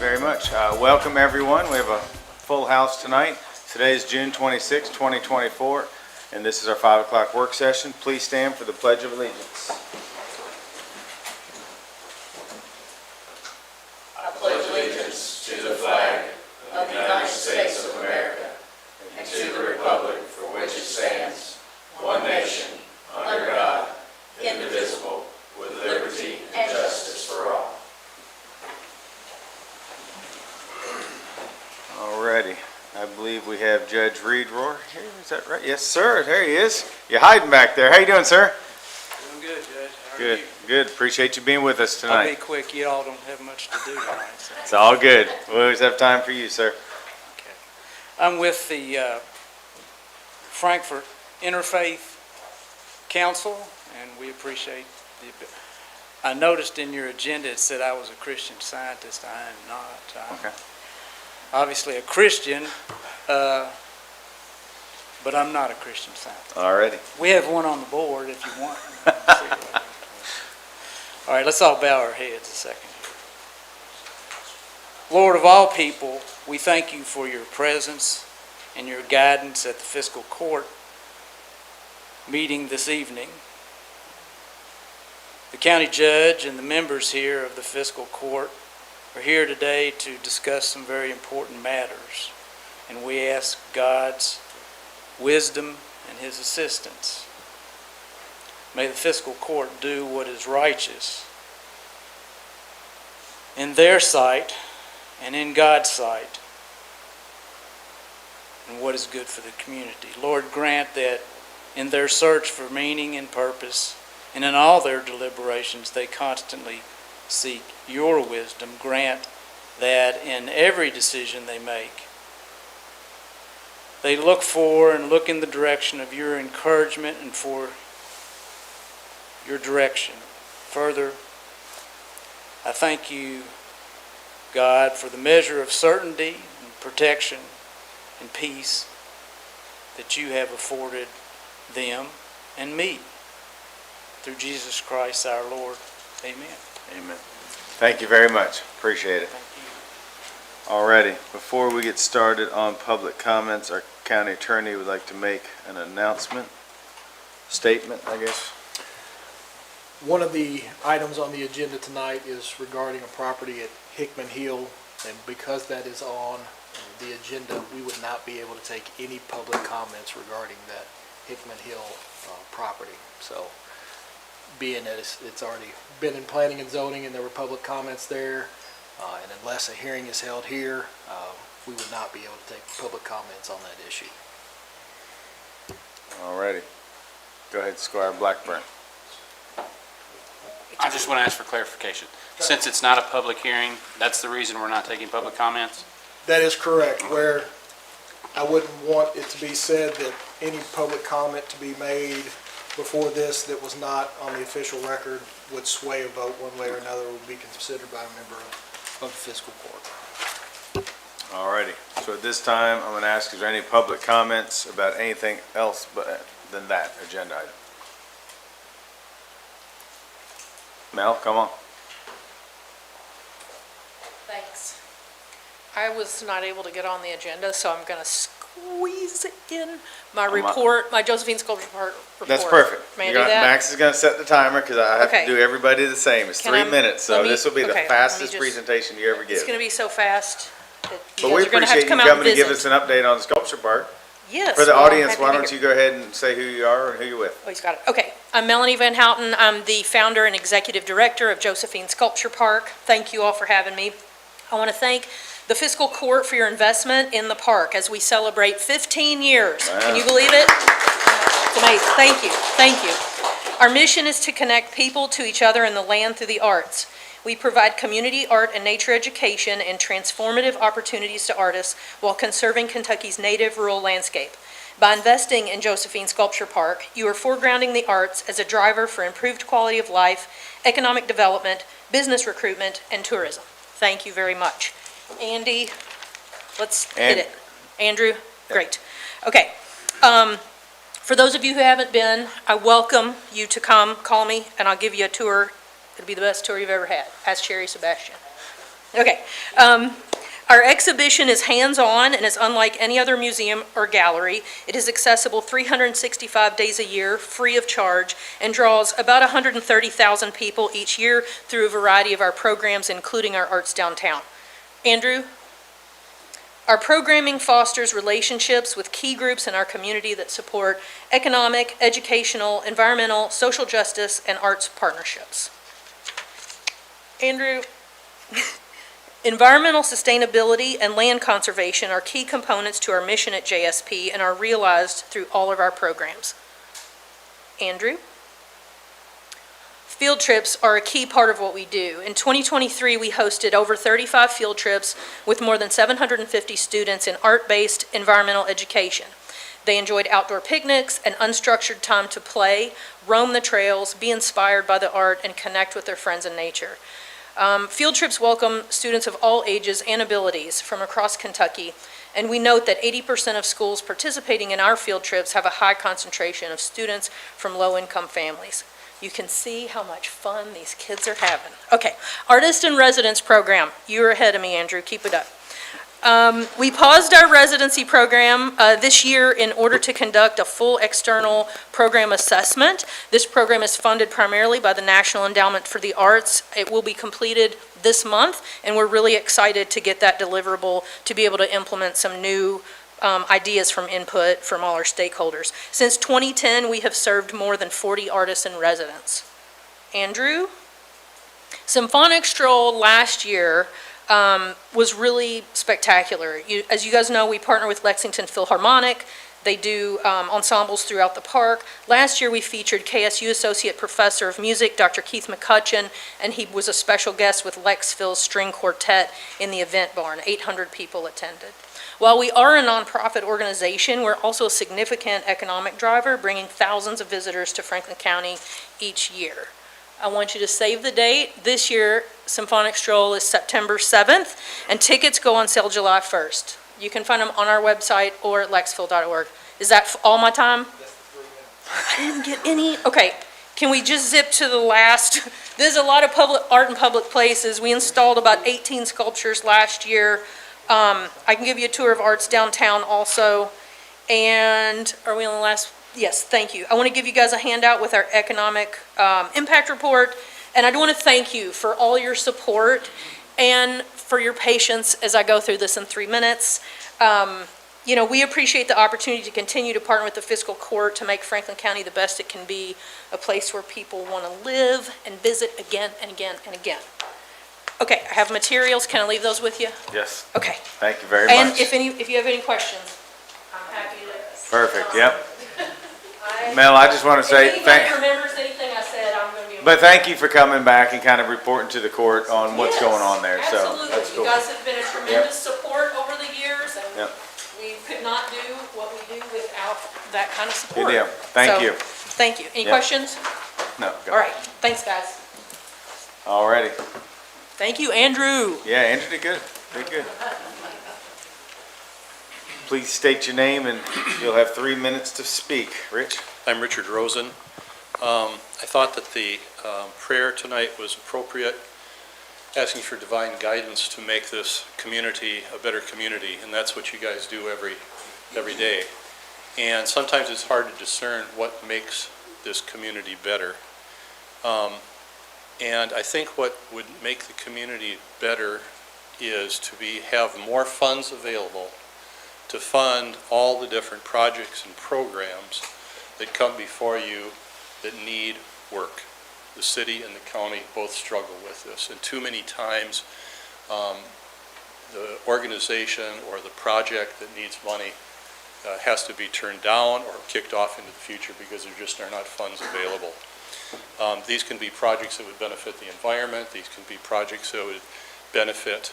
very much. Welcome everyone. We have a full house tonight. Today is June 26, 2024, and this is our 5 o'clock work session. Please stand for the Pledge of Allegiance. I pledge allegiance to the flag of the United States of America and to the republic for which it stands, one nation, under God, indivisible, with liberty and justice for all. Alrighty. I believe we have Judge Reed Rohr here. Is that right? Yes, sir. There he is. You're hiding back there. How you doing, sir? Doing good, Judge. How are Good. you? Good. Appreciate you being with us I'll tonight. be quick. You all don't have much to do tonight. So. It's all good. We always have time for you, sir. Okay. I'm with the Frankfurt Interfaith Council, and we appreciate the. I noticed in your agenda it said I was a Christian Scientist. I am not. Okay. Obviously a Christian, but I'm not a Christian Scientist. Alrighty. We have one on the board if you want. All right, let's all bow our heads a second. Lord of all people, we thank you for your presence and your guidance at the Fiscal Court meeting this evening. The county judge and the members here of the Fiscal Court are here today to discuss some very important matters, and we ask God's wisdom and his assistance. May the Fiscal Court do what is righteous in their sight and in God's sight, and what is good for the community. Lord, grant that in their search for meaning and purpose, and in all their deliberations, they constantly seek your wisdom. Grant that in every decision they make, they look for and look in the direction of your encouragement and for your direction. Further, I thank you, God, for the measure of certainty and protection and peace that you have afforded them and me. Through Jesus Christ our Lord. Amen. Amen. Thank you very much. Appreciate it. Thank you. Alrighty. Before we get started on public comments, our county attorney would like to make an announcement, statement, I guess. One of the items on the agenda tonight is regarding a property at Hickman Hill, and because that is on the agenda, we would not be able to take any public comments regarding that Hickman Hill property. So, being that it's already been in planning and zoning and there were public comments there, and unless a hearing is held here, we would not be able to take public comments on that issue. Alrighty. Go ahead, Squire Blackburn. I just want to ask for clarification. Since it's not a public hearing, that's the reason we're not taking public comments? That is correct, where I wouldn't want it to be said that any public comment to be made before this that was not on the official record would sway a vote one way or another, would be considered by a member of the Fiscal Court. Alrighty. So at this time, I'm going to ask, is there any public comments about anything else than that agenda item? Mel, come on. Thanks. I was not able to get on the agenda, so I'm going to squeeze in my report, my Josephine Sculpture Park report. That's perfect. May I do that? Max is going to set the timer because I have Okay. to do everybody the same. It's Can 3 I- minutes, so let me- this will be the okay, let me fastest just- presentation you ever It's give. going to be so fast that But you we guys are going to have appreciate to you come out and coming to give visit. us an update on the sculpture park. Yes. For the well, I'm audience, happy why to don't be you here. go ahead and say who you are and who you're with? Oh, he's got it. Okay. I'm Melanie Van Houten. I'm the founder and executive director of Josephine Sculpture Park. Thank you all for having me. I want to thank the Fiscal Court for your investment in the park as we celebrate 15 years. Wow. Can you believe it? It's amazing. Thank you. Thank you. Our mission is to connect people to each other and the land through the arts. We provide community art and nature education and transformative opportunities to artists while conserving Kentucky's native rural landscape. By investing in Josephine Sculpture Park, you are foregrounding the arts as a driver for improved quality of life, economic development, business recruitment, and tourism. Thank you very much. Andy, let's hit it. Andrew, great. Okay. For those of you who haven't been, I welcome you to come, call me, and I'll give you a tour. It'll be the best tour you've ever had. Ask Sherry Sebastian. Okay. Our exhibition is hands-on and is unlike any other museum or gallery. It is accessible 365 days a year, free of charge, and draws about 130,000 people each year through a variety of our programs, including our Arts Downtown. Andrew? Our programming fosters relationships with key groups in our community that support economic, educational, environmental, social justice, and arts partnerships. Andrew? Environmental sustainability and land conservation are key components to our mission at JSP and are realized through all of our programs. Andrew? Field trips are a key part of what we do. In 2023, we hosted over 35 field trips with more than 750 students in art-based environmental education. They enjoyed outdoor picnics and unstructured time to play, roam the trails, be inspired by the art, and connect with their friends in nature. Field trips welcome students of all ages and abilities from across Kentucky, and we note that 80% of schools participating in our field trips have a high concentration of students from low-income families. You can see how much fun these kids are having. Okay, Artist in Residence program. You're ahead of me, Andrew. Keep it up. We paused our residency program this year in order to conduct a full external program assessment. This program is funded primarily by the National Endowment for the Arts. It will be completed this month, and we're really excited to get that deliverable to be able to implement some new ideas from input from all our stakeholders. Since 2010, we have served more than 40 artists in residence. Andrew? Symphonic Stroll last year was really spectacular. As you guys know, we partner with Lexington Philharmonic. They do ensembles throughout the park. Last year, we featured KSU Associate Professor of Music, Dr. Keith McCutcheon, and he was a special guest with Lex Phil's String Quartet in the event barn. 800 people attended. While we are a nonprofit organization, we're also a significant economic driver, bringing thousands of visitors to Franklin County each year. I want you to save the date. This year, Symphonic Stroll is September 7th, and tickets go on sale July 1st. You can find them on our website or at lexphil.org. Is that all my time? I didn't get any. Okay, can we just zip to the last? There's a lot of public art in public places. We installed about 18 sculptures last year. I can give you a tour of Arts Downtown also. And are we on the last? Yes, thank you. I want to give you guys a handout with our economic impact report. And I do want to thank you for all your support and for your patience as I go through this in 3 minutes. You know, we appreciate the opportunity to continue to partner with the Fiscal Court to make Franklin County the best it can be, a place where people want to live and visit again and again and again. Okay, I have materials. Can I leave those with you? Yes. Okay. Thank you very much. And if you have any questions, I'm happy to. Perfect, yep. Mel, I just want to say If anybody remembers anything I said, I'm going to be. but thank you for coming back and kind of reporting to the court on what's going on there. So Absolutely. that's cool. You guys have been a tremendous support over the years, and Yep. we could not do what we do without that kind of support. Good deal. Thank So, you. Thank you. Any Yep. questions? No. Go. All right. Thanks, guys. Alrighty. Thank you, Andrew. Yeah, Andrew did good. Did good. Please state your name and you'll have 3 minutes to speak. Rich? I'm Richard Rosen. I thought that the prayer tonight was appropriate, asking for divine guidance to make this community a better community, and that's what you guys do every day. And sometimes it's hard to discern what makes this community better. And I think what would make the community better is to have more funds available to fund all the different projects and programs that come before you that need work. The city and the county both struggle with this, and too many times the organization or the project that needs money has to be turned down or kicked off into the future because there just are not funds available. These can be projects that would benefit the environment. These can be projects that would benefit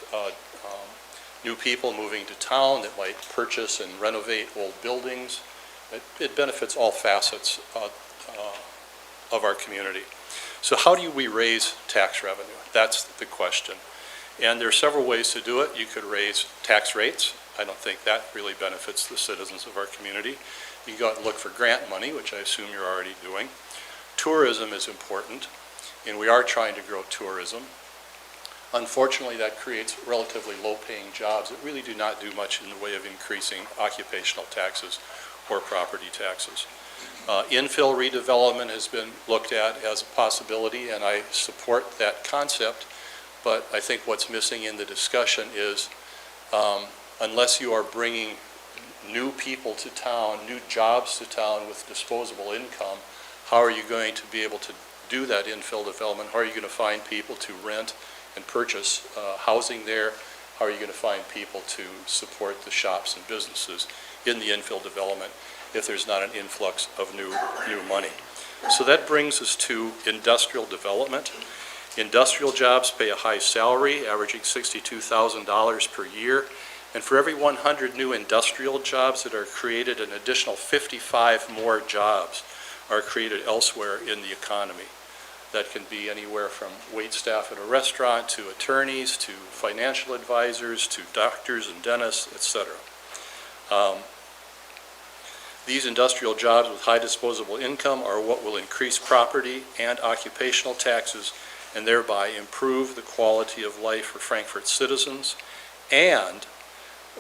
new people moving to town that might purchase and renovate old buildings. It benefits all facets of our community. So how do we raise tax revenue? That's the question. And there are several ways to do it. You could raise tax rates. I don't think that really benefits the citizens of our community. You can go out and look for grant money, which I assume you're already doing. Tourism is important, and we are trying to grow tourism. Unfortunately, that creates relatively low-paying jobs that really do not do much in the way of increasing occupational taxes or property taxes. Infill redevelopment has been looked at as a possibility, and I support that concept, but I think what's missing in the discussion is unless you are bringing new people to town, new jobs to town with disposable income, how are you going to be able to do that infill development? How are you going to find people to rent and purchase housing there? How are you going to find people to support the shops and businesses in the infill development if there's not an influx of new money? So that brings us to industrial development. Industrial jobs pay a high salary, averaging $62,000 per year. And for every 100 new industrial jobs that are created, an additional 55 more jobs are created elsewhere in the economy. That can be anywhere from wait staff at a restaurant to attorneys to financial advisors to doctors and dentists, etc. These industrial jobs with high disposable income are what will increase property and occupational taxes and thereby improve the quality of life for Frankfurt citizens. And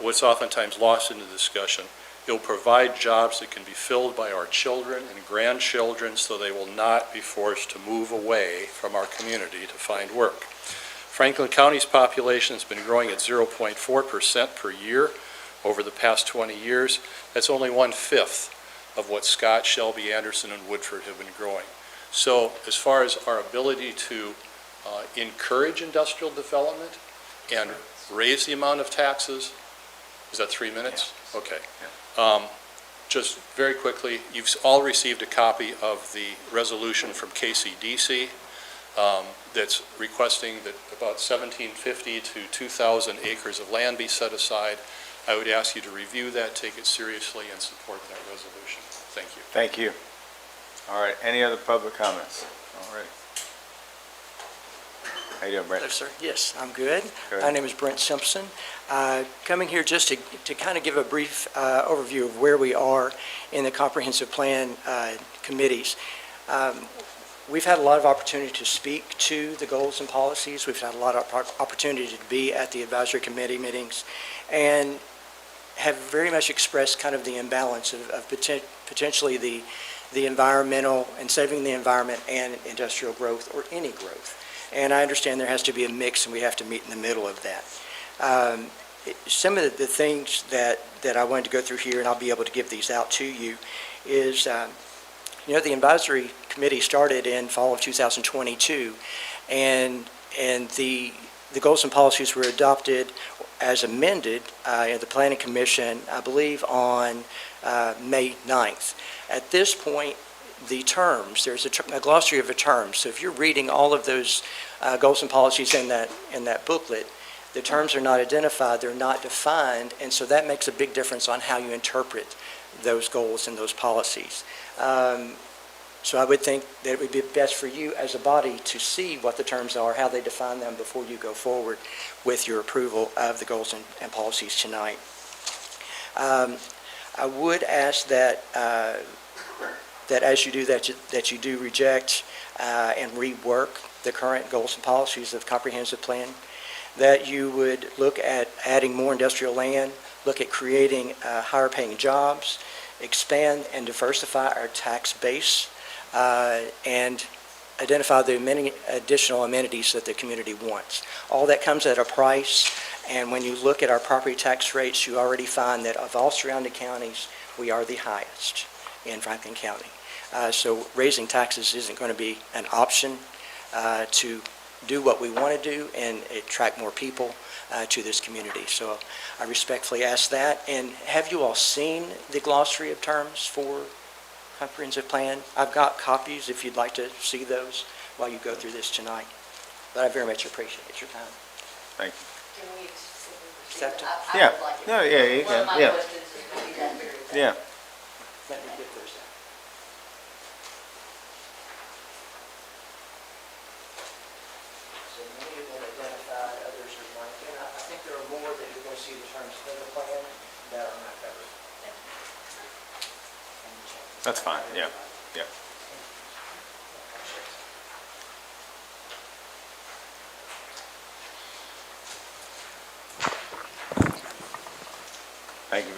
what's oftentimes lost in the discussion, it will provide jobs that can be filled by our children and grandchildren so they will not be forced to move away from our community to find work. Franklin County's population has been growing at 0.4% per year over the past 20 years. That's only 1/5 of what Scott, Shelby, Anderson, and Woodford have been growing. So as far as our ability to encourage industrial development and raise the amount of taxes, is that 3 minutes? Yes. Okay. Just very quickly, you've all received a copy of the resolution from KCDC that's requesting that about 1,750 to 2,000 acres of land be set aside. I would ask you to review that, take it seriously, and support that resolution. Thank you. Thank you. All right, any other public comments? All right. How you doing, Brent? Hello, sir. Yes, I'm good. Good. My name is Brent Simpson. Coming here just to kind of give a brief overview of where we are in the comprehensive plan committees. We've had a lot of opportunity to speak to the goals and policies. We've had a lot of opportunity to be at the advisory committee meetings and have very much expressed kind of the imbalance of potentially the environmental and saving the environment and industrial growth or any growth. And I understand there has to be a mix and we have to meet in the middle of that. Some of the things that I wanted to go through here, and I'll be able to give these out to you, is the advisory committee started in fall of 2022, and the goals and policies were adopted as amended at the Planning Commission, I believe, on May 9th. At this point, the terms, there's a glossary of the terms. So if you're reading all of those goals and policies in that booklet, the terms are not identified, they're not defined, and so that makes a big difference on how you interpret those goals and those policies. So I would think that it would be best for you as a body to see what the terms are, how they define them before you go forward with your approval of the goals and policies tonight. I would ask that as you do that you do reject and rework the current goals and policies of the comprehensive plan, that you would look at adding more industrial land, look at creating higher paying jobs, expand and diversify our tax base, and identify the many additional amenities that the community wants. All that comes at a price, and when you look at our property tax rates, you already find that of all surrounding counties, we are the highest in Franklin County. So raising taxes isn't going to be an option to do what we want to do and attract more people to this community. So I respectfully ask that. And have you all seen the glossary of terms for comprehensive plan? I've got copies if you'd like to see those while you go through this tonight. But I very much appreciate your time. Thank Can we Accept it? I Yeah. would like it. No, yeah, you One of can, my yeah. questions is going to be that very thing. you. Yeah. Let me get those down. So many have been identified, others are blank. And I think there are more that you're going to see in terms of the plan that are not covered. That's fine, yeah, yeah.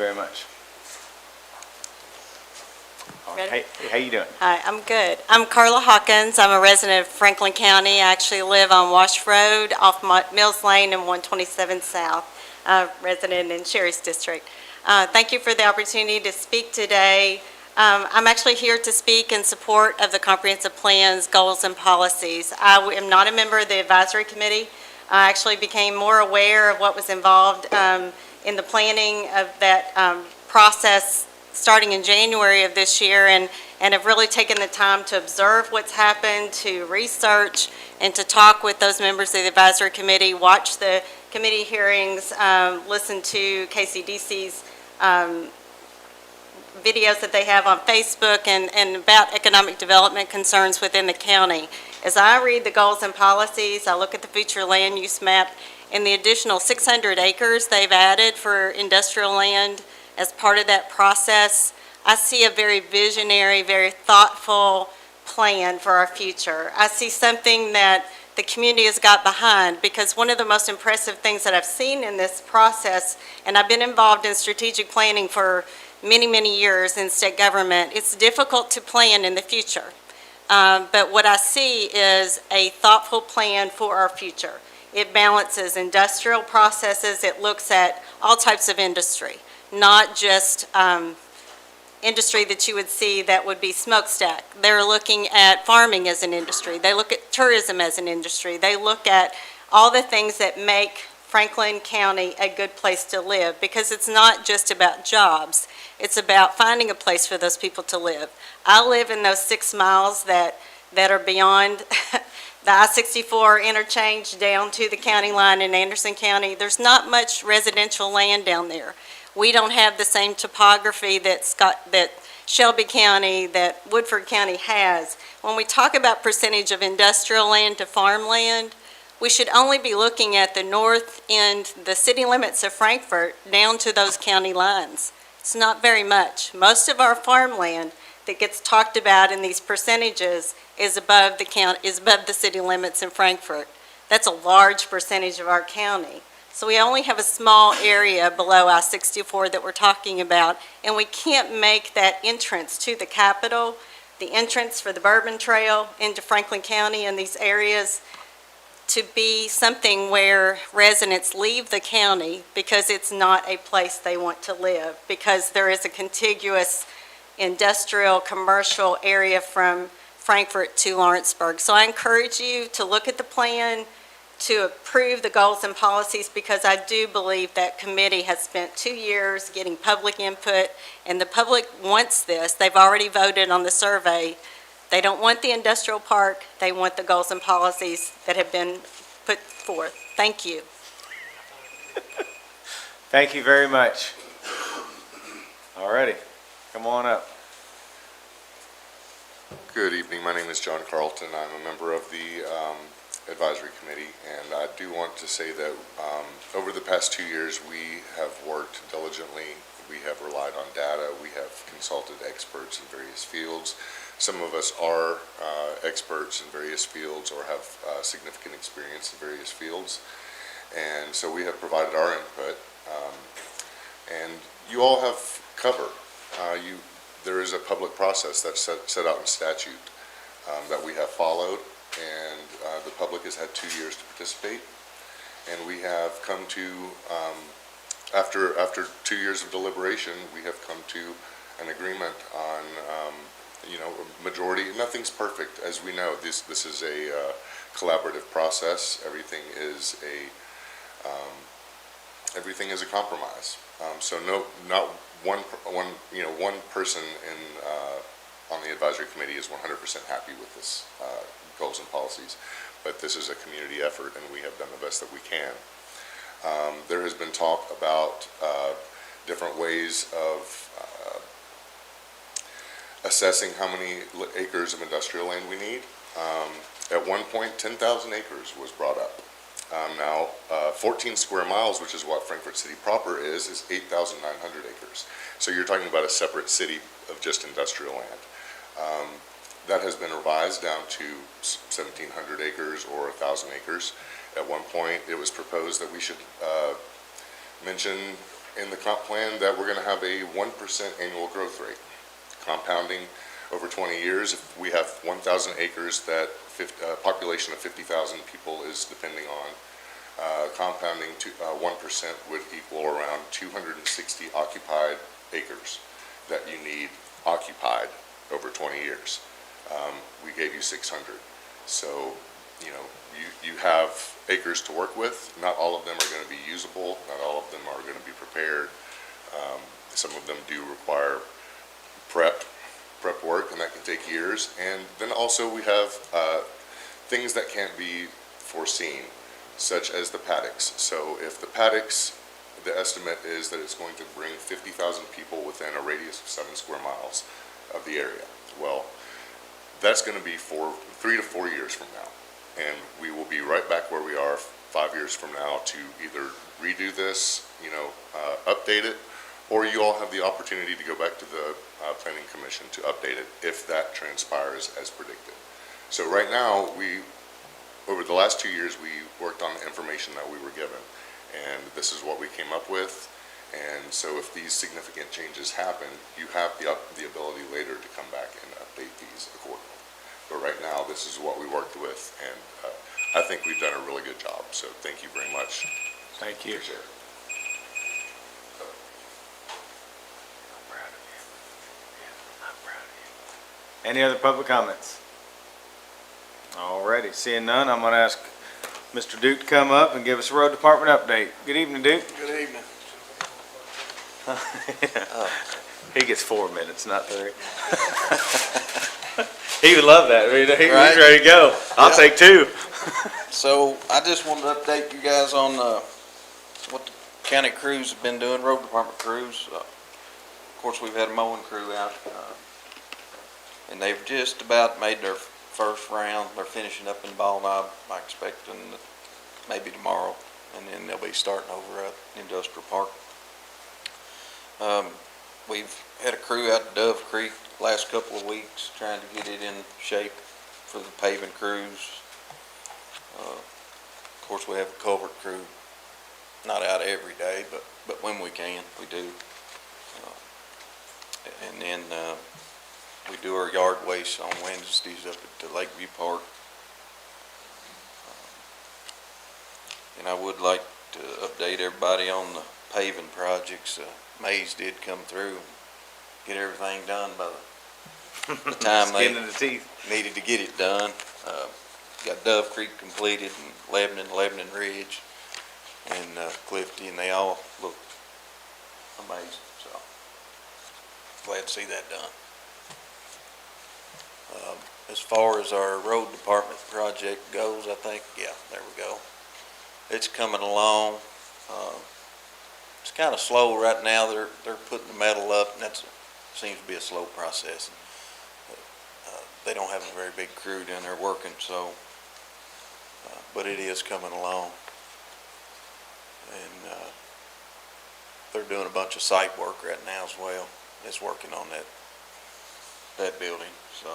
very much. Ready? Hey, how you doing? Hi, I'm good. I'm Carla Hawkins. I'm a resident of Franklin County. I actually live on Wash Road off Mills Lane and 127 South, resident in Sherry's District. Thank you for the opportunity to speak today. I'm actually here to speak in support of the comprehensive plans, goals, and policies. I am not a member of the advisory committee. I actually became more aware of what was involved in the planning of that process starting in January of this year, and have really taken the time to observe what's happened, to research, and to talk with those members of the advisory committee, watch the committee hearings, listen to KCDC's videos that they have on Facebook and about economic development concerns within the county. As I read the goals and policies, I look at the future land use map and the additional 600 acres they've added for industrial land as part of that process. I see a very visionary, very thoughtful plan for our future. I see something that the community has got behind, because one of the most impressive things that I've seen in this process, and I've been involved in strategic planning for many, many years in state government, it's difficult to plan in the future. But what I see is a thoughtful plan for our future. It balances industrial processes. It looks at all types of industry, not just industry that you would see that would be smokestack. They're looking at farming as an industry. They look at tourism as an industry. They look at all the things that make Franklin County a good place to live, because it's not just about jobs. It's about finding a place for those people to live. I live in those 6 miles that are beyond the I-64 interchange down to the county line in Anderson County. There's not much residential land down there. We don't have the same topography that Shelby County, that Woodford County has. When we talk about percentage of industrial land to farmland, we should only be looking at the north end, the city limits of Frankfort, down to those county lines. It's not very much. Most of our farmland that gets talked about in these percentages is above the city limits in Frankfort. That's a large percentage of our county. So we only have a small area below I-64 that we're talking about, and we can't make that entrance to the capital, the entrance for the Bourbon Trail into Franklin County and these areas, to be something where residents leave the county because it's not a place they want to live, because there is a contiguous industrial, commercial area from Frankfort to Lawrenceburg. So I encourage you to look at the plan, to approve the goals and policies, because I do believe that committee has spent 2 years getting public input, and the public wants this. They've already voted on the survey. They don't want the industrial park. They want the goals and policies that have been put forth. Thank you. Thank you very much. All righty, come on up. Good evening. My name is John Carlton. I'm a member of the advisory committee, and I do want to say that over the past 2 years we have worked diligently. We have relied on data. We have consulted experts in various fields. Some of us are experts in various fields or have significant experience in various fields, and so we have provided our input, and you all have cover. There is a public process that's set out in statute that we have followed, and the public has had 2 years to participate, and we have come to, after 2 years of deliberation, we have come to an agreement on, a majority. Nothing's perfect, as we know. This is a collaborative process. Everything is a compromise. So not one person on the advisory committee is 100% happy with this goals and policies, but this is a community effort, and we have done the best that we can. There has been talk about different ways of assessing how many acres of industrial land we need. At one point, 10,000 acres was brought up. Now, 14 square miles, which is what Frankfort City proper is 8,900 acres. So you're talking about a separate city of just industrial land. That has been revised down to 1,700 acres or 1,000 acres. At one point, it was proposed that we should mention in the comp plan that we're going to have a 1% annual growth rate, compounding over 20 years. If we have 1,000 acres that a population of 50,000 people is depending on, compounding to 1% would equal around 260 occupied acres that you need occupied over 20 years. We gave you 600. So, you have acres to work with. Not all of them are going to be usable. Not all of them are going to be prepared. Some of them do require prep work, and that can take years. And then also we have things that can't be foreseen, such as the paddocks. So if the paddocks, the estimate is that it's going to bring 50,000 people within a radius of 7 square miles of the area. Well, that's going to be 3 to 4 years from now. And we will be right back where we are 5 years from now to either redo this, update it, or you all have the opportunity to go back to the Planning Commission to update it if that transpires as predicted. So right now, over the last 2 years, we worked on the information that we were given, and this is what we came up with. And so if these significant changes happen, you have the ability later to come back and update these accordingly. But right now, this is what we worked with, and I think we've done a really good job. So thank you very much. Thank you. Appreciate it. Any other public comments? Alrighty, seeing none, I'm going to ask Mr. Duke to come up and give us a road department update. Good evening, Duke. Good evening. He gets 4 minutes, not 3. He would love that. He's Right. ready to go. I'll Yeah. take 2. So I just wanted to update you guys on what the county crews have been doing, road department crews. Of course, we've had a mowing crew out, and they've just about made their first round. They're finishing up in Ball Knob, I expect, maybe tomorrow, and then they'll be starting over at Industrial Park. We've had a crew out at Dove Creek last couple of weeks trying to get it in shape for the paving crews. Of course, we have a culvert crew, not out every day, but when we can, we do. And then we do our yard waste on Wednesdays up at the Lakeview Park. And I would like to update everybody on the paving projects. Mays did come through and get everything done by the time they Skin in the teeth. needed to get it done. Got Dove Creek completed, and Lebanon Ridge, and Clifty, and they all look amazing, so glad to see that done. As far as our road department project goes, I think, yeah, there we go. It's coming along. It's kind of slow right now. They're putting the metal up, and that seems to be a slow process. They don't have a very big crew down there working, so, but it is coming along. And they're doing a bunch of site work right now as well. It's working on that building, so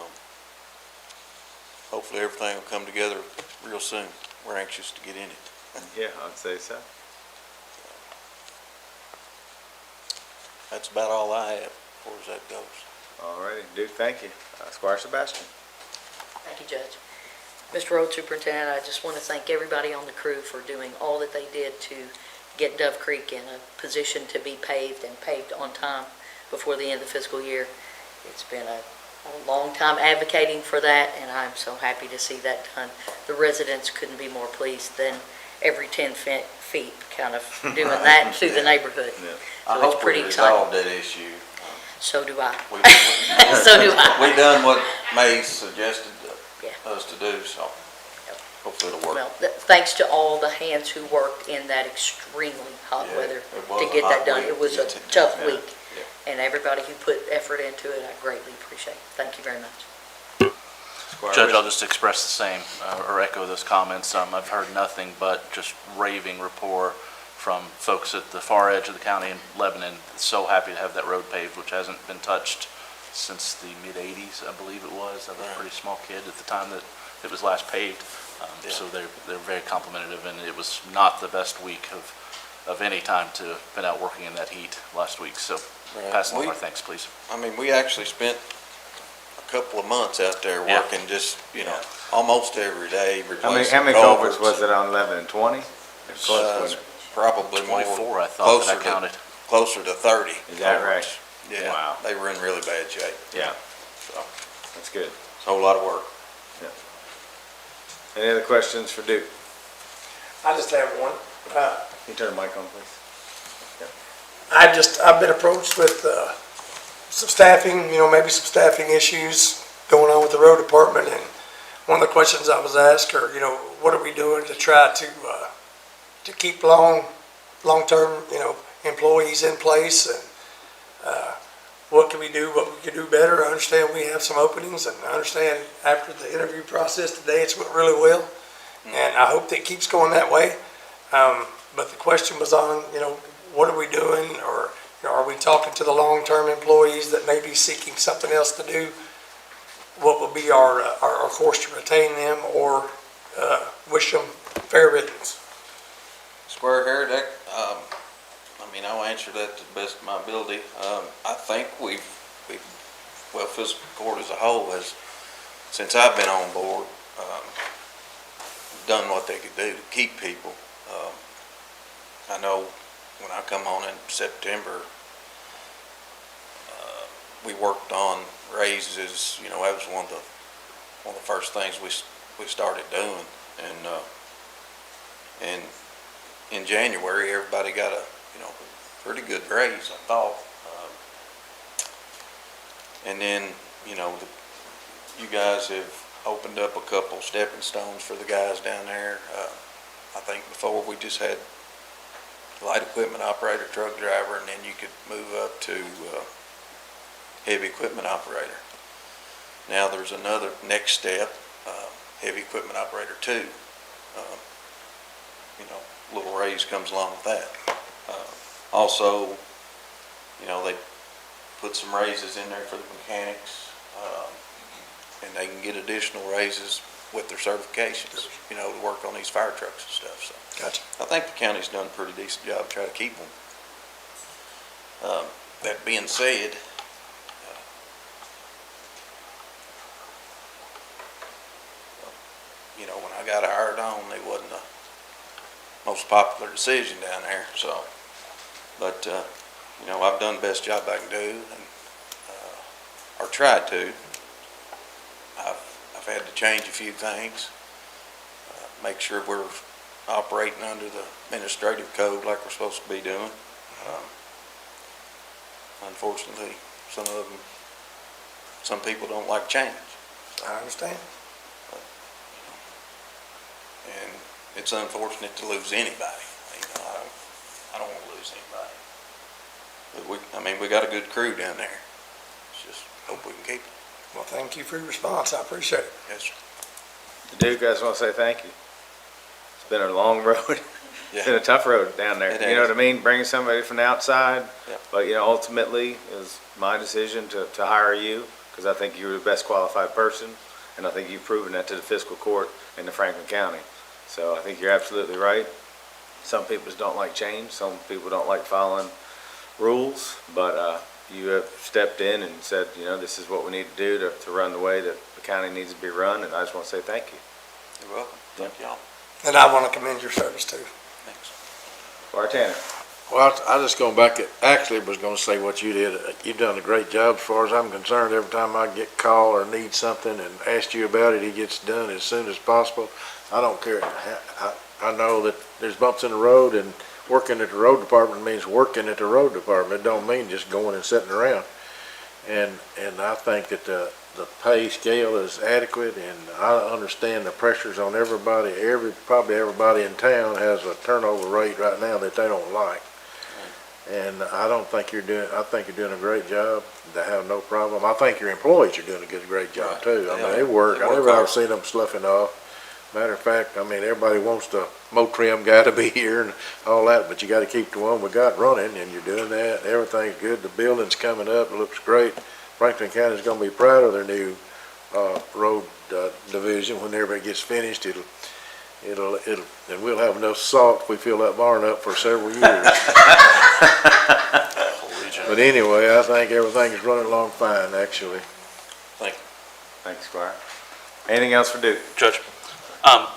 hopefully everything will come together real soon. We're anxious to get in it. Yeah, I'd say so. That's about all I have as far as that goes. Alrighty, Duke, thank you. Squire Sebastian. Thank you, Judge. Mr. Road Superintendent, I just want to thank everybody on the crew for doing all that they did to get Dove Creek in a position to be paved and paved on time before the end of the fiscal year. It's been a long time advocating for that, and I'm so happy to see that done. The residents couldn't be more pleased than every 10 feet kind of doing that through the neighborhood. Yeah. I So it's hope pretty we exciting. resolved that issue. So do I. We So do I. we done what May suggested Yeah. us to do, so Yep. hopefully it'll work. Well, thanks to all the hands who worked in that extremely hot Yeah, weather it was to a get that hot done. week. It was a Yeah. tough Yeah. week, and everybody who put effort into it, I greatly appreciate. Thank you very much. Squire Judge, I'll Richard. just express the same, or echo those comments. I've heard nothing but just raving rapport from folks at the far edge of the county in Lebanon. So happy to have that road paved, which hasn't been touched since the mid-'80s, I believe it was. I was a pretty small kid at the time that it was last paved. So they're very complimentary, and it was not the best week of of any time to have been out working in that heat last week. So Right. pass along We- our thanks, please. I mean, we actually spent a couple of months out there Yeah. working just, almost every day, How many replacing culverts culverts. was it on 11 and 20? Probably more. 24, I thought, that I counted. Closer to 30. Is that right? culverts. Yeah. Wow. They were in really bad shape. Yeah, So, that's good. it's a whole lot of work. Any other questions for Duke? I just have one. Can you turn the mic on, please? I've been approached with some staffing, maybe some staffing issues going on with the road department. And one of the questions I was asked are, what are we doing to try to keep long-term, employees in place? And what can we do, what we can do better? I understand we have some openings, and I understand after the interview process today, it's went really well. And I hope that it keeps going that way. But the question was on, what are we doing? Or are we talking to the long-term employees that may be seeking something else to do? What would be our course to retain them or wish them fair riddance? Square hair, that, I'll answer that to the best of my ability. I think Fiscal Court as a whole has, since I've been on board, done what they could do to keep people. I know when I come on in September, we worked on raises. That was one of the first things we started doing, and in January everybody got a pretty good raise, I thought. And then you guys have opened up a couple stepping stones for the guys down there. I think before we just had light equipment operator, truck driver, and then you could move up to heavy equipment operator. Now there's another next step, heavy equipment operator 2. Little raise comes along with that. Also, they put some raises in there for the mechanics, and they can get additional raises with their certifications, to work on these fire trucks and stuff. So Gotcha. I think the county's done a pretty decent job trying to keep them. That being said, when I got hired on, it wasn't the most popular decision down there. So, but I've done the best job I can do, and or tried to. I've had to change a few things, make sure we're operating under the administrative code like we're supposed to be doing. Unfortunately, some people don't like change. I understand. And it's unfortunate to lose anybody. I don't want to lose anybody. But we got a good crew down there. Just hope we can keep it. Well, thank you for your response. I appreciate it. Yes, sir. Duke, I just want to say thank you. It's been a long road. It's been a tough road down there. It You know has. what I mean? Bringing somebody from the outside. Yep. But, ultimately, it was my decision to hire you because I think you were the best qualified person. And I think you've proven that to the Fiscal Court in the Franklin County. So I think you're absolutely right. Some people just don't like change. Some people don't like following rules. But you have stepped in and said, this is what we need to do to run the way that the county needs to be run. And I just want to say thank you. You're welcome. Thank y'all. And I want to commend your service too. Thanks. Bar Tanner. Well, I just going back, actually was going to say what you did. You've done a great job as far as I'm concerned. Every time I get called or need something and ask you about it, it gets done as soon as possible. I don't care. I know that there's bumps in the road, and working at the road department means working at the road department. It don't mean just going and sitting around. And I think that the pay scale is adequate, and I understand the pressures on everybody. Probably everybody in town has a turnover rate right now that they don't like. And I think you're doing a great job. They have no problem. I think your employees are doing a great job too. I mean, they work. I never have seen them sloughing off. Matter of fact, everybody wants the Motrim guy to be here and all that, but you got to keep the one we got running, and you're doing that. Everything's good. The building's coming up. It looks great. Franklin County's going to be proud of their new road division when everybody gets finished. and we'll have enough salt if we fill that barn up for several years. But anyway, I think everything is running along fine, actually. Thanks, Squire. Anything else for Duke? Judge,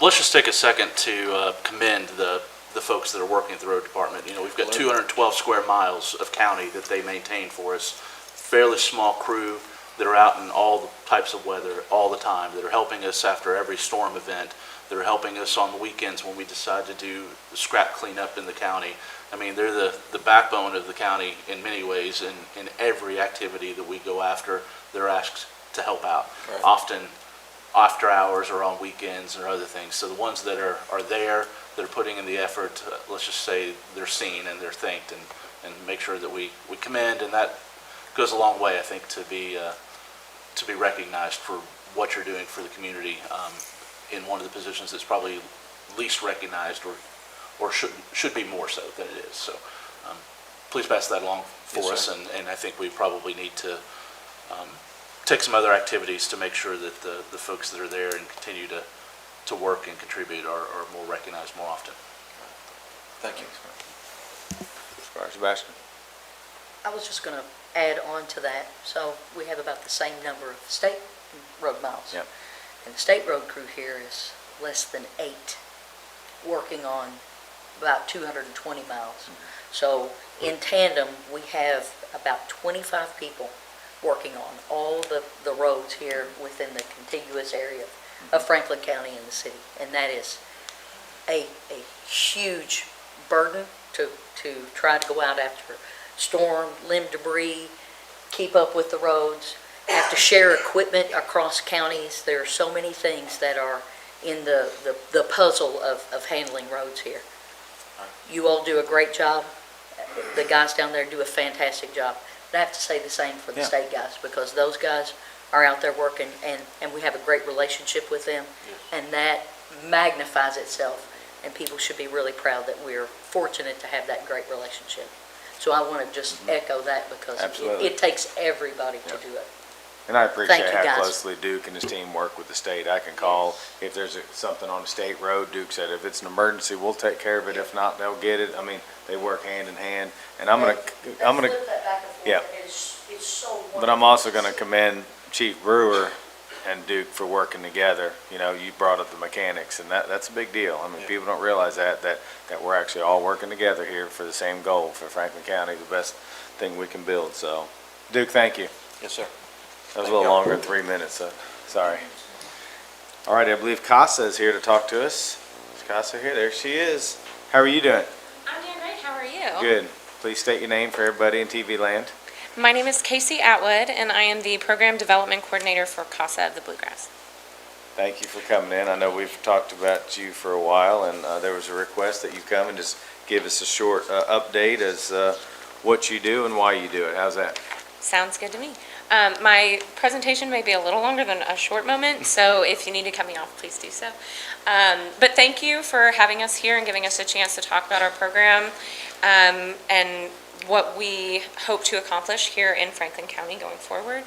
let's just take a second to commend the folks that are working at the road department. You know, we've got 212 square miles of county that they maintain for us. Fairly small crew that are out in all the types of weather all the time, that are helping us after every storm event, that are helping us on the weekends when we decide to do the scrap cleanup in the county. I mean, they're the backbone of the county in many ways, and in every activity that we go after, they're asked to help out. Right. Often after hours or on weekends or other things. So the ones that are there, that are putting in the effort, let's just say they're seen and they're thanked, and make sure that we commend, and that goes a long way, I think, to be recognized for what you're doing for the community in one of the positions that's probably least recognized or should be more so than it is. So please pass that along for us, and I think we probably need to take some other activities to make sure that the folks that are there and continue to work and contribute are more recognized more often. Thank you. Squire Sebastian? I was just going to add on to that. So we have about the same number of state road miles. Yep. And the state road crew here is less than 8, working on about 220 miles. So in tandem, we have about 25 people working on all the roads here within the contiguous area of Franklin County and the city. And that is a huge burden to try to go out after storm, limb debris, keep up with the roads, have to share equipment across counties. There are so many things that are in the puzzle of handling roads here. You all do a great job. The guys down there do a fantastic job. But I have to say the same for the state guys, because those guys are out there working, and we have a great relationship with them, and that magnifies itself, and people should be really proud that we're fortunate to have that great relationship. So I want to just echo that, because it takes everybody to do it. And I appreciate Thank you, how guys. closely Duke and his team work with the state. I can call if there's something on a state road. Duke said if it's an emergency, we'll take care of it. If not, they'll get it. I mean, they work hand in hand. And I'm gonna, Flip that back and forth. yeah. It's so wonderful. But I'm also gonna commend Chief Brewer and Duke for working together. You know, you brought up the mechanics, and that's a big deal. I mean, people don't realize that we're actually all working together here for the same goal for Franklin County, the best thing we can build. So, Duke, thank you. Yes, sir. That was a little longer than 3 minutes, so sorry. All right, I believe Casa is here to talk to us. Is Casa here? There she is. How are you doing? I'm doing great. How are you? Good. Please state your name for everybody in TV land. My name is Casey Atwood, and I am the Program Development Coordinator for CASA of the Bluegrass. Thank you for coming in. I know we've talked about you for a while, and there was a request that you come and just give us a short update as what you do and why you do it. How's that? Sounds good to me. My presentation may be a little longer than a short moment, so if you need to cut me off, please do so. But thank you for having us here and giving us a chance to talk about our program and what we hope to accomplish here in Franklin County going forward.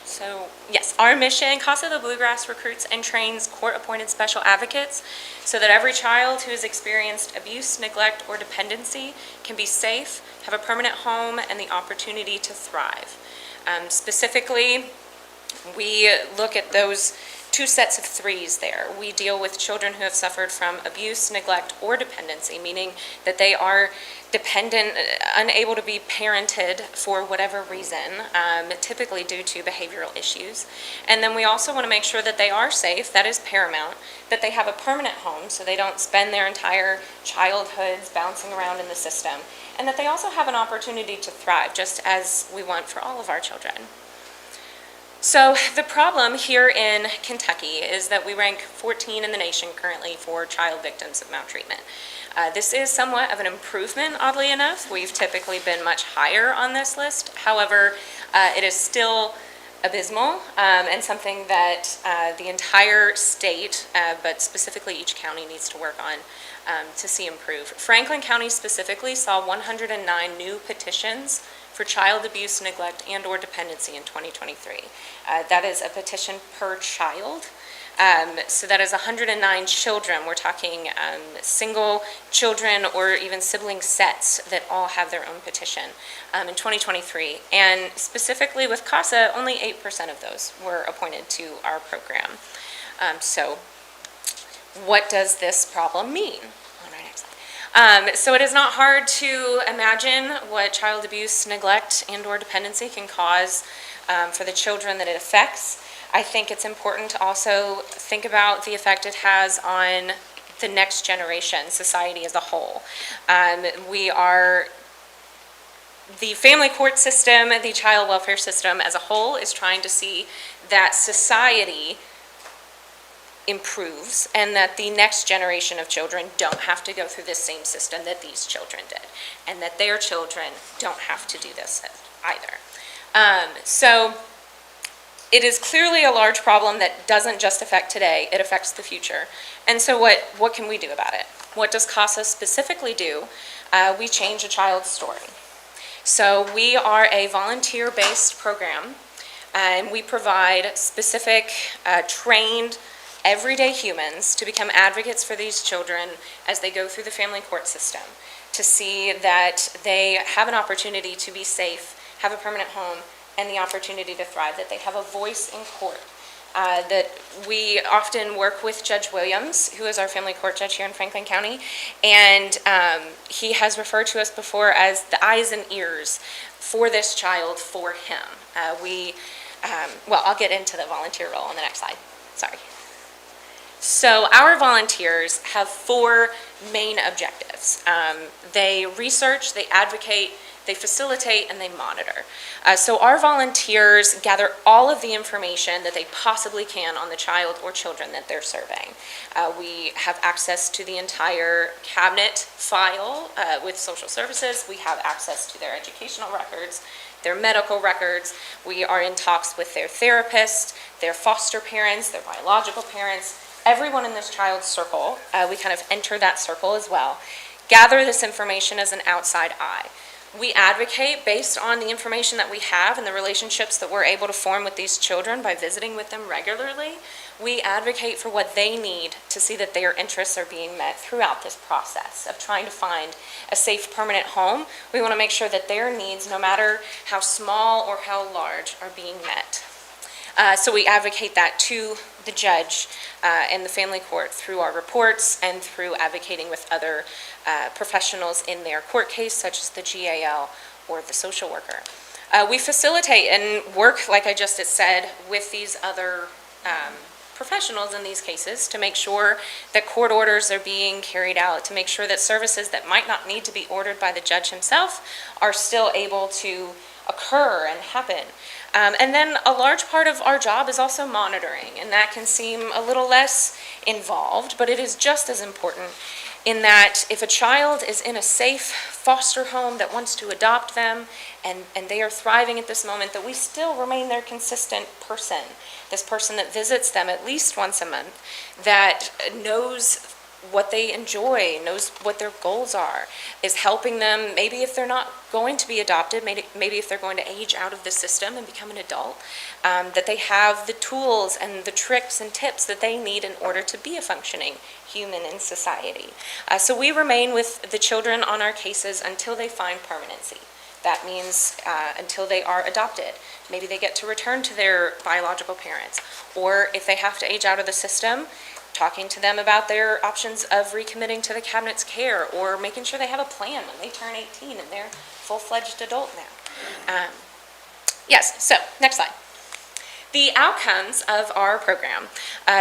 So yes, our mission, CASA of the Bluegrass recruits and trains court-appointed special advocates so that every child who has experienced abuse, neglect, or dependency can be safe, have a permanent home, and the opportunity to thrive. Specifically, we look at those 2 sets of 3s there. We deal with children who have suffered from abuse, neglect, or dependency, meaning that they are dependent, unable to be parented for whatever reason, typically due to behavioral issues. And then we also want to make sure that they are safe, that is paramount, that they have a permanent home so they don't spend their entire childhoods bouncing around in the system, and that they also have an opportunity to thrive, just as we want for all of our children. So the problem here in Kentucky is that we rank 14 in the nation currently for child victims of maltreatment. This is somewhat of an improvement, oddly enough. We've typically been much higher on this list. However, it is still abysmal and something that the entire state, but specifically each county, needs to work on to see improve. Franklin County specifically saw 109 new petitions for child abuse, neglect, and/or dependency in 2023. That is a petition per child. So that is 109 children. We're talking single children or even sibling sets that all have their own petition in 2023. And specifically with CASA, only 8% of those were appointed to our program. So what does this problem mean? On our next slide. So it is not hard to imagine what child abuse, neglect, and/or dependency can cause for the children that it affects. I think it's important to also think about the effect it has on the next generation, society as a whole. The family court system, the child welfare system as a whole is trying to see that society improves and that the next generation of children don't have to go through this same system that these children did, and that their children don't have to do this either. So it is clearly a large problem that doesn't just affect today, it affects the future. And so what can we do about it? What does CASA specifically do? We change a child's story. So we are a volunteer-based program, and we provide specific, trained, everyday humans to become advocates for these children as they go through the family court system, to see that they have an opportunity to be safe, have a permanent home, and the opportunity to thrive, that they have a voice in court. That we often work with Judge Williams, who is our family court judge here in Franklin County, and he has referred to us before as the eyes and ears for this child, for him. Well, I'll get into the volunteer role on the next slide. Sorry. So our volunteers have 4 main objectives. They research, they advocate, they facilitate, and they monitor. So our volunteers gather all of the information that they possibly can on the child or children that they're serving. We have access to the entire cabinet file with social services. We have access to their educational records, their medical records. We are in talks with their therapists, their foster parents, their biological parents, everyone in this child's circle. We kind of enter that circle as well. Gather this information as an outside eye. We advocate based on the information that we have and the relationships that we're able to form with these children by visiting with them regularly. We advocate for what they need to see that their interests are being met throughout this process of trying to find a safe, permanent home. We want to make sure that their needs, no matter how small or how large, are being met. So we advocate that to the judge and the family court through our reports and through advocating with other professionals in their court case, such as the GAL or the social worker. We facilitate and work, like I just said, with these other professionals in these cases to make sure that court orders are being carried out, to make sure that services that might not need to be ordered by the judge himself are still able to occur and happen. And then a large part of our job is also monitoring, and that can seem a little less involved, but it is just as important in that if a child is in a safe foster home that wants to adopt them and they are thriving at this moment, that we still remain their consistent person, this person that visits them at least once a month, that knows what they enjoy, knows what their goals are, is helping them, maybe if they're not going to be adopted, maybe if they're going to age out of the system and become an adult, that they have the tools and the tricks and tips that they need in order to be a functioning human in society. So we remain with the children on our cases until they find permanency. That means until they are adopted. Maybe they get to return to their biological parents, or if they have to age out of the system, talking to them about their options of recommitting to the cabinet's care, or making sure they have a plan when they turn 18 and they're full-fledged adult now. Yes, so next slide. The outcomes of our program.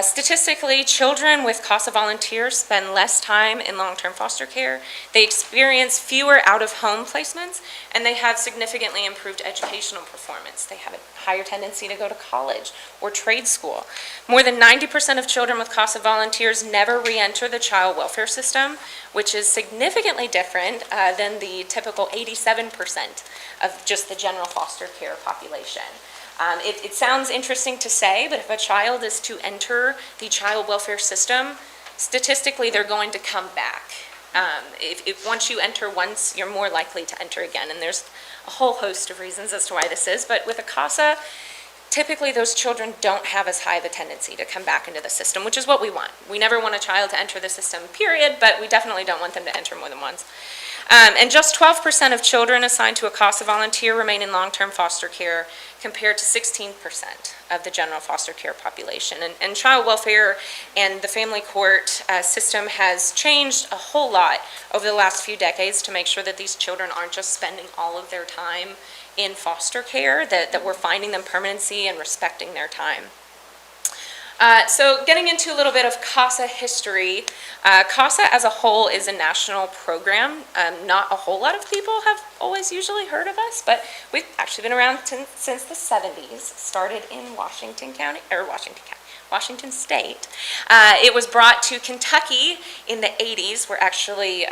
Statistically, children with CASA volunteers spend less time in long-term foster care. They experience fewer out-of-home placements, and they have significantly improved educational performance. They have a higher tendency to go to college or trade school. More than 90% of children with CASA volunteers never re-enter the child welfare system, which is significantly different than the typical 87% of just the general foster care population. It sounds interesting to say, but if a child is to enter the child welfare system, statistically they're going to come back. If once you enter once, you're more likely to enter again, and there's a whole host of reasons as to why this is, but with a CASA, typically those children don't have as high of a tendency to come back into the system, which is what we want. We never want a child to enter the system, period, but we definitely don't want them to enter more than once. And just 12% of children assigned to a CASA volunteer remain in long-term foster care, compared to 16% of the general foster care population. And child welfare and the family court system has changed a whole lot over the last few decades to make sure that these children aren't just spending all of their time in foster care, that we're finding them permanency and respecting their time. So getting into a little bit of CASA history, CASA as a whole is a national program. Not a whole lot of people have always usually heard of us, but we've actually been around since the 70s, started in Washington State. It was brought to Kentucky in the 80s. We're actually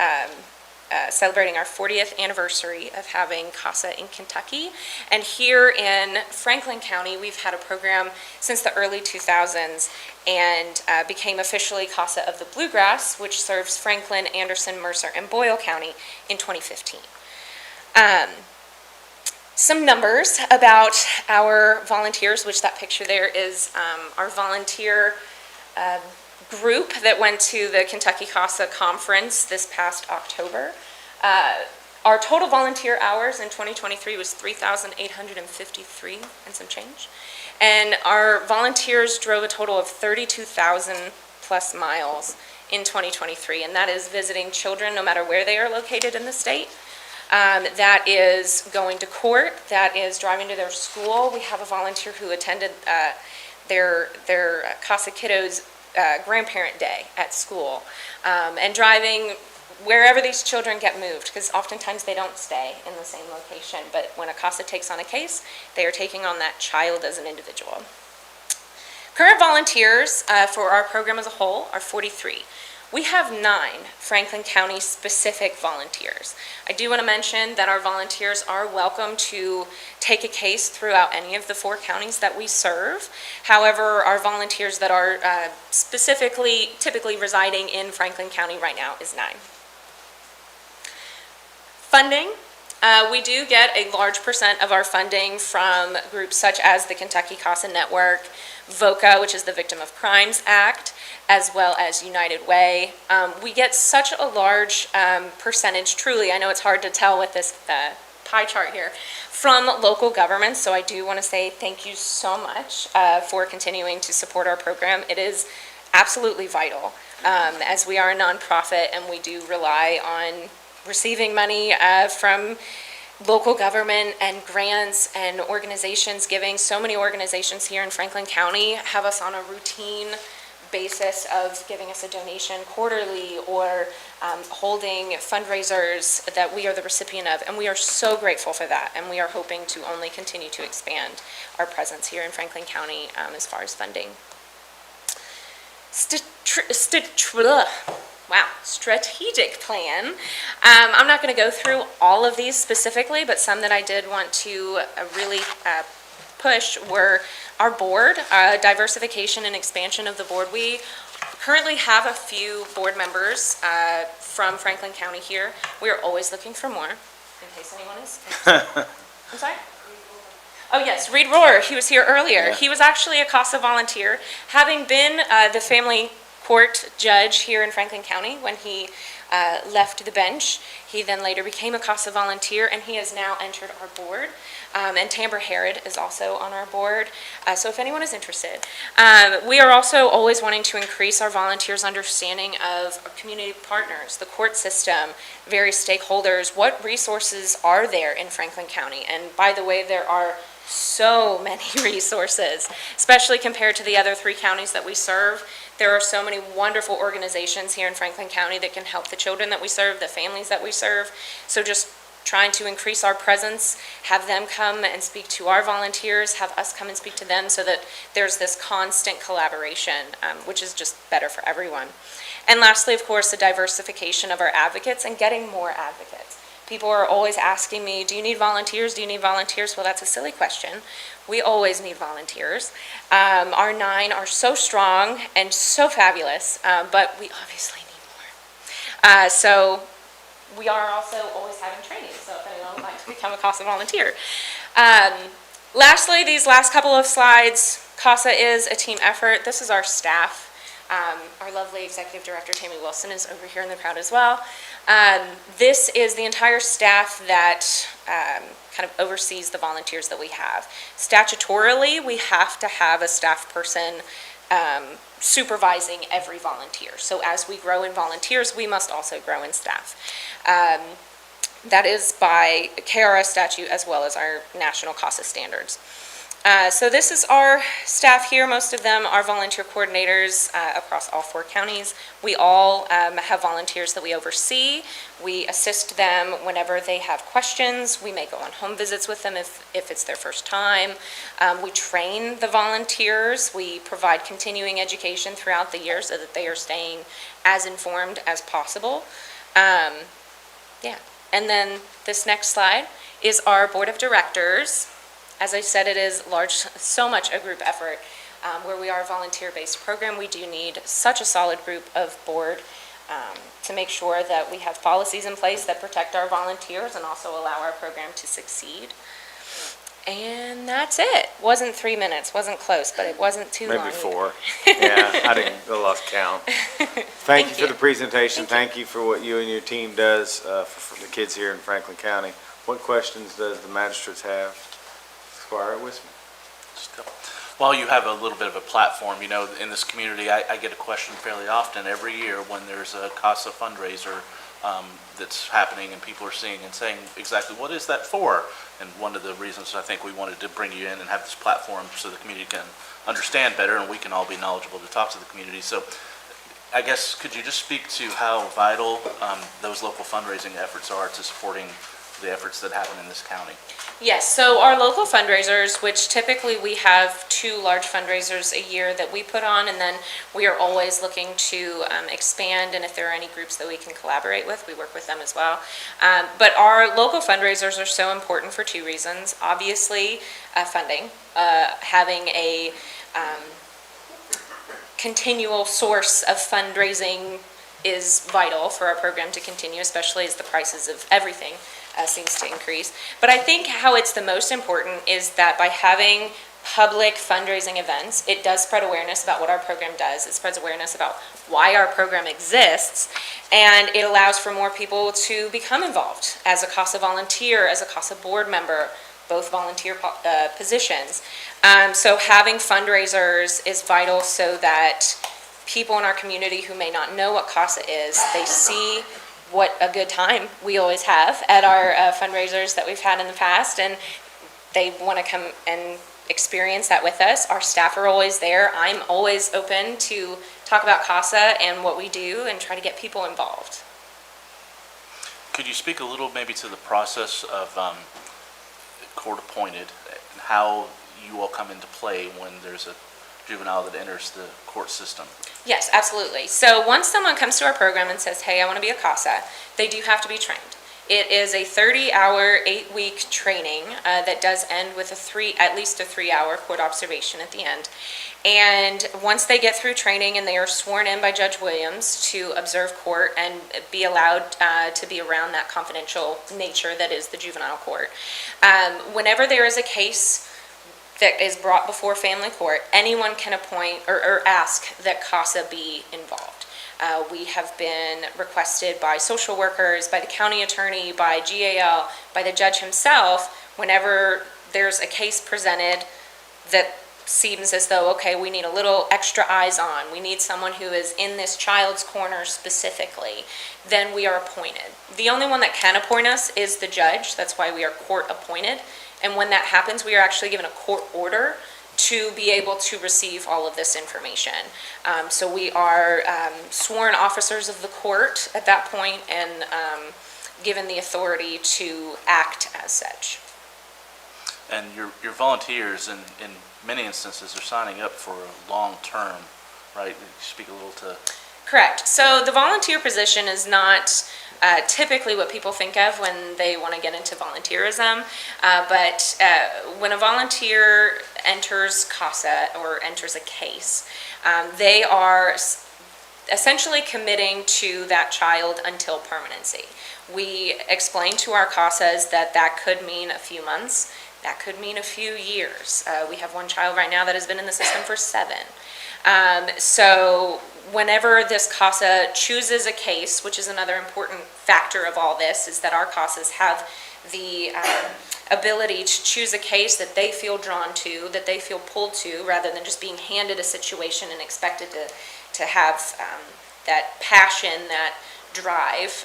celebrating our 40th anniversary of having CASA in Kentucky. And here in Franklin County, we've had a program since the early 2000s and became officially CASA of the Bluegrass, which serves Franklin, Anderson, Mercer, and Boyle County in 2015. Some numbers about our volunteers, which that picture there is our volunteer group that went to the Kentucky CASA conference this past October. Our total volunteer hours in 2023 was 3,853 and some change. And our volunteers drove a total of 32,000 plus miles in 2023. And that is visiting children no matter where they are located in the state. That is going to court. That is driving to their school. We have a volunteer who attended their CASA kiddos grandparent day at school, and driving wherever these children get moved, because oftentimes they don't stay in the same location, but when a CASA takes on a case, they are taking on that child as an individual. Current volunteers for our program as a whole are 43. We have 9 Franklin County specific volunteers. I do want to mention that our volunteers are welcome to take a case throughout any of the 4 counties that we serve. However, our volunteers that are typically residing in Franklin County right now is 9. Funding. We do get a large % of our funding from groups such as the Kentucky CASA Network, VOCA, which is the Victim of Crimes Act, as well as United Way. We get such a large percentage, truly, I know it's hard to tell with this pie chart here, from local governments, so I do want to say thank you so much for continuing to support our program. It is absolutely vital, as we are a nonprofit and we do rely on receiving money from local government and grants and organizations giving. So many organizations here in Franklin County have us on a routine basis of giving us a donation quarterly or holding fundraisers that we are the recipient of, and we are so grateful for that, and we are hoping to only continue to expand our presence here in Franklin County as far as funding. Strategic plan. I'm not going to go through all of these specifically, but some that I did want to really push were our board, diversification and expansion of the board. We currently have a few board members from Franklin County here. We are always looking for more, in case anyone is interested. I'm sorry? Oh, yes, Reed Rohr. He was here earlier. Yeah. He was actually a CASA volunteer, having been the family court judge here in Franklin County when he left the bench. He then later became a CASA volunteer, and he has now entered our board. And Tamber Herod is also on our board, so if anyone is interested. We are also always wanting to increase our volunteers' understanding of our community partners, the court system, various stakeholders. What resources are there in Franklin County? And by the way, there are so many resources, especially compared to the other 3 counties that we serve. There are so many wonderful organizations here in Franklin County that can help the children that we serve, the families that we serve. So just trying to increase our presence, have them come and speak to our volunteers, have us come and speak to them, so that there's this constant collaboration, which is just better for everyone. And lastly, of course, the diversification of our advocates and getting more advocates. People are always asking me, do you need volunteers? Do you need volunteers? Well, that's a silly question. We always need volunteers. Our 9 are so strong and so fabulous, but we obviously need more. So we are also always having training, so if anyone would like to become a CASA volunteer. Lastly, these last couple of slides, CASA is a team effort. This is our staff. Our lovely Executive Director, Tammy Wilson, is over here in the crowd as well. This is the entire staff that kind of oversees the volunteers that we have. Statutorily, we have to have a staff person supervising every volunteer. So as we grow in volunteers, we must also grow in staff. That is by KRS statute as well as our national CASA standards. So this is our staff here. Most of them are volunteer coordinators across all 4 counties. We all have volunteers that we oversee. We assist them whenever they have questions. We may go on home visits with them if it's their first time. We train the volunteers. We provide continuing education throughout the year so that they are staying as informed as possible. Yeah. And then this next slide is our board of directors. As I said, it is so much a group effort. Where we are a volunteer-based program, we do need such a solid group of board to make sure that we have policies in place that protect our volunteers and also allow our program to succeed. And that's it. Wasn't 3 minutes, wasn't close, but it wasn't too long. Maybe 4. Yeah, I lost count. Thank you for the presentation. Thank you for what you and your team does for the kids here in Franklin County. What questions does the magistrates have? Squire Wisman. While you have a little bit of a platform, you know, in this community, I get a question fairly often every year when there's a CASA fundraiser that's happening and people are seeing and saying exactly what is that for? And one of the reasons I think we wanted to bring you in and have this platform so the community can understand better and we can all be knowledgeable to talk to the community. So I guess could you just speak to how vital those local fundraising efforts are to supporting the efforts that happen in this county? Yes, so our local fundraisers, which typically we have 2 large fundraisers a year that we put on, and then we are always looking to expand, and if there are any groups that we can collaborate with, we work with them as well. But our local fundraisers are so important for 2 reasons. Obviously, funding, having a continual source of fundraising is vital for our program to continue, especially as the prices of everything seems to increase. But I think how it's the most important is that by having public fundraising events, it does spread awareness about what our program does. It spreads awareness about why our program exists, and it allows for more people to become involved as a CASA volunteer, as a CASA board member, both volunteer positions. So having fundraisers is vital so that people in our community who may not know what CASA is, they see what a good time we always have at our fundraisers that we've had in the past, and they want to come and experience that with us. Our staff are always there. I'm always open to talk about CASA and what we do and try to get people involved. Could you speak a little maybe to the process of court appointed and how you all come into play when there's a juvenile that enters the court system? Yes, absolutely. So once someone comes to our program and says, hey, I want to be a CASA, they do have to be trained. It is a 30-hour, 8-week training that does end with at least a 3-hour court observation at the end. And once they get through training and they are sworn in by Judge Williams to observe court and be allowed to be around that confidential nature that is the juvenile court, whenever there is a case that is brought before family court, anyone can appoint or ask that CASA be involved. We have been requested by social workers, by the county attorney, by GAL, by the judge himself, whenever there's a case presented that seems as though, okay, we need a little extra eyes on, we need someone who is in this child's corner specifically, then we are appointed. The only one that can appoint us is the judge. That's why we are court appointed. And when that happens, we are actually given a court order to be able to receive all of this information. So we are sworn officers of the court at that point and given the authority to act as such. And your volunteers, in many instances, are signing up for a long term, right? Speak a little to... Correct. So the volunteer position is not typically what people think of when they want to get into volunteerism, but when a volunteer enters CASA or enters a case, they are essentially committing to that child until permanency. We explain to our CASAs that that could mean a few months, That could mean a few years. We have one child right now that has been in the system for 7. So whenever this CASA chooses a case, which is another important factor of all this, is that our CASAs have the ability to choose a case that they feel drawn to, that they feel pulled to, rather than just being handed a situation and expected to have that passion, that drive.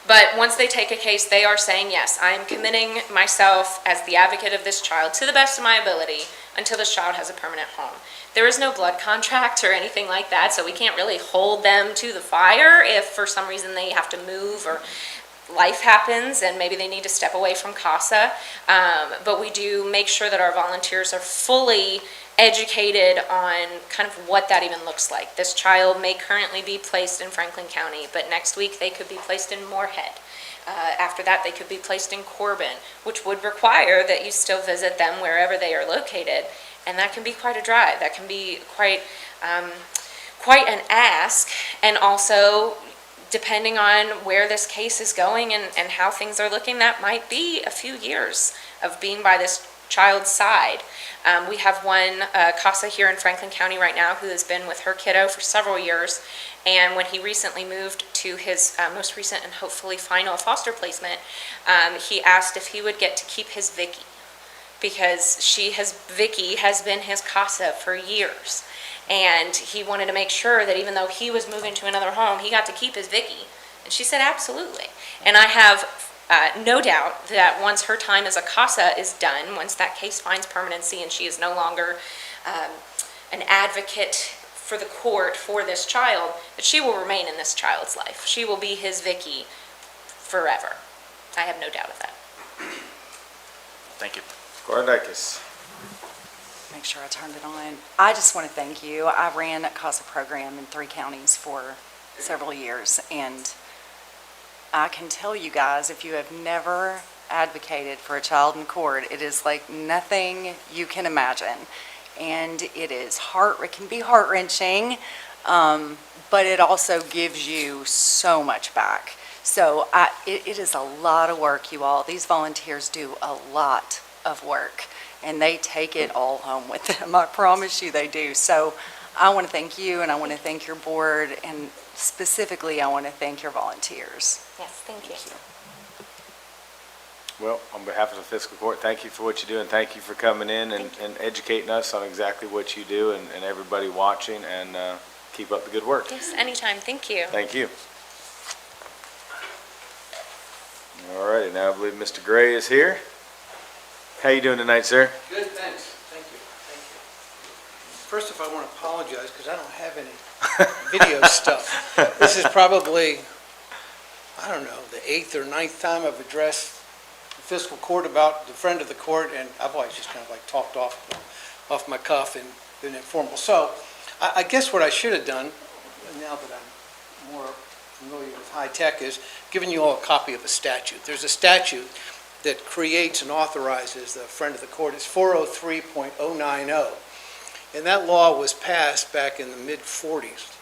But once they take a case, they are saying, yes, I am committing myself as the advocate of this child to the best of my ability until this child has a permanent home. There is no blood contract or anything like that, so we can't really hold them to the fire if for some reason they have to move or life happens and maybe they need to step away from CASA. But we do make sure that our volunteers are fully educated on kind of what that even looks like. This child may currently be placed in Franklin County, but next week they could be placed in Moorhead. After that, they could be placed in Corbin, which would require that you still visit them wherever they are located. And that can be quite a drive. That can be quite an ask. And also, depending on where this case is going and how things are looking, that might be a few years of being by this child's side. We have one CASA here in Franklin County right now who has been with her kiddo for several years, and when he recently moved to his most recent and hopefully final foster placement, he asked if he would get to keep his Vicky, because Vicky has been his CASA for years, and he wanted to make sure that even though he was moving to another home, he got to keep his Vicky. And she said, absolutely. And I have no doubt that once her time as a CASA is done, once that case finds permanency and she is no longer an advocate for the court for this child, that she will remain in this child's life. She will be his Vicky forever. I have no doubt of that. Thank you. Gordikis. Make sure I turned it on. I just want to thank you. I ran a CASA program in 3 counties for several years, and I can tell you guys, if you have never advocated for a child in court, it is like nothing you can imagine. And it can be heart-wrenching, but it also gives you so much back. So it is a lot of work, you all. These volunteers do a lot of work, and they take it all home with them. I promise you they do. So I want to thank you, and I want to thank your board, and specifically I want to thank your volunteers. Yes, thank you. Well, on behalf of the Fiscal Court, thank you for what you do, and thank you for coming in and educating us on exactly what you do, and everybody watching, and keep up the good work. Yes, anytime. Thank you. Thank you. All righty, now I believe Mr. Gray is here. How you doing tonight, sir? Good, thanks. Thank you. Thank you. First off, I want to apologize because I don't have any video stuff. This is probably, I don't know, the 8th or 9th time I've addressed the Fiscal Court about the friend of the court, and I've always just kind of like talked off my cuff and been informal. So I guess what I should have done, now that I'm more familiar with high tech, is giving you all a copy of a statute. There's a statute that creates and authorizes the friend of the court. It's 403.090. And that law was passed back in the mid-40s,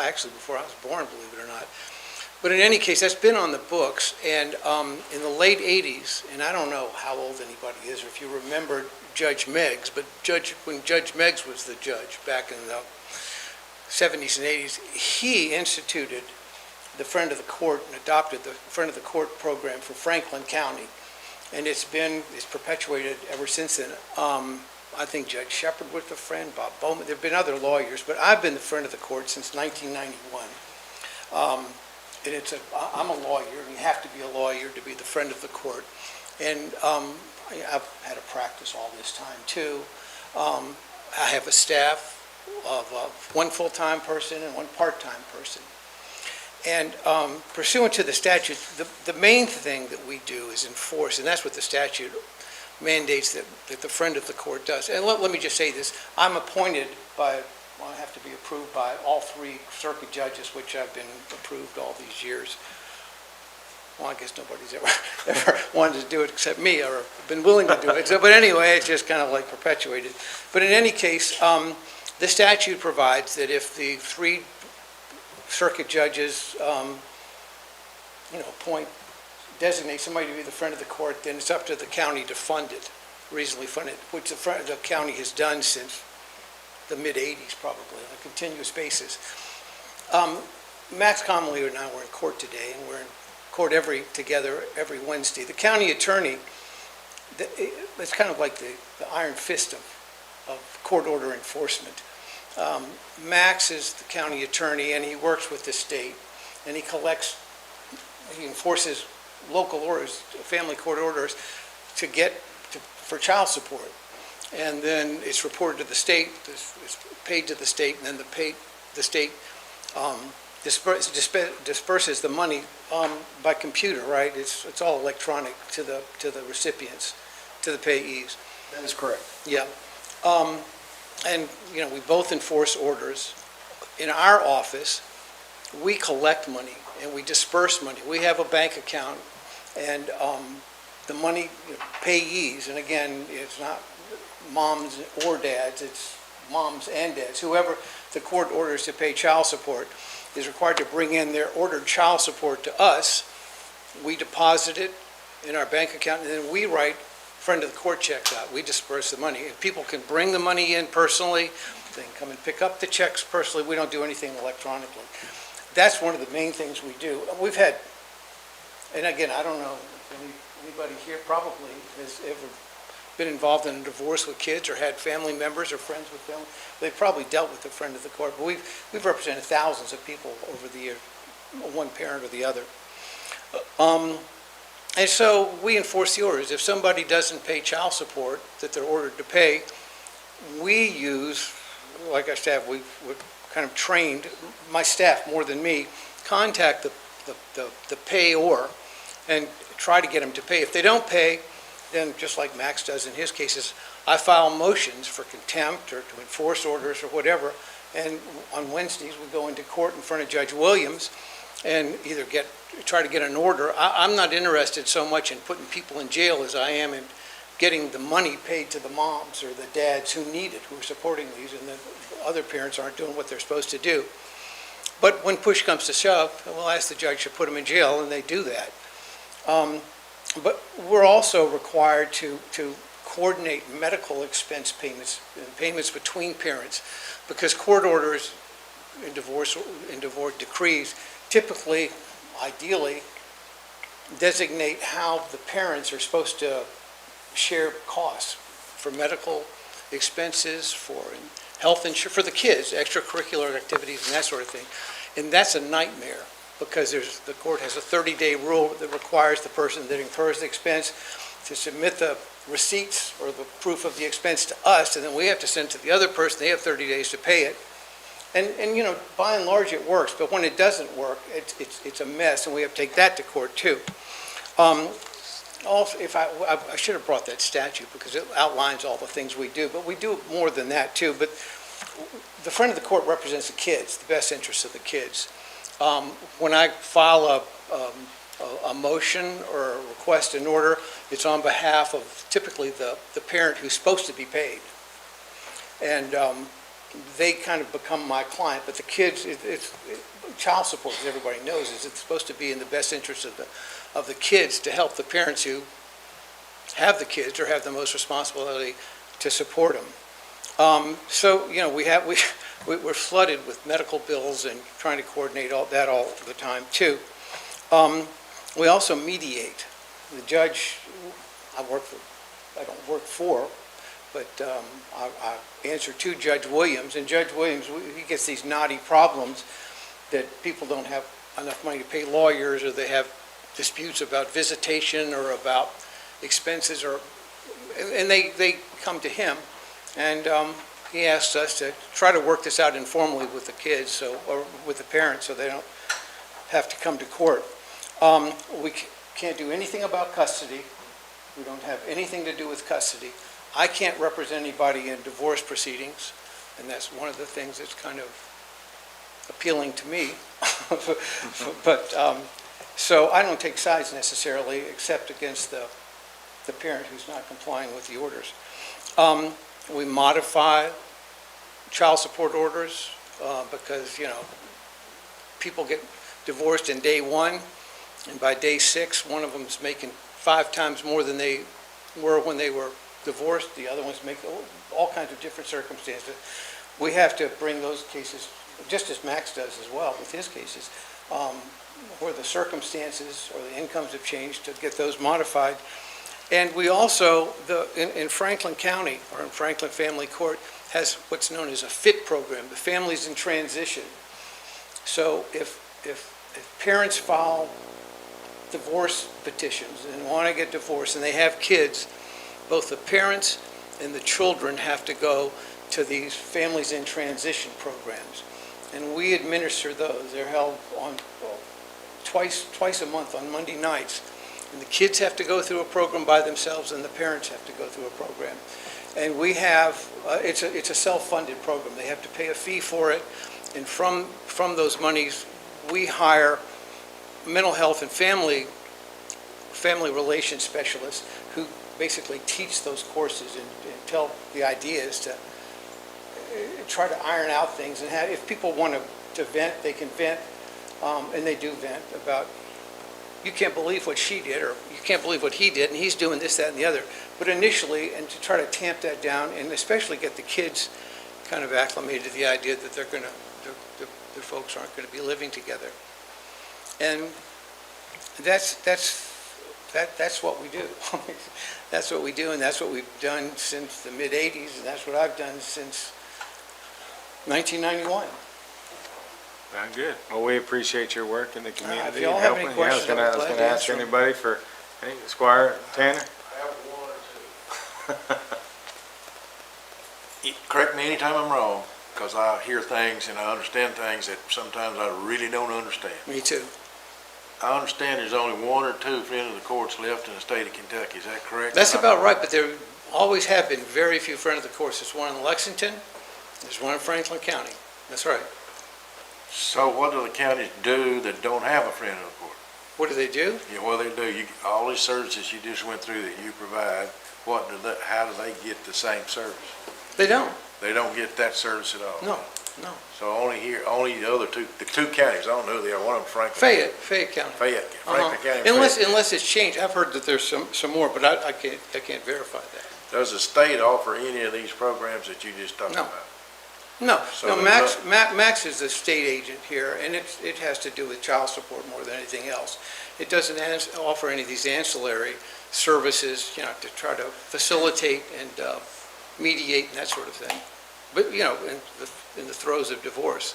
actually before I was born, believe it or not. But in any case, that's been on the books, and in the late 80s, and I don't know how old anybody is, or if you remember Judge Meggs, but when Judge Meggs was the judge back in the 70s and 80s, he instituted the Friend of the Court and adopted the Friend of the Court program for Franklin County. And it's perpetuated ever since then. I think Judge Shepard was the friend, Bob Bowman. There have been other lawyers, but I've been the Friend of the Court since 1991. And I'm a lawyer, and you have to be a lawyer to be the Friend of the Court. And I've had a practice all this time, too. I have a staff of one full-time person and one part-time person. And pursuant to the statute, the main thing that we do is enforce, and that's what the statute mandates that the Friend of the Court does. And let me just say this. I'm appointed I have to be approved by all 3 circuit judges, which I've been approved all these years. Well, I guess nobody's ever wanted to do it except me, or been willing to do it. So, but anyway, it's just kind of like perpetuated. But in any case, the statute provides that if the 3 circuit judges, appoint designate somebody to be the friend of the court, then it's up to the county to fund it, reasonably fund it, which the county has done since the mid-'80s probably, on a continuous basis. Max Conley and I were in court today, and we're in court together every Wednesday. The county attorney, it's kind of like the iron fist of court order enforcement. Max is the county attorney, and he works with the state, and he enforces local orders, family court orders, for child support. And then it's reported to the state, it's paid to the state, and then the state disperses the money by computer, right? It's all electronic to the recipients, to the payees. That is correct. Yeah. And, we both enforce orders. In our office, we collect money and we disperse money. We have a bank account, and the money, payees, and again, it's not moms or dads, it's moms and dads. Whoever the court orders to pay child support is required to bring in their ordered child support to us. We deposit it in our bank account, and then we write friend of the court checks out. We disperse the money. If people can bring the money in personally, they can come and pick up the checks personally. We don't do anything electronically. That's one of the main things we do. We've had, and again, I don't know if anybody here probably has ever been involved in a divorce with kids or had family members or friends with them. They've probably dealt with a friend of the court, but we've represented thousands of people over the years, one parent or the other. And so we enforce the orders. If somebody doesn't pay child support that they're ordered to pay, we use, like I said, we're kind of trained, my staff more than me, contact the payor and try to get them to pay. If they don't pay, then just like Max does in his cases, I file motions for contempt or to enforce orders or whatever. And on Wednesdays, we go into court in front of Judge Williams and either try to get an order. I'm not interested so much in putting people in jail as I am in getting the money paid to the moms or the dads who need it, who are supporting these, and the other parents aren't doing what they're supposed to do. But when push comes to shove, we'll ask the judge to put them in jail, and they do that. But we're also required to coordinate medical expense payments between parents, because court orders in divorce decrees typically, ideally, designate how the parents are supposed to share costs for medical expenses, for health insurance, for the kids, extracurricular activities and that sort of thing. And that's a nightmare, because the court has a 30-day rule that requires the person that incurs the expense to submit the receipts or the proof of the expense to us, and then we have to send it to the other person. They have 30 days to pay it. And by and large, it works, but when it doesn't work, it's a mess, and we have to take that to court, too. Also, I should have brought that statute, because it outlines all the things we do, but we do more than that, too. But the friend of the court represents the kids, the best interests of the kids. When I file a motion or a request in order, it's on behalf of typically the parent who's supposed to be paid. And they kind of become my client, but the kids, child support, as everybody knows, is it's supposed to be in the best interest of the kids to help the parents who have the kids or have the most responsibility to support them. So, we're flooded with medical bills and trying to coordinate all the time, too. We also mediate. The judge, I don't work for, but I answer to Judge Williams, and Judge Williams, he gets these knotty problems that people don't have enough money to pay lawyers, or they have disputes about visitation or about expenses, and they come to him, and he asks us to try to work this out informally with the kids, or with the parents, so they don't have to come to court. We can't do anything about custody. We don't have anything to do with custody. I can't represent anybody in divorce proceedings, and that's one of the things that's kind of appealing to me. But so I don't take sides necessarily, except against the parent who's not complying with the orders. We modify child support orders because people get divorced in day one, And by day 6, one of them's making 5 times more than they were when they were divorced. The other one's making all kinds of different circumstances. We have to bring those cases, just as Max does as well with his cases, where the circumstances or the incomes have changed, to get those modified. And we also, in Franklin County, or in Franklin Family Court, has what's known as a FIT program, the Families in Transition. So if parents file divorce petitions and want to get divorced and they have kids, both the parents and the children have to go to these Families in Transition programs. And we administer those. They're held on twice a month on Monday nights. And the kids have to go through a program by themselves, and the parents have to go through a program. And we have, it's a self-funded program. They have to pay a fee for it. And from those monies, we hire mental health and family relations specialists who basically teach those courses and tell the idea is to try to iron out things. And if people want to vent, they can vent, and they do vent about, you can't believe what she did, or you can't believe what he did, and he's doing this, that, and the other. But initially, and to try to tamp that down, and especially get the kids kind of acclimated to the idea that their folks aren't going to be living together. And that's what we do. That's what we do, and that's what we've done since the mid-'80s, and that's what I've done since 1991. Very good. Well, we appreciate your work in the community. If y'all have any helping. questions, I was I'm going glad to to ask answer them. anybody for, hey, Squire Tanner? I have one or two. Correct me anytime I'm wrong, because I hear things and I understand things that sometimes I really don't understand. Me too. I understand there's only 1 or 2 friends of the courts left in the state of Kentucky. Is that correct? That's about right, but there always have been very few friends of the courts. There's one in Lexington, there's one in Franklin County. That's right. So what do the counties do that don't have a friend of the court? What do they do? Yeah, well, they do. All these services you just went through that you provide, how do they get the same service? They don't. They don't get that service at all? No. So only the other two counties, I don't know who they are, one of them Franklin. Fayette County. Fayette, Franklin County. Unless it's changed. I've heard that there's some more, but I can't verify that. Does the state offer any of these programs that you just talked No. about? No, So Max is the state agent here, and it has to do with child support more than anything else. It doesn't offer any of these ancillary services, to try to facilitate and mediate and that sort of thing. But, in the throes of divorce.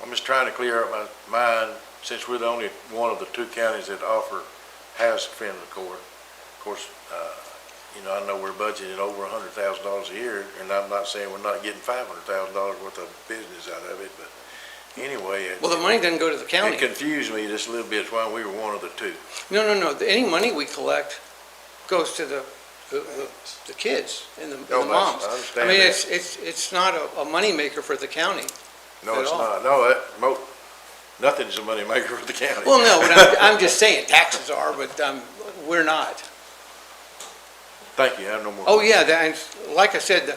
I'm just trying to clear up my mind, since we're the only one of the 2 counties that has a friend of the court. Of course, I know we're budgeted over $100,000 a year, and I'm not saying we're not getting $500,000 worth of business out of it, but anyway. Well, the money doesn't go to the county. It confused me just a little bit why we were one of the 2. No. Any money we collect goes to the kids and the moms. I understand mean, that. it's not a moneymaker for the county. No, at it's all. not. No, nothing's a moneymaker for the county. Well, no, but I'm just saying taxes are, but we're not. Thank you. I have no more. Oh, yeah, and like I said,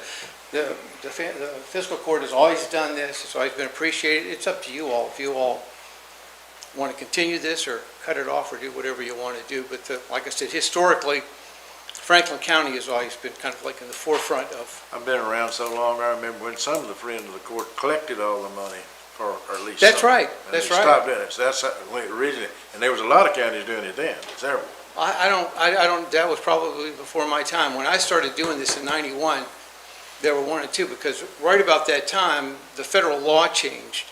the fiscal court has always done this. It's always been appreciated. It's up to you all. If you all want to continue this or cut it off or do whatever you want to do. But like I said, historically, Franklin County has always been kind of like in the forefront of. I've been around so long, I remember when some of the friends of the court collected all the money, or at least That's some. right. And That's they right. stopped doing it. So that's when it originally, and there was a lot of counties doing it then, several. I don't, that was probably before my time. When I started doing this in '91, there were 1 or 2, because right about that time, the federal law changed,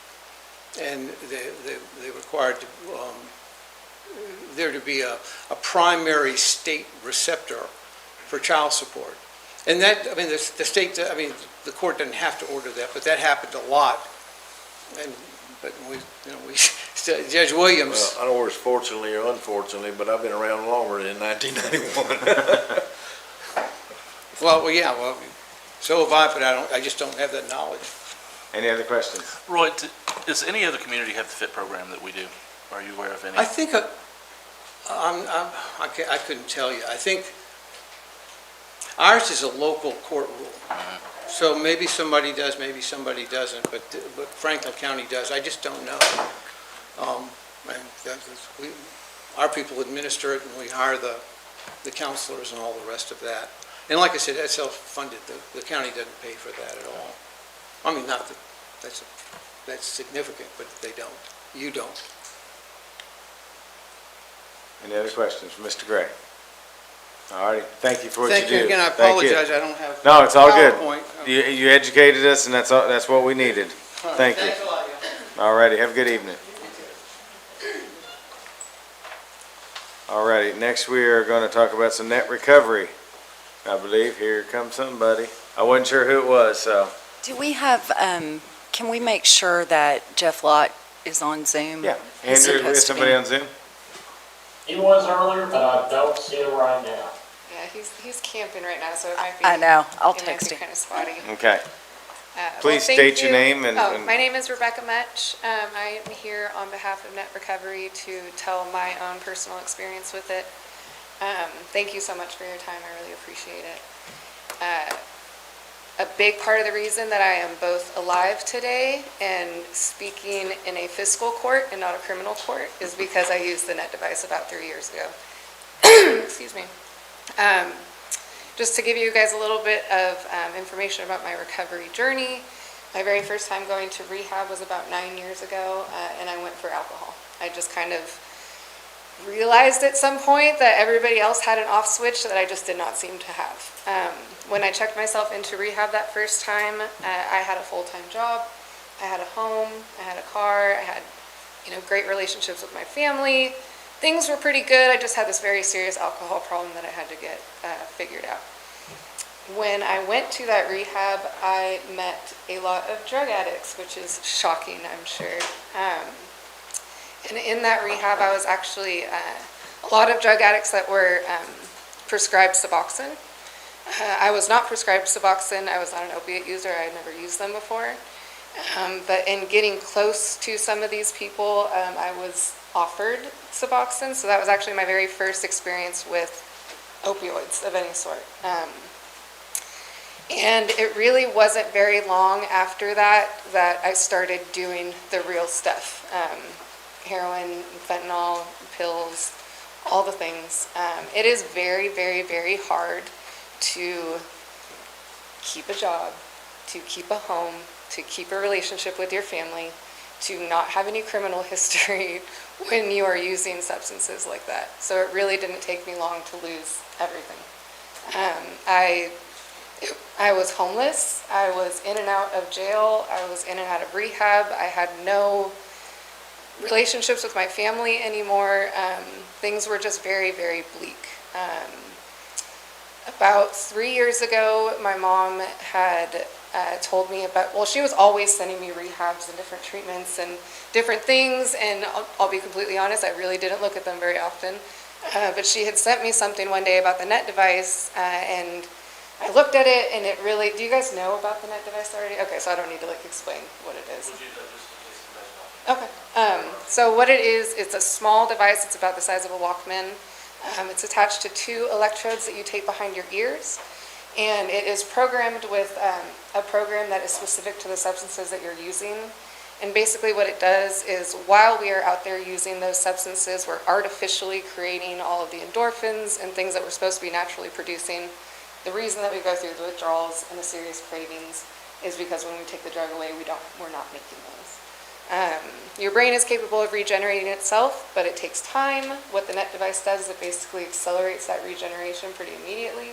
and they required there to be a primary state receptor for child support. And that, I mean, the state, I mean, the court didn't have to order that, but that happened a lot. But Judge Williams. Well, I don't know if it's fortunately or unfortunately, but I've been around longer than 1991. Well, so have I, but I just don't have that knowledge. Any other questions? Roy, does any other community have the FIT program that we do? Are you aware of any? I think, I couldn't tell you. I think ours is a local court rule. So maybe somebody does, maybe somebody doesn't, but Franklin County does. I just don't know. And our people administer it, and we hire the counselors and all the rest of that. And like I said, that's self-funded. The county doesn't pay for that at all. I mean, not that that's significant, but they don't. You don't. Any other questions for Mr. Gray? All righty, thank you for what you do. Thank you again. I Thank you. apologize, I don't have No, it's all good. PowerPoint. You educated us, and that's what we needed. Thank you. Thanks a lot, y'all. All righty, have a good evening. All righty, next we are going to talk about some net recovery. I believe, here comes somebody. I wasn't sure who it was, so. Do we have, can we make sure that Jeff Lott is on Zoom? Yeah. He's Andrew, supposed is to somebody be. on Zoom? He was earlier, but I don't see him right now. Yeah, he's camping right now, so it might be. I know, I'll it might text be him. kind of spotty. Okay. Please Well, state thank your you. name and. My name is Rebecca Metch. I am here on behalf of Net Recovery to tell my own personal experience with it. Thank you so much for your time. I really appreciate it. A big part of the reason that I am both alive today and speaking in a fiscal court and not a criminal court is because I used the net device about 3 years ago. Excuse me. Just to give you guys a little bit of information about my recovery journey, my very first time going to rehab was about 9 years ago, and I went for alcohol. I just kind of realized at some point that everybody else had an off switch that I just did not seem to have. When I checked myself into rehab that first time, I had a full-time job, I had a home, I had a car, I had, great relationships with my family. Things were pretty good. I just had this very serious alcohol problem that I had to get figured out. When I went to that rehab, I met a lot of drug addicts, which is shocking, I'm sure. And in that rehab, I was actually a lot of drug addicts that were prescribed Suboxone. I was not prescribed Suboxone. I was not an opiate user. I had never used them before. But in getting close to some of these people, I was offered Suboxone. So that was actually my very first experience with opioids of any sort. And it really wasn't very long after that I started doing the real stuff. Heroin, fentanyl, pills, all the things. It is very, very, very hard to keep a job, to keep a home, to keep a relationship with your family, to not have any criminal history when you are using substances like that. So it really didn't take me long to lose everything. I was homeless. I was in and out of jail. I was in and out of rehab. I had no relationships with my family anymore. Things were just very, very bleak. About 3 years ago, my mom had told me about, well, she was always sending me rehabs and different treatments and different things, and I'll be completely honest, I really didn't look at them very often. But she had sent me something one day about the net device, and I looked at it, and it really, do you guys know about the net device already? Okay, so I don't need to explain what it is. Okay, so what it is, it's a small device, it's about the size of a Walkman. It's attached to 2 electrodes that you tape behind your ears, and it is programmed with a program that is specific to the substances that you're using. And basically what it does is, while we are out there using those substances, we're artificially creating all of the endorphins and things that we're supposed to be naturally producing. The reason that we go through the withdrawals and the serious cravings is because when we take the drug away, we're not making those. Your brain is capable of regenerating itself, but it takes time. What the net device does is it basically accelerates that regeneration pretty immediately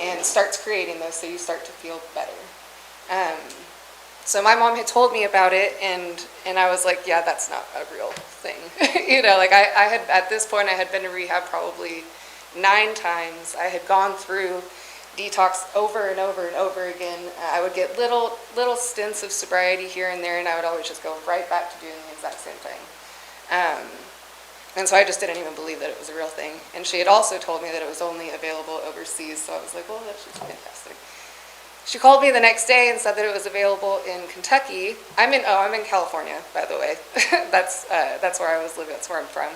and starts creating those, so you start to feel better. So my mom had told me about it, and I was like, yeah, that's not a real thing. I had, at this point, I had been to rehab probably 9 times. I had gone through detox over and over and over again. I would get little stints of sobriety here and there, and I would always just go right back to doing the exact same thing. And so I just didn't even believe that it was a real thing. And she had also told me that it was only available overseas, so I was like, well, that's just fantastic. She called me the next day and said that it was available in Kentucky. I'm in California, by the way. That's where I was living, that's where I'm from.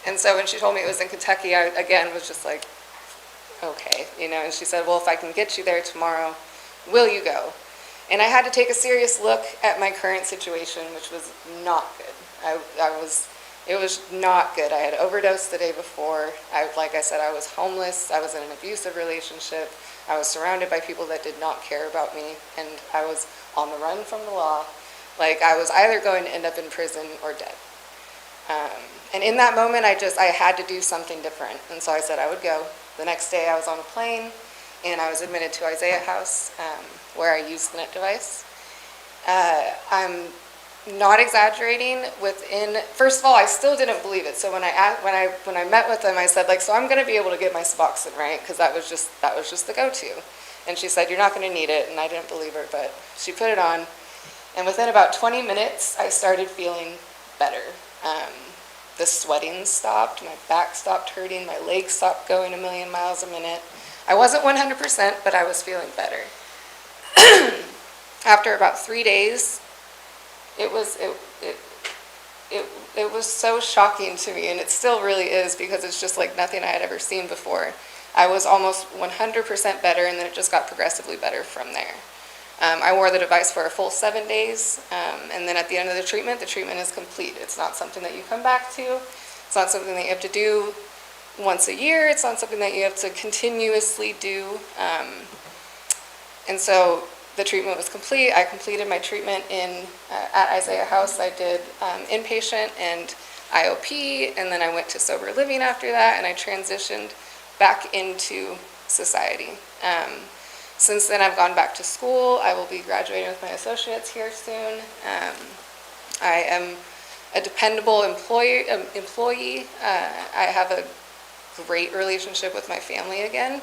And so when she told me it was in Kentucky, I, again, was just like, okay, and she said, well, if I can get you there tomorrow, will you go? And I had to take a serious look at my current situation, which was not good. It was not good. I had overdosed the day before. Like I said, I was homeless. I was in an abusive relationship. I was surrounded by people that did not care about me, and I was on the run from the law. Like, I was either going to end up in prison or dead. And in that moment, I had to do something different. And so I said I would go. The next day, I was on a plane, and I was admitted to Isaiah House, where I used the net device. I'm not exaggerating. First of all, I still didn't believe it. So when I met with them, I said, like, so I'm going to be able to get my Suboxone, right? Because that was just the go-to. And she said, you're not going to need it. And I didn't believe her, but she put it on. And within about 20 minutes, I started feeling better. The sweating stopped, my back stopped hurting, my legs stopped going 1,000,000 miles a minute. I wasn't 100%, but I was feeling better. After about 3 days, it was so shocking to me, and it still really is, because it's just like nothing I had ever seen before. I was almost 100% better, and then it just got progressively better from there. I wore the device for a full 7 days, and then at the end of the treatment is complete. It's not something that you come back to. It's not something that you have to do once a year. It's not something that you have to continuously do. And so the treatment was complete. I completed my treatment at Isaiah House. I did inpatient and IOP, and then I went to sober living after that, and I transitioned back into society. Since then, I've gone back to school. I will be graduating with my associates here soon. I am a dependable employee. I have a great relationship with my family again.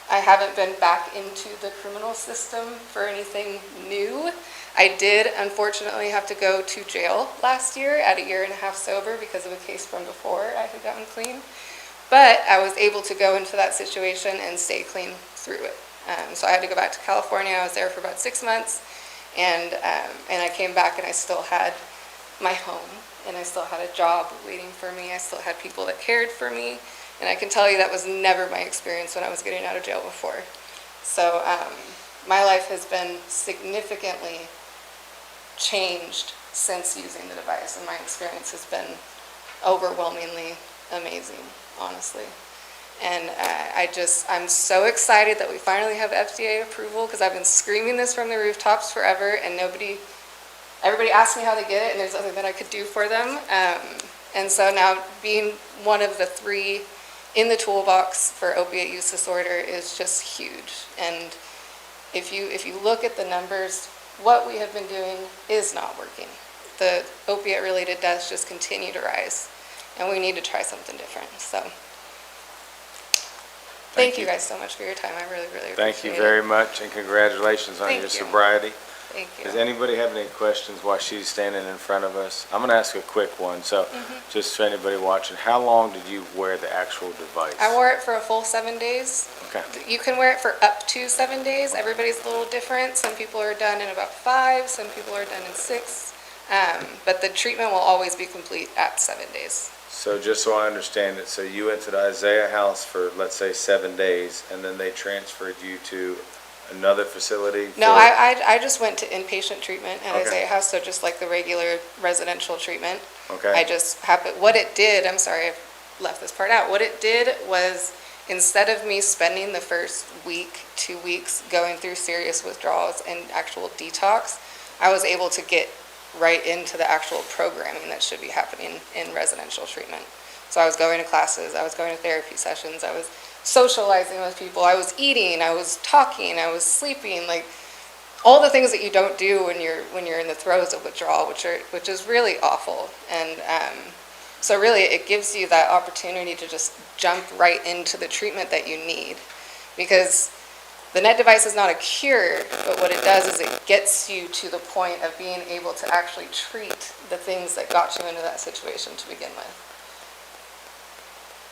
I haven't been back into the criminal system for anything new. I did, unfortunately, have to go to jail last year at 1.5 years sober because of a case from before I had gotten clean. But I was able to go into that situation and stay clean through it. So I had to go back to California. I was there for about 6 months, and I came back, and I still had my home, and I still had a job waiting for me. I still had people that cared for me, and I can tell you that was never my experience when I was getting out of jail before. So my life has been significantly changed since using the device, and my experience has been overwhelmingly amazing, honestly. And I'm so excited that we finally have FDA approval, because I've been screaming this from the rooftops forever, and everybody asks me how they get it, and there's nothing that I could do for them. And so now being one of the 3 in the toolbox for opiate use disorder is just huge. And if you look at the numbers, what we have been doing is not working. The opiate-related deaths just continue to rise, and we need to try something different. So. Thank you guys so much for your time. I really, really appreciate it. Thank you very much, and congratulations on your sobriety. Thank you. Does anybody have any questions while she's standing in front of us? I'm going to ask a quick one. So just for anybody watching, how long did you wear the actual device? I wore it for a full 7 days. Okay. You can wear it for up to 7 days. Everybody's a little different. Some people are done in about 5, some people are done in 6. But the treatment will always be complete at 7 days. So just so I understand it, so you went to the Isaiah House for, let's say, 7 days, and then they transferred you to another facility? No, I just went to inpatient treatment at Okay. Isaiah House, so just like the regular residential treatment. Okay. I just happened, what it did, I'm sorry, I left this part out. What it did was, instead of me spending the first week, 2 weeks going through serious withdrawals and actual detox, I was able to get right into the actual programming that should be happening in residential treatment. So I was going to classes, I was going to therapy sessions, I was socializing with people, I was eating, I was talking, I was sleeping, like all the things that you don't do when you're in the throes of withdrawal, which is really awful. And so really it gives you that opportunity to just jump right into the treatment that you need, because the net device is not a cure, but what it does is it gets you to the point of being able to actually treat the things that got you into that situation to begin with.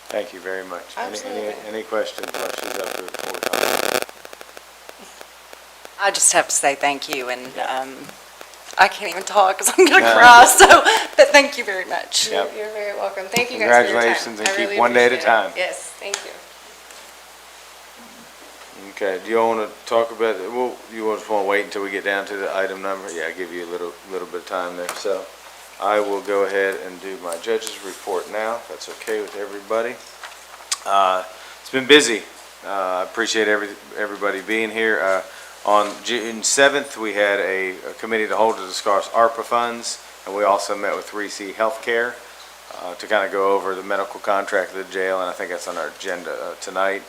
Thank you very much. Absolutely. Any questions while she's up here before time? I just have to say thank you, and I can't even talk because I'm going to cry, but thank you very much. Yep. You're very welcome. Thank you guys for your time. Congratulations, and I keep really one day at a appreciate it. time. Yes, thank you. Okay, do you want to talk about, you just want to wait until we get down to the item number? Yeah, I'll give you a little bit of time there. So I will go ahead and do my judge's report now, if that's okay with everybody. It's been busy. I appreciate everybody being here. On June 7th, we had a committee to hold to discuss ARPA funds, and we also met with 3C Healthcare to kind of go over the medical contract of the jail, and I think that's on our agenda tonight.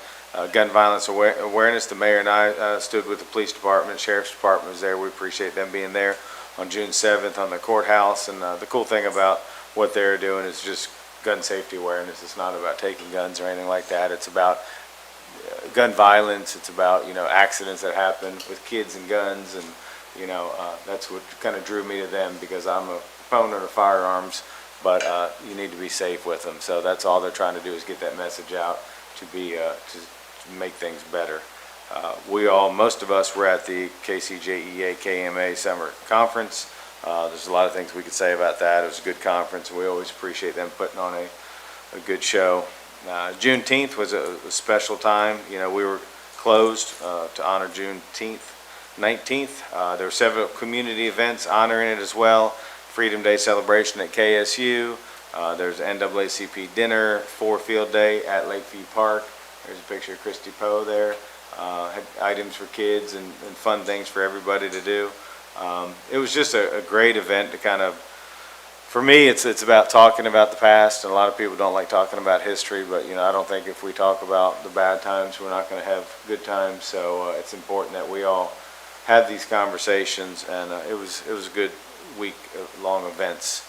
Gun violence awareness, the mayor and I stood with the police department, sheriff's department was there. We appreciate them being there on June 7th on the courthouse, and the cool thing about what they're doing is just gun safety awareness. It's not about taking guns or anything like that. It's about gun violence. It's about, accidents that happen with kids and guns, and, that's what kind of drew me to them, because I'm a proponent of firearms, but you need to be safe with them. So that's all they're trying to do, is get that message out to make things better. Most of us were at the KCJEA KMA Summer Conference. There's a lot of things we could say about that. It was a good conference, and we always appreciate them putting on a good show. Juneteenth was a special time. We were closed to honor Juneteenth, 19th. There were several community events honoring it as well. Freedom Day celebration at KSU. There's NAACP dinner, field day at Lakeview Park. There's a picture of Christy Poe there. Had items for kids and fun things for everybody to do. It was just a great event to kind of, for me, it's about talking about the past, and a lot of people don't like talking about history, but I don't think if we talk about the bad times, we're not going to have good times. So it's important that we all have these conversations, and it was a good week of long events.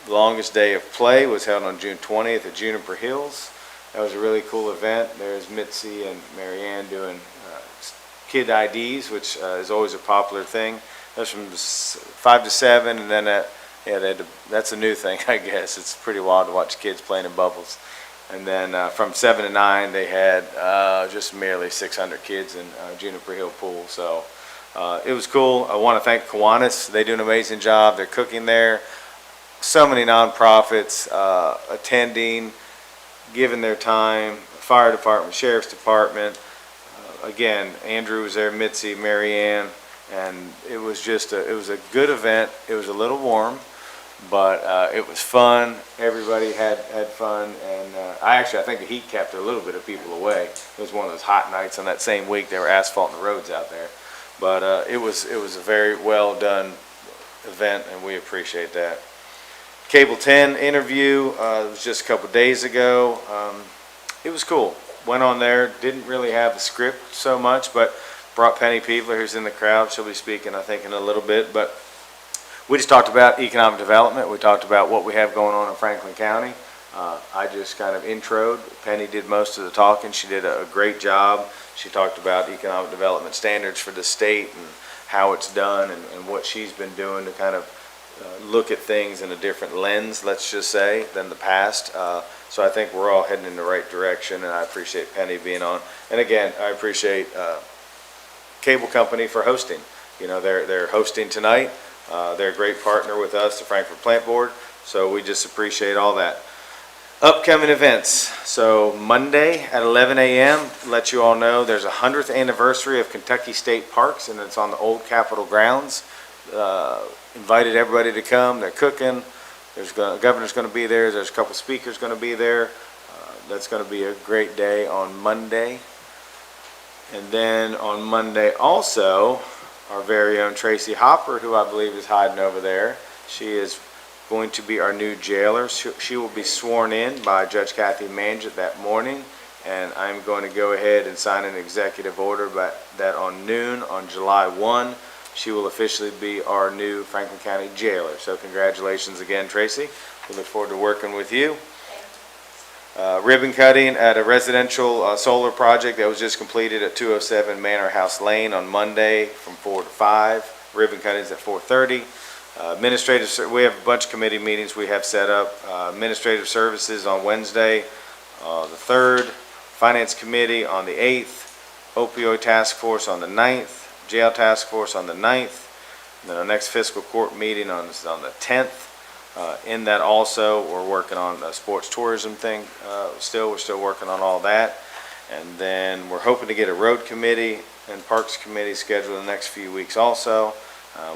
The longest day of play was held on June 20th at Juniper Hills. That was a really cool event. There's Mitzi and Marianne doing kid IDs, which is always a popular thing. That's from 5 to 7, and then that's a new thing, I guess. It's pretty wild to watch kids playing in bubbles. And then from 7 to 9, they had just merely 600 kids in Juniper Hill Pool. So it was cool. I want to thank Kiwanis. They do an amazing job. They're cooking there. So many nonprofits attending, giving their time. Fire department, sheriff's department. Again, Andrew was there, Mitzi, Marianne, and it was just it was a good event. It was a little warm, but it was fun. Everybody had fun, and I think the heat kept a little bit of people away. It was one of those hot nights on that same week. They were asphalting the roads out there, but it was a very well done event, and we appreciate that. Cable 10 interview, it was just a couple days ago. It was cool. Went on there, didn't really have the script so much, but brought Penny Peebler, who's in the crowd. She'll be speaking, I think, in a little bit. But we just talked about economic development. We talked about what we have going on in Franklin County. I just kind of introed. Penny did most of the talking. She did a great job. She talked about economic development standards for the state and how it's done, and what she's been doing to kind of look at things in a different lens, let's just say, than the past. So I think we're all heading in the right direction, and I appreciate Penny being on. And again, I appreciate Cable Company for hosting. They're hosting tonight. They're a great partner with us, the Frankfurt Plant Board, so we just appreciate all that. Upcoming events. So Monday at 11 a.m., let you all know there's a 100th anniversary of Kentucky State Parks, and it's on the old Capitol grounds. Invited everybody to come. They're cooking. The governor's going to be there. There's a couple speakers going to be there. That's going to be a great day on Monday. And then on Monday also, our very own Tracy Hopper, who I believe is hiding over there, she is going to be our new jailer. She will be sworn in by Judge Kathy Manget that morning, and I'm going to go ahead and sign an executive order that on noon on July 1, she will officially be our new Franklin County jailer. So congratulations again, Tracy. We look forward to working with you. Ribbon cutting at a residential solar project that was just completed at 207 Manor House Lane on Monday from 4 to 5. Ribbon cutting is at 4:30. We have a bunch of committee meetings we have set up. Administrative services on Wednesday, the 3rd. Finance committee on the 8th. Opioid task force on the 9th. Jail task force on the 9th. And then our next fiscal court meeting on the 10th. In that also, we're working on the sports tourism thing. We're still working on all that. And then we're hoping to get a road committee and parks committee scheduled in the next few weeks also.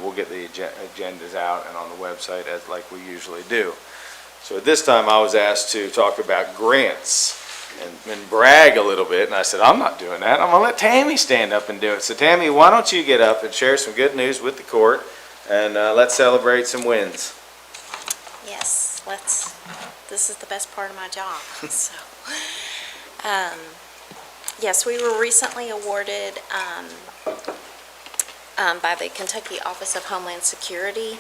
We'll get the agendas out and on the website as like we usually do. So at this time, I was asked to talk about grants and brag a little bit, and I said, I'm not doing that. I'm gonna let Tammy stand up and do it. So Tammy, why don't you get up and share some good news with the court, and let's celebrate some wins. Yes, this is the best part of my job, so. Yes, we were recently awarded, by the Kentucky Office of Homeland Security,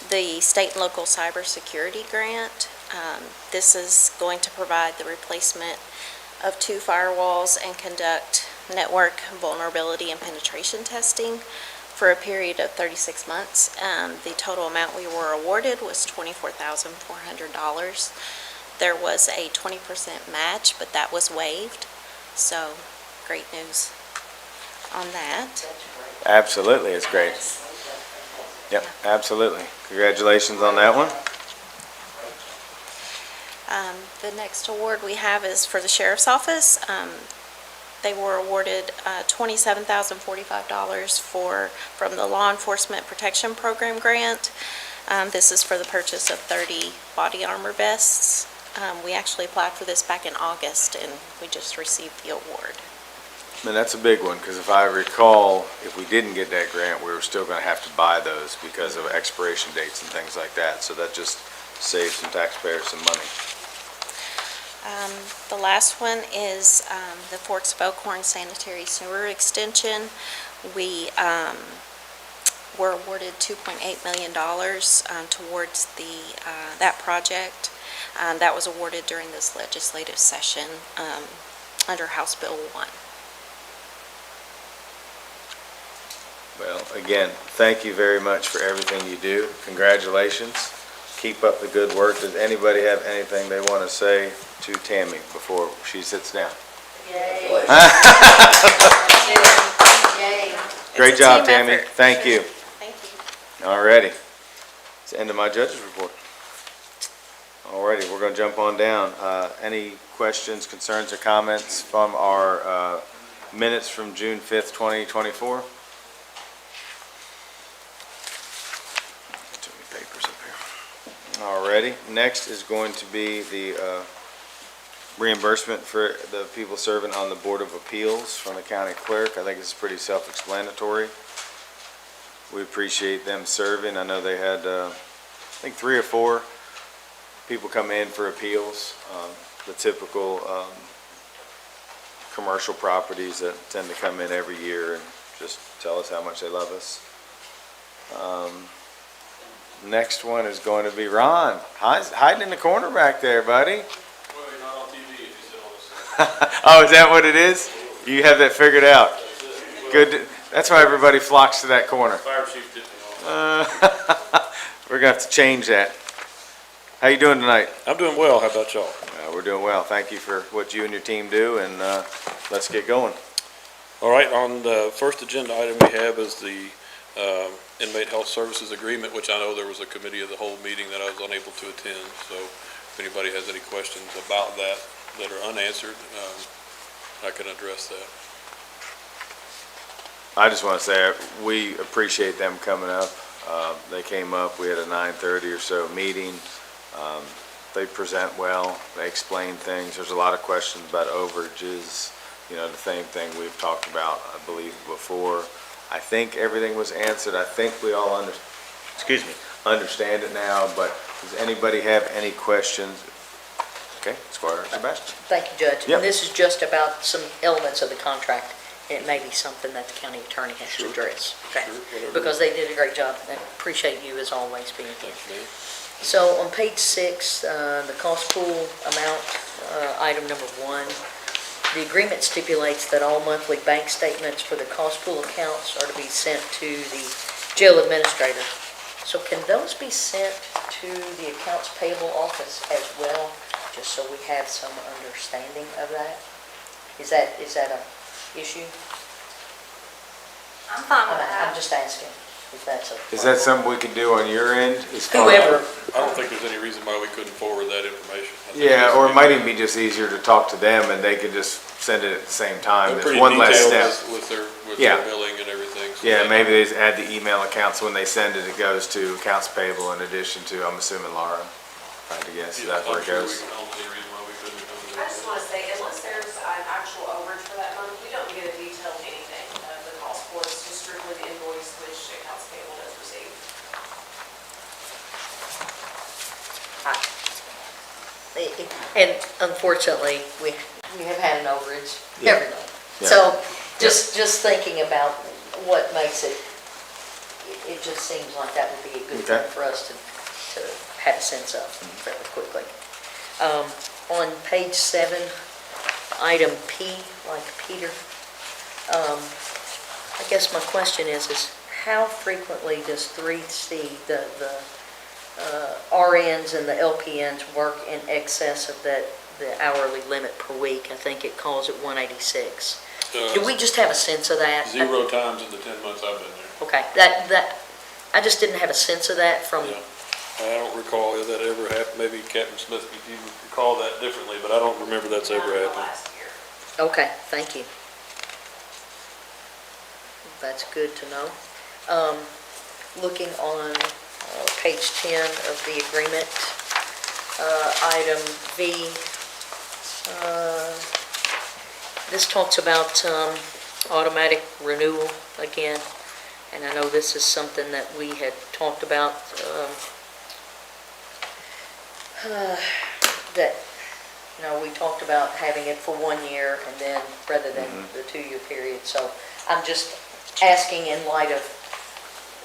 the state and local cybersecurity grant. This is going to provide the replacement of 2 firewalls and conduct network vulnerability and penetration testing for a period of 36 months. The total amount we were awarded was $24,400. There was a 20% match, but that was waived, so great news on that. Absolutely, it's great. Yep, absolutely. Congratulations on that one. The next award we have is for the Sheriff's Office. They were awarded $27,045 from the Law Enforcement Protection Program grant. This is for the purchase of 30 body armor vests. We actually applied for this back in August, and we just received the award. And that's a big one, because if I recall, if we didn't get that grant, we were still going to have to buy those because of expiration dates and things like that. So that just saves some taxpayers some money. The last one is the Fort Spokehorn Sanitary Sewer Extension. We were awarded $2.8 million towards that project. That was awarded during this legislative session under House Bill 1. Well, again, thank you very much for everything you do. Congratulations. Keep up the good work. Does anybody have anything they want to say to Tammy before she sits down? Yay. Great It's a job, team Tammy. effort. Thank you. Thank you. All righty. It's the end of my judge's report. All righty, we're going to jump on down. Any questions, concerns, or comments from our minutes from June 5th, 2024? Too many papers up here. All righty. Next is going to be the reimbursement for the people serving on the Board of Appeals from the county clerk. I think it's pretty self-explanatory. We appreciate them serving. I know they had, I think 3 or 4 people come in for appeals, the typical commercial properties that tend to come in every year and just tell us how much they love us. Next one is going to be Ron. Hiding in the corner back there, buddy. Oh, is that what it is? You have that figured out. Good. That's why everybody flocks to that corner. Fire chief didn't We're going to have to change that. How you doing tonight? I'm doing well. How about y'all? We're doing well. Thank you for what you and your team do, and let's get going. All right, on the first agenda item we have is the Inmate Health Services Agreement, which I know there was a committee of the whole meeting that I was unable to attend. So if anybody has any questions about that are unanswered, I can address that. I just want to say we appreciate them coming up. They came up. We had a 9:30 or so meeting. They present well. They explain things. There's a lot of questions about overages. You know, the same thing we've talked about, I believe, before. I think everything was answered. I think we all understand it now, but does anybody have any questions? Okay, Squire Sebastian. Thank you, Judge. Yep. And this is just about some elements of the contract. It may be something that the county attorney has to address. Okay. Because they did a great job. I appreciate you as always being here. So on page 6, the cost pool amount, item number 1, the agreement stipulates that all monthly bank statements for the cost pool accounts are to be sent to the jail administrator. So can those be sent to the accounts payable office as well, just so we have some understanding of that? Is that a issue? I'm fine with that. I'm just asking if that's a... Is that something we can do on your end? Whoever. I don't think there's any reason why we couldn't forward that information. Yeah, or it might even be just easier to talk to them and they could just send it at the same time. They're There's pretty one less detailed step. with their Yeah. billing and everything, so Yeah, they- maybe they just add the email accounts, when they send it, it goes to accounts payable in addition to, I'm assuming Laura, if I had to guess, Yeah, that's where I'm it sure goes. I don't see any reason why we couldn't have done I that. just want to say, unless there's an actual overage for that month, we don't get a detailed anything of the cost for it. It's just strictly the invoice which accounts payable does receive. And unfortunately, we have had an overage Yeah. every month. Yeah. So just thinking about what makes it, it just seems like that would be a good Okay. thing for us to have a sense of fairly quickly. On page 7, item P, like Peter, I guess my question is how frequently does 3C, the RNs and the LPNs work in excess of the hourly limit per week? I think it calls it 186. Do we just have a sense of that? 0 times in the 10 months I've been there. Okay, I just didn't have a sense of that from, Yeah. I don't recall that ever happened. Maybe Captain Smith, if you recall that differently, but I don't remember that's ever happened. Last year. okay, thank you. That's good to know. Looking on page 10 of the agreement, item V, this talks about automatic renewal again, and I know this is something that we had talked about, that, we talked about having it for 1 year and then, rather than the 2-year period. So I'm just asking in light of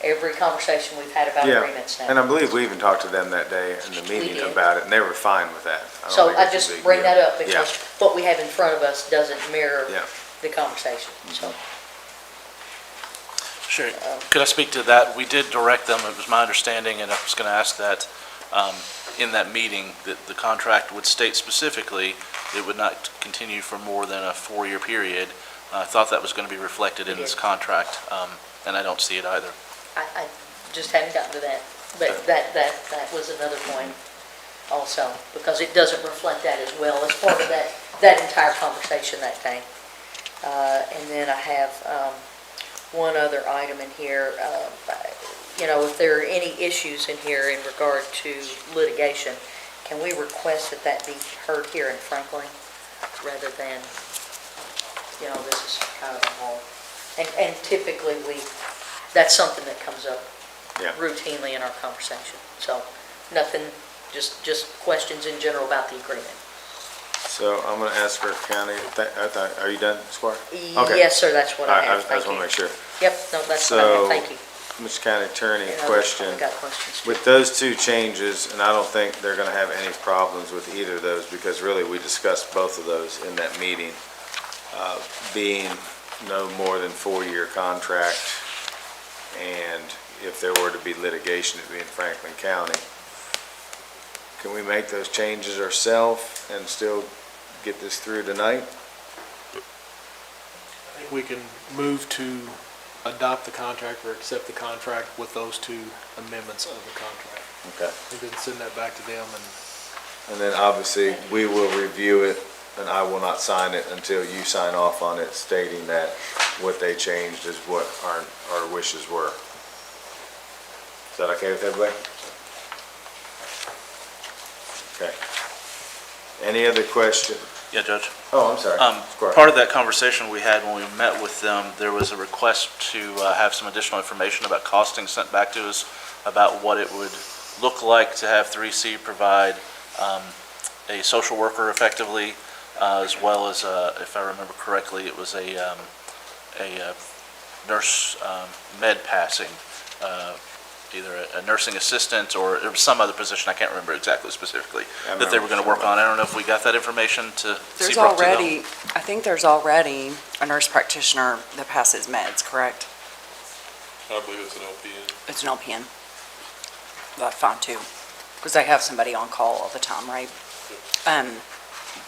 every conversation we've had about Yeah, agreements now. and I believe we even talked to them that day in the meeting did. about it, and they were fine with that. don't So think I it's a just big bring deal. that up Yeah. because what we have in front of us doesn't mirror Yeah. the conversation, so. Sure. Could I speak to that? We did direct them, it was my understanding, and I was going to ask that, in that meeting, that the contract would state specifically it would not continue for more than a 4-year period. I thought that was going to be reflected in this contract, and I don't see it either. I just hadn't gotten to that, but that was another point also, because it doesn't reflect that as well as part of that entire conversation that day. And then I have one other item in here. If there are any issues in here in regard to litigation, can we request that be heard here in Franklin rather than, this is kind of a whole. And typically that's something that comes up Yeah. routinely in our conversation. So nothing, just questions in general about the agreement. So I'm going to ask for county, are you done, Squire? Okay. Yes, sir, that's what All I right, have. I just Thank want to you. make sure. Yep, no, that's what I have. Thank you. Mr. County Attorney, And question. I've got questions too. With those 2 changes, and I don't think they're going to have any problems with either of those, because really we discussed both of those in that meeting, being no more than 4-year contract, and if there were to be litigation, it'd be in Franklin County. Can we make those changes ourselves and still get this through tonight? I think we can move to adopt the contract or accept the contract with those 2 amendments of the contract. Okay. We can send that back to them and And then obviously, we will review it, and I will not sign it until you sign off on it stating that what they changed is what our wishes were. Is that okay with everybody? Okay. Any other question? Yeah, Judge? Oh, I'm sorry. Squire. Part of that conversation we had when we met with them, there was a request to have some additional information about costing sent back to us about what it would look like to have 3C provide a social worker effectively, as well as, if I remember correctly, it was a nurse med passing, either a nursing assistant or there was some other position, I can't remember exactly specifically, that they were going to work on. I don't know if we got that information to see There's brought to them. already, I think there's already a nurse practitioner that passes meds, correct? I believe it's an LPN. It's an LPN. That's fine too, because they have somebody on call all the time, right?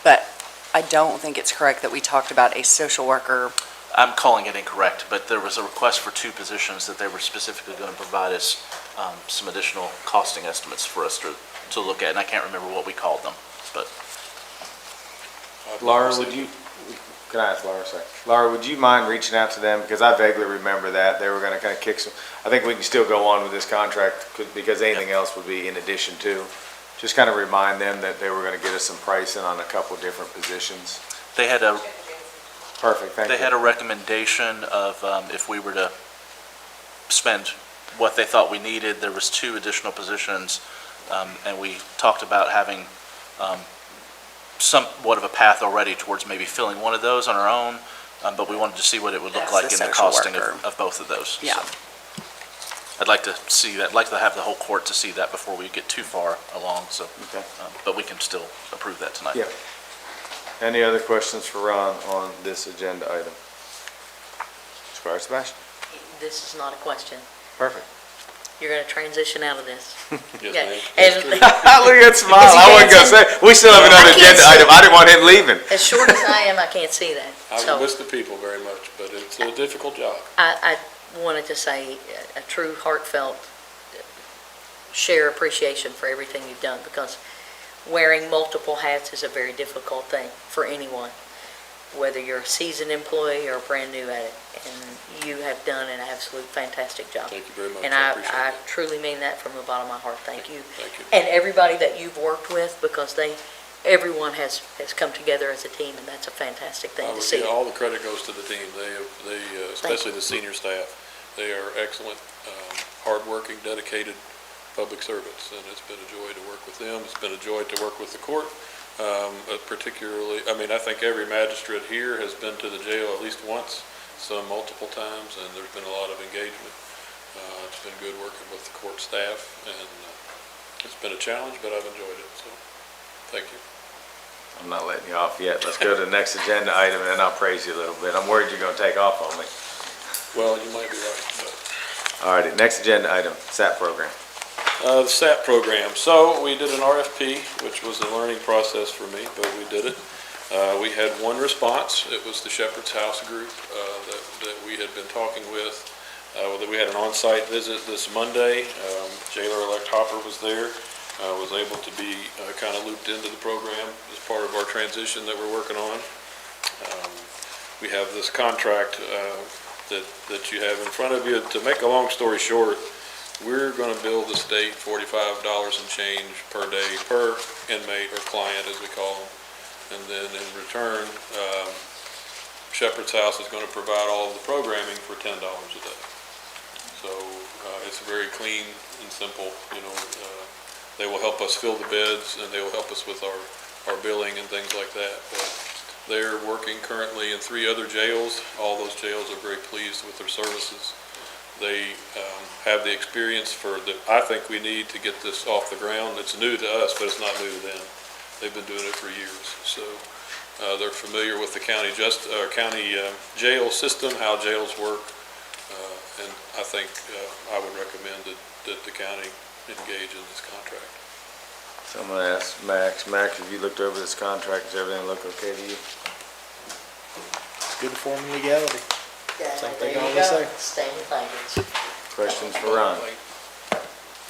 But I don't think it's correct that we talked about a social worker. I'm calling it incorrect, but there was a request for 2 positions that they were specifically going to provide us some additional costing estimates for us to look at, and I can't remember what we called them, but. Laura, would you, Can I ask Laura a second? Laura, would you mind reaching out to them? Because I vaguely remember that they were gonna kind of kick some, I think we can still go on with this contract because anything else would be in addition to. Just kind of remind them that they were gonna get us some pricing on a couple different positions. They had a, Perfect, thank you. they had a recommendation of if we were to spend what they thought we needed, there was 2 additional positions, and we talked about having somewhat of a path already towards maybe filling one of those on our own, but we wanted to see what it would look That's like the in the social costing worker. of both of those. Yeah. So I'd like to see that, I'd like to have the whole court to see that before we get too far along, so, Okay. but we can still approve that tonight. Yeah. Any other questions for Ron on this agenda item? Squire Sebastian? This is not a question. Perfect. You're going to transition out of this. Yes, Yeah. ma'am. And Look at that smile. I wasn't gonna say, we still have I another can't agenda see. item. I didn't want him leaving. as short as I am, I can't see that. I So will miss the people very much, but it's a difficult job. I wanted to say a true heartfelt share appreciation for everything you've done, because wearing multiple hats is a very difficult thing for anyone, whether you're a seasoned employee or brand new at it. And you have done an absolute fantastic job. Thank you very much. And I I appreciate that. truly mean that from the bottom of my heart. Thank you. Thank you. And everybody that you've worked with, because everyone has come together as a team, and that's a fantastic thing to see. Yeah, all the credit goes to the team. They, especially the senior staff. They are excellent, hardworking, dedicated public servants, and it's been a joy to work with them. It's been a joy to work with the court, particularly, I mean, I think every magistrate here has been to the jail at least once, some multiple times, and there's been a lot of engagement. It's been good working with the court staff, and it's been a challenge, but I've enjoyed it, so thank you. I'm not letting you off yet. Let's go to the next agenda item, and then I'll praise you a little bit. I'm worried you're gonna take off on me. Well, you might be right, but. All righty, next agenda item, SAP program. The SAP program. So we did an RFP, which was a learning process for me, but we did it. We had one response. It was the Shepherd's House group that we had been talking with. We had an on-site visit this Monday. Jailer-elect Hopper was there, was able to be kind of looped into the program as part of our transition that we're working on. We have this contract that you have in front of you. To make a long story short, we're going to bill the state $45 and change per day per inmate or client, as we call them. And then in return, Shepherd's House is going to provide all of the programming for $10 a day. So it's very clean and simple. You know, they will help us fill the beds, and they will help us with our billing and things like that. But they're working currently in 3 other jails. All those jails are very pleased with their services. They have the experience that I think we need to get this off the ground. It's new to us, but it's not new to them. They've been doing it for years. So they're familiar with the county jail system, how jails work. And I think I would recommend that the county engage in this contract. So I'm gonna ask Max. Max, have you looked over this contract? Does everything look okay to you? It's good form and legality. Same There thing you I always go. say. Stay in language. Questions for Ron?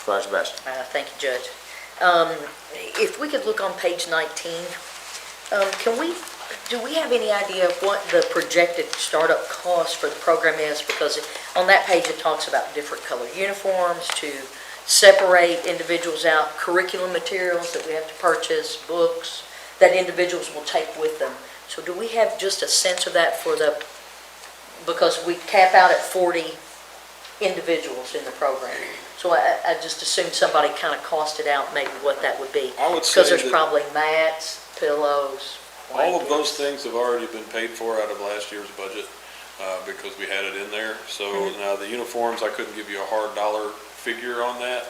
Squire Sebastian? Thank you, Judge. If we could look on page 19, do we have any idea of what the projected startup cost for the program is? Because on that page, it talks about different colored uniforms to separate individuals out, curriculum materials that we have to purchase, books that individuals will take with them. So do we have just a sense of that because we cap out at 40 individuals in the program? So I just assumed somebody kind of costed out maybe what that would be. I would say Because there's that probably mats, pillows. all of those things have already been paid for out of last year's budget because we had it in there. So now the uniforms, I couldn't give you a hard dollar figure on that,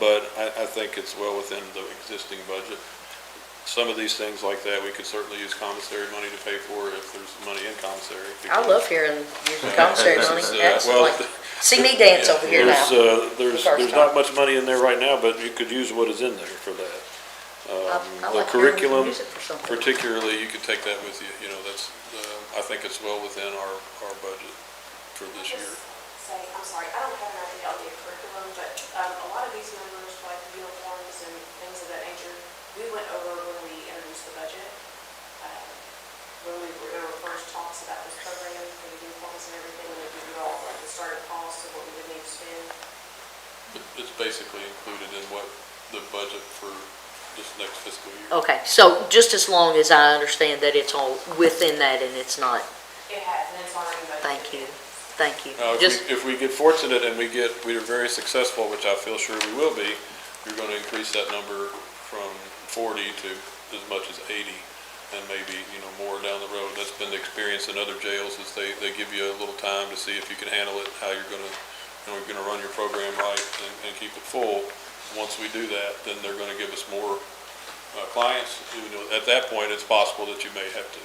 but I think it's well within the existing budget. Some of these things like that, we could certainly use commissary money to pay for if there's money in commissary. I love hearing using commissary money. That's well, like, see me dance over here now. There's not much money in there right now, but you could use what is in there for that. I The like hearing we curriculum, use it for something. particularly, you could take that with you. You know, that's, I think it's well within our budget for this year. I'm sorry, I don't have an idea on the curriculum, but a lot of these numbers, like uniforms and things of that nature, we went over when we introduced the budget. When we were first talks about this program for the uniforms and everything, and they give you all like the starting cost of what we would need to spend. It's basically included in what the budget for this next fiscal year. Okay, so just as long as I understand that it's all within that and it's not, It has, and it's already budgeted. thank you, thank you. Now, Just, if we get fortunate and we are very successful, which I feel sure we will be, you're going to increase that number from 40 to as much as 80, and maybe, more down the road. That's been the experience in other jails, is they give you a little time to see if you can handle it, how you're going to run your program right and keep it full. Once we do that, then they're going to give us more clients. At that point, it's possible that you may have to,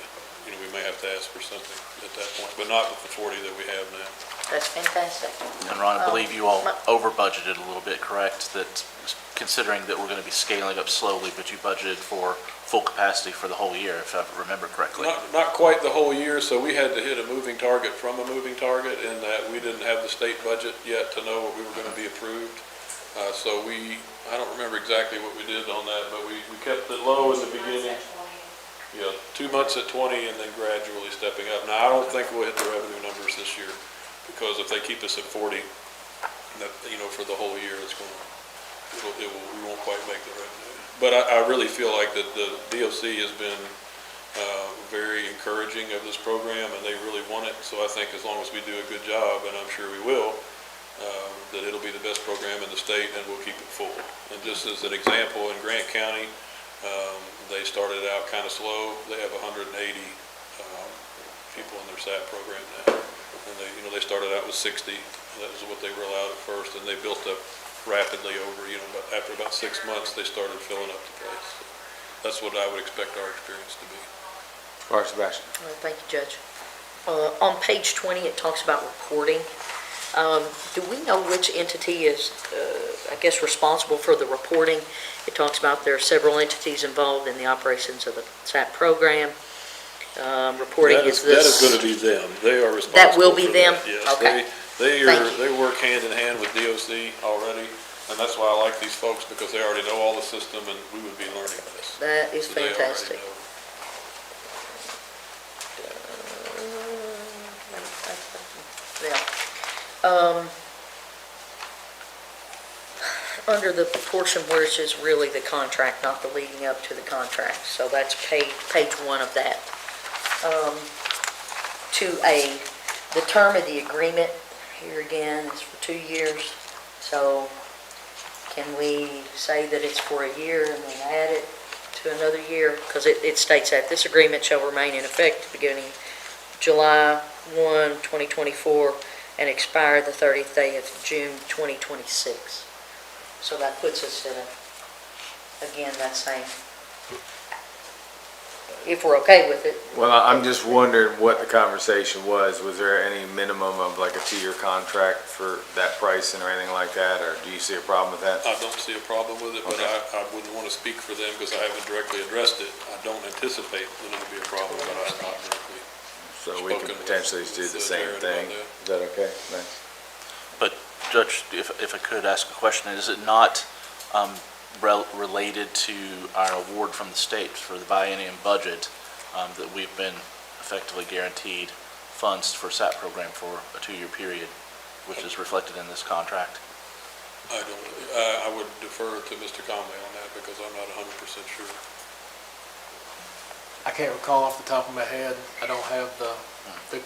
we may have to ask for something at that point, but not with the 40 that we have now. that's fantastic. And Ron, I believe you all over budgeted a little bit, correct? That considering that we're going to be scaling up slowly, but you budgeted for full capacity for the whole year, if I remember correctly. Not quite the whole year, so we had to hit a moving target from a moving target in that we didn't have the state budget yet to know what we were going to be approved. So I don't remember exactly what we did on that, but we kept it low in the beginning. Yeah, 2 months at 20 and then gradually stepping up. Now, I don't think we'll hit the revenue numbers this year, because if they keep us at 40, that, for the whole year, we won't quite make the revenue. But I really feel like that the DOC has been very encouraging of this program, and they really want it. So I think as long as we do a good job, and I'm sure we will, that it'll be the best program in the state, and we'll keep it full. And just as an example, in Grant County, they started out kind of slow. They have 180 people in their SAP program now, and they started out with 60. That was what they were allowed at first, and they built up rapidly over, but after about 6 months, they started filling up the place. So that's what I would expect our experience to be. All right, Sebastian. Thank you, Judge. On page 20, it talks about reporting. Do we know which entity is, responsible for the reporting? It talks about there are several entities involved in the operations of the SAP program. Reporting That is going to be them. They are responsible. That will be for them? that, yes. Okay. They work hand in hand with DOC already, and that's why I like these folks, because they already know all the system, and we would be learning this. That is So they already fantastic. know. Yeah. Under the portion where it says really the contract, not the leading up to the contract, so that's page 1 of that. 2A, the term of the agreement, here again, is for 2 years, so can we say that it's for a year and then add it to another year? Because it states that this agreement shall remain in effect beginning July 1, 2024, and expire the 30th day of June 2026. So that puts us in again, that same, if we're okay with it. Well, I'm just wondering what the conversation was. Was there any minimum of like a 2-year contract for that pricing or anything like that, or do you see a problem with that? I don't see a problem with it, but Okay. I wouldn't want to speak for them because I haven't directly addressed it. I don't anticipate that it'll be a problem, but I have not directly. So we could spoken with potentially do the same Jared thing. about Is that okay? Thanks. But Judge, if I could ask a question, is it not related to our award from the state for the biennium budget that we've been effectively guaranteed funds for SAP program for a 2-year period, which is reflected in this contract? I would defer to Mr. Conway on that because I'm not 100% sure. I can't recall off the top of my head. I don't have the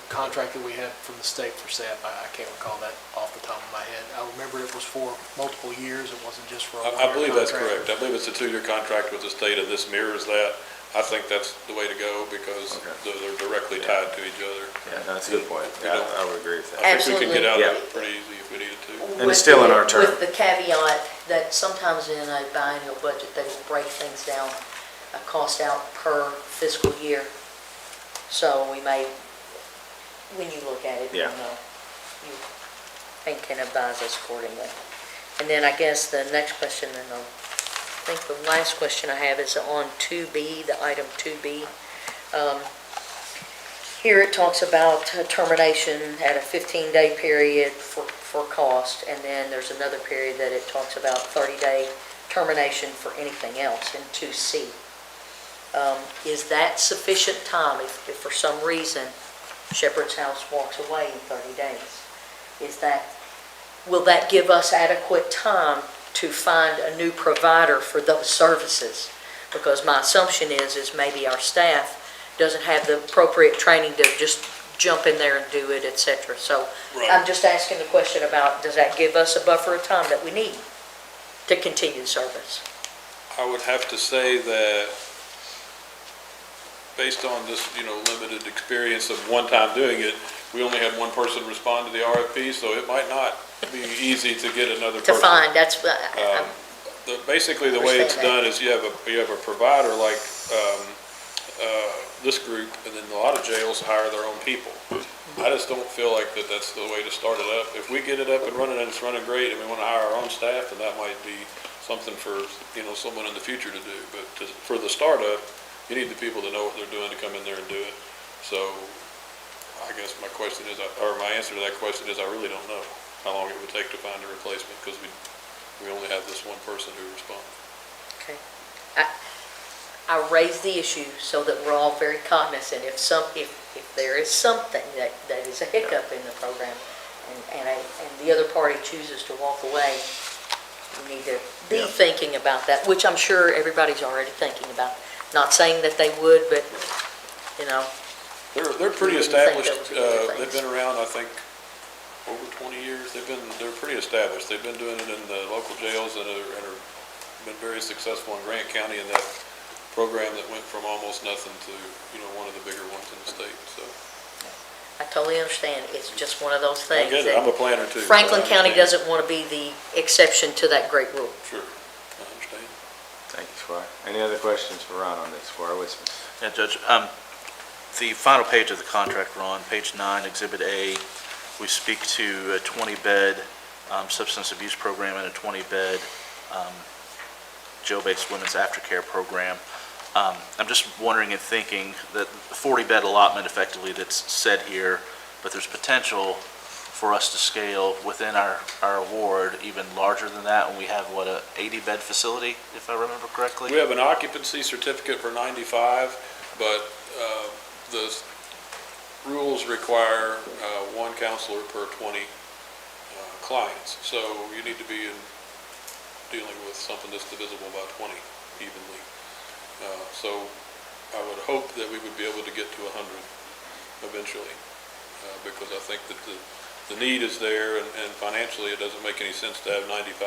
contract that we had from the state for SAP. I can't recall that off the top of my head. I remember it was for multiple years. It wasn't just for a one-year I believe that's contract. correct. I believe it's a 2-year contract with the state, and this mirrors that. I think that's the way to go because they're directly tied to each other. Yeah, that's a good point. Yeah, I would agree with that. I think we can get out of Yeah. it pretty easy if we needed to. And it's still in our term. With the caveat that sometimes in a biennial budget, they will break things down, cost out per fiscal year. So we may, when you look at it, you Yeah. know, you can advise us accordingly. And then I guess the next question, and I think the last question I have is on 2B, the item 2B. Here it talks about termination at a 15-day period for cost, and then there's another period that it talks about 30-day termination for anything else in 2C. Is that sufficient time if for some reason Shepherd's House walks away in 30 days. Will that give us adequate time to find a new provider for those services? Because my assumption is maybe our staff doesn't have the appropriate training to just jump in there and do it, et cetera. So I'm just asking the question about, does that give us a buffer of time that we need to continue the service? I would have to say that based on this, limited experience of one time doing it, we only had one person respond to the RFP, so it might not be easy to get another To person. find, that's, Basically, the way it's done is you have a provider like this group, and then a lot of jails hire their own people. I just don't feel like that's the way to start it up. If we get it up and running and it's running great, and we want to hire our own staff, then that might be something for someone in the future to do. But for the startup, you need the people to know what they're doing to come in there and do it. So I guess my question is, or my answer to that question is, I really don't know how long it would take to find a replacement, because we only have this one person who responds. okay. I raise the issue so that we're all very cognizant. If there is something that is a hiccup in the program, and the other party chooses to walk away, we need to be thinking about that, which I'm sure everybody's already thinking about. Not saying that they would, but, They're pretty established. They've been around, I think, over 20 years. They're pretty established. They've been doing it in the local jails and are been very successful in Grant County in that program that went from almost nothing to, one of the bigger ones in the state, so. I totally understand. It's just one of those things. I get it. I'm a planner too. Franklin I County understand. doesn't want to be the exception to that great rule. Sure, I understand. Thank you, Squire. Any other questions for Ron on this, Squire Wiseman? Yeah, Judge, the final page of the contract, Ron, page 9, Exhibit A, we speak to a 20-bed substance abuse program and a 20-bed jail-based women's aftercare program. I'm just wondering and thinking that the 40-bed allotment effectively that's said here, but there's potential for us to scale within our award even larger than that when we have, what, a 80-bed facility, if I remember correctly? We have an occupancy certificate for 95, but the rules require one counselor per 20 clients. So you need to be dealing with something that's divisible by 20 evenly. So I would hope that we would be able to get to 100 eventually, because I think that the need is there, and financially it doesn't make any sense to have 95.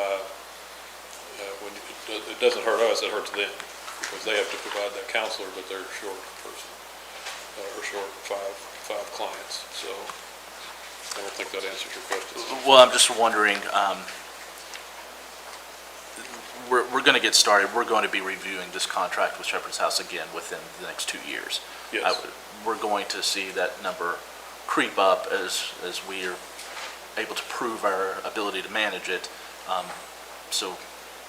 When it doesn't hurt us, it hurts them, because they have to provide that counselor, but they're short a person, or short five clients. So I don't think that answers your question. Well, I'm just wondering, we're going to get started. We're going to be reviewing this contract with Shepherd's House again within the next 2 years. Yes. We're going to see that number creep up as we are able to prove our ability to manage it. So,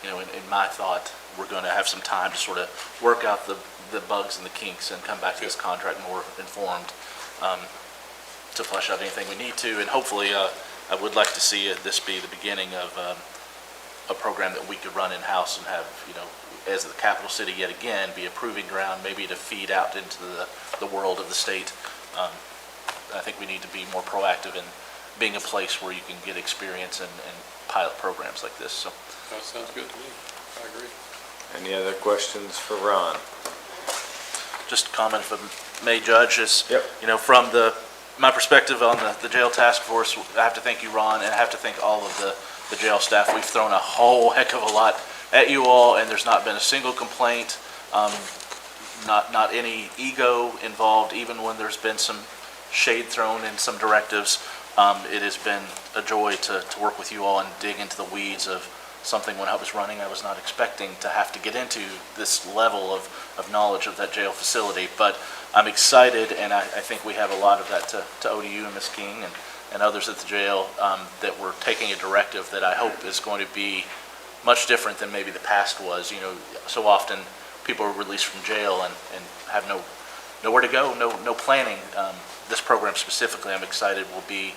in my thought, we're going to have some time to sort of work out the bugs and the kinks and come back to this contract more informed to flesh out anything we need to. And hopefully, I would like to see this be the beginning of a program that we could run in-house and have, as the capital city yet again, be a proving ground, maybe to feed out into the world of the state. I think we need to be more proactive in being a place where you can get experience and pilot programs like this. So That sounds good to me. I agree. Any other questions for Ron? just a comment, if I may, Judge, is, Yep. From my perspective on the jail task force, I have to thank you, Ron, and I have to thank all of the jail staff. We've thrown a whole heck of a lot at you all, and there's not been a single complaint, not any ego involved, even when there's been some shade thrown in some directives. It has been a joy to work with you all and dig into the weeds of something. When I was running, I was not expecting to have to get into this level of knowledge of that jail facility, but I'm excited, and I think we have a lot of that to owe to you and Ms. King and others at the jail, that we're taking a directive that I hope is going to be much different than maybe the past was. So often people are released from jail and have nowhere to go, no planning. This program specifically, I'm excited, will be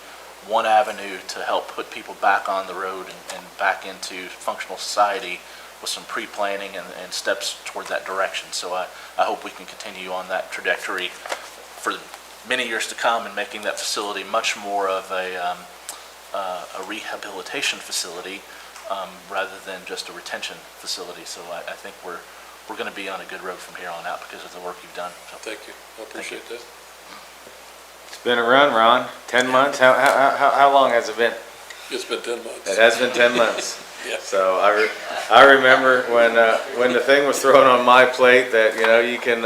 one avenue to help put people back on the road and back into functional society with some pre-planning and steps toward that direction. So I hope we can continue on that trajectory for many years to come and making that facility much more of a rehabilitation facility rather than just a retention facility. So I think we're going to be on a good road from here on out because of the work you've done. So, Thank you. I appreciate that. It's been a run, Ron. 10 months? How long has it been? It's been 10 months. It has been 10 months. Yeah. So I remember when the thing was thrown on my plate that, you can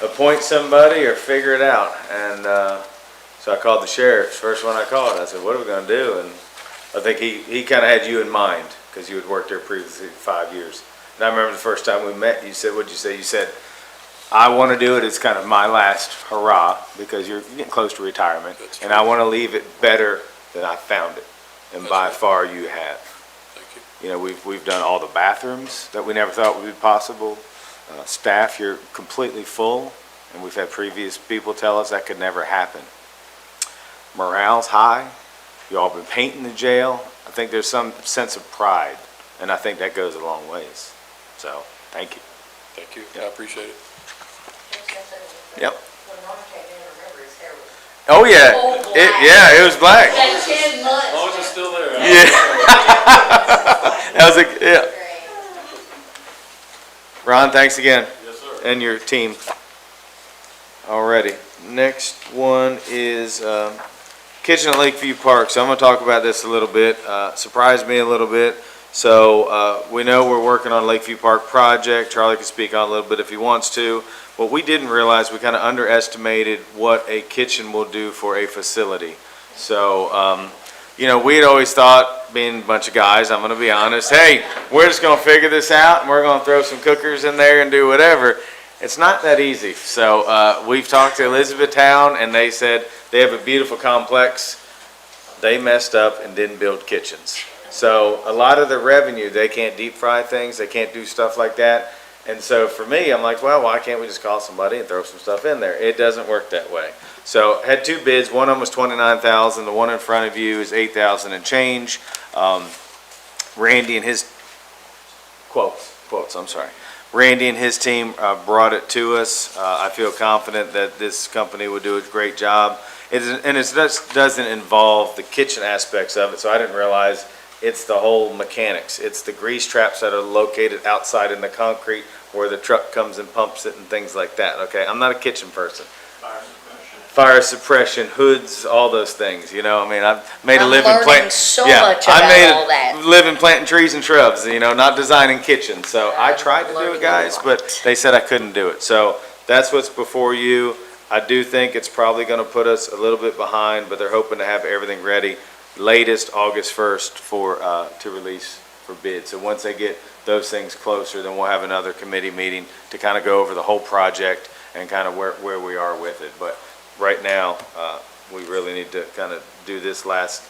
appoint somebody or figure it out. And so I called the sheriff. First one I called, I said, what are we going to do? And I think he kind of had you in mind because you had worked there previously for 5 years. And I remember the first time we met, you said, what'd you say? You said, I want to do it. It's kind of my last hurrah because you're getting close to retirement. And I want to leave it better than I found it. And by far you have. Thank you. We've done all the bathrooms that we never thought would be possible. Staff, you're completely full. And we've had previous people tell us that could never happen. Morale's high. You all been painting the jail. I think there's some sense of pride. And I think that goes a long ways. So, thank you. Thank you. I appreciate it. Yep. Oh yeah, it was black. That 10 months. Oh, is it still there? Yeah. That was yeah. Ron, thanks again. Yes, sir. And your team. Alrighty. Next one is kitchen at Lakeview Park. So I'm going to talk about this a little bit. Surprised me a little bit. So we know we're working on Lakeview Park project. Charlie can speak on it a little bit if he wants to. What we didn't realize, we kind of underestimated what a kitchen will do for a facility. So, we had always thought, being a bunch of guys, I'm going to be honest, hey, we're just going to figure this out and we're going to throw some cookers in there and do whatever. It's not that easy. So we've talked to Elizabethtown and they said they have a beautiful complex. They messed up and didn't build kitchens. So a lot of the revenue, they can't deep fry things, they can't do stuff like that. And so for me, I'm like, well, why can't we just call somebody and throw some stuff in there? It doesn't work that way. So had two bids. One of them was $29,000. The one in front of you is $8,000 and change. Randy and his Randy and his team brought it to us. I feel confident that this company will do a great job. It doesn't involve the kitchen aspects of it, so I didn't realize it's the whole mechanics. It's the grease traps that are located outside in the concrete where the truck comes and pumps it and things like that, okay? I'm not a kitchen person. Fire suppression, hoods, all those things, I've made a living learning so much about all that. Living planting trees and shrubs, not designing kitchens. So I tried to do it, guys, but they said I couldn't do it. So that's what's before you. I do think it's probably going to put us a little bit behind, but they're hoping to have everything ready latest August 1st to release for bid. So once they get those things closer, then we'll have another committee meeting to kind of go over the whole project and kind of where we are with it. But right now, we really need to kind of do this last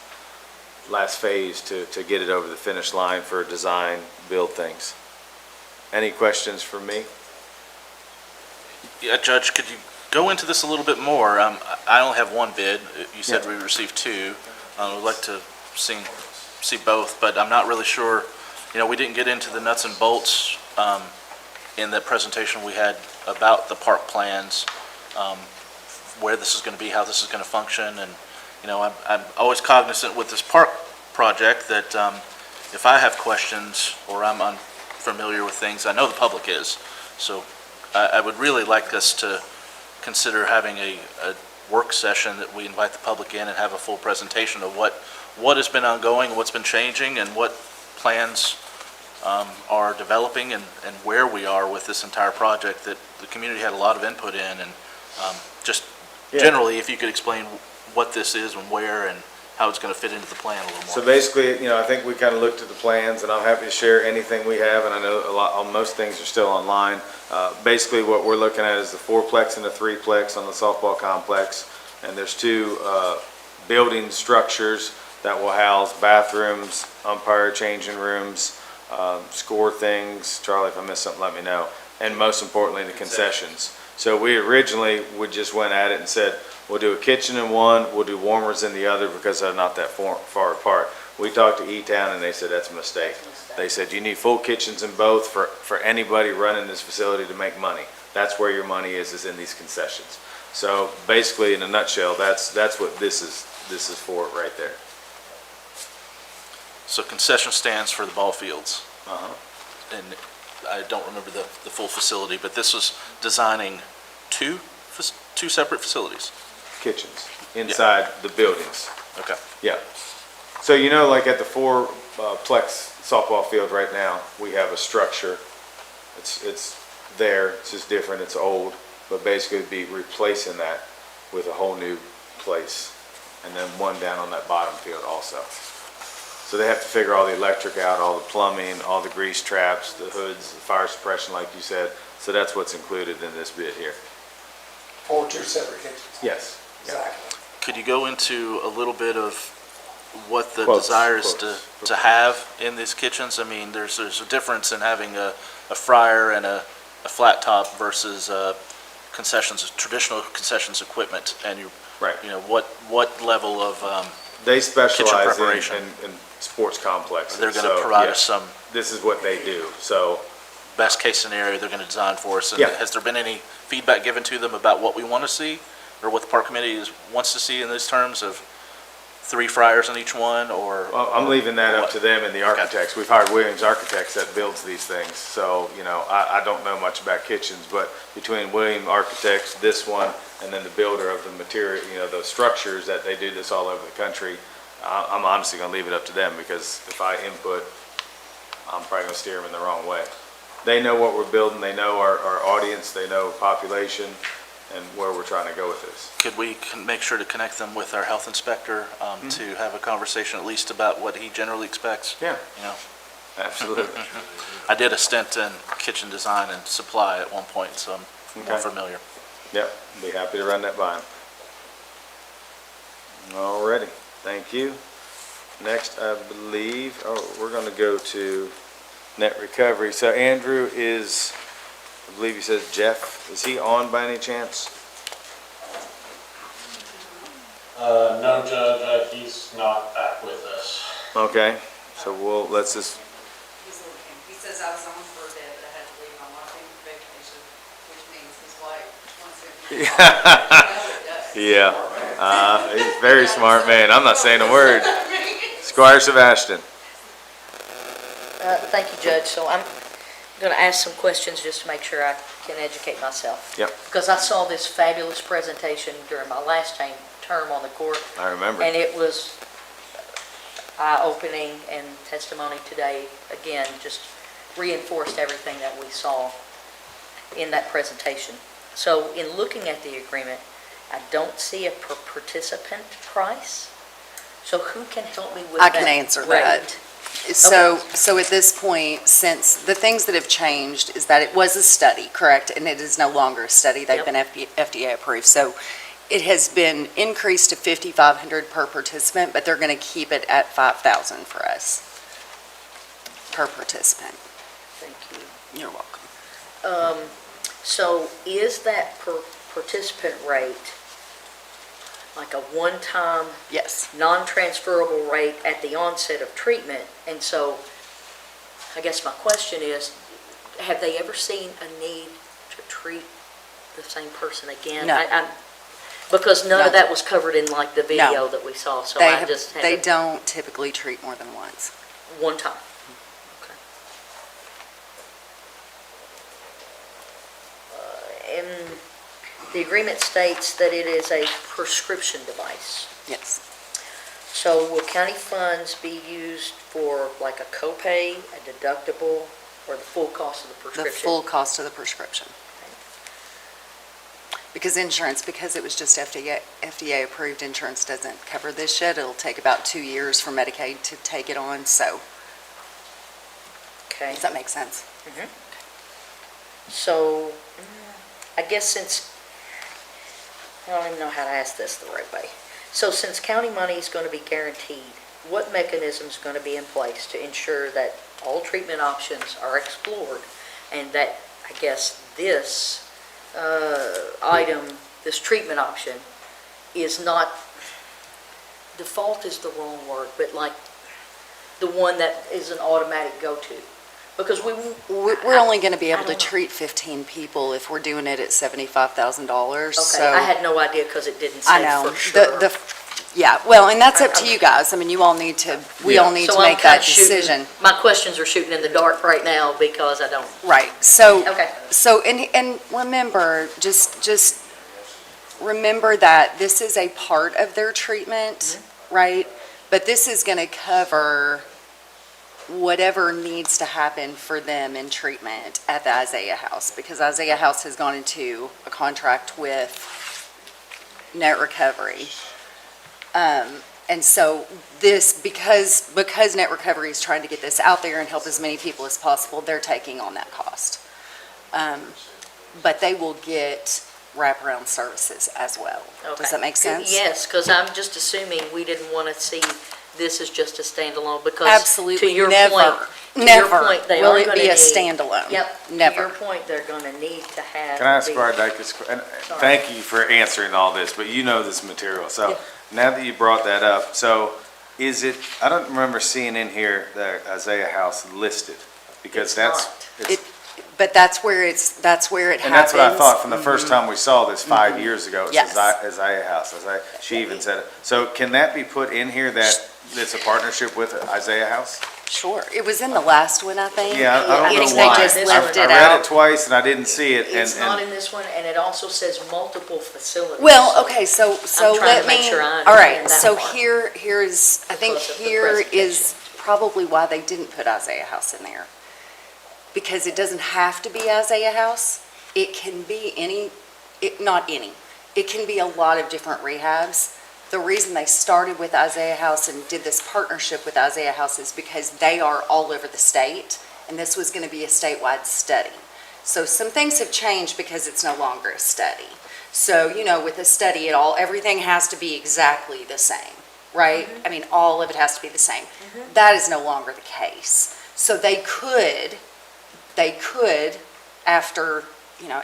phase to get it over the finish line for design, build things. Any questions for me? Yeah, Judge, could you go into this a little bit more? I only have one bid. You said we received two. I would like to see both, but I'm not really sure. We didn't get into the nuts and bolts in the presentation we had about the park plans, where this is going to be, how this is going to function, and I'm always cognizant with this park project that if I have questions or I'm unfamiliar with things, I know the public is. So I would really like us to consider having a work session that we invite the public in and have a full presentation of what has been ongoing, what's been changing, and what plans are developing, and where we are with this entire project that the community had a lot of input in. And generally, if you could explain what this is and where and how it's going to fit into the plan a little more. So basically, I think we kind of looked at the plans, and I'm happy to share anything we have, and I know most things are still online. Basically, what we're looking at is the fourplex and the threeplex on the softball complex, and there's two building structures that will house bathrooms, umpire changing rooms, score things. Charlie, if I missed something, let me know. And most importantly, the concessions. So we originally just went at it and said, we'll do a kitchen in one, we'll do warmers in the other because they're not that far apart. We talked to E-Town and they said that's a mistake. They said you need full kitchens in both for anybody running this facility to make money. That's where your money is in these concessions. So basically, in a nutshell, that's what this is for right there. So concession stands for the ball fields. Uh-huh. And I don't remember the full facility, but this was designing two separate facilities. Kitchens inside the buildings. Okay. Yeah. So like at the four-plex softball field right now, we have a structure. It's there. It's just different. It's old, but basically it'd be replacing that with a whole new place, and then one down on that bottom field also. So they have to figure all the electric out, all the plumbing, all the grease traps, the hoods, the fire suppression, like you said. So that's what's included in this bid here. Or two separate kitchens. Yes. Exactly. Could you go into a little bit of what the Quotes, desire is quotes. to have in these kitchens? I mean, there's a difference in having a fryer and a flat top versus traditional concessions equipment, and Right. what level of They specialize preparation. in sports complexes. they're going to So, provide yeah, us some This is what they do. So best case scenario they're going to design for us? And Yeah. has there been any feedback given to them about what we want to see, or what the park committee wants to see in these terms of 3 fryers in each one, or? well, I'm leaving that up what? to them and the architects. We've hired Williams Architects that builds these things. So, I don't know much about kitchens, but between Williams Architects, this one, and then the builder of the material, the structures that they do this all over the country, I'm honestly going to leave it up to them, because if I input, I'm probably going to steer them in the wrong way. They know what we're building. They know our audience. They know population and where we're trying to go with this. Could we make sure to connect them with our health inspector to have a conversation at least about what he generally expects? Yeah. Absolutely. I did a stint in kitchen design and supply at one point, so I'm more Okay. familiar. Yep, be happy to run that by him. Alrighty, thank you. Next, I believe, we're going to go to net recovery. So Andrew is, I believe he says Jeff, is he on by any chance? No, Judge, he's not back with us. Okay, so let's just, He says I was on for a bit, but I had to leave on my vacation, which means his wife wants him. yeah, he's a very smart man. I'm not saying a word. Squire Sebastian. Thank you, Judge. So I'm going to ask some questions just to make sure I can educate myself. Yep, Because I saw this fabulous presentation during my last term on the court, I remember. and it was eye-opening, and testimony today, again, just reinforced everything that we saw in that presentation. So in looking at the agreement, I don't see a per participant price. So who can help me with I that? can answer rate? that. So at this point, since the things that have changed is that it was a study, correct? And it is no longer a study. They've been FDA approved. So it has been increased to $5,500 per participant, but they're going to keep it at $5,000 for us per participant. Thank you. You're welcome. So is that per participant rate like a one-time, Yes. non-transferable rate at the onset of treatment? And so I guess my question is, have they ever seen a need to treat the same person again? No. Because none No. of that was covered in like the video that we saw, so I just had They to- don't typically treat more than once. one time. Okay. And the agreement states that it is a prescription device. Yes. So will county funds be used for like a copay, a deductible, or the full cost of the The prescription? full cost of the prescription. Because insurance, because it was just FDA approved, insurance doesn't cover this yet. It'll take about 2 years for Medicaid to take it on, so Okay. does that make sense? So, I guess since, I don't even know how to ask this the right way. So since county money is going to be guaranteed, what mechanism is going to be in place to ensure that all treatment options are explored, and that, I guess, this item, this treatment option, is not, default is the wrong word, but like the one that is an automatic go-to? Because We're only gonna be I able to don't know. treat 15 people if we're doing it at $75,000, Okay, so. I had no idea because it didn't I say know, for sure. yeah, well, and that's up to you guys. I mean, you all need to, we all need So to I'm make kinda that shooting- decision. My questions are shooting in the dark right now because I don't. Right, so, Okay. and remember, just remember that this is a part of their treatment, right? But this is gonna cover whatever needs to happen for them in treatment at the Isaiah House, because Isaiah House has gone into a contract with Net Recovery. And so this, because Net Recovery is trying to get this out there and help as many people as possible, they're taking on that cost. But they will get wraparound services as well. Does Okay. that make sense? Yes, because I'm just assuming we didn't want to see this as just a standalone because. Absolutely, To your never, point, never they will are it gonna be a need- standalone. Yep. To Never. your point, they're going to need to have. Can I ask the- Bardakis, and thank you for answering all this, but you know this material. So now that you brought that up, so is it, I don't remember seeing in here the Isaiah House listed. Because It's that's, not. it's, But that's where it happens. and that's what I thought from the first time we saw this 5 years ago. It Yes. says Isaiah House. She even said it. So can that be put in here that it's a partnership with Isaiah House? Sure, it was in the last one, I think. Yeah, I I don't think know they why. just left I it read out. it twice and I didn't see it. It's not And in this one, and it also says multiple facilities. Well, okay, so trying let to make me, sure I all right, understand that so part. here's, I think Because of the here is probably why they didn't put Isaiah House in there. Because it doesn't have to be Isaiah House. It can be not any. It can be a lot of different rehabs. The reason they started with Isaiah House and did this partnership with Isaiah House is because they are all over the state, and this was gonna be a statewide study. So some things have changed because it's no longer a study. So, with a study, everything has to be exactly the same, right? I mean, all of it has to be the same. That is no longer the case. So they could, after,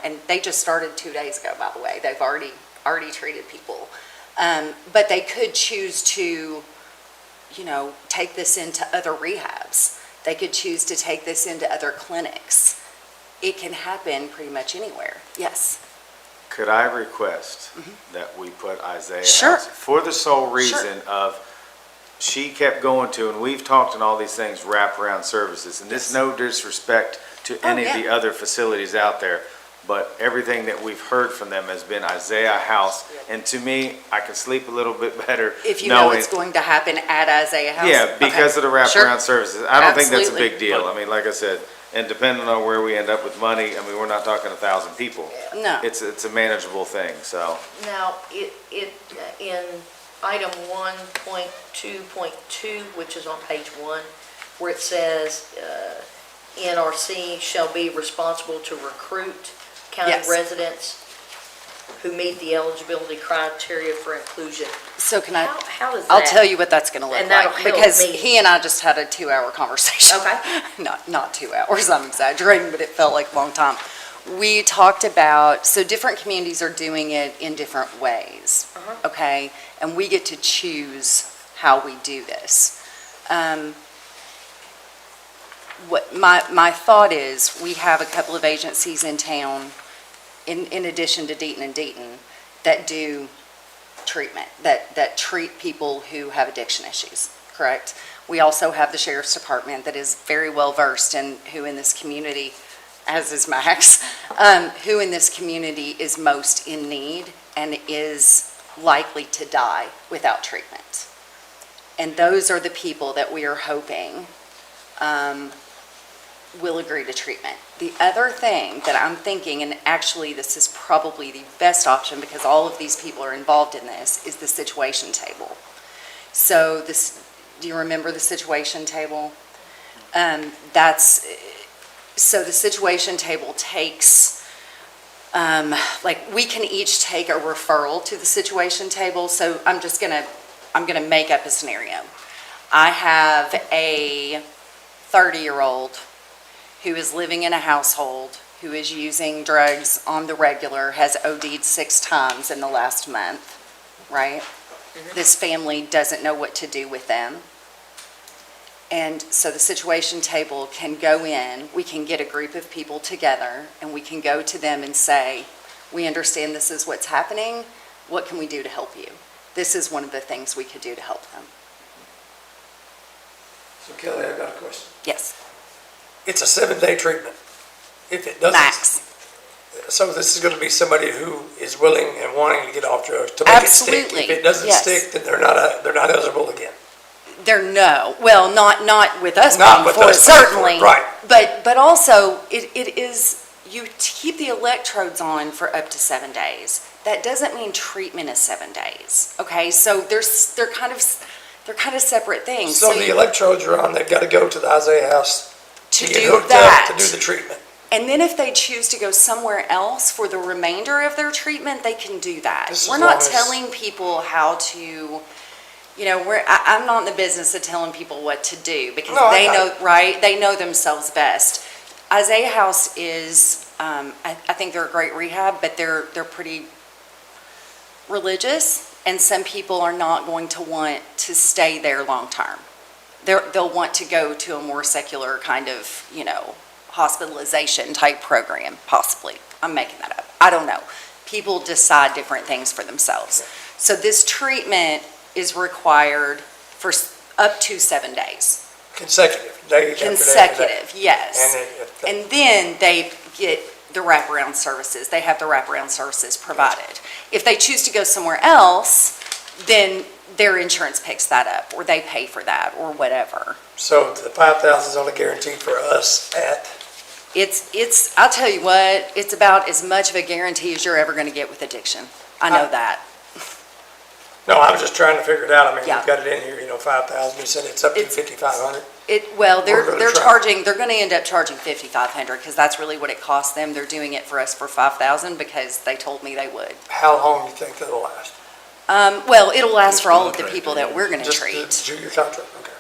and they just started 2 days ago, by the way. They've already treated people. But they could choose to, take this into other rehabs. They could choose to take this into other clinics. It can happen pretty much anywhere. Yes. could I request that we put Isaiah Sure. House? For the sole reason of, she kept going to, and we've talked on all these things, wraparound services, and this no disrespect to any of the other facilities out there, but everything that we've heard from them has been Isaiah House, and to me, I can sleep a little bit better If you know knowing. it's going to happen at Isaiah House? Yeah, because of the Okay. Sure. wraparound services. I don't think that's a Absolutely. big deal. I mean, like I said, and depending on where we end up with money, I mean, we're not talking 1,000 people. No. It's a manageable thing, so. Now, in item 1.2.2, which is on page 1, where it says, NRC shall be responsible to recruit county Yes. residents who meet the eligibility criteria for inclusion. So can I? How does that? I'll tell you what that's gonna look And that'll like, help because me. he and I just had a 2-hour conversation. Okay. Not 2 hours, I'm exaggerating, but it felt like a long time. We talked about, so different communities are doing it in different ways, okay? And we get to choose how we do this. What my thought is, we have a couple of agencies in town, in addition to Deaton and Deaton, that do treatment, that treat people who have addiction issues, correct? We also have the sheriff's department that is very well versed in who in this community, as is Max, who in this community is most in need and is likely to die without treatment. And those are the people that we are hoping will agree to treatment. The other thing that I'm thinking, and actually this is probably the best option because all of these people are involved in this, is the situation table. So this, do you remember the situation table? So the situation table takes, like we can each take a referral to the situation table. So I'm gonna make up a scenario. I have a 30-year-old who is living in a household, who is using drugs on the regular, has OD'd 6 times in the last month, right? This family doesn't know what to do with them. And so the situation table can go in, we can get a group of people together, and we can go to them and say, we understand this is what's happening, what can we do to help you? This is one of the things we could do to help them. So Kelly, I've got a question. Yes. It's a 7-day treatment. If it doesn't. Max. So this is going to be somebody who is willing and wanting to get off drugs to make it stick. Absolutely. If it doesn't Yes. stick, then they're not eligible again. Not with us Not paying with for it, us paying for it, certainly. right. But also, it is, you keep the electrodes on for up to 7 days. That doesn't mean treatment is 7 days, okay? So they're kind of separate things. So the electrodes are on, they've got to go to the Isaiah House To to get do hooked that. up to do the treatment. And then if they choose to go somewhere else for the remainder of their treatment, they can do that. Just We're as not long as- telling people how to, I'm not in the business of telling people what to do because No, I they got know, it. right? They know themselves best. Isaiah House is, I think they're a great rehab, but they're pretty religious, and some people are not going to want to stay there long-term. They'll want to go to a more secular kind of, hospitalization type program, possibly. I'm making that up. I don't know. People decide different things for themselves. So this treatment is required for up to 7 days. Consecutive, day after day after day. Consecutive, yes. And And then they get the wraparound services. They have the wraparound services provided. If they choose to go somewhere else, then their insurance picks that up, or they pay for that, or whatever. So the 5,000 is only guaranteed for us at, I'll tell you what, it's about as much of a guarantee as you're ever gonna get with addiction. I know that. no, I was just trying to figure it out. I mean, Yeah. you've got it in here, 5,000, you said it's up to 5,500. Well, We're gonna they're try. they're gonna end up charging 5,500, because that's really what it costs them. They're doing it for us for 5,000 because they told me they would. How long do you think that'll last? Well, it'll last for all of the people that we're gonna Just treat. the junior contract, okay.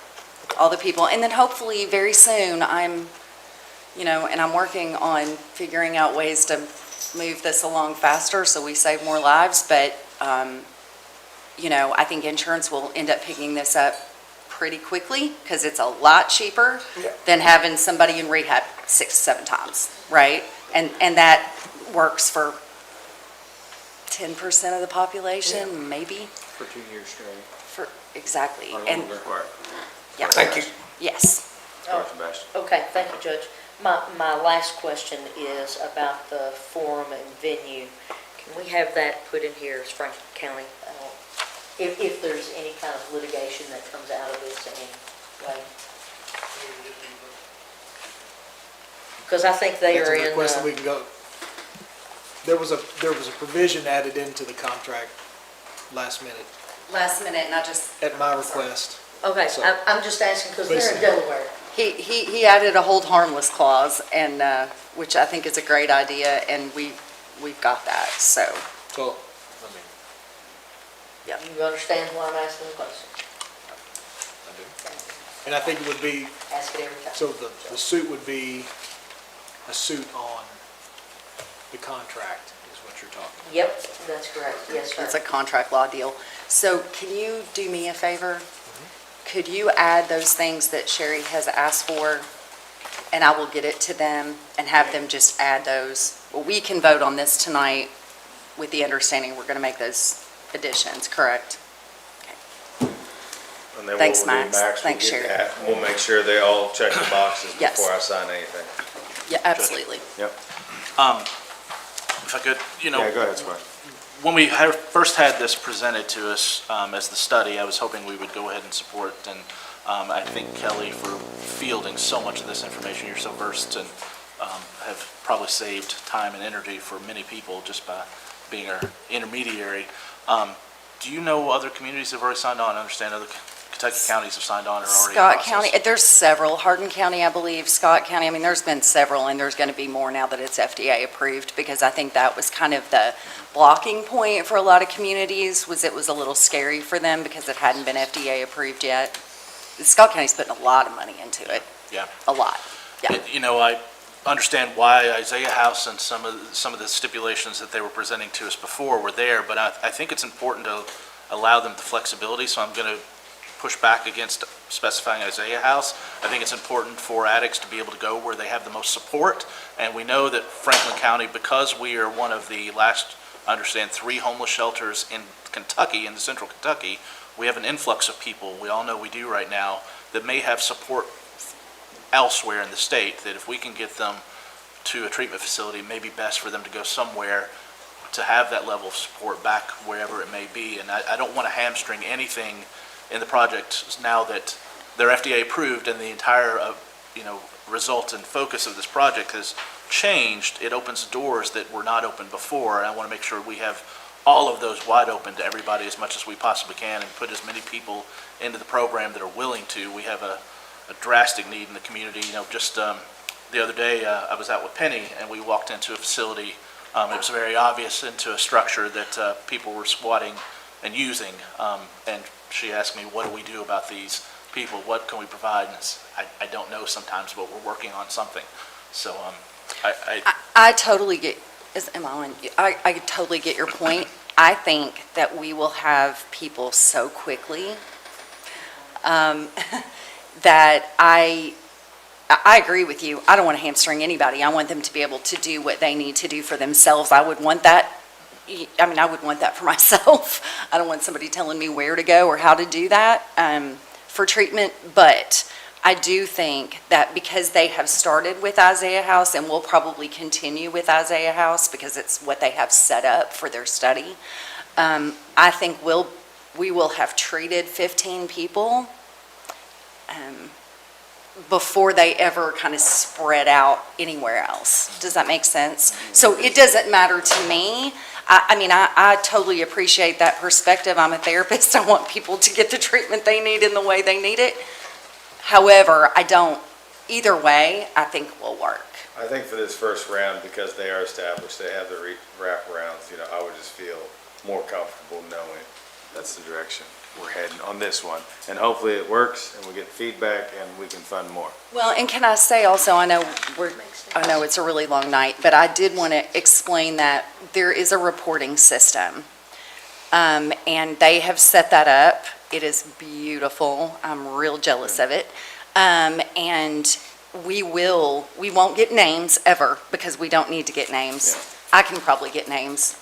All the people, and then hopefully very soon, and I'm working on figuring out ways to move this along faster so we save more lives, but, I think insurance will end up picking this up pretty quickly, because it's a lot cheaper Yeah. than having somebody in rehab 6, 7 times, right? And that works for 10% of the population, maybe, For 2 years straight. exactly. Or And, longer. Right. yeah. Thank you. Yes. Sorry, Sebastian. Okay, thank you, Judge. My last question is about the forum and venue. Can we have that put in here as Franklin County? If there's any kind of litigation that comes out of this in any way? Because I think they That's are a in, request that we can go. There was a provision added into the contract last minute Last minute, and I just, at my request. okay, So- I'm just asking because they're in Basically. Delaware. he added a hold harmless clause, and, which I think is a great idea, and we've got that, so. So, You understand why I'm asking the question? and I think it would be, Ask it every time. so the suit would be a suit on the contract is what you're talking about. Yep, that's correct, yes, sir. It's a contract law deal. So can you do me a favor? Could you add those things that Sherry has asked for, and I will get it to them and have them just add those? Well, we can vote on this tonight with the understanding we're going to make those additions, correct? And then Thanks, what we'll do, Max. Max, we'll Thanks, get Sherry. that. We'll make sure they all check the boxes Yes. before I sign anything. Yeah, absolutely. Yep. If I could, Yeah, go ahead, Squire. when we first had this presented to us as the study, I was hoping we would go ahead and support, and I think Kelly for fielding so much of this information. You're so versed and have probably saved time and energy for many people just by being our intermediary. Do you know other communities that have already signed on? I understand other Kentucky counties have signed on or already in Scott process. County, there's several. Hardin County, I believe, Scott County, I mean, there's been several, and there's going to be more now that it's FDA approved, because I think that was kind of the blocking point for a lot of communities, was it was a little scary for them because it hadn't been FDA approved yet. Scott County's putting a lot of money into it. Yeah. A lot, yeah. I understand why Isaiah House and some of the stipulations that they were presenting to us before were there, but I think it's important to allow them the flexibility, so I'm going to push back against specifying Isaiah House. I think it's important for addicts to be able to go where they have the most support. And we know that Franklin County, because we are one of the last, I understand, 3 homeless shelters in Kentucky, in the central Kentucky, we have an influx of people, we all know we do right now, that may have support elsewhere in the state, that if we can get them to a treatment facility, it may be best for them to go somewhere to have that level of support back wherever it may be. And I don't want to hamstring anything in the project now that they're FDA approved and the entire, result and focus of this project has changed. It opens doors that were not open before, and I want to make sure we have all of those wide open to everybody as much as we possibly can and put as many people into the program that are willing to. We have a drastic need in the community. Just the other day, I was out with Penny and we walked into a facility. It was very obvious into a structure that people were squatting and using. And she asked me, what do we do about these people? What can we provide? And I don't know sometimes, but we're working on something. So I totally get, I totally get your point. I think that we will have people so quickly that I agree with you. I don't want to hamstring anybody. I want them to be able to do what they need to do for themselves. I would want that. I would want that for myself. I don't want somebody telling me where to go or how to do that for treatment. But I do think that because they have started with Isaiah House and will probably continue with Isaiah House because it's what they have set up for their study, I think we will have treated 15 people before they ever kind of spread out anywhere else. Does that make sense? So it doesn't matter to me. I totally appreciate that perspective. I'm a therapist. I want people to get the treatment they need in the way they need it. However, either way, I think will work. I think for this first round, because they are established, they have the wraparounds, I would just feel more comfortable knowing that's the direction we're heading on this one. And hopefully it works and we get feedback and we can fund more. Well, and can I say also, I know it's a really long night, but I did want to explain that there is a reporting system. And they have set that up. It is beautiful. I'm real jealous of it. And we won't get names ever because we don't need to get names. Yeah. I can probably get names.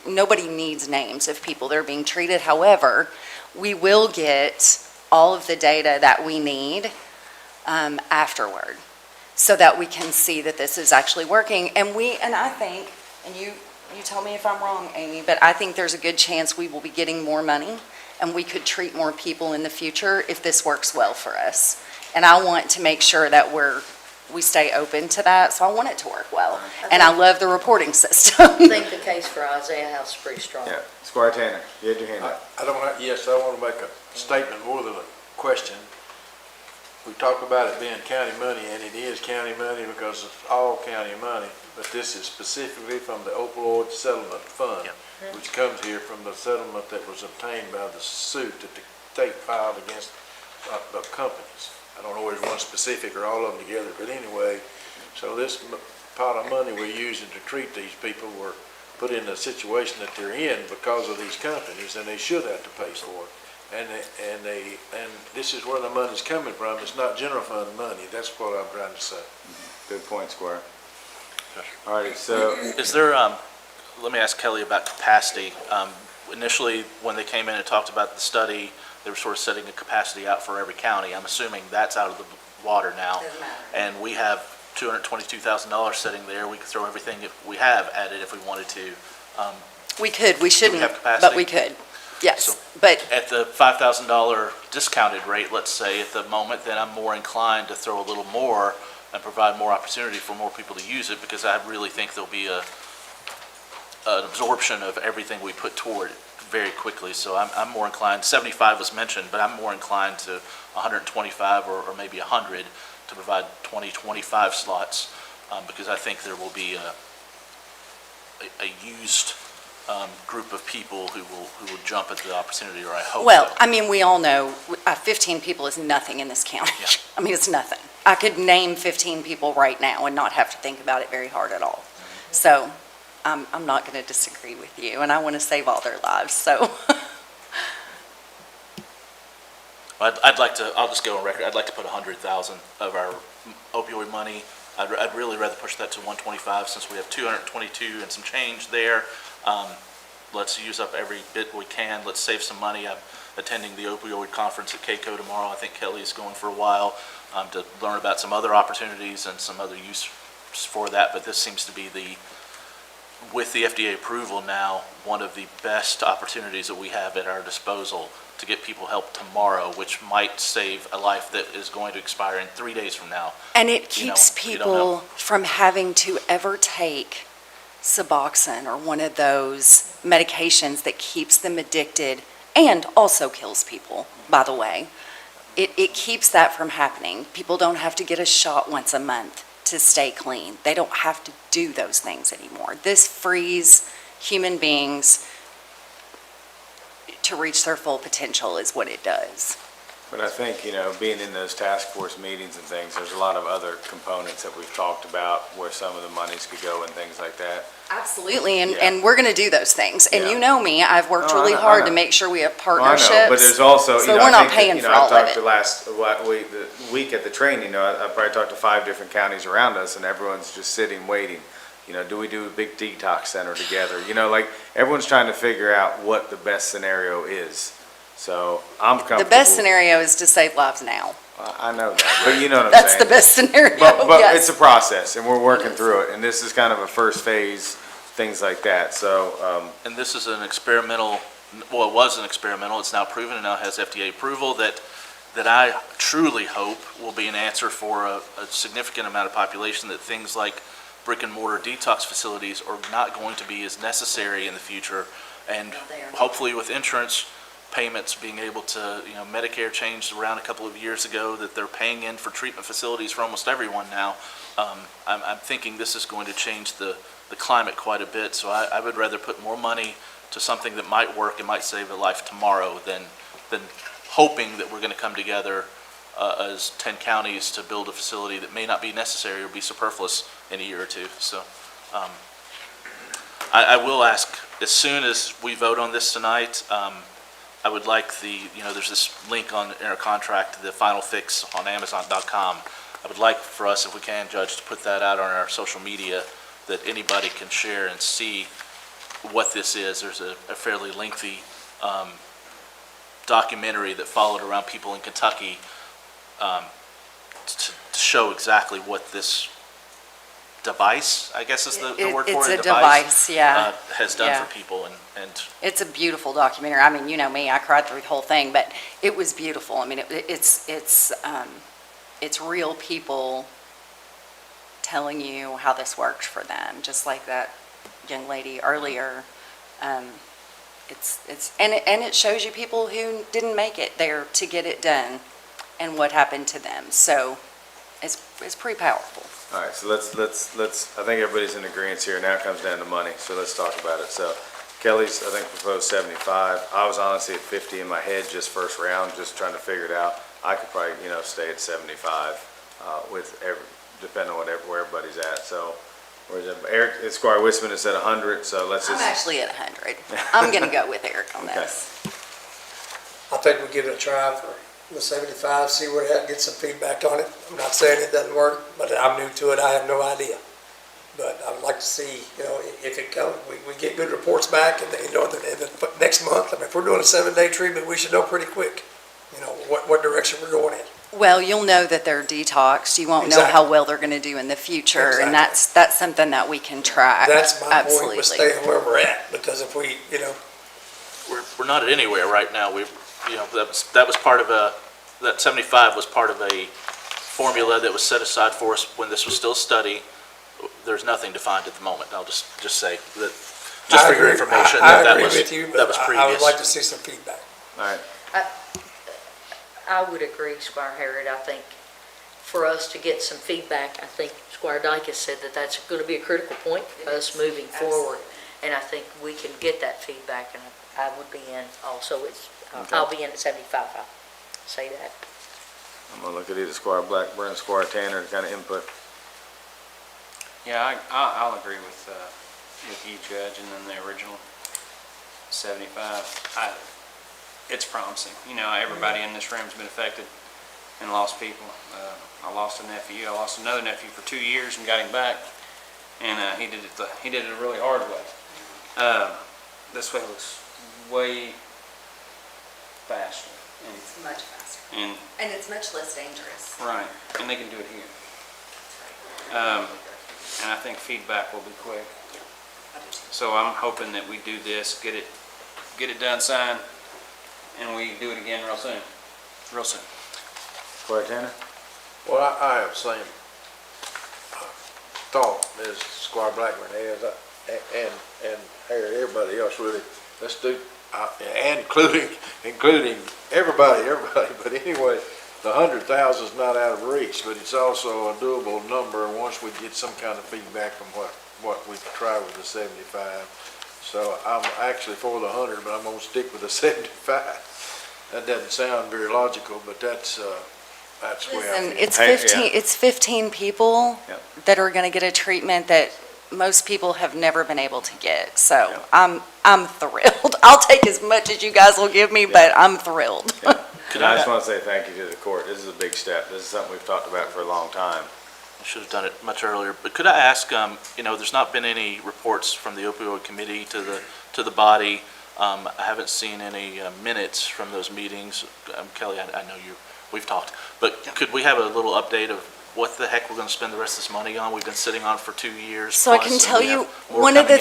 Nobody needs names of people that are being treated. However, we will get all of the data that we need afterward so that we can see that this is actually working. And I think, and you tell me if I'm wrong, Amy, but I think there's a good chance we will be getting more money and we could treat more people in the future if this works well for us. And I want to make sure that we stay open to that, so I want it to work well. And I love the reporting system. I think the case for Isaiah House is pretty strong. Yeah. Squire Tanner, you had your hand up. I want to make a statement more than a question. We talk about it being county money, and it is county money because it's all county money, but this is specifically from the opioid settlement fund, which comes here from the settlement that was obtained by the suit that the state filed against the companies. I don't know whether it's one specific or all of them together, but anyway, so this pot of money we're using to treat these people were put in the situation that they're in because of these companies, and they should have to pay for it. And this is where the money's coming from. It's not general fund money. That's what I'm trying to say. Good point, Squire. All right, so is there, let me ask Kelly about capacity. Initially, when they came in and talked about the study, they were sort of setting a capacity out for every county. I'm assuming that's out of the water now. And we have $222,000 sitting there. We could throw everything we have at it if we wanted to. We could. We shouldn't, but we could. Yes, so but at the $5,000 discounted rate, let's say, at the moment, then I'm more inclined to throw a little more and provide more opportunity for more people to use it, because I really think there'll be an absorption of everything we put toward it very quickly. So I'm more inclined, 75 was mentioned, but I'm more inclined to 125 or maybe 100 to provide 25 slots, because I think there will be a used group of people who will jump at the opportunity, or I hope so. We all know 15 people is nothing in this county. Yeah. It's nothing. I could name 15 people right now and not have to think about it very hard at all. So I'm not going to disagree with you, and I want to save all their lives. So I'd like to, I'll just go on record, I'd like to put 100,000 of our opioid money. I'd really rather push that to 125 since we have 222 and some change there. Let's use up every bit we can. Let's save some money. I'm attending the opioid conference at KCO tomorrow. I think Kelly's going for a while to learn about some other opportunities and some other use for that. But this seems to be with the FDA approval now, one of the best opportunities that we have at our disposal to get people help tomorrow, which might save a life that is going to expire in 3 days from now. And it keeps people from having to ever take Suboxone or one of those medications that keeps them addicted and also kills people, by the way. It keeps that from happening. People don't have to get a shot once a month to stay clean. They don't have to do those things anymore. This frees human beings to reach their full potential is what it does. But I think, being in those task force meetings and things, there's a lot of other components that we've talked about where some of the monies could go and things like that. Absolutely, and we're going to do the things. And Yeah. you know me, I've worked Oh, I really know, hard I to know. make sure we have Well, I partnerships. know, but there's also, so I we're not think paying that, for all I've talked of the it. last the week at the training, I probably talked to 5 different counties around us, and everyone's just sitting waiting. Do we do a big detox center together? Like everyone's trying to figure out what the best scenario is. So I'm comfortable. The best scenario is to save lives now. I know that, but you know what I'm That's saying. the best scenario, But yes. it's a process, and we're working through it, and this is kind of a first phase, things like that. So, And this is an experimental, well, it was an experimental, it's now proven and now has FDA approval that I truly hope will be an answer for a significant amount of population, that things like brick and mortar detox facilities are not going to be as necessary in the future. And hopefully with insurance payments being able to, Medicare changed around a couple of years ago that they're paying in for treatment facilities for almost everyone now. I'm thinking this is going to change the climate quite a bit. So I would rather put more money to something that might work and might save a life tomorrow than hoping that we're going to come together as 10 counties to build a facility that may not be necessary or be superfluous in a year or two. So I will ask, as soon as we vote on this tonight, I would like there's this link in our contract, the final fix on Amazon.com. I would like for us, if we can, Judge, to put that out on our social media that anybody can share and see what this is. There's a fairly lengthy documentary that followed around people in Kentucky to show exactly what this device, I guess is the word for it, it's a device, yeah. Has done Yeah. for people. And It's a beautiful documentary. I mean, you know me, I cried through the whole thing, but it was beautiful. I mean, it's real people telling you how this worked for them, just like that young lady earlier. And it shows you people who didn't make it there to get it done and what happened to them. So it's pretty powerful. all right, so let's, I think everybody's in agreement here. Now it comes down to money, so let's talk about it. So Kelly's, I think, proposed 75. I was honestly at 50 in my head just first round, just trying to figure it out. I could probably, stay at 75 depending on where everybody's at. So Eric, Squire Wisman has said 100, so let's I'm just. actually at 100. I'm going to go with Eric on Okay. this. I think we give it a try for the 75, see where that, get some feedback on it. I'm not saying it doesn't work, but I'm new to it, I have no idea. But I would like to see, if it comes, we get good reports back, and in the next month, I mean, if we're doing a 7-day treatment, we should know pretty quick, what direction we're going in. Well, you'll know that they're detoxed. You won't know how well they're going to do in the future, and that's something that we can track. That's my Absolutely. point with staying where we're at, because if we, We're not at anywhere right now. That was part of that 75 was part of a formula that was set aside for us when this was still a study. There's nothing defined at the moment. I'll just say that, just for your information, I that agree was with you, that but was I previous. would like to see some feedback. All right. I would agree, Squire Harrod. I think for us to get some feedback, I think Squire Dyke has said that that's going to be a critical point for us moving forward. And I think we can get that feedback, and I would be in also. I'll be in at 75, I'll say that. I'm gonna look at either Squire Blackburn, Squire Tanner to kind of input. Yeah, I'll agree with you, Judge, and then the original 75. it's promising. You know, everybody in this room's been affected and lost people. I lost a nephew. I lost another nephew for 2 years and got him back, and he did it a really hard way. This way looks way faster. It's much faster. And it's much less dangerous. right, and they can do it here. And I think feedback will be quick. So I'm hoping that we do this, get it done, signed, and we do it again real soon. Real soon. Go ahead, Tanner. Well, I have the same thought as Squire Blackburn has, and Harry, everybody else really. Let's do, and including everybody, but anyway, the 100,000 is not out of reach, but it's also a doable number once we get some kind of feedback from what we tried with the 75. So I'm actually for the 100, but I'm gonna stick with the 75. That doesn't sound very logical, but that's the way I Listen, feel. it's 15 people Yep. that are gonna get a treatment that most people have never been able to get. So I'm thrilled. I'll take as much as you guys will give me, but I'm thrilled. And I just want to say thank you to the court. This is a big step. This is something we've talked about for a long time. I should have done it much earlier, but could I ask, there's not been any reports from the opioid committee to the body. I haven't seen any minutes from those meetings. Kelly, I know we've talked, but could we have a little update of what the heck we're going to spend the rest of this money on? We've been sitting on for 2 years. So I can tell you, one of the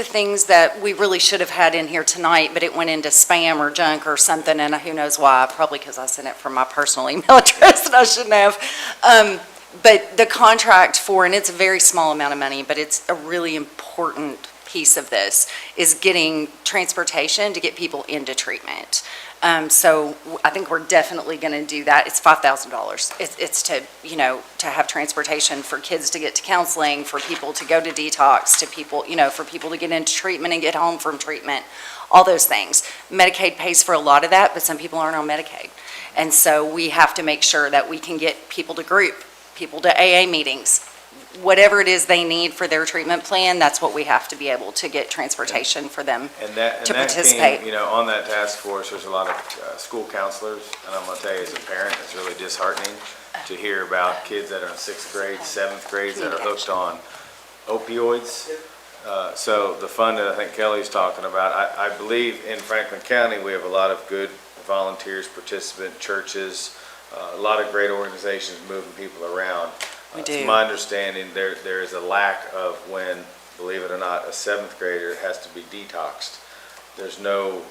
things that we really should have had in here tonight, but it went into spam or junk or something, and who knows why, probably because I sent it from my personal email address that I shouldn't have. But the contract for, and it's a very small amount of money, but it's a really important piece of this, is getting transportation to get people into treatment. So I think we're definitely going to do that. It's $5,000. It's to, to have transportation for kids to get to counseling, for people to go to detox, to people, for people to get into treatment and get home from treatment, all those things. Medicaid pays for a lot of that, but some people aren't on Medicaid. And so we have to make sure that we can get people to group, people to AA meetings, whatever it is they need for their treatment plan, that's what we have to be able to get transportation for them to participate. Team, on that task force, there's a lot of school counselors, and I'm going to tell you as a parent, it's really disheartening to hear about kids that are in 6th grade, 7th grade that are hooked on opioids. So the fund that I think Kelly's talking about, I believe in Franklin County, we have a lot of good volunteers, participant churches, a lot of great organizations moving people around. We do. It's my understanding there is a lack of when, believe it or not, a 7th grader has to be detoxed. There's no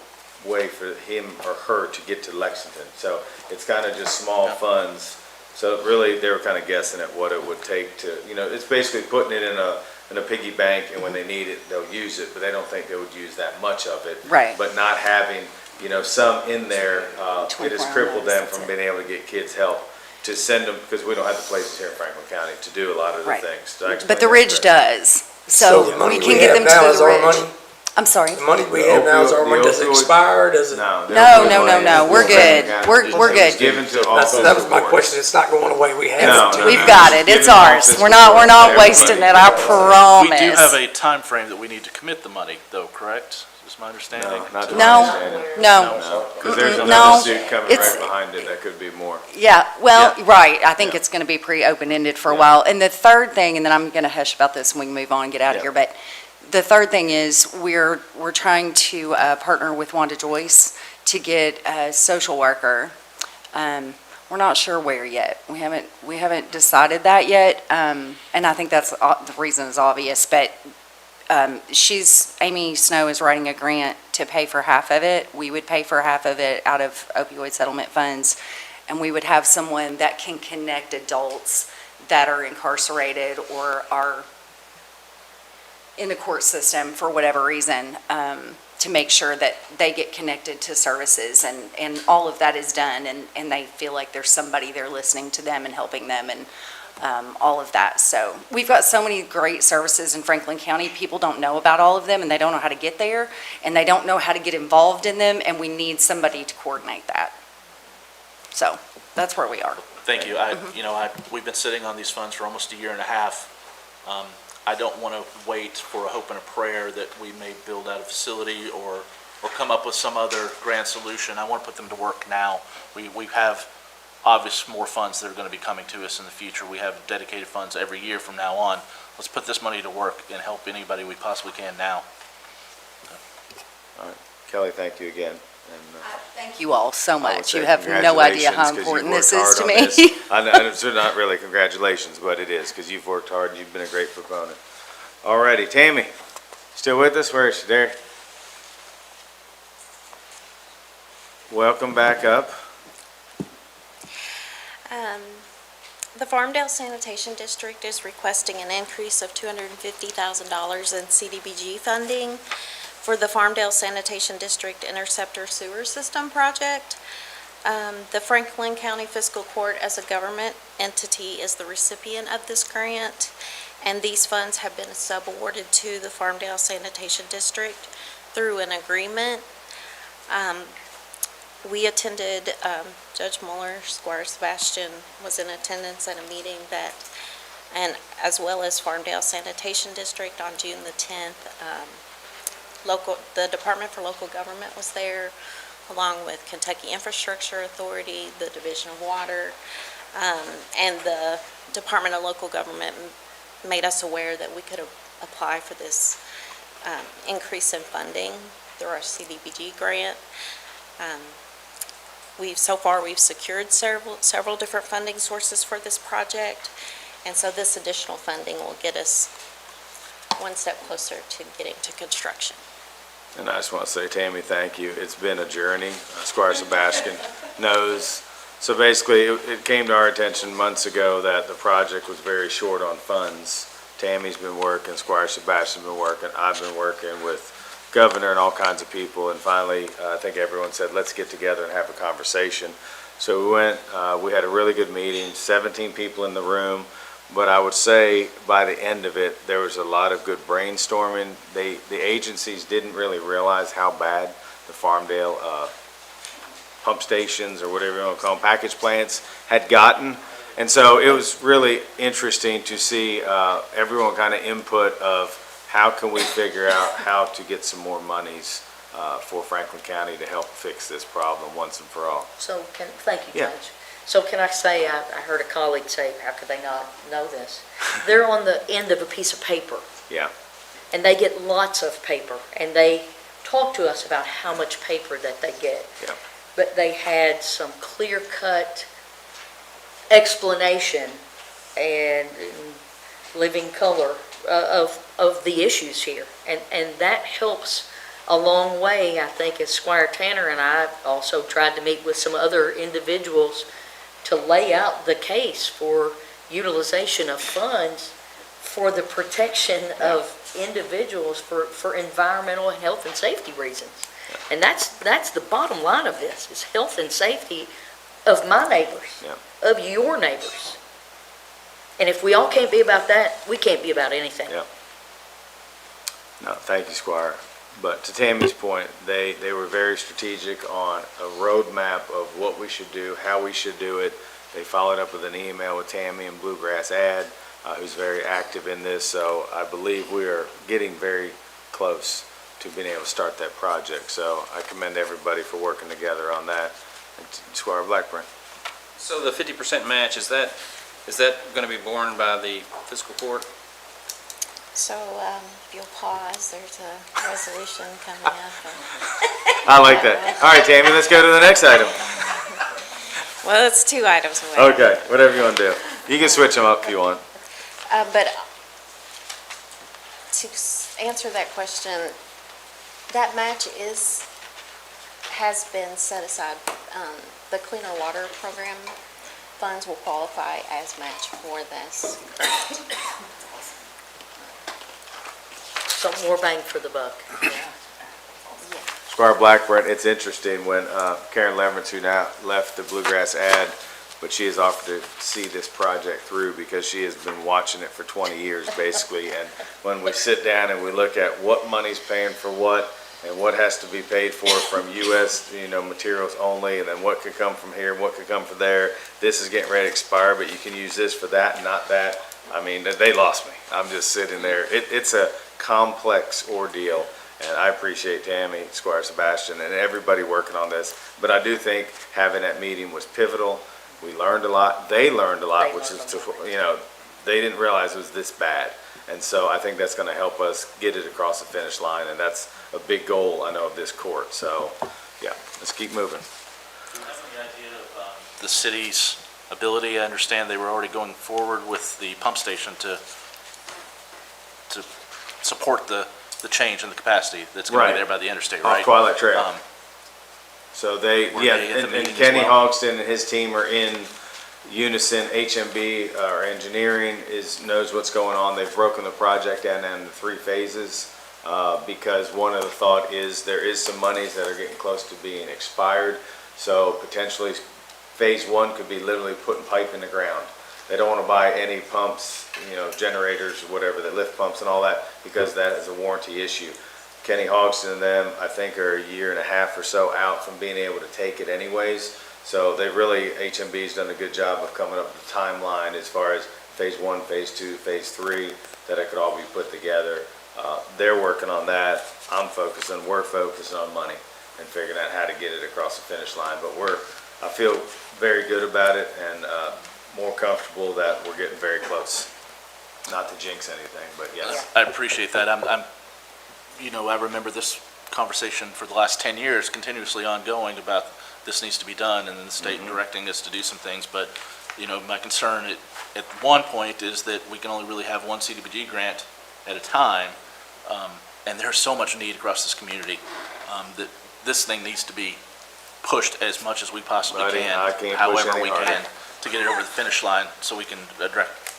way for him or her to get to Lexington. So it's kind of just small funds. So really, they were kind of guessing at what it would take to, it's basically putting it in a piggy bank, and when they need it, they'll use it, but they don't think they would use that much of it. Right. But not having, some in there, it has crippled them from being able to get kids help. To send them, because we don't have the places here in Franklin County to do a lot of the Right. things. Did I explain But the that Ridge correct? does. So the money we can get them have now to is the our Ridge. money? I'm sorry. The money we have now is our money. Does it expire? Does it? No. No. We're good. We're good. Given to all. That was my question. It's not going away. We have it. We've got it. It's ours. We're not wasting it. I promise. We do have a time frame that we need to commit the money, though, correct? Is my understanding? No, not to No. my understanding. No. Because there's No. another suit coming It's- right behind it that could be more. Yeah, well, right, I think it's gonna be pretty open-ended for a while. And the third thing, and then I'm gonna hush about this and we can move on and get out of here, but the third thing is we're trying to partner with Wanda Joyce to get a social worker. We're not sure where yet. We haven't decided that yet, and I think that's, the reason is obvious, but Amy Snow is writing a grant to pay for half of it. We would pay for half of it out of opioid settlement funds, and we would have someone that can connect adults that are incarcerated or are in the court system for whatever reason, to make sure that they get connected to services, and all of that is done, and they feel like there's somebody there listening to them and helping them, and all of that. So we've got so many great services in Franklin County. People don't know about all of them, and they don't know how to get there, and they don't know how to get involved in them, and we need somebody to coordinate that. So that's where we are. Thank you. We've been sitting on these funds for almost a year and a half. I don't want to wait for a hope and a prayer that we may build out a facility or or come up with some other grand solution. I want to put them to work now. We have obvious more funds that are going to be coming to us in the future. We have dedicated funds every year from now on. Let's put this money to work and help anybody we possibly can now. All right. Kelly, thank you again. And, Thank you all so I would much. say You have no idea how congratulations, 'cause you've important worked this is hard to on me. this. I know, it's not really congratulations, but it is, because you've worked hard, you've been a great proponent. All righty, Tammy, still with us? Where is she? There. Welcome back up. The Farmdale Sanitation District is requesting an increase of $250,000 in CDBG funding for the Farmdale Sanitation District Interceptor Sewer System Project. The Franklin County Fiscal Court, as a government entity, is the recipient of this grant, and these funds have been subawarded to the Farmdale Sanitation District through an agreement. We attended, Judge Mueller, Squire Sebastian was in attendance at a meeting that, and as well as Farmdale Sanitation District on June the 10th. The Department for Local Government was there, along with Kentucky Infrastructure Authority, the Division of Water, and the Department of Local Government made us aware that we could apply for this increase in funding through our CDBG grant. So far we've secured several different funding sources for this project, and so this additional funding will get us one step closer to getting to construction. And I just want to say, Tammy, thank you. It's been a journey. Squire Sebastian knows. So basically, it came to our attention months ago that the project was very short on funds. Tammy's been working, Squire Sebastian's been working, I've been working with Governor and all kinds of people, and finally, I think everyone said, let's get together and have a conversation. So we went, we had a really good meeting, 17 people in the room, but I would say by the end of it, there was a lot of good brainstorming. The agencies didn't really realize how bad the Farmdale pump stations, or whatever you want to call them, package plants, had gotten. And so it was really interesting to see everyone kind of input of how can we figure out how to get some more monies for Franklin County to help fix this problem once and for all. So thank you, Yeah. Judge. So can I say, I heard a colleague say, how could they not know this? They're on the end of a piece of paper, Yeah. and they get lots of paper, and they talk to us about how much paper that they get. Yeah. But they had some clear-cut explanation and living color of the issues here. And that helps a long way. I think as Squire Tanner and I also tried to meet with some other individuals to lay out the case for utilization of funds for the protection of individuals for environmental and health and safety reasons. And that's the bottom line of this, is health and safety of my neighbors, of your neighbors. And if we all can't be about that, we can't be about anything. Yeah. No, thank you, Squire. But to Tammy's point, they were very strategic on a roadmap of what we should do, how we should do it. They followed up with an email with Tammy and Bluegrass Ad, who's very active in this. So I believe we are getting very close to being able to start that project. So I commend everybody for working together on that. And Squire Blackburn. So the 50% match, is that going to be borne by the fiscal court? So if you'll pause, there's a resolution coming up. I like that. All right, Tammy, let's go to the next item. Well, it's 2 items away. Okay, whatever you want to do. You can switch them up if you want. But to answer that question, that match has been set aside. The Cleaner Water Program funds will qualify as match for this. Some more bang for the buck. Squire Blackburn, it's interesting when Karen Leverance, who now left the Bluegrass Ad, but she has offered to see this project through because she has been watching it for 20 years basically. And when we sit down and we look at what money's paying for what and what has to be paid for from U.S. materials only, and then what could come from here, what could come from there. This is getting ready to expire, but you can use this for that and not that. I mean, they lost me. I'm just sitting there. It's a complex ordeal. And I appreciate Tammy, Squire Sebastian, and everybody working on this. But I do think having that meeting was pivotal. We learned a lot. They learned a lot, They which is, learned they didn't realize it was this bad. And so I think that's going to help us get it across the finish line, and that's a big goal, I know, of this court. So, yeah, let's keep moving. Do you have any idea of the city's ability? I understand they were already going forward with the pump station to support the change in the capacity that's going to Right. be there by the interstate, Off right? Twilight Trail. So Were they at the and meeting as Kenny well? Hogston and his team are in unison. HMB, our engineering, knows what's going on. They've broken the project down into 3 phases, because one of the thought is there is some monies that are getting close to being expired. So potentially, phase 1 could be literally putting pipe in the ground. They don't want to buy any pumps, generators, whatever, that lift pumps and all that, because that is a warranty issue. Kenny Hogston and them, I think, are a year and a half or so out from being able to take it anyways. So they really, HMB's done a good job of coming up with a timeline as far as phase 1, phase 2, phase 3, that it could all be put together. They're working on that. We're focusing on money and figuring out how to get it across the finish line. But I feel very good about it, and more comfortable that we're getting very close. Not to jinx anything, but yes. I appreciate that. I remember this conversation for the last 10 years, continuously ongoing about this needs to be done, and then the state directing us to do some things. But, my concern at one point is that we can only really have one CDBG grant at a time, and there's so much need across this community that this thing needs to be pushed as much as we possibly I can, can't push however any we harder. can, to get it over the finish line so we can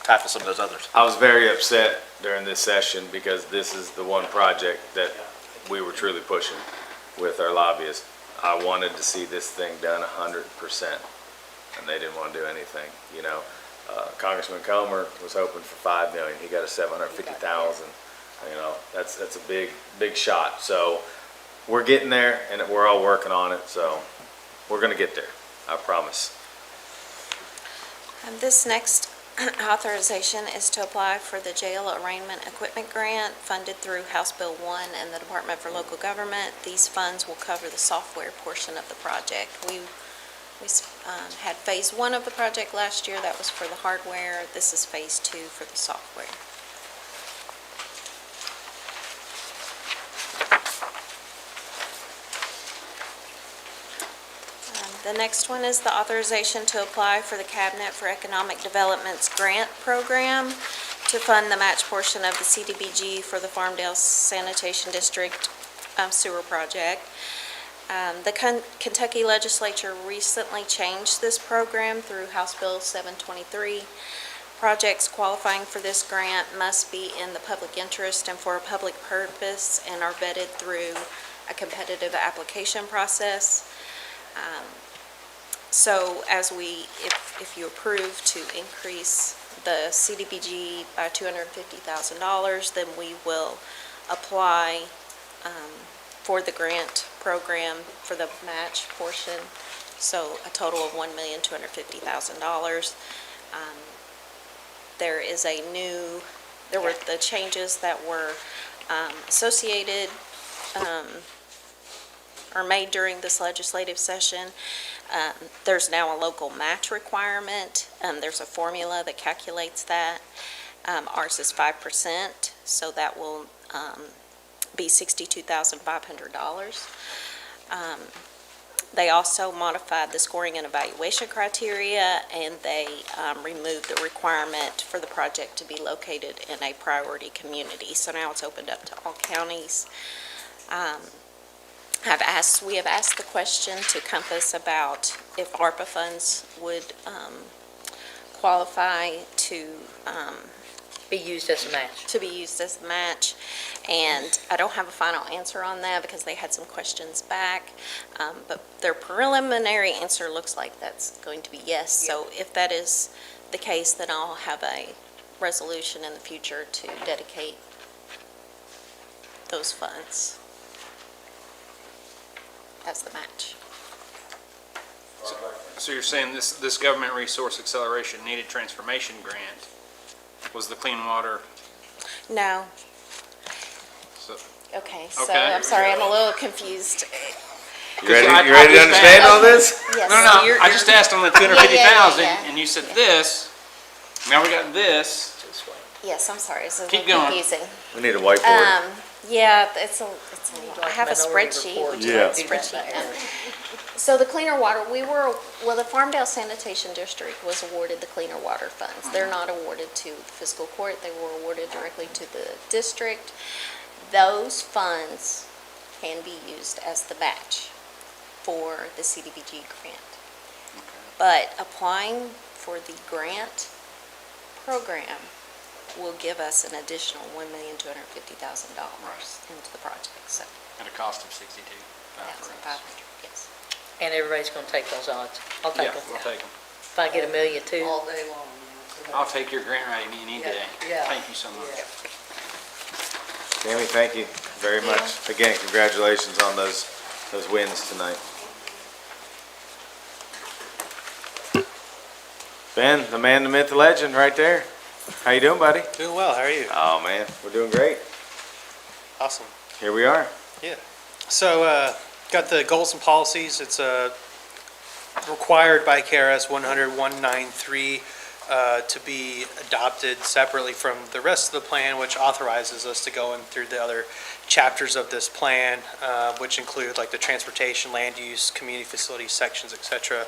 tackle some of those others. I was very upset during this session because this is the one project that we were truly pushing with our lobbyists. I wanted to see this thing done 100%, and they didn't want to do anything. Congressman Comer was hoping for $5 million. He got a $750,000. That's a big shot. So we're getting there, and we're all working on it. So we're going to get there. I promise. This next authorization is to apply for the jail arraignment equipment grant funded through House Bill 1 and the Department for Local Government. These funds will cover the software portion of the project. We had phase 1 of the project last year. That was for the hardware. This is phase 2 for the software. The next one is the authorization to apply for the Cabinet for Economic Development's grant program to fund the match portion of the CDBG for the Farmdale Sanitation District sewer project. The Kentucky legislature recently changed this program through House Bill 723. Projects qualifying for this grant must be in the public interest and for a public purpose and are vetted through a competitive application process. So if you approve to increase the CDBG by $250,000, then we will apply for the grant program for the match portion. So a total of $1,250,000. There were the changes that were associated or made during this legislative session. There's now a local match requirement. There's a formula that calculates that. Ours is 5%, so that will be $62,500. They also modified the scoring and evaluation criteria, and they removed the requirement for the project to be located in a priority community. So now it's opened up to all counties. We have asked the question to Compass about if ARPA funds would qualify to Be used as a match. And I don't have a final answer on that because they had some questions back. But their preliminary answer looks like that's going to be yes. So if that is the case, then I'll have a resolution in the future to dedicate those funds as the match. So you're saying this government resource acceleration needed transformation grant was the clean water? No. So Okay, so Okay. I'm sorry, I'm a little confused. You ready, I- you ready to I just understand all this? Yes. No, no, no, I just asked on the 250,000, yeah. and you said this, now we got this. Yes, I'm sorry, it's a Keep little going. confusing. We need a whiteboard. Yeah, it's a, I have a Minority spreadsheet. report. Would you Yeah. like a spreadsheet? So the cleaner water, the Farmdale Sanitation District was awarded the cleaner water funds. They're not awarded to the fiscal court, they were awarded directly to the district. Those funds can be used as the match for the CDBG grant. But applying for the grant program will give us an additional $1,250,000 into the project, so At a cost of 62,500. yes. And everybody's gonna take those odds. I'll take Yeah, them. we'll take them. If I get $1 million too. All day long. I'll take your grant writing any day. Yeah. Thank you so much. Tammy, thank you very much. Again, congratulations on those wins tonight. Ben, the man, the myth, the legend, right there. How you doing, buddy? Doing well, how are you? Oh, man, we're doing great. Awesome. Here we are. Yeah. So, got the goals and policies. It's required by KRS 100-193 to be adopted separately from the rest of the plan, which authorizes us to go in through the other chapters of this plan, which include like the transportation, land use, community facilities sections, etc.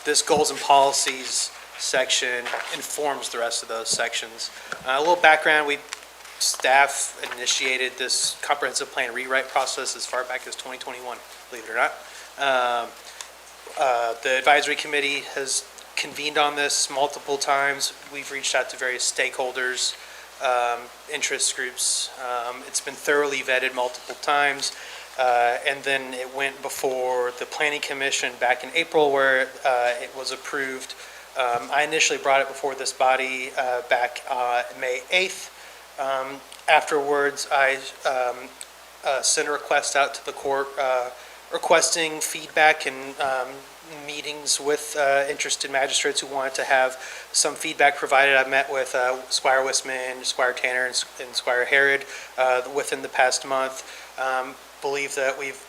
This goals and policies section informs the rest of those sections. A little background, staff initiated this comprehensive plan rewrite process as far back as 2021, believe it or not. The advisory committee has convened on this multiple times. We've reached out to various stakeholders, interest groups. It's been thoroughly vetted multiple times. And then it went before the Planning Commission back in April where it was approved. I initially brought it before this body back May 8th. Afterwards, I sent a request out to the court requesting feedback and meetings with interested magistrates who wanted to have some feedback provided. I met with Squire Wisman, Squire Tanner, and Squire Herod within the past month. Believe that we've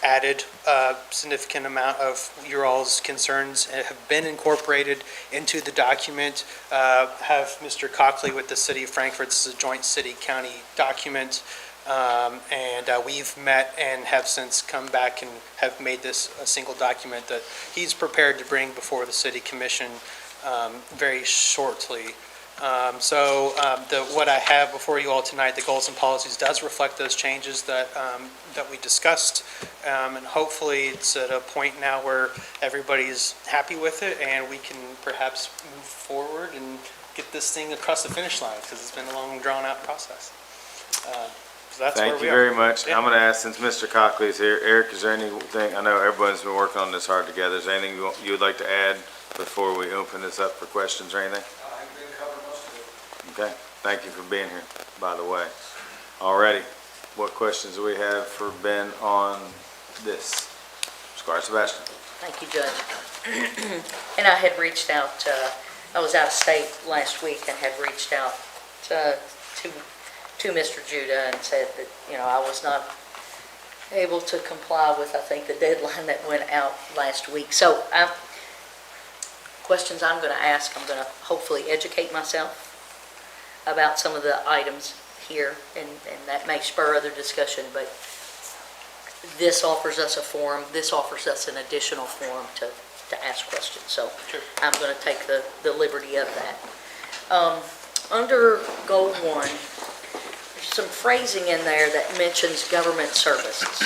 added a significant amount of your all's concerns and have been incorporated into the document. Have Mr. Cockley with the City of Frankfurt, this is a joint city-county document. And we've met and have since come back and have made this a single document that he's prepared to bring before the City Commission very shortly. What I have before you all tonight, the goals and policies, does reflect those changes that we discussed. And hopefully it's at a point now where everybody's happy with it and we can perhaps move forward and get this thing across the finish line because it's been a long drawn-out process. So that's where Thank we you are. very much. Yeah. I'm going to ask, since Mr. Cockley is here, Eric, is there anything, I know everyone's been working on this hard together, is there anything you would like to add before we open this up for questions or anything? Okay, thank you for being here, by the way. Alrighty, what questions do we have for Ben on this? Squire Sebastian. Thank you, Judge. And I had reached out, I was out of state last week and had reached out to Mr. Judah and said that, I was not able to comply with, I think, the deadline that went out last week. So, questions I'm going to ask, I'm going to hopefully educate myself about some of the items here, and that may spur other discussion, but this offers us a forum, this offers us an additional forum to ask questions. So I'm going to take the liberty of that. Under Goal 1, there's some phrasing in there that mentions government services.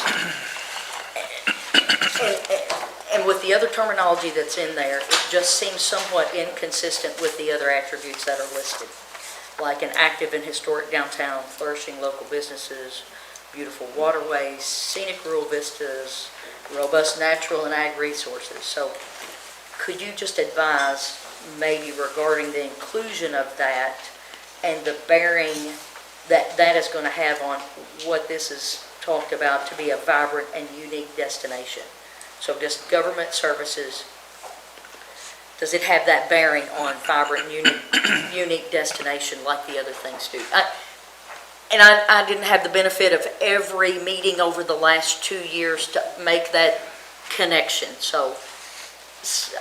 And with the other terminology that's in there, it just seems somewhat inconsistent with the other attributes that are listed, like an active and historic downtown, flourishing local businesses, beautiful waterways, scenic rural vistas, robust natural and ag resources. So could you just advise maybe regarding the inclusion of that and the bearing that that is going to have on what this is talked about to be a vibrant and unique destination? So just government services, does it have that bearing on vibrant, unique destination like the other things do? And I didn't have the benefit of every meeting over the last 2 years to make that connection, so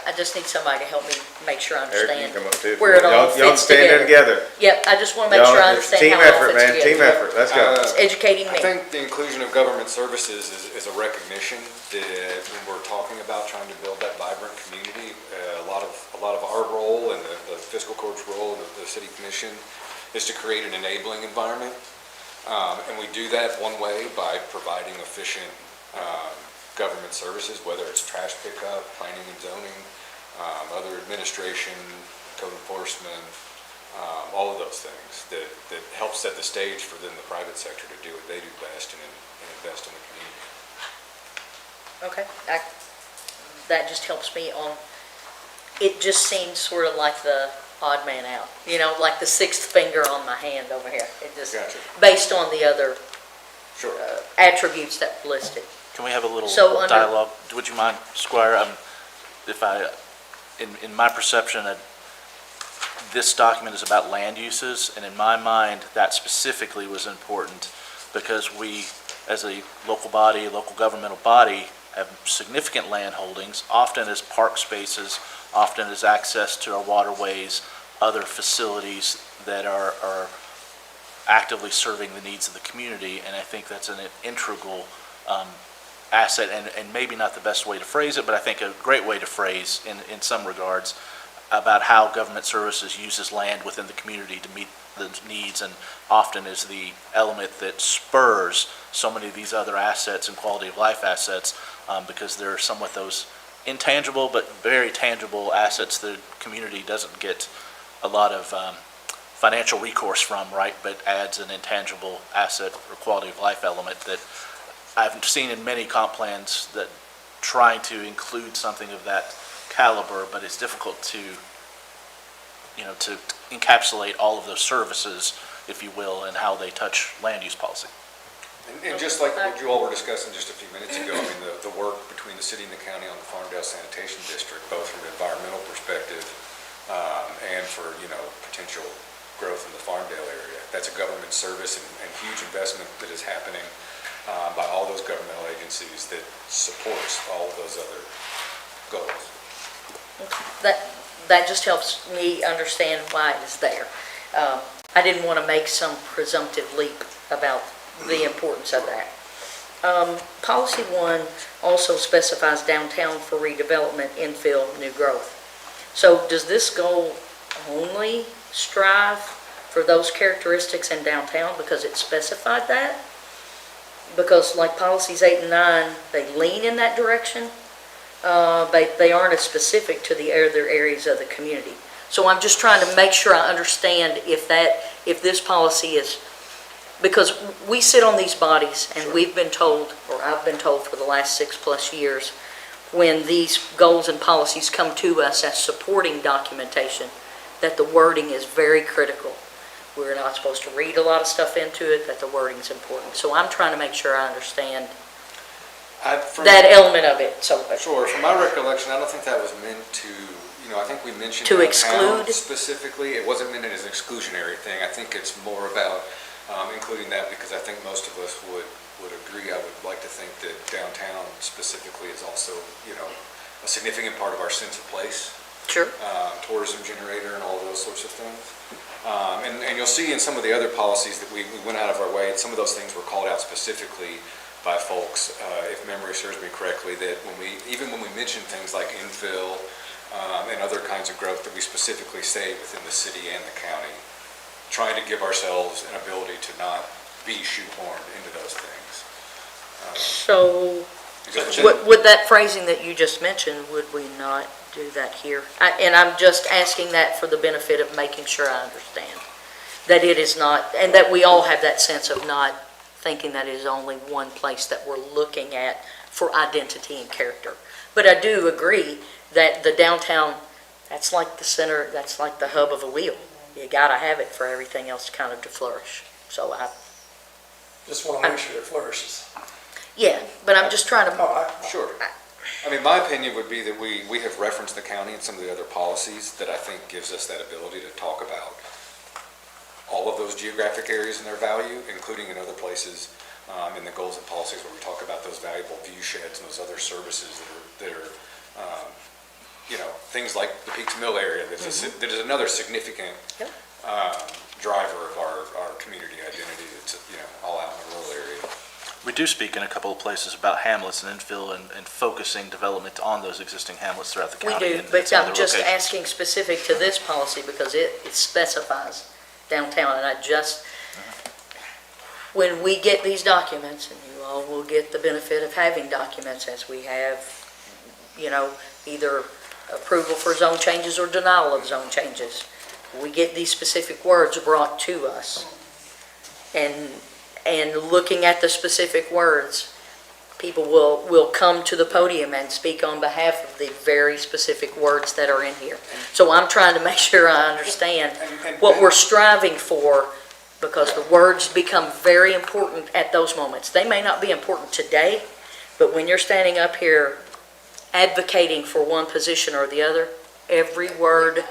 I just need somebody to help me make sure I Eric, you understand can come up too. where it all Y'all fits stand there together. together. Yep, I just want to make sure I It's understand how it all fits together. Team effort, let's go. It's educating I me. think the inclusion of government services is a recognition that when we're talking about trying to build that vibrant community, a lot of our role and the fiscal court's role and the city commission is to create an enabling environment. And we do that one way by providing efficient government services, whether it's trash pickup, planning and zoning, other administration, code enforcement, all of those things that help set the stage for then the private sector to do what they do best and invest in the community. Okay, that just helps me on, it just seems sort of like the odd man out, you know, like the sixth finger on my hand over here. It just, Gotcha. based on the other Sure. attributes that were listed. Can we have a little So under- dialogue? Would you mind, Squire? If in my perception, this document is about land uses, and in my mind, that specifically was important because we, as a local body, local governmental body, have significant land holdings, often as park spaces, often as access to our waterways, other facilities that are actively serving the needs of the community, and I think that's an integral asset, and maybe not the best way to phrase it, but I think a great way to phrase in some regards about how government services uses land within the community to meet the needs, and often is the element that spurs so many of these other assets and quality of life assets, because they're somewhat those intangible but very tangible assets the community doesn't get a lot of financial recourse from, right, but adds an intangible asset or quality of life element that I've seen in many comp plans that trying to include something of that caliber, but it's difficult to, to encapsulate all of those services, if you will, and how they touch land use policy. And just like what you all were discussing just a few minutes ago, I mean, the work between the city and the county on the Farmdale Sanitation District, both from an environmental perspective and for, potential growth in the Farmdale area. That's a government service and huge investment that is happening by all those governmental agencies that supports all of those other goals. That just helps me understand why it is there. I didn't want to make some presumptive leap about the importance of that. Policy 1 also specifies downtown for redevelopment, infill, new growth. So does this goal only strive for those characteristics in downtown because it specified that? Because like policies 8 and 9, they lean in that direction. They aren't as specific to the other areas of the community. So I'm just trying to make sure I understand if this policy is, because we sit on these bodies and we've been told, or I've been told for the last 6+ years, when these goals and policies come to us as supporting documentation, that the wording is very critical. We're not supposed to read a lot of stuff into it, that the wording is important. So I'm trying to make sure I understand that element of it. So Sure, from my recollection, I don't think that was meant to, I think we mentioned To downtown exclude? specifically. It wasn't meant as an exclusionary thing. I think it's more about including that because I think most of us would agree. I would like to think that downtown specifically is also, a significant part of our sense of place. Sure. Tourism generator and all those sorts of things. And you'll see in some of the other policies that we went out of our way, some of those things were called out specifically by folks, if memory serves me correctly, that even when we mention things like infill and other kinds of growth, that we specifically say within the city and the county, trying to give ourselves an ability to not be shoehorned into those things. So would that phrasing that you just mentioned, would we not do that here? And I'm just asking that for the benefit of making sure I understand that it is not, and that we all have that sense of not thinking that it is only one place that we're looking at for identity and character. But I do agree that the downtown, that's like the center, that's like the hub of a wheel. You gotta have it for everything else kind of to flourish. So I Just want to make sure it flourishes. Yeah, but I'm just trying to. Sure. I mean, my opinion would be that we have referenced the county and some of the other policies that I think gives us that ability to talk about all of those geographic areas and their value, including in other places in the goals and policies where we talk about those valuable view sheds and those other services that are things like the Peaks Mill area that is another significant driver of our community identity that's all out in the rural area. We do speak in a couple of places about hamlets and infill and focusing development on those existing hamlets throughout the We county. do, and but some I'm other just locations. asking specific to this policy because it specifies downtown, and when we get these documents, and you all will get the benefit of having documents as we have, either approval for zone changes or denial of zone changes, we get these specific words brought to us. And looking at the specific words, people will come to the podium and speak on behalf of the very specific words that are in here. So I'm trying to make sure I understand what we're striving for, because the words become very important at those moments. They may not be important today, but when you're standing up here advocating for one position or the other, every word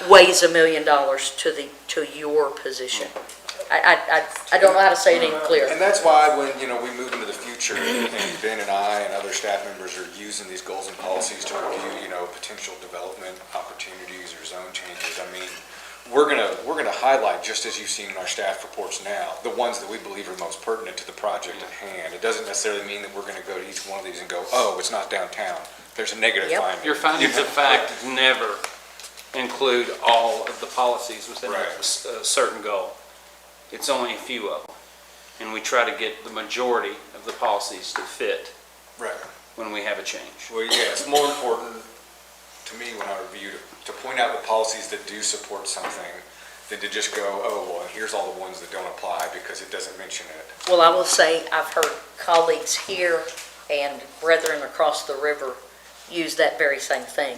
weighs $1 million to your position. I don't know how to say it any clearer. And that's why when, we move into the future, and Ben and I and other staff members are using these goals and policies to review, potential development opportunities or zone changes, we're gonna highlight, just as you've seen in our staff reports now, the ones that we believe are most pertinent to the project at hand. It doesn't necessarily mean that we're gonna go to each one of these and go, oh, it's not downtown. There's a negative finding. Your findings of fact never include all of the policies within a certain goal. It's only a few of them. And we try to get the majority of the policies to fit when we have a change. Well, yeah, it's more important to me when I review to point out the policies that do support something than to just go, oh, well, and here's all the ones that don't apply because it doesn't mention it. Well, I will say, I've heard colleagues here and brethren across the river use that very same thing,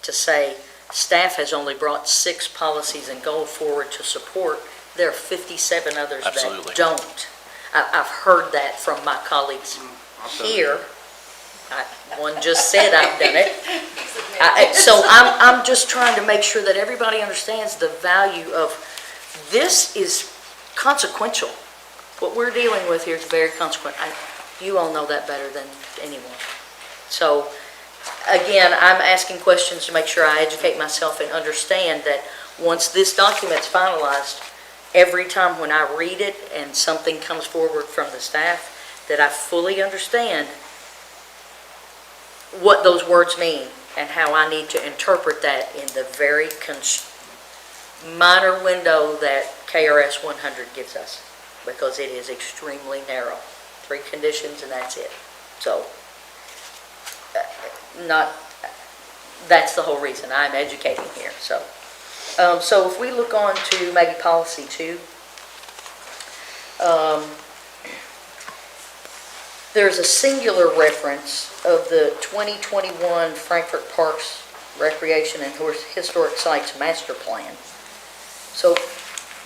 to say staff has only brought 6 policies and goals forward to support. There are 57 others Absolutely. that don't. I've heard that from my colleagues here. One just said I've done it. So I'm just trying to make sure that everybody understands the value of this is consequential. What we're dealing with here is very consequential. You all know that better than anyone. So again, I'm asking questions to make sure I educate myself and understand that once this document's finalized, every time when I read it and something comes forward from the staff, that I fully understand what those words mean and how I need to interpret that in the very minor window that KRS 100 gives us, because it is extremely narrow. 3 conditions and that's it. So, that's the whole reason I'm educating here. So if we look on to maybe policy 2, there's a singular reference of the 2021 Frankfurt Parks Recreation and Historic Sites Master Plan. So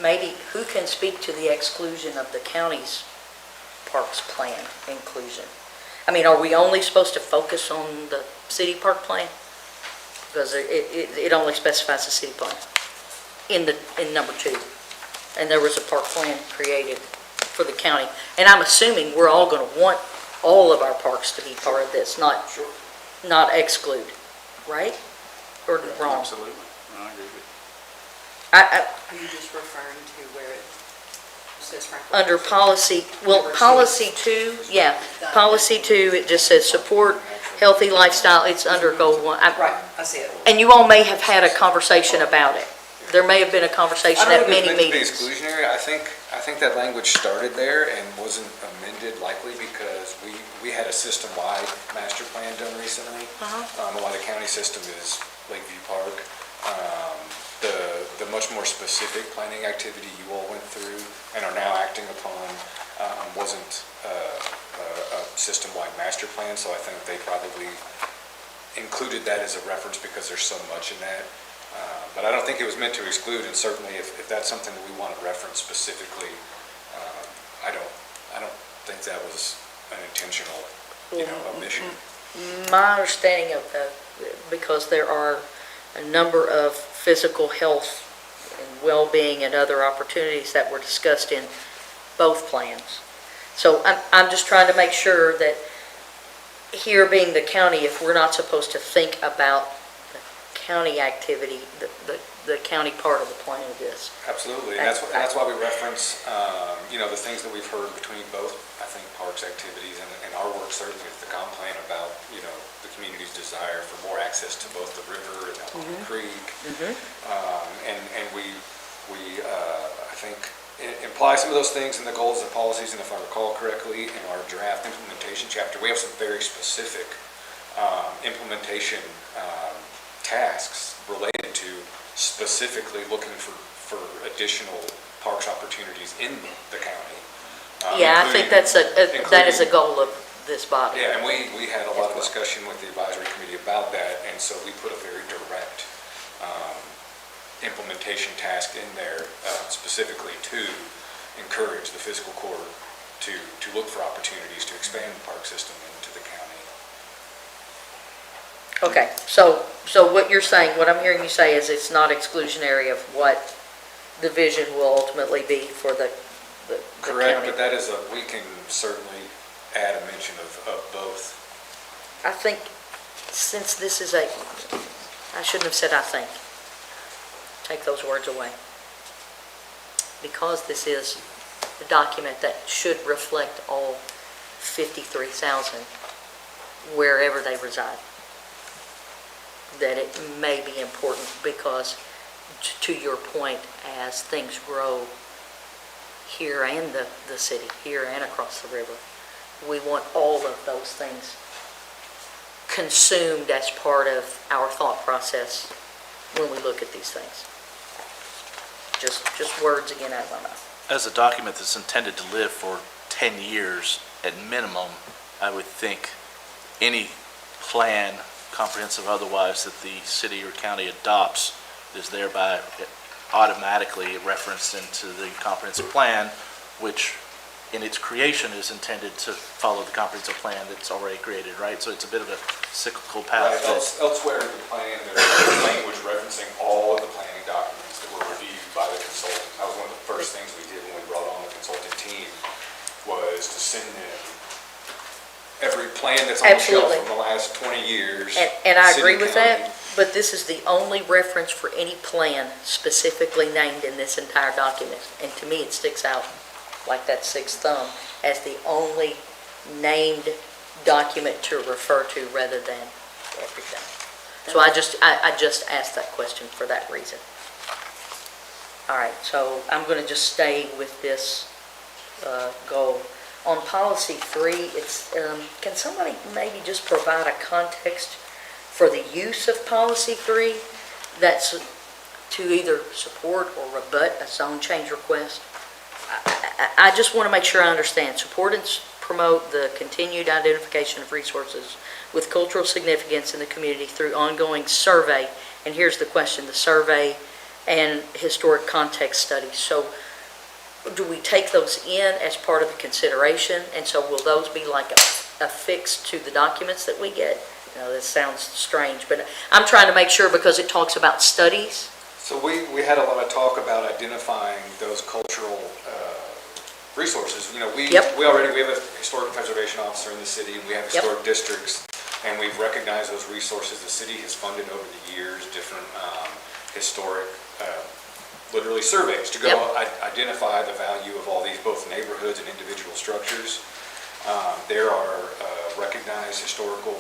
maybe who can speak to the exclusion of the county's parks plan inclusion? Are we only supposed to focus on the city park plan? Because it only specifies the city plan in number 2. And there was a park plan created for the county. And I'm assuming we're all going to want all of our parks to be part of this, not exclude, right? Or wrong? Absolutely. I agree with you. Are you just referring to where it says Franklin? Under policy, policy 2, policy 2, it just says support healthy lifestyle. It's under goal 1. Right, I see it. And you all may have had a conversation about it. There may have been a conversation at many meetings. Exclusionary, I think that language started there and wasn't amended likely because we had a system-wide master plan done recently. A lot of county system is Lakeview Park. The much more specific planning activity you all went through and are now acting upon wasn't a system-wide master plan, so I think they probably included that as a reference because there's so much in that. But I don't think it was meant to exclude, and certainly if that's something that we want to reference specifically, I don't think that was an intentional, omission. My understanding of because there are a number of physical health and well-being and other opportunities that were discussed in both plans. So I'm just trying to make sure that here being the county, if we're not supposed to think about the county activity, the county part of the plan of this. Absolutely, and that's why we reference, the things that we've heard between both, I think, parks activities and our work certainly with the comp plan about, the community's desire for more access to both the river and Algonquin Creek. And we I think, imply some of those things in the goals and policies, and if I recall correctly, in our draft implementation chapter, we have some very specific implementation tasks related to specifically looking for additional parks opportunities in the county. Yeah, I think that is a goal of this body. Yeah, and we had a lot of discussion with the advisory committee about that, and so we put a very direct implementation task in there specifically to encourage the fiscal court to look for opportunities to expand the park system into the county. Okay, so what you're saying, what I'm hearing you say is it's not exclusionary of what the vision will ultimately be for the Correct, county. but that is we can certainly add a mention of both. I think since this is I shouldn't have said I think. Take those words away. Because this is a document that should reflect all 53,000 wherever they reside, that it may be important because, to your point, as things grow here and the city, here and across the river, we want all of those things consumed as part of our thought process when we look at these things. Just words again out of my mouth. As a document that's intended to live for 10 years at minimum, I would think any plan, comprehensive otherwise, that the city or county adopts is thereby automatically referenced into the comprehensive plan, which in its creation is intended to follow the comprehensive plan that's already created, right? So it's a bit of a cyclical path. Right, elsewhere in the plan, there's language referencing all of the planning documents that were reviewed by the consultant. That was one of the first things we did when we brought on the consultant team, was to send them every plan that's on the shelf from the last 20 years. And I agree city, with county. that, but this is the only reference for any plan specifically named in this entire document. And to me, it sticks out like that sixth thumb as the only named document to refer to rather than everything. So I just asked that question for that reason. All right, so I'm going to just stay with this goal. On policy 3, it's can somebody maybe just provide a context for the use of policy 3 that's to either support or rebut a zone change request? I just want to make sure I understand. Support and promote the continued identification of resources with cultural significance in the community through ongoing survey. And here's the question, the survey and historic context studies. So do we take those in as part of the consideration? And so will those be like affixed to the documents that we get? This sounds strange, but I'm trying to make sure because it talks about studies. So we had a lot of talk about identifying those cultural resources. We already have a historic preservation officer in the city, and we have historic districts, and we've recognized those resources. The city has funded over the years different historic, literally surveys to go identify the value of all these, both neighborhoods and individual structures. There are recognized historical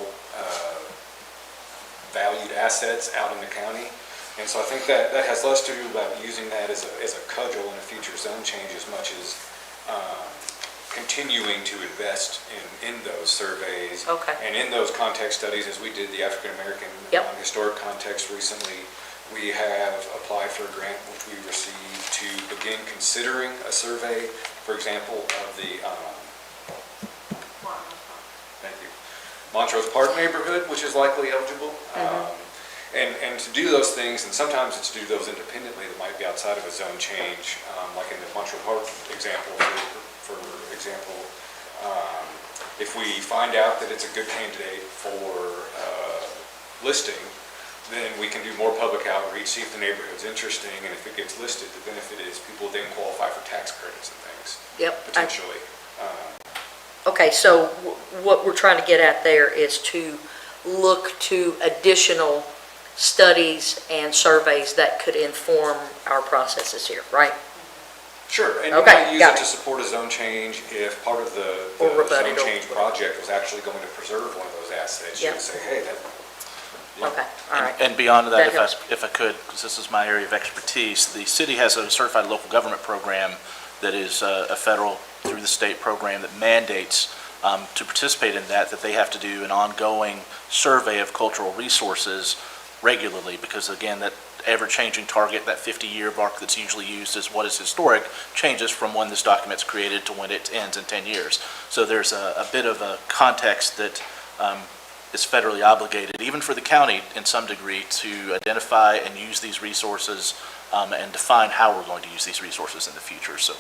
valued assets out in the county. And so I think that has less to do about using that as a cudgel in a future zone change as much as continuing to invest in those surveys. And in those context studies, as we did the African American historic context recently, we have applied for a grant which we received to begin considering a survey, for example, of the Montrose Park neighborhood, which is likely eligible. And to do those things, and sometimes it's to do those independently that might be outside of a zone change, like in the Montrose Park example, for example, if we find out that it's a good candidate for listing, then we can do more public outreach, see if the neighborhood's interesting, and if it gets listed, the benefit is people then qualify for tax credits and things, Yep. potentially. Okay, so what we're trying to get at there is to look to additional studies and surveys that could inform our processes here, right? Sure, and you Okay, might use got it to it. support a zone change if part of the Or rebut zone it or change whatever. project was actually going to preserve one of those assets. You Yep. would say, hey, that. Yeah. Okay, all right. And beyond that, That helps. if I could, because this is my area of expertise, the city has a certified local government program that is a federal through the state program that mandates to participate in that they have to do an ongoing survey of cultural resources regularly, because again, that ever-changing target, that 50-year mark that's usually used as what is historic, changes from when this document's created to when it ends in 10 years. So there's a bit of a context that is federally obligated, even for the county in some degree, to identify and use these resources and define how we're going to use these resources in the future. So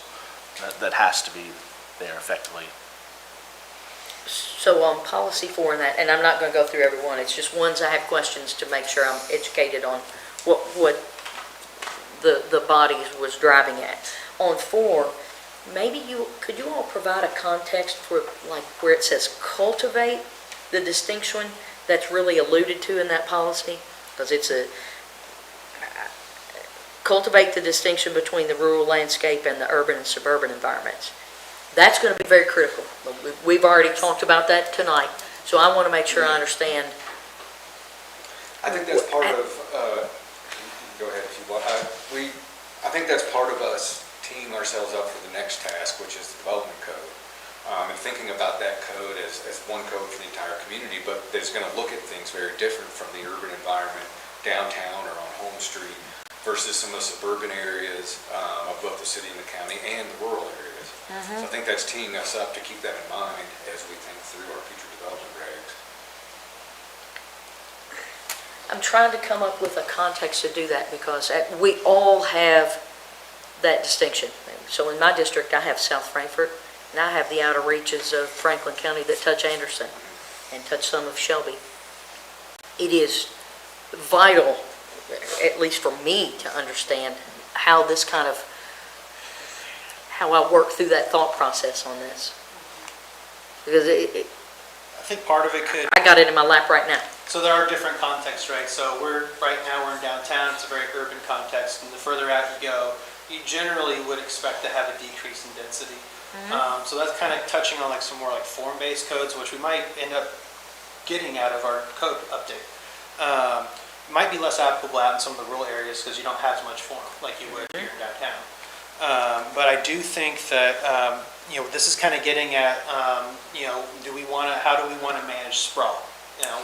that has to be there effectively. So on policy 4 and that, and I'm not going to go through every one, it's just ones I have questions to make sure I'm educated on what the body was driving at. On 4, maybe could you all provide a context for like where it says cultivate, the distinction that's really alluded to in that policy? Because it's cultivate the distinction between the rural landscape and the urban and suburban environments. That's going to be very critical. We've already talked about that tonight, so I want to make sure I understand. I think that's part of, go ahead if you want. I think that's part of us teeing ourselves up for the next task, which is the development code. And thinking about that code as one code for the entire community, but that's going to look at things very different from the urban environment, downtown or on Home Street, versus some of the suburban areas of both the city and the county and the rural areas. So I think that's teeing us up to keep that in mind as we think through our future development regs. I'm trying to come up with a context to do that because we all have that distinction. So in my district, I have South Frankfort, and I have the outer reaches of Franklin County that touch Anderson and touch some of Shelby. It is vital, at least for me, to understand how this kind of, how I work through that thought process on this. Because I think part of it could, I got it in my lap right now. so there are different contexts, right? So right now we're in downtown, it's a very urban context, and the further out you go, you generally would expect to have a decrease in density. So that's kind of touching on like some more like form-based codes, which we might end up getting out of our code update. Might be less applicable out in some of the rural areas because you don't have as much form like you would here in downtown. But I do think that, this is kind of getting at, how do we want to manage sprawl?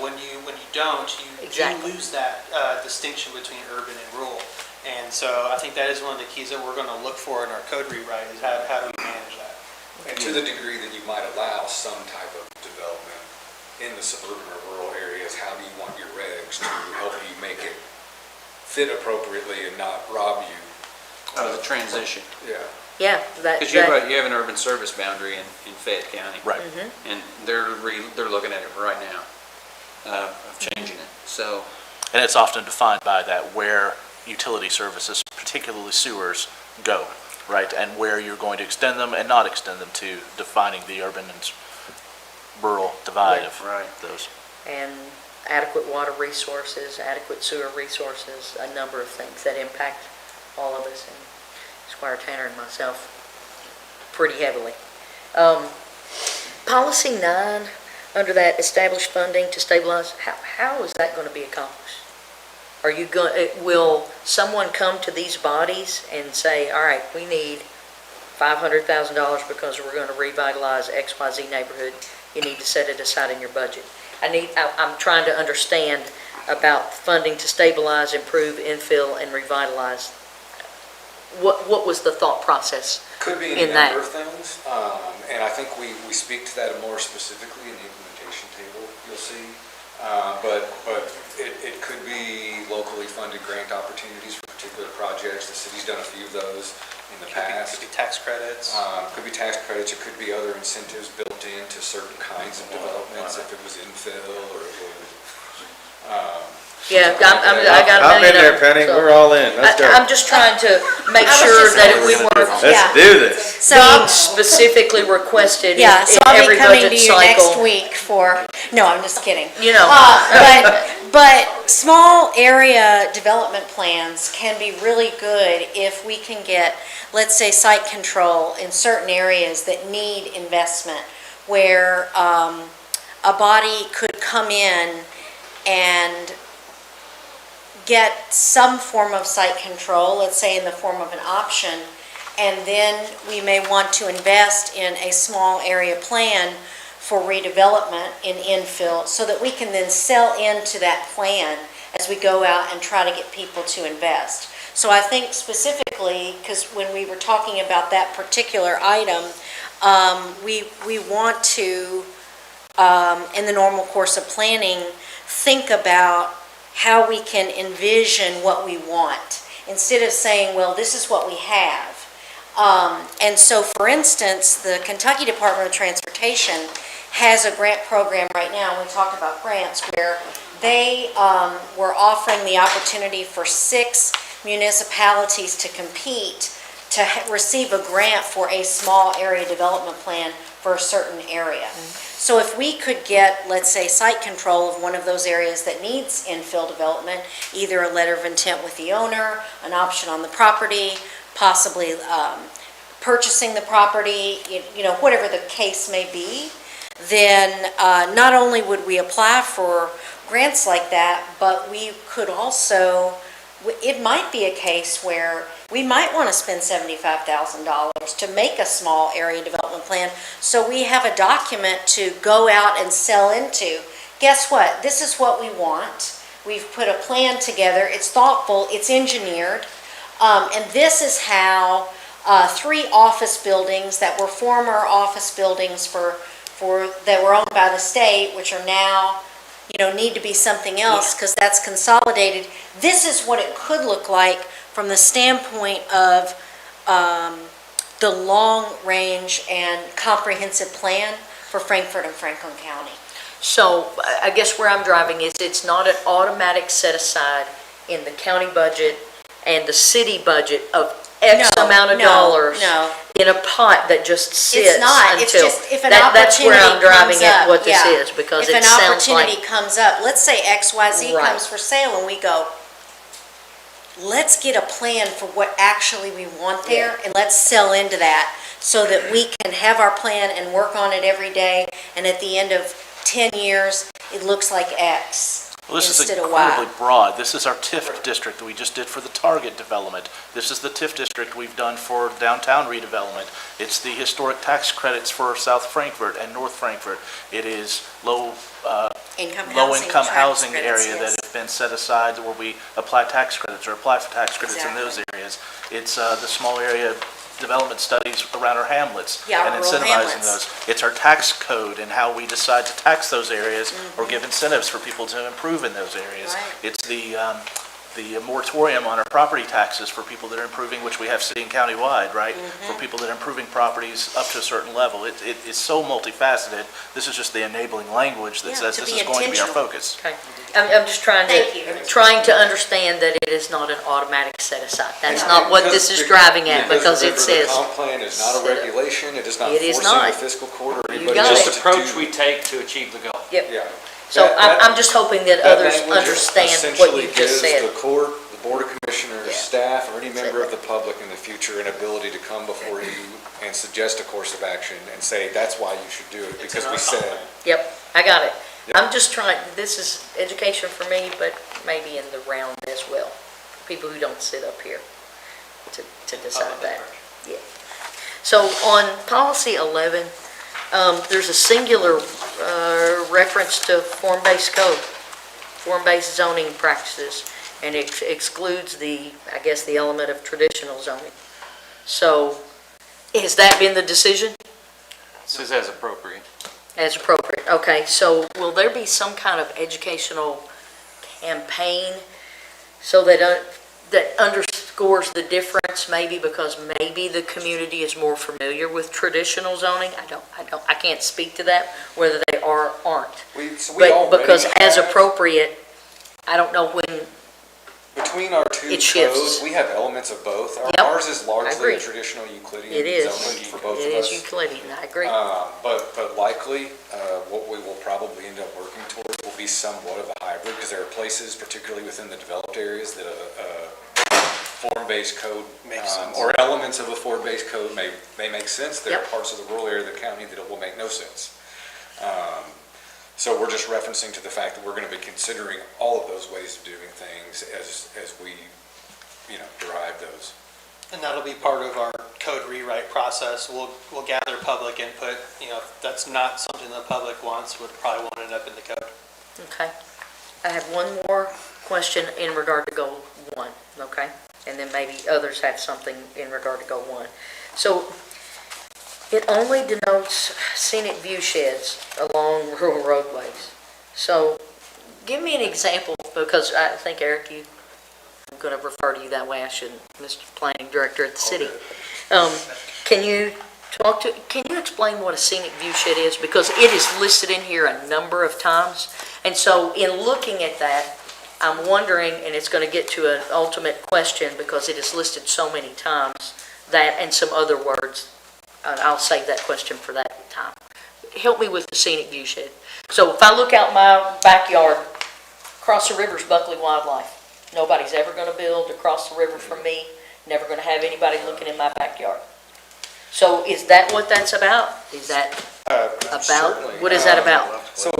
When you don't, you Exactly. do lose that distinction between urban and rural. And so I think that is one of the keys that we're going to look for in our code rewrite is how do we manage that? And to the degree that you might allow some type of development in the suburban or rural areas, how do you want your regs to help you make it fit appropriately and not rob you? Oh, the transition. Yeah. Yeah, Because you have an urban service boundary in Fayette County. Right. And they're looking at it right now, of changing it. So, And it's often defined by that where utility services, particularly sewers, go, right? And where you're going to extend them and not extend them to, defining the urban and rural divide of those. And adequate water resources, adequate sewer resources, a number of things that impact all of us, and Squire Tanner and myself pretty heavily. Policy 9, under that establish funding to stabilize, how is that going to be accomplished? Are you going, will someone come to these bodies and say, all right, we need $500,000 because we're going to revitalize XYZ neighborhood, you need to set it aside in your budget? I'm trying to understand about funding to stabilize, improve, infill, and revitalize. What was the thought process Could be in any that? number of things, and I think we speak to that more specifically in the implementation table, you'll see. But it could be locally funded grant opportunities for particular projects. The city's done a few of those in the past. Could be tax credits. Could be tax credits, it could be other incentives built into certain kinds of developments, if it was infill or it was, Yeah, I got a I've been million there, of them, Penny, so. we're all in, let's go. I'm just trying to make I was sure just that gonna- we were Let's do this. So being specifically requested in yeah, so in I'll every be coming to budget you next cycle. week for, no, I'm just kidding. You know. But small area development plans can be really good if we can get, let's say, site control in certain areas that need investment, where a body could come in and get some form of site control, let's say in the form of an option, and then we may want to invest in a small area plan for redevelopment in infill, so that we can then sell into that plan as we go out and try to get people to invest. So I think specifically, because when we were talking about that particular item, we want to, in the normal course of planning, think about how we can envision what we want, instead of saying, well, this is what we have. And so, for instance, the Kentucky Department of Transportation has a grant program right now, and we talk about grants, where they were offering the opportunity for 6 municipalities to compete to receive a grant for a small area development plan for a certain area. So if we could get, let's say, site control of one of those areas that needs infill development, either a letter of intent with the owner, an option on the property, possibly purchasing the property, you know, whatever the case may be, then not only would we apply for grants like that, but we could also, it might be a case where we might want to spend $75,000 to make a small area development plan, so we have a document to go out and sell into. Guess what? This is what we want. We've put a plan together. It's thoughtful. It's engineered. And this is how 3 office buildings that were former office buildings that were owned by the state, which are now, you know, need to be something else because that's consolidated. This is what it could look like from the standpoint of the long-range and comprehensive plan for Frankfurt and Franklin County. So I guess where I'm driving is it's not an automatic set aside in the county budget and the city budget of X amount of dollars in a pot that just sits It's not. until. It's just if an That's where I'm opportunity driving comes at up. what this yeah. is, because If it an sounds opportunity like. comes up, let's say XYZ Right. comes for sale and we go, let's get a plan for what actually we want there and let's sell into that so that we can have our plan and work on it every day, and at the end of 10 years, it looks like X. Well, this is instead of incredibly Y. broad. This is our TIF district that we just did for the Target development. This is the TIF district we've done for downtown redevelopment. It's the historic tax credits for South Frankfurt and North Frankfurt. It is low-income housing area that have been set aside where we apply tax credits or apply for tax credits in those areas. It's the small area development studies around our hamlets Yeah, and our rural incentivizing hamlets. those. It's our tax code and how we decide to tax those areas or give incentives for people to improve in those areas. Right. It's the moratorium on our property taxes for people that are improving, which we have city and county-wide, right? For people that are improving properties up to a certain level. It is so multifaceted. This is just the enabling language that says to this be is going to be our intentional. focus. Okay. I'm just trying Thank you. to understand that it is not an automatic set aside. That's not what this is driving at, because it says. The comp plan is not a regulation, it is not It is forcing not. the fiscal court or You anybody got else it. to Approach do. we take to achieve the goal. Yep. Yeah. So That- I'm just hoping that That others language understand what essentially you just gives said. the court, the board of commissioners, Yeah. staff, or any member of the public in the future an ability to come before you and suggest a course of action and say, that's why you should do it, because we said. Yep, I got it. Yep. I'm just trying, this is education for me, but maybe in the round as well. People who don't sit up here to decide that. Yeah. So on policy 11, there's a singular reference to form-based code, form-based zoning practices, and it excludes the, I guess, the element of traditional zoning. So has that been the decision? It says as appropriate. As appropriate, okay. So will there be some kind of educational campaign so that underscores the difference, maybe because maybe the community is more familiar with traditional zoning? I can't speak to that, whether they are or aren't. We But already because as have- appropriate I don't know when, Between our two It shifts. codes, we have elements of both. Yep, Ours is largely agree. a traditional Euclidean it is, zoning for both it of is us. Euclidean, I agree. But likely, what we will probably end up working towards will be somewhat of a hybrid, because there are places, particularly within the developed areas, that a form-based code, or elements of a form-based code may make sense. There are Yep. parts of the rural area of the county that it will make no sense. So we're just referencing to the fact that we're going to be considering all of those ways of doing things as we, derive those. And that'll be part of our code rewrite process. We'll gather public input. If that's not something the public wants, would probably won't end up in the code. Okay. I have one more question in regard to goal 1, okay? And then maybe others have something in regard to goal 1. So it only denotes scenic view sheds along rural roadways. So give me an example, because I think, Eric, I'm going to refer to you that way, I shouldn't, Mr. Planning Director at the city. Can you explain what a scenic view shed is? Because it is listed in here a number of times. And so in looking at that, I'm wondering, and it's going to get to an ultimate question because it is listed so many times, that and some other words. I'll save that question for that time. Help me with the scenic view shed. So if I look out my backyard, across the river's Buckley Wildlife. Nobody's ever going to build across the river from me, never going to have anybody looking in my backyard. So is that what that's about? Is that about, Certainly. what is that about? So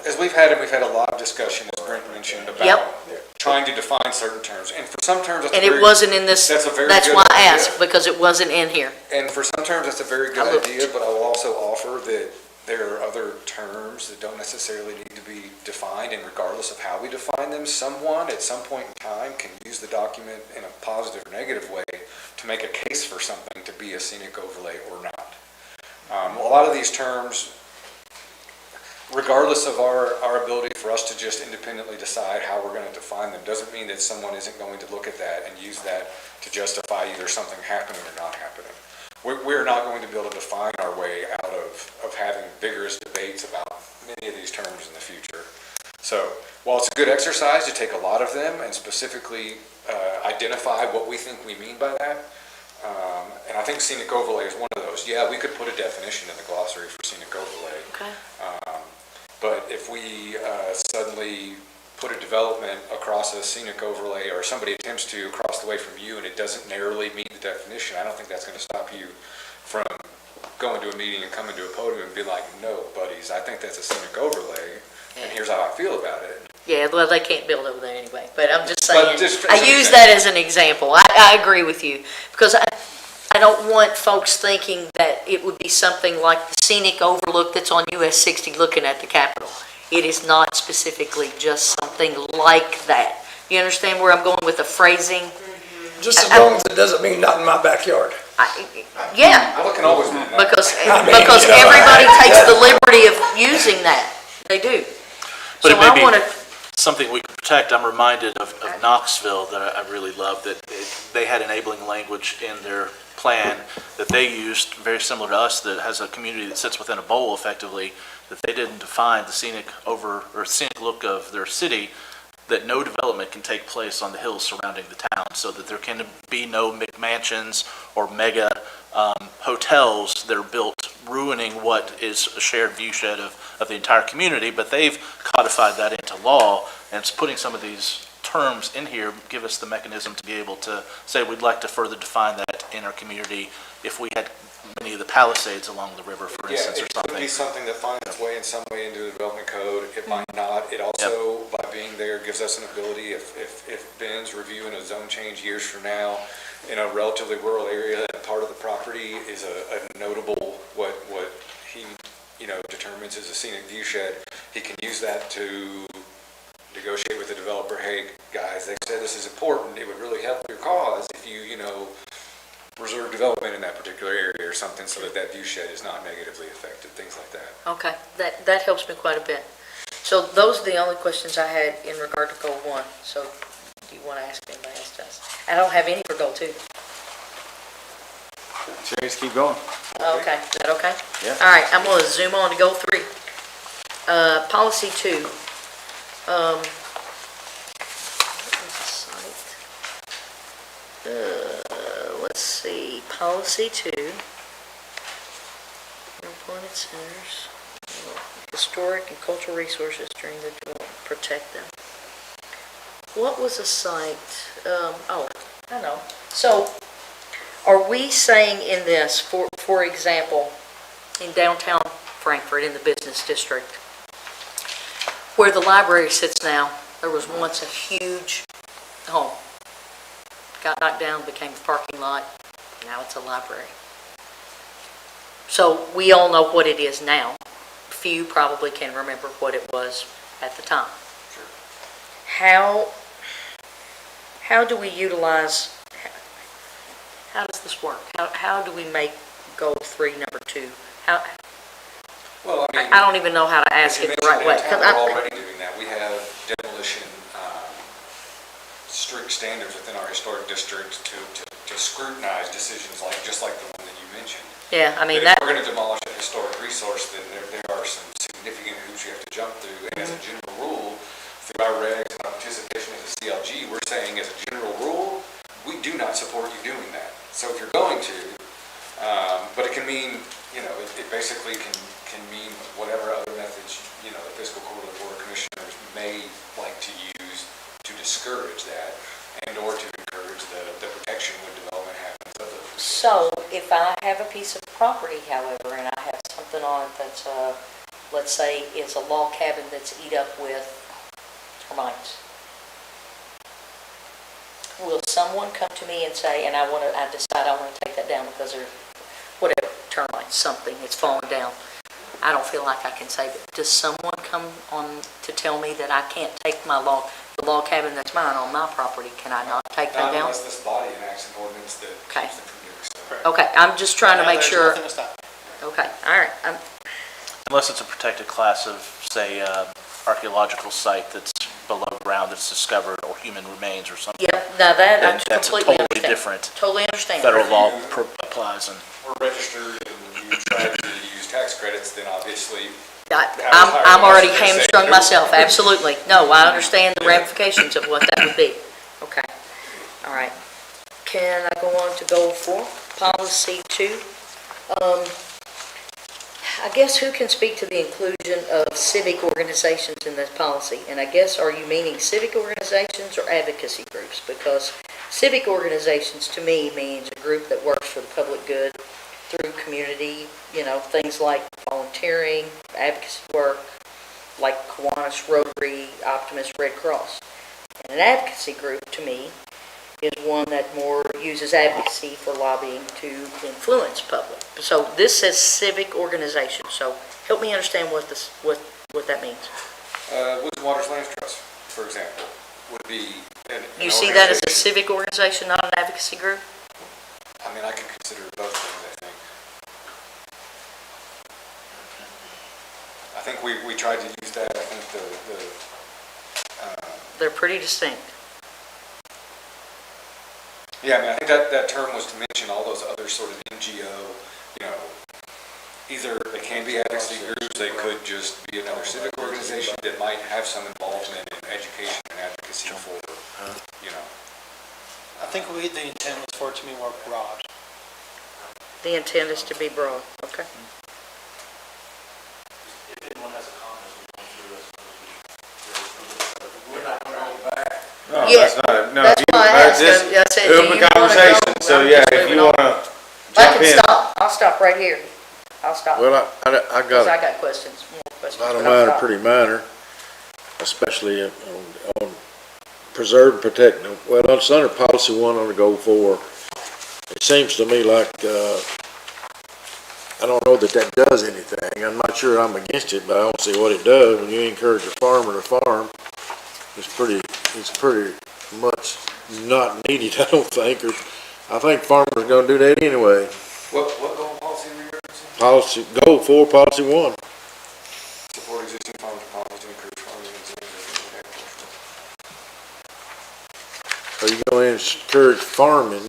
as we've had a lot of discussion, as Brent mentioned, about trying to define certain terms. And for some terms, And it wasn't in this, that's a very that's good why I idea. asked, because it wasn't in here. And for some terms, that's a very good idea, but I will also offer that there are other terms that don't necessarily need to be defined, and regardless of how we define them, someone at some point in time can use the document in a positive or negative way to make a case for something to be a scenic overlay or not. A lot of these terms, regardless of our ability for us to just independently decide how we're going to define them, doesn't mean that someone isn't going to look at that and use that to justify either something happening or not happening. We're not going to be able to define our way out of having vigorous debates about many of these terms in the future. So while it's a good exercise to take a lot of them and specifically identify what we think we mean by that, and I think scenic overlay is one of those. Yeah, we could put a definition in the glossary for scenic overlay. Okay. But if we suddenly put a development across a scenic overlay, or somebody attempts to across the way from you and it doesn't narrowly meet the definition, I don't think that's going to stop you from going to a meeting and coming to a podium and be like, no, buddies, I think that's a scenic overlay, and here's how I feel about it. Yeah, well, they can't build over there anyway, but I'm just But saying, just I as an use example. that as an example. I agree with you, because I don't want folks thinking that it would be something like the scenic overlook that's on US 60 looking at the Capitol. It is not specifically just something like that. You understand where I'm going with the phrasing? Just as long as it doesn't mean not in my backyard. Yeah, Well, it can always be that. because you know, everybody takes the liberty of using that. They do. But So it may I be want to, something we could protect. I'm reminded of Knoxville that I really love, that they had enabling language in their plan that they used, very similar to us, that has a community that sits within a bowl effectively, that they didn't define the scenic look of their city, that no development can take place on the hills surrounding the town, so that there can be no McMansions or mega hotels that are built ruining what is a shared viewshed of the entire community. But they've codified that into law, and it's putting some of these terms in here give us the mechanism to be able to say we'd like to further define that in our community if we had many of the Palisades along the river, for instance, or It could something. be something that finds its way in some way into the development code. It might not. It also, by being there, gives us an ability, if Ben's reviewing a zone change years from now in a relatively rural area, that part of the property is a notable, what he, determines as a scenic view shed, he can use that to negotiate with the developer, hey, guys, they said this is important, it would really help your cause if you, reserve development in that particular area or something, so that view shed is not negatively affected, things like that. okay, that helps me quite a bit. So those are the only questions I had in regard to goal 1. So do you want to ask anybody else does? I don't have any for goal 2. Just keep going. Okay, is that okay? Yeah. All right, I'm going to zoom on to goal 3. Policy 2. Let's see, policy 2. Employment centers, historic and cultural resources during the development, protect them. What was the site, I know. So, are we saying in this, for example, in downtown Frankfurt, in the business district, where the library sits now, there was once a huge home. Got knocked down, became a parking lot, now it's a library. So we all know what it is now. Few probably can remember what it was at the time. How do we utilize, how does this work? How do we make goal 3, number 2? Well, I mean, I don't even know how to ask it the right way. We're already doing that. We have demolition strict standards within our historic district to scrutinize decisions just like the one that you mentioned. Yeah, I mean, If we're going to demolish a historic resource, then there are some significant hoops you have to jump through. And as a general rule, through our regs and our participation as a CLG, we're saying as a general rule, we do not support you doing that. So if you're going to, but it can mean, it basically can mean whatever other methods, the fiscal court or the board of commissioners may like to use to discourage that and or to encourage the protection when development happens of those. so if I have a piece of property, however, and I have something on it that's, let's say, is a log cabin that's eat up with termites, will someone come to me and say, and I decide I want to take that down because there's whatever, termites, something, it's fallen down. I don't feel like I can save it. Does someone come on to tell me that I can't take the log cabin that's mine on my property? Can I not take that down? Not unless this body enacts an ordinance that keeps them from doing so. Okay, I'm just trying to make sure. There's nothing to stop. Okay, all right. Unless it's a protected class of, say, archaeological site that's below ground that's discovered, or human remains or something. Yep, now that I That's a completely totally understand. different. Totally understand. Federal law applies, and We're registered and you try to use tax credits, then obviously I'm already hamstrung myself, absolutely. No, I understand the ramifications of what that would be. Okay, all right. Can I go on to goal 4, policy 2? I guess who can speak to the inclusion of civic organizations in this policy? And I guess, are you meaning civic organizations or advocacy groups? Because civic organizations to me means a group that works for the public good through community, things like volunteering, advocacy work, like Kiwanis, Rotary, Optimist, Red Cross. And an advocacy group to me is one that more uses advocacy for lobbying to influence public. So this says civic organization. So help me understand what that means. Woods and Waters Land Trust, for example, would be an You see that as a organization. civic organization, not an advocacy group? I mean, I can consider both things, I think we tried to use that. I think They're pretty distinct. yeah, I mean, I think that term was to mention all those other sort of NGO, either they can be advocacy groups, they could just be another civic organization that might have some involvement in education and advocacy for, I think the intent was for it to be more broad. The intent is to be broad, okay? If anyone has a comment, we're not going to go back. No, Yeah, that's not, no. that's why I asked. I said, do you Open wanna conversation, go? so I'm yeah, just if moving you on. wanna I jump can in. stop. I'll stop right here. I'll stop. Well, I Because I got, got questions, more questions. a lot of but I'll mine are stop. pretty minor, especially on preserve and protect. Well, it's under policy 1 on the goal 4. It seems to me like, I don't know that does anything. I'm not sure I'm against it, but I don't see what it does. When you encourage a farmer to farm, it's pretty much not needed, I don't think. Or I think farmers are gonna do that anyway. what goal policy are you referencing? Policy, goal 4, policy 1. Support existing farmers' policies to encourage farming and agriculture. Are you gonna encourage farming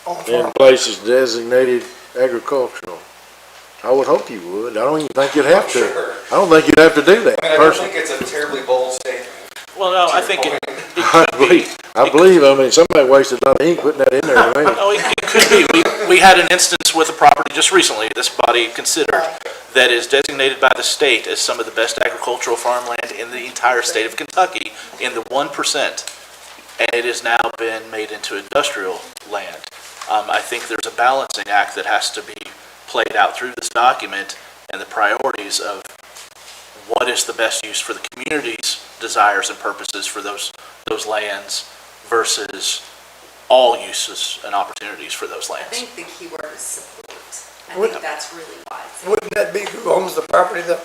On in farm. places designated agricultural? I would hope you would. I don't even think you'd have to. Sure. I don't think you'd have to do that, I mean, I don't personally. think it's a terribly bold statement. Well, no, I think it I believe, I mean, somebody wasted a lot of ink putting that in there to me. Oh, it could be. We had an instance with a property just recently, this body considered, that is designated by the state as some of the best agricultural farmland in the entire state of Kentucky, in the 1%, and it has now been made into industrial land. I think there's a balancing act that has to be played out through this document, and the priorities of what is the best use for the community's desires and purposes for those lands versus all uses and opportunities for those I lands. think the key word is support. I Would- think that's really wise. Wouldn't that be who owns the property though?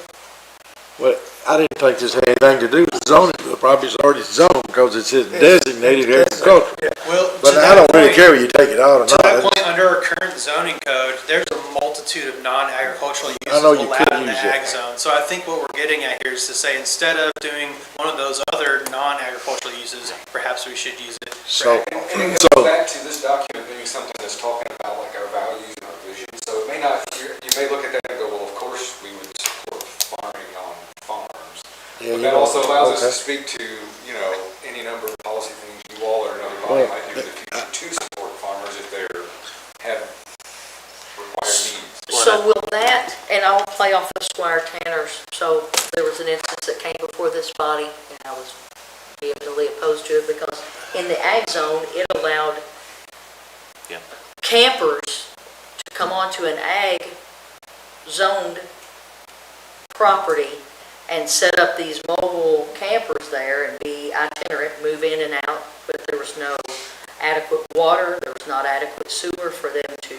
Well, I didn't think this had anything to do with zoning, the property's already zoned because it's designated agriculture. Well, But I don't really care whether you take it out or To that not. point, under our current zoning code, there's a multitude of non-agricultural I know uses you could allowed in the use it. ag zone. So I think what we're getting at here is to say, instead of doing one of those other non-agricultural uses, perhaps we should use it for So, And it goes back to this document being something that's talking about like our values and our vision. So it may not, you may look at that and go, well, of course, we would support farming on farms. Yeah, But you that know, also allows us to okay. speak to, any number of policy things you all or another body might do in the future to support farmers if they're have required needs. So will that, and I'll play off of Squire Tanner's, so there was an instance that came before this body, and I was vehemently opposed to it, because in the ag zone, it allowed Yeah. campers to come onto an ag zoned property and set up these mobile campers there and be itinerant, move in and out, but there was no adequate water, there was not adequate sewer for them to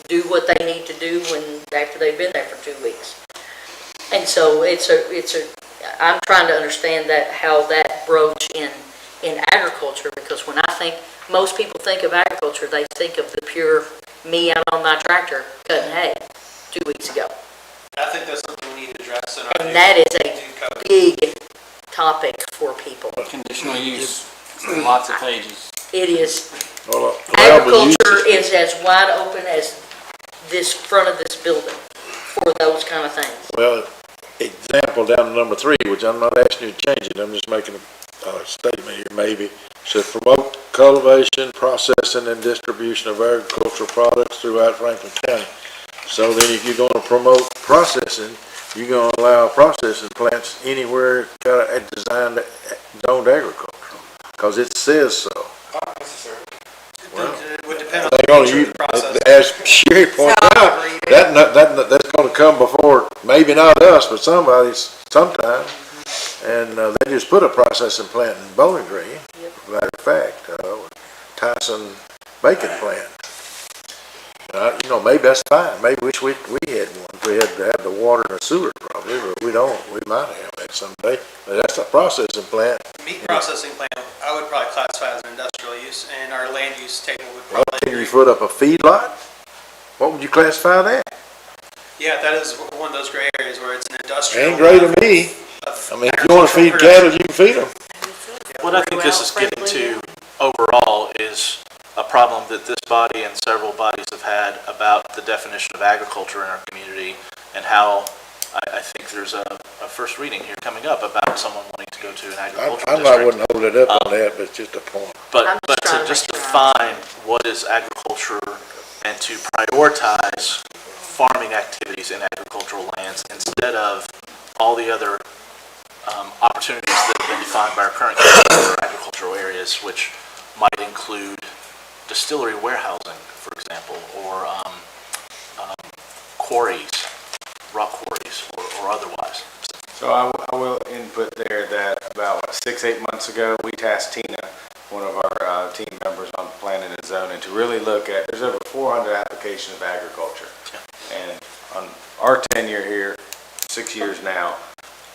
do what they need to do after they've been there for 2 weeks. And so I'm trying to understand how that broach in agriculture, because when most people think of agriculture, they think of the pure me out on my tractor cutting hay 2 weeks ago. I think that's something we need to address in our. And that is new a code. big topic for people. Conditional use, lots of pages. It is, Well, agriculture is as wide open as this front of this building for those kind of things. Well, example down to number 3, which I'm not asking you to change it, I'm just making a statement here, maybe. Should promote cultivation, processing, and distribution of agricultural products throughout Franklin County. So then if you're gonna promote processing, you're gonna allow processing plants anywhere got a designed zoned agriculture, because it says so. Not necessarily. It would depend on They're the gonna nature use, of the process. as Sherry pointed out, that's gonna come before, maybe not us, but sometime. And they just put a processing plant in Bowling Green, matter of fact, Tyson Bacon plant. Maybe that's fine, maybe wish we had one, we had to have the water and the sewer probably, but we don't, we might have that someday. But that's a processing plant. Meat processing plant, I would probably classify as an industrial use, and our land use table would Well, probably. can you put up a feedlot? What would you classify that? Yeah, that is one of those gray areas where it's an industrial. Ain't gray to me. I mean, if you wanna feed cattle, you can feed them. What I think this is getting to overall is a problem that this body and several bodies have had about the definition of agriculture in our community, and how I think there's a first reading here coming up about someone wanting to go to an agricultural I district. wouldn't hold it up on that, but it's just a point. I'm But trying to to just make sure I define what is agriculture and to prioritize farming activities in agricultural lands instead of all the other opportunities that have been defined by our current code for agricultural areas, which might include distillery warehousing, for example, or quarries, rock quarries, or otherwise. So I will input there that about 6-8 months ago, we tasked Tina, one of our team members on planning and zoning, to really look at, there's over 400 applications of agriculture. And on our tenure here, 6 years now,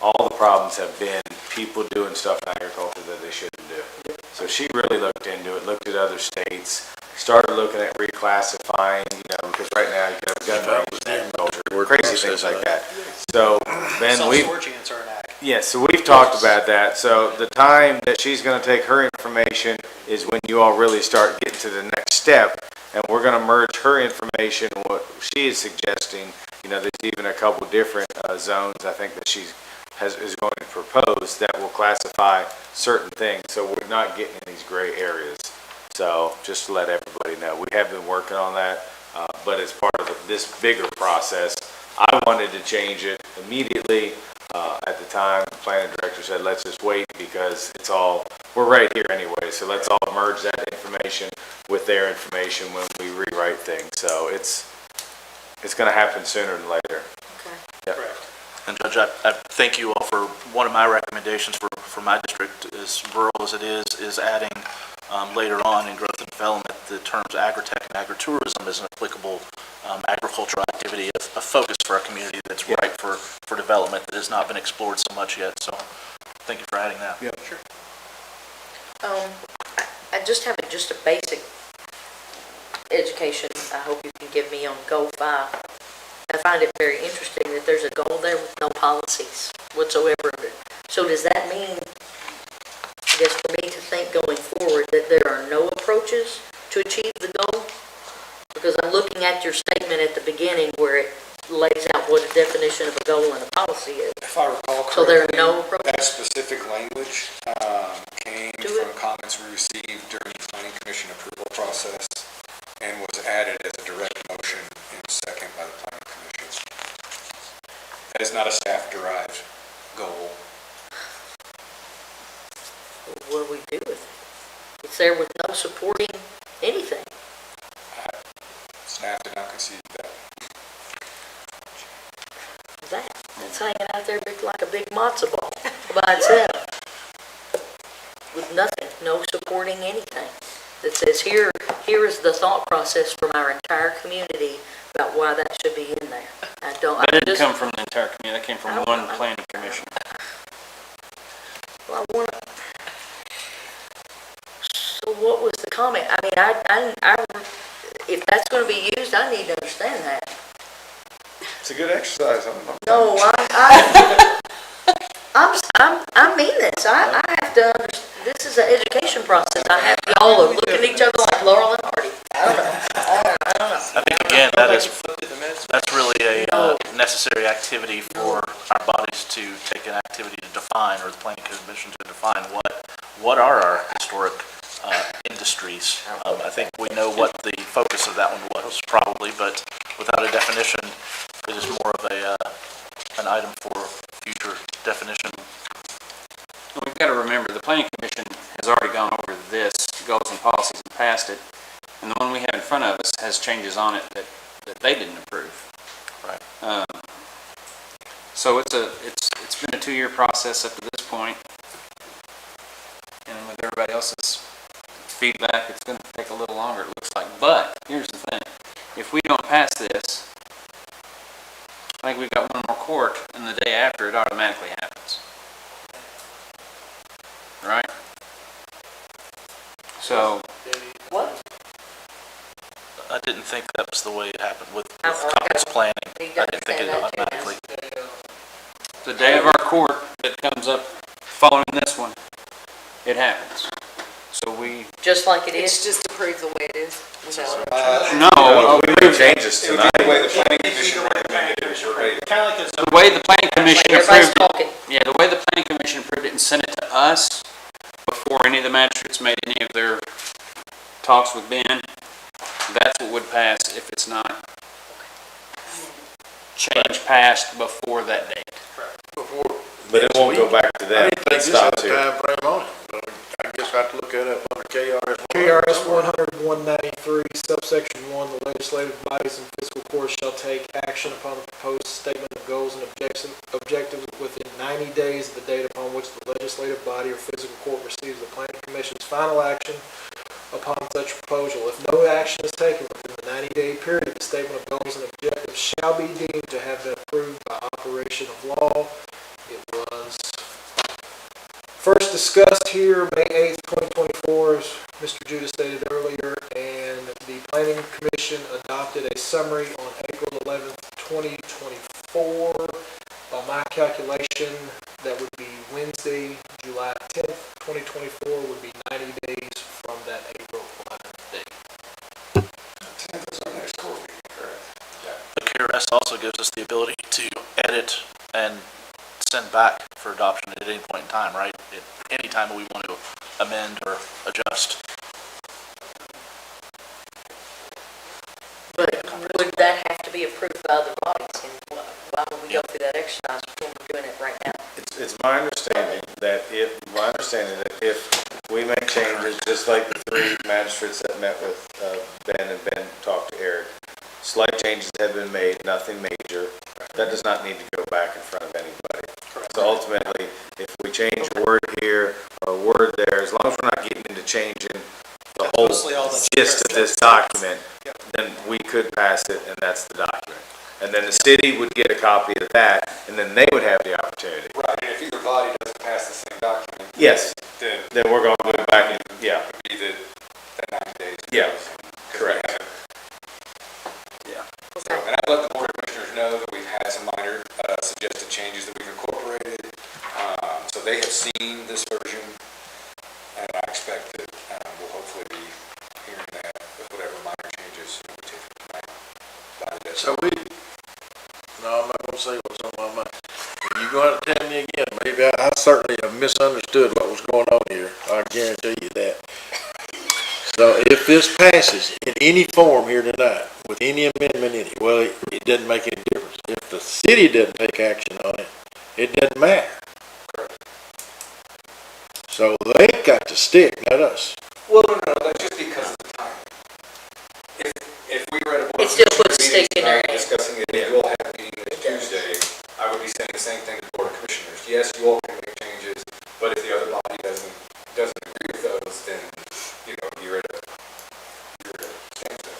all the problems have been people doing stuff in agriculture that they shouldn't do. So she really looked into it, looked at other states, started looking at reclassifying, because right now you can have gun ranges in agriculture, crazy things like that. So then Self-storage are an ag. yes, so we've talked about that. So the time that she's going to take her information is when you all really start getting to the next step. And we're going to merge her information, what she is suggesting. There's even a couple different zones I think that she is going to propose that will classify certain things, so we're not getting in these gray areas. So just to let everybody know, we have been working on that, but as part of this bigger process, I wanted to change it immediately. At the time, the planning director said, let's just wait because we're right here anyway, so let's all merge that information with their information when we rewrite things. So it's going to happen sooner than later. Yep. And Judge, I thank you all for, one of my recommendations for my district, as rural as it is adding later on in growth and development, the terms agritech and agritourism as an applicable agricultural activity, a focus for our community that's ripe for development that has not been explored so much yet. So thank you for adding that. Yeah, sure. I just have just a basic education I hope you can give me on Goal 5. I find it very interesting that there's a goal there with no policies whatsoever. So does that mean, I guess for me to think going forward, that there are no approaches to achieve the goal? Because I'm looking at your statement at the beginning where it lays out what a definition of a goal and a policy is. If I recall correctly, So there are no approaches? that specific language came from comments we received during the planning commission approval process and was added as a direct motion and second by the planning commission. That is not a staff-derived goal. What do we do with it? It's there with no supporting anything. Staff did not concede that. It's hanging out there like a big matzo ball by itself. With nothing, no supporting anything. That says here is the thought process from our entire community about why that should be in there. That didn't come from the entire community, that came from one planning commission. Well, I want to, so what was the comment? I mean, if that's going to be used, I need to understand that. It's a good exercise. No, I mean this. I have to understand. This is an education process. I have y'all are looking at each other like Laurel and Hardy. I don't know. I think again, that's really a necessary activity for our bodies to take an activity to define, or the planning commission to define what are our historic industries. I think we know what the focus of that one was probably, but without a definition, it is more of an item for future definition. We've got to remember, the planning commission has already gone over this, goals and policies, and passed it, and the one we have in front of us has changes on it that they didn't approve. Right. So it's been a 2-year process up to this point, and with everybody else's feedback, it's going to take a little longer, it looks like. But here's the thing: if we don't pass this, I think we've got one more court, and the day after, it automatically happens. Right? So. What? I didn't think that was the way it happened with commons planning. I didn't think it automatically. The day of our court that comes up following this one, it happens. So we. Just like it It's is? just approved the way it is. No, we made changes It would tonight. be the way the planning commission recommended it was verbatim. the way the planning commission Everybody's approved talking. it. Yeah, the way the planning commission approved it and sent it to us before any of the magistrates made any of their talks with Ben, that's what would pass if it's not changed passed before that date. But it won't go back to I them. didn't think It this had stops a here. time frame on it, but I guess I have to look at it under KRS. KRS 100-193, subsection 1, the legislative bodies and fiscal courts shall take action upon the proposed statement of goals and objectives within 90 days of the date upon which the legislative body or fiscal court receives the planning commission's final action upon such proposal. If no action is taken within the 90-day period, the statement of goals and objectives shall be deemed to have been approved by operation of law. It was first discussed here May 8th, 2024, as Mr. Judah stated earlier, and the Planning Commission adopted a summary on April 11th, 2024. By my calculation, that would be Wednesday, July 10th, 2024, would be 90 days from that April 11th date. 10th is our next court meeting, correct? The KRS also gives us the ability to edit and send back for adoption at any point in time, right? At any time we want to amend or adjust. But would that have to be approved by other bodies? And why would we go through that exercise when we're doing it right now? It's my understanding that if we make changes, just like the three magistrates that met with Ben and Ben talked to Eric, slight changes have been made, nothing major. That does not need to go back in front of anybody. So ultimately, if we change a word here or a word there, as long as we're not getting into changing the whole gist of this document, then we could pass it, and that's the document. And then the city would get a copy of that, and then they would have the opportunity. Right, and if either body doesn't pass the same document. Yes, Then then we're going to go back and, yeah, it would be that 90 days. yeah, correct. Yeah. So, and I've let the Board of Commissioners know that we've had some minor suggested changes that we've incorporated. So they have seen this version, and I expect that we'll hopefully be hearing that with whatever minor changes we take tonight. So no, I'm not gonna say what's on my mind. You're gonna have to tell me again, maybe I certainly have misunderstood what was going on here, I guarantee you that. So if this passes in any form here tonight, with any amendment in it, well, it doesn't make any difference. If the city doesn't take action on it, it doesn't matter. So they've got to stick, not us. Well, no, that's just because of the timing. If we were at a Board It still puts a meeting stick in their tonight hand. discussing it, and we'll have a meeting next Tuesday, I would be saying the same thing to the Board of Commissioners. Yes, you all can make changes, but if the other body doesn't agree with those, then, you're at a standstill.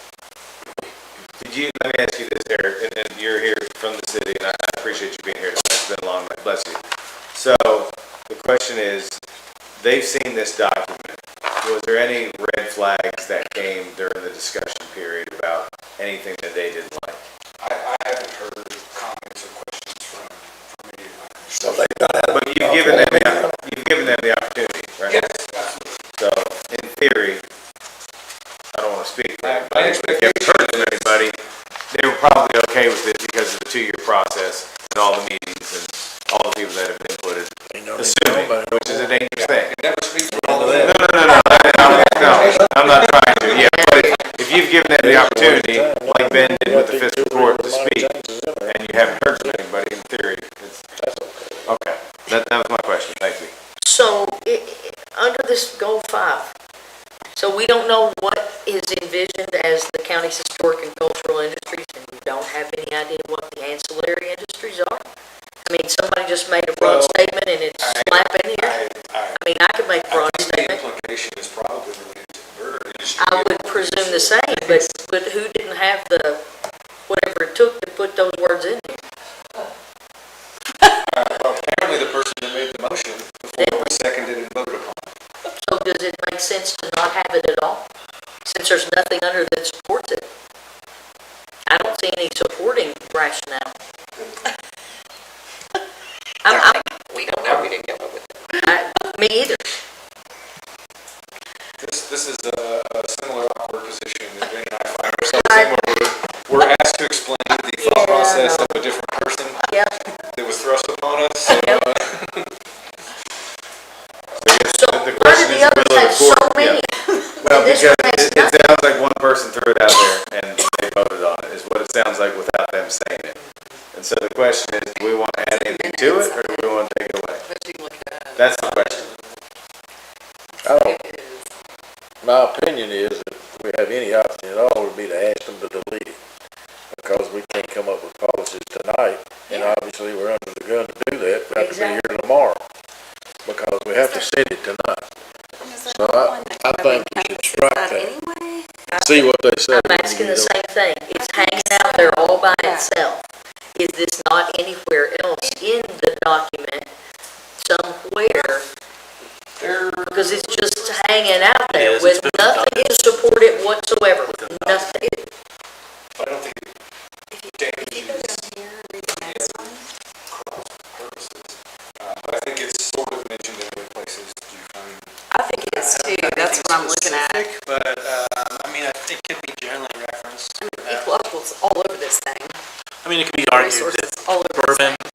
Let me ask you this, Eric, and you're here from the city, and I appreciate you being here. It's been a long night, bless you. So, the question is, they've seen this document. Was there any red flags that came during the discussion period about anything that they didn't like? I haven't heard comments or questions from anyone. So they've got to. But you've given them the opportunity, right? Yes, absolutely. So, in theory, I don't want to speak for anybody, but if you haven't heard from anybody, they were probably okay with it because of the 2-year process and all the meetings and all the people that have been inputted, assuming, which is a dangerous thing. Never speak for all of them. No, I'm not trying to, yeah, but if you've given them the opportunity, like Ben did with the fiscal court to speak, and you haven't heard from anybody, in theory, it's, okay, that was my question, thank you. So, under this Goal 5, so we don't know what is envisioned as the county's historic and cultural industries, and we don't have any idea what the ancillary industries are? I mean, somebody just made a broad statement and it's slap in here? I mean, I could make a broad statement. The implication is probably related to the burger industry. I would presume the same, but who didn't have the, whatever it took to put those words in there? Apparently the person that made the motion before we seconded and voted upon. So does it make sense to not have it at all, since there's nothing under that supports it? I don't see any supporting rationale. We don't know, we didn't come up with it. Me either. This is a similar awkward position that Ben and I find ourselves in, where we're asked to explain the thought process of a different person that was thrust upon us. So The why question did is, the others will the have so court- many? Well, And this because one has it nothing. sounds like one person threw it out there and they voted on it, is what it sounds like without them saying it. And so the question is, do we want to add anything to it, or do we want to take it away? That's the question. My opinion is, if we have any option at all, would be to ask them to delete it. Because we can't come up with policies tonight, and obviously we're under the gun to do that. We have to be here tomorrow, because we have to send it tonight. So I think we should strike that. See what they say. I'm asking the same thing. It's hanging out there all by itself. Is this not anywhere else in the document somewhere? Because it's just hanging out there with nothing to support it whatsoever. Nothing. I don't think it damages cross purposes. But I think it's sort of mentioned in other places. I think it is too, that's what I'm looking at. But, I mean, I think it could be generally referenced. I mean, ecological's all over this thing. I mean, it could be argued Resources that all over this bourbon, thing.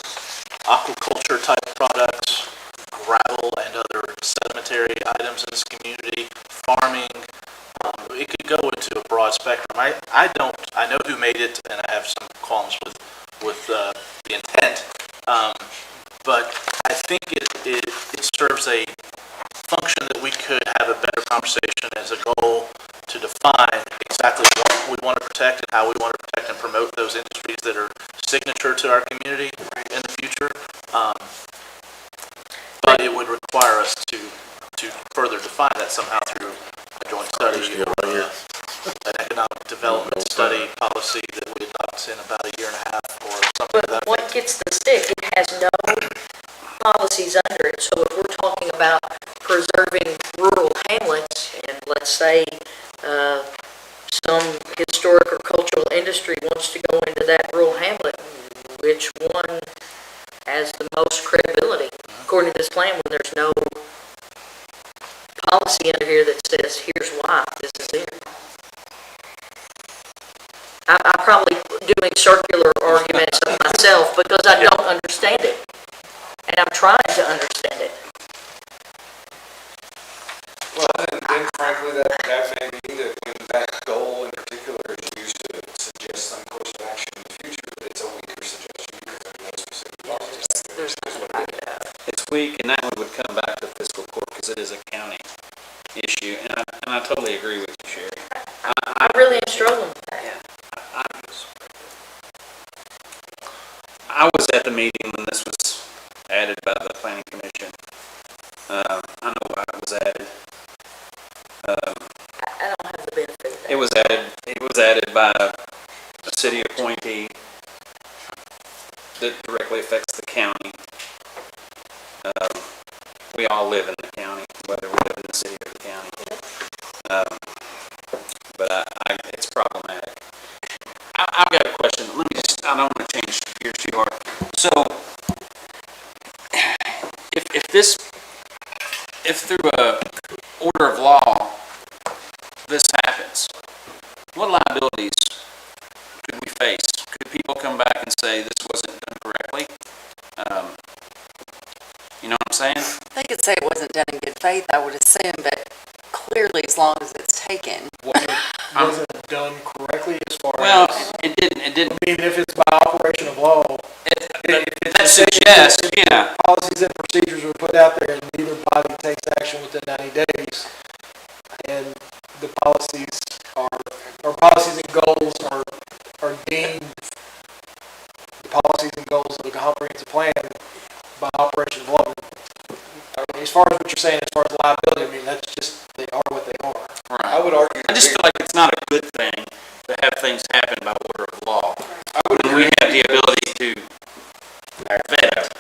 aquaculture type products, gravel and other sedimentary items in this community, farming. It could go into a broad spectrum. I know who made it, and I have some qualms with the intent, but I think it serves a function that we could have a better conversation as a goal to define exactly what we want to protect and how we want to protect and promote those industries that are signature to our community in the future. But it would require us to further define that somehow through a joint study or an economic development study policy that we adopt in about a year and a half or something. But what gets the stick, it has no policies under it. So if we're talking about preserving rural hamlets, and let's say some historic or cultural industry wants to go into that rural hamlet, which one has the most credibility? According to this plan, when there's no policy under here that says, here's why this is there. I'm probably doing circular arguments of myself because I don't understand it. And I'm trying to understand it. Well, and frankly, that may mean that when that goal in particular is used to suggest some course of action in the future, that it's a weaker suggestion because there's no specific policy. It's weak, and that one would come back to fiscal court because it is a county issue, and I totally agree with you, Sherry. I really am struggling with that. I was at the meeting when this was added by the planning commission. I know why it was added. I don't have the benefit of that. It was added by a city appointee that directly affects the county. We all live in the county, whether we live in the city or the county. But it's problematic. I've got a question. I don't want to change gears too hard. So, if through a order of law, this happens, what liabilities could we face? Could people come back and say this wasn't done correctly? You know what I'm saying? They could say it wasn't done in good faith, I would assume, but clearly as long as it's taken. Was it done correctly as far Well, as? it didn't. I mean, if it's by operation of law. That suggests, yeah. Policies and procedures were put out there and neither body takes action within 90 days. And the policies or policies and goals are deemed, the policies and goals of the comprehensive plan by operation of law. I mean, as far as what you're saying, as far as liability, I mean, that's just, they are what they are. Right. I would argue. I just feel like it's not a good thing to have things happen by order of law. When we have the ability to vet.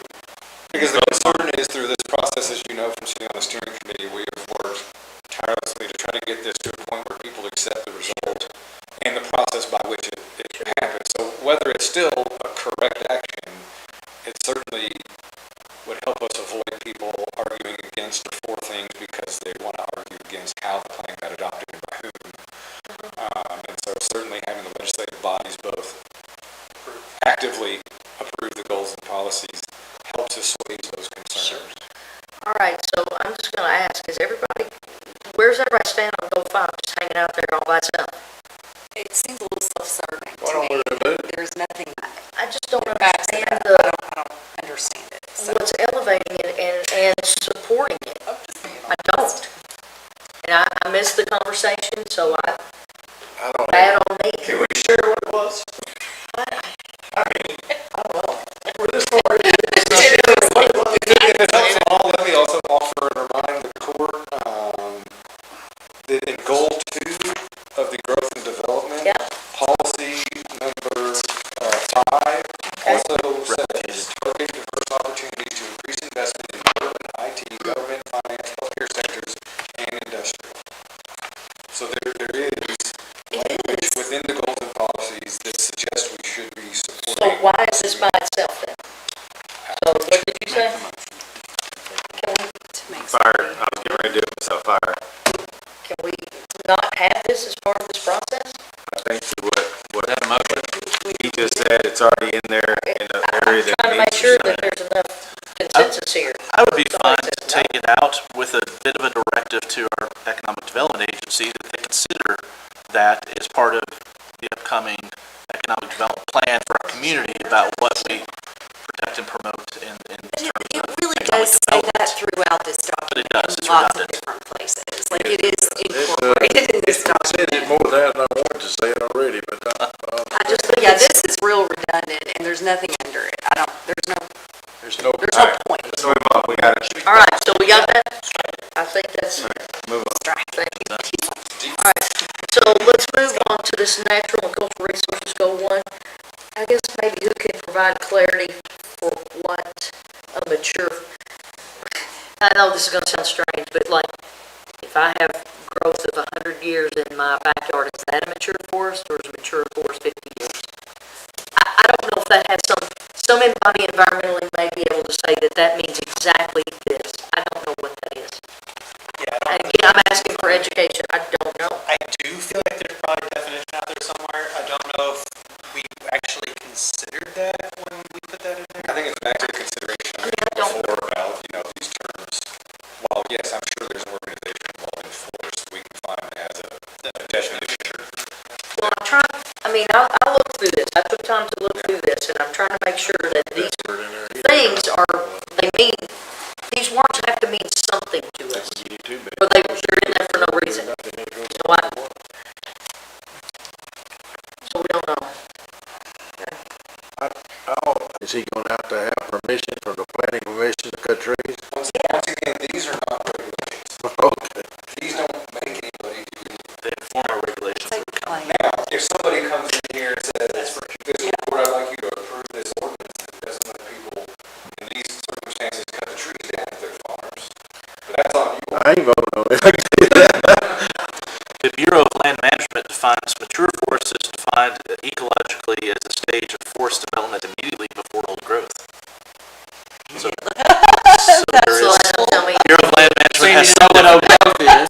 Because the concern is through this process, as you know from sitting on the steering committee, we have worked tirelessly to try to get this to a point where people accept the result and the process by which it happens. So whether it's still a correct action, it certainly would help us avoid people arguing against or for things because they want to argue against how the plan got adopted and by whom. And so certainly having the legislative bodies both actively approve the goals and policies helps assuage those concerns. All right, so I'm just going to ask, where's everybody stand on Goal 5, just hanging out there all by itself? It seems a little self-serving Why to don't we me. remove it? There's nothing I just don't back to understand that. I don't understand it. So what's elevating it and supporting it. I don't. And I missed the conversation, so I don't bad on me. Can we share what it was? I mean, I don't know. we're this far into this. If it helps at all, let me also offer and remind the court that in goal 2 of the growth and development, policy number 5 also says target diverse opportunities to increase investment in urban, IT, government, finance, healthcare sectors, and industrial. So there is language within the goals and policies that suggests we should be supporting. So why is this by itself then? So what did you say? Fire, I was getting ready to do it myself, fire. Can we not have this as part of this process? I think what he just said, it's already in there in an area that I'm trying to make needs sure to that shine. there's enough consensus here. I would be Somebody fine to says no. take it out with a bit of a directive to our Economic Development Agency that they consider that as part of the upcoming economic development plan for our community about what we protect and promote in terms It of really economic does say development. that throughout this But it document does, in it's lots of redundant. different places. Like it is incorporated in this Said document. it more than I wanted to say it already, but I just, yeah, this is real redundant and there's nothing under it. there's no. There's no point. Let's move on, we got it. All right, so we got that? I think that's, Move on. thank you. All right, so let's move on to this natural and cultural resources goal 1. I guess maybe who can provide clarity for what a mature, I know this is gonna sound strange, but like, if I have growth of 100 years in my backyard, is that a mature forest or is a mature forest 50 years? I don't know if that has somebody environmentally may be able to say that that means exactly this. I don't know what that is. Yeah, And again, I'm asking for education. I don't know. I do feel like there's probably a definition out there somewhere. I don't know if we actually considered that when we put that in there. I think it's an active consideration before about, these terms. While, yes, I'm sure there's an organization involved in forest, we can find it as a definition. Well, I'm trying, I looked through this. I took time to look through this, and I'm trying to make sure that these things these words have to mean something to us. Or they're in there for no reason. So we don't know. Is he gonna have to have permission from the planning commission to cut trees? Once again, these are not regulations. Okay. These don't make anybody do anything. They inform our regulations. Now, if somebody comes in here and says, Fiscal Court, I'd like you to approve this ordinance that doesn't let people in these circumstances cut the trees down at their farms. But that's on you. I ain't voting on it. The Bureau of Land Management defines mature forest as defined ecologically as a stage of forest development immediately before old growth. So there is, Bureau of Land Management has something old growth is.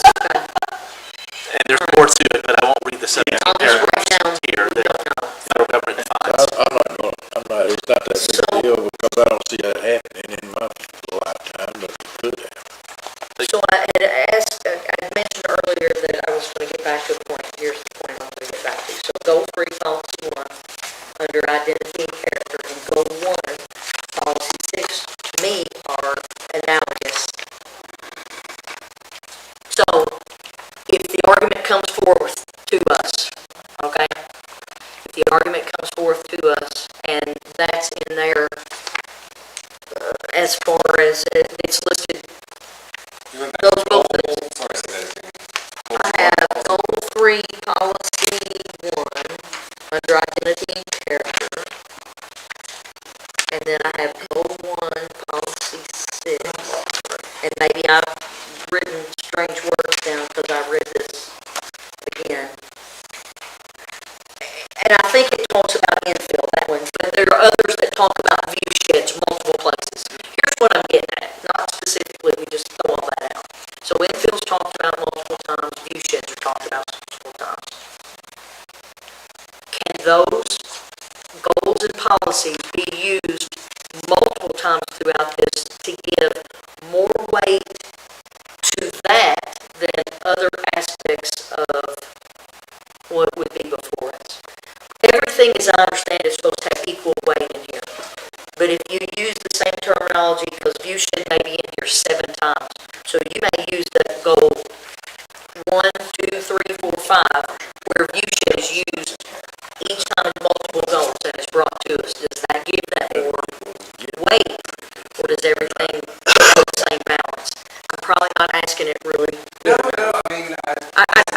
And there's more to it, but I won't read the 17 paragraphs here that the federal government defines. It's not that big a deal because I don't see that happening in my lifetime, but it could happen. So I had mentioned earlier that I was going to get back to the point. Here's the point I'm going to get back to. So goal 3, policy 1, under identity and character, and goal 1, policy 6, to me, are analogous. So if the argument comes forth to us, okay? If the argument comes forth to us, and that's in there, as far as it's listed, those goals, I have goal 3, policy 1, under identity and character. And then I have goal 1, policy 6. And maybe I've written strange words down because I read this again. And I think it talks about infill, that one, but there are others that talk about view sheds multiple places. Here's what I'm getting at, not specifically, we just throw all that out. So infill's talked about multiple times, view sheds are talked about multiple times. Can those goals and policies be used multiple times throughout this to give more weight to that than other aspects of what would be before us? Everything, as I understand, is supposed to have equal weight in here. But if you use the same terminology, because view shed may be in here 7 times, so you may use that goal 1, 2, 3, 4, 5, where view shed is used each time multiple goals and it's brought to us. Does that give that more weight, or does everything have the same balance? I'm probably not asking it really. No, I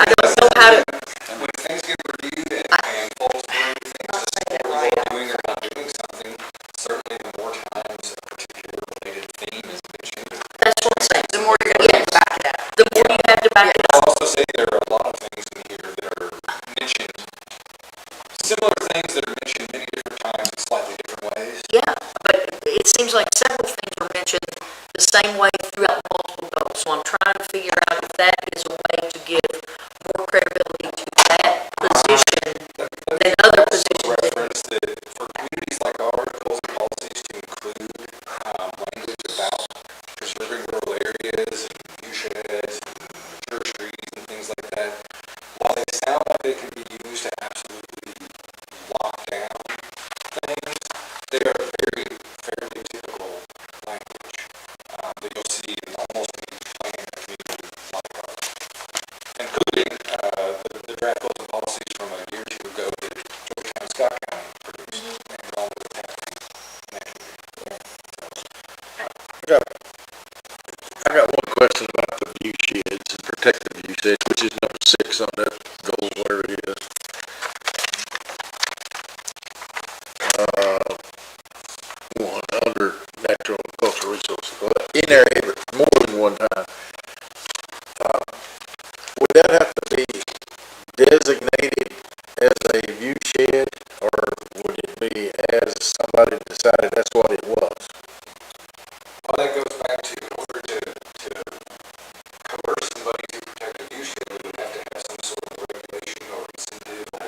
don't know how to. When things get reviewed and folks bring things to support while doing or not doing something, certainly the more times a particular related theme is mentioned. That's what I'm saying. The more you're going to get back to that. The more you have to back it up. I'll also say there are a lot of things in here that are mentioned, similar things that are mentioned many different times in slightly different ways. Yeah, but it seems like several things are mentioned the same way throughout multiple goals. So I'm trying to figure out if that is a way to give more credibility to that position than other positions. Reference that for communities like ours, goals and policies to include language I got one question about the view sheds, and protective view sheds, which is number 6 on that goal, whatever it is. One under natural and cultural resources, well, in there more than one time. Would that have to be designated as a view shed, or would it be as somebody decided that's what it was? Well, that goes back to, in order to coerce somebody to protect a view shed, we would have to have some sort of regulation or incentive or.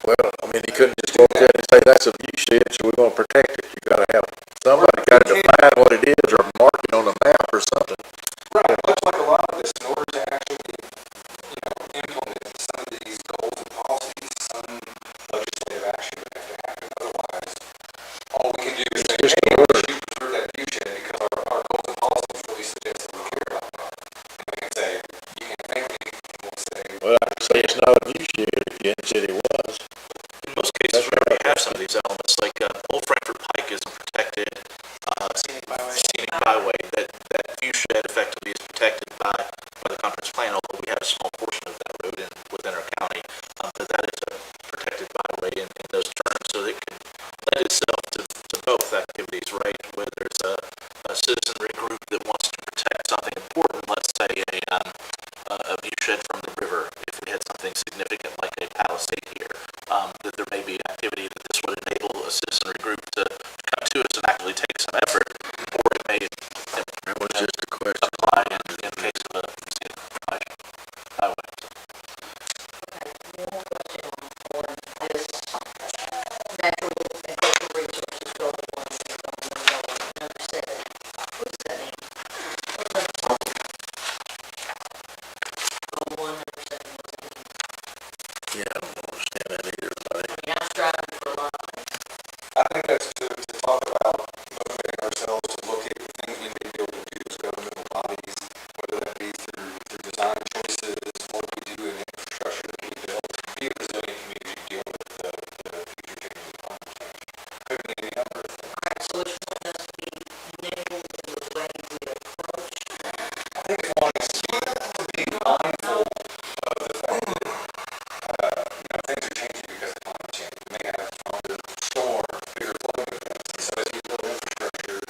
Well, I mean, you couldn't just go up there and say, that's a view shed, so we want to protect it. You gotta have, somebody gotta define what it is or mark it on a map or something. Right, much like a lot of this, in order to actually, implement some of these goals and policies, some legislative action would have to happen. Otherwise, all we can do is say, just hey, an order. you preserve that view shed because our goals and policies really suggest that we care about that. And we can say, you can thank me, and we'll say, Well, I would say it's not a view shed if you hadn't said it was. In most cases, we already have some of these elements, like Old Frankfurt Pike is a protected scenic byway. That view shed effectively is protected by the comprehensive plan, although we have a small portion of that road within our county. But that is a protected byway in those terms, so it can lend itself to both activities, right? Whether it's a citizenry group that wants to protect something important, let's say a view shed from the river, if we had something significant like a palisade here, that there may be an activity that this would enable a citizenry group to come to us and actually take some effort, or it may That was just a question. apply in the case of a scenic highway. One more question on this natural and cultural resources goal, number 7. What does that mean? Goal 1, number 7, what does that mean? Yeah, I don't understand that either, I mean, I'm striving for a lot of things. I think that's to talk about motivating ourselves to look at things we may be able to do as governmental bodies, whether that be through design choices, what we do in infrastructure that we build, to be a resilient community dealing with the future changes of climate change. Could be any number of things. All right, so which one has to be nimble in the way we approach? I think it's one is to be mindful of the fact that, things are changing because of climate change. We may have stronger storm, bigger flooding events. And so as we build infrastructure,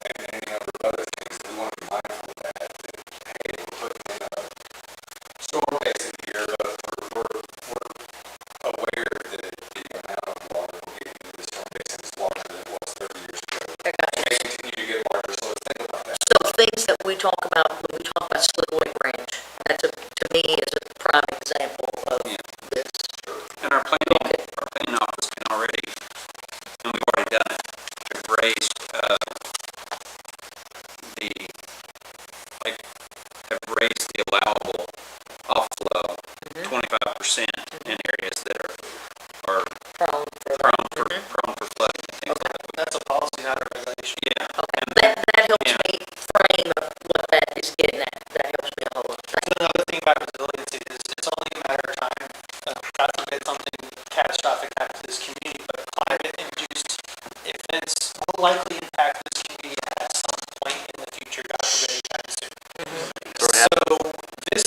and any number of other things, we want to be mindful of that, hey, we're putting in a storm basin here, but we're aware that the amount of water we're getting into the storm basin is larger than it was 30 years ago. It may continue to get larger, so let's think about that. So things that we talk about, when we talk about Slipway Branch, that's to me is a prime example of this. And our planning office can already, and we've already done it, have raised, the allowable offlow 25% in areas that are prone for flooding and things like that. That's a policy, not a regulation. Yeah. That helps me frame of what that is getting at. That helps me a whole lot. So another thing about resiliency is it's only a matter of time. God forbid something catastrophic happens to this community, but climate-induced events will likely impact this community at some point in the future, God forbid anytime soon. So this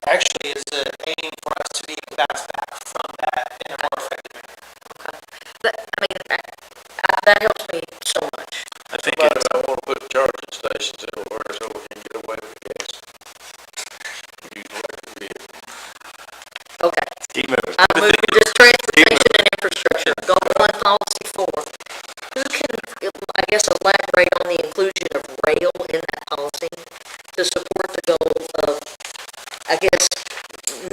actually is an aim for us to be able to bounce back from that in a more effective manner. That helps me so much. I think Somebody might want to put charging stations everywhere so we can get away with gas. Use electric vehicles. Okay. Keep moving. I move to transportation and infrastructure. Goal 1, policy 4. Who can, I guess, elaborate on the inclusion of rail in that policy to support the goal of, I guess,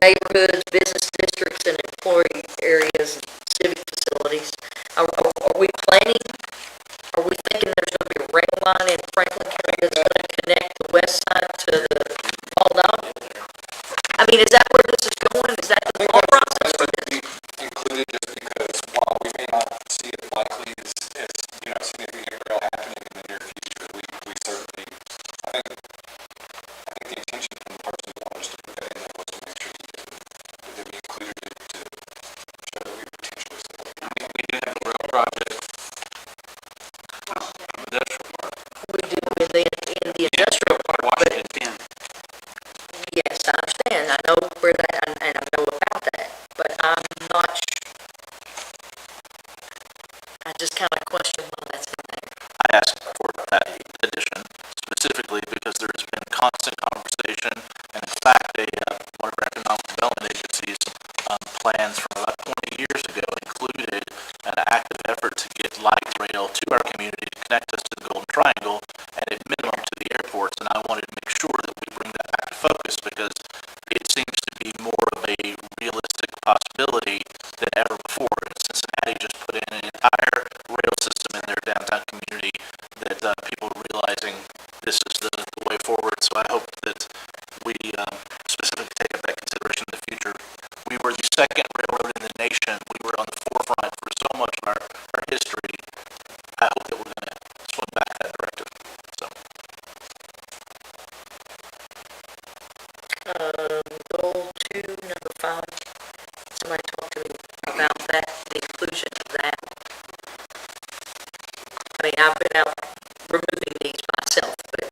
neighborhoods, business districts, and employee areas, civic facilities? Are we planning, are we thinking there's going to be a rail line in Franklin County that's going to connect the west side to the Ball? I mean, is that where this is going? Is that the thought process for this? Included just because while we may not see it likely as significant rail happening in the near future, we certainly, I think the intention from the person who wanted us to put that in there was to make sure that we included it to show that we potentially support. We do have a rail project. Industrial park. the industrial park, but Washington 10. yes, I understand, I know where that, and I know about that, but I'm not, I just kind of question why that's in there. I asked for that addition specifically because there's been constant conversation, and in fact, one of our economic development agencies, plans from about 20 years ago included an active effort to get light rail to our community to connect us to the Golden Triangle and at minimum to the airports, and I wanted to make sure that we bring that back to focus because it seems to be more of a realistic possibility than ever before. And Cincinnati just put in an entire rail system in their downtown community that people are realizing this is the way forward. So I hope that we specifically take up that consideration in the future. We were the second railroad in the nation. We were on the forefront for so much of our history. I hope that we're going to swing back that directive. So. Goal 2, number 5. Somebody talk to me about that, the inclusion of that. I mean, I've been out removing these myself, but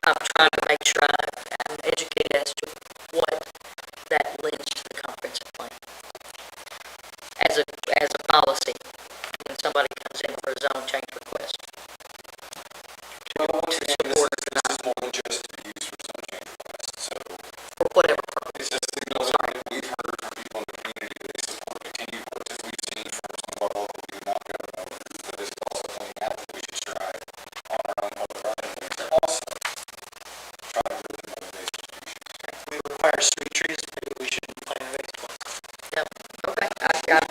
I'm trying to make sure I'm educated as to what that lends to the comprehensive plan. As a policy, when somebody comes in for a zone change request. Well, once To again, support or this deny, is more than just to be used for zone change requests, so for whatever purpose. it's just signals that we've heard from people in the community that they support continued work as we've seen from some of our local economic government members, but this is also pointing out that we should strive on our own other projects to also try to build the motivation. We require street trees, maybe we should plant next one. Yep, okay, I'm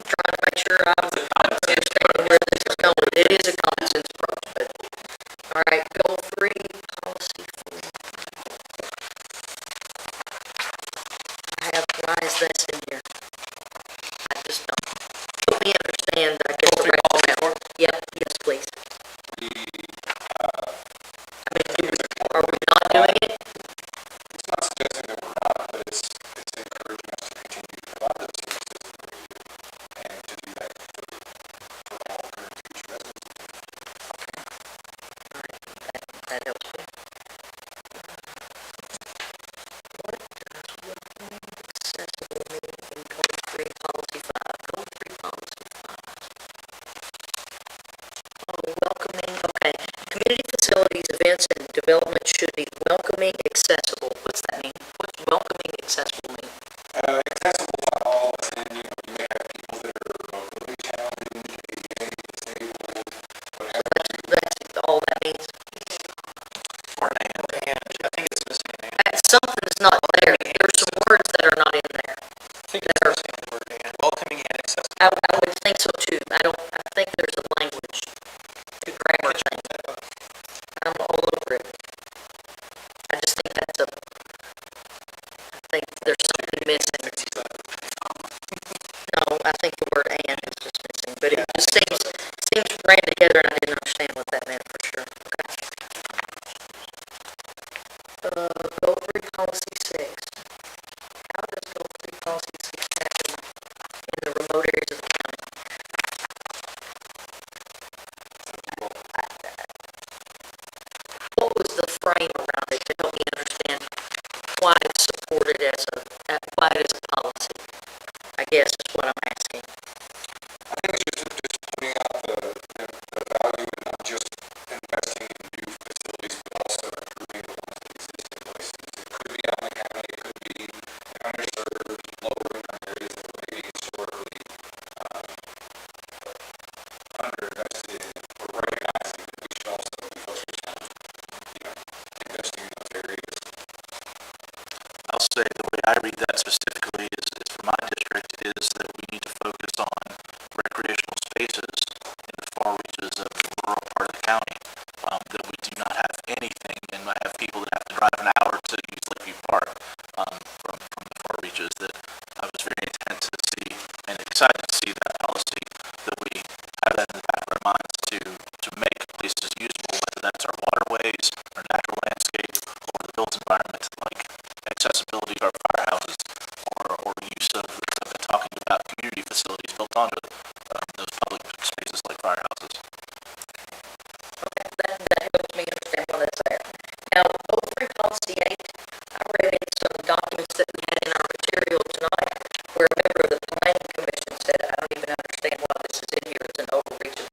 trying to make sure I'm understanding where this is going. It is a common sense approach, but, all right, goal 3, policy 4. I have, why is that in here? I just don't. Help me understand, I guess, the rationale. Yep, yes, please. I mean, are we not doing it? It's not suggesting that we're not, but it's encouraging us to continue to provide those services that we do and to do that for all current and future residents. All right, that helps me. What does welcoming accessible mean in goal 3, policy 5? Goal 3, policy 5. Oh, welcoming, okay. Community facilities, events, and development should be welcoming, accessible. What's that mean? What's welcoming, accessible mean? Accessible by all, and you may have people that are vocally challenged, ADA disabled, whatever. That's all that means? Or an I think it's missing an Something's not there. There's some words that are not in there. I think it's missing the word and, welcoming and accessible. I would think so too. I think there's a language, a grammar thing. I'm all over it. I just think I think there's something missing. No, I think the word and is just missing, but it just seems ran together and I didn't understand what that meant for sure. Okay. Goal 3, policy 6. How does goal 3, policy 6 happen in the remote areas of the county? What was the frame around it to help me understand why it's supported why it is a policy? I guess is what I'm asking. I think it's just pointing out the value in not just investing in new facilities, but also improving the ones that exist in places. It could be out in the county, it could be underserved, lower income areas that were maybe historically underinvested in. We're recognizing that we should also be focused on, investing in those areas. I'll say the way I read that specifically is for my district is that we need to focus on recreational spaces in the far reaches of the rural part of the county. That we do not have anything, and I have people that have to drive an hour to use Lakeview Park from the far reaches. That I was very intent to see and excited to see that policy, that we have that in the back of our minds to make places usable, whether that's our waterways, our natural landscape, or the built environment, like accessibility to our firehouses, or use of talking about community facilities built onto those public spaces like firehouses. Okay,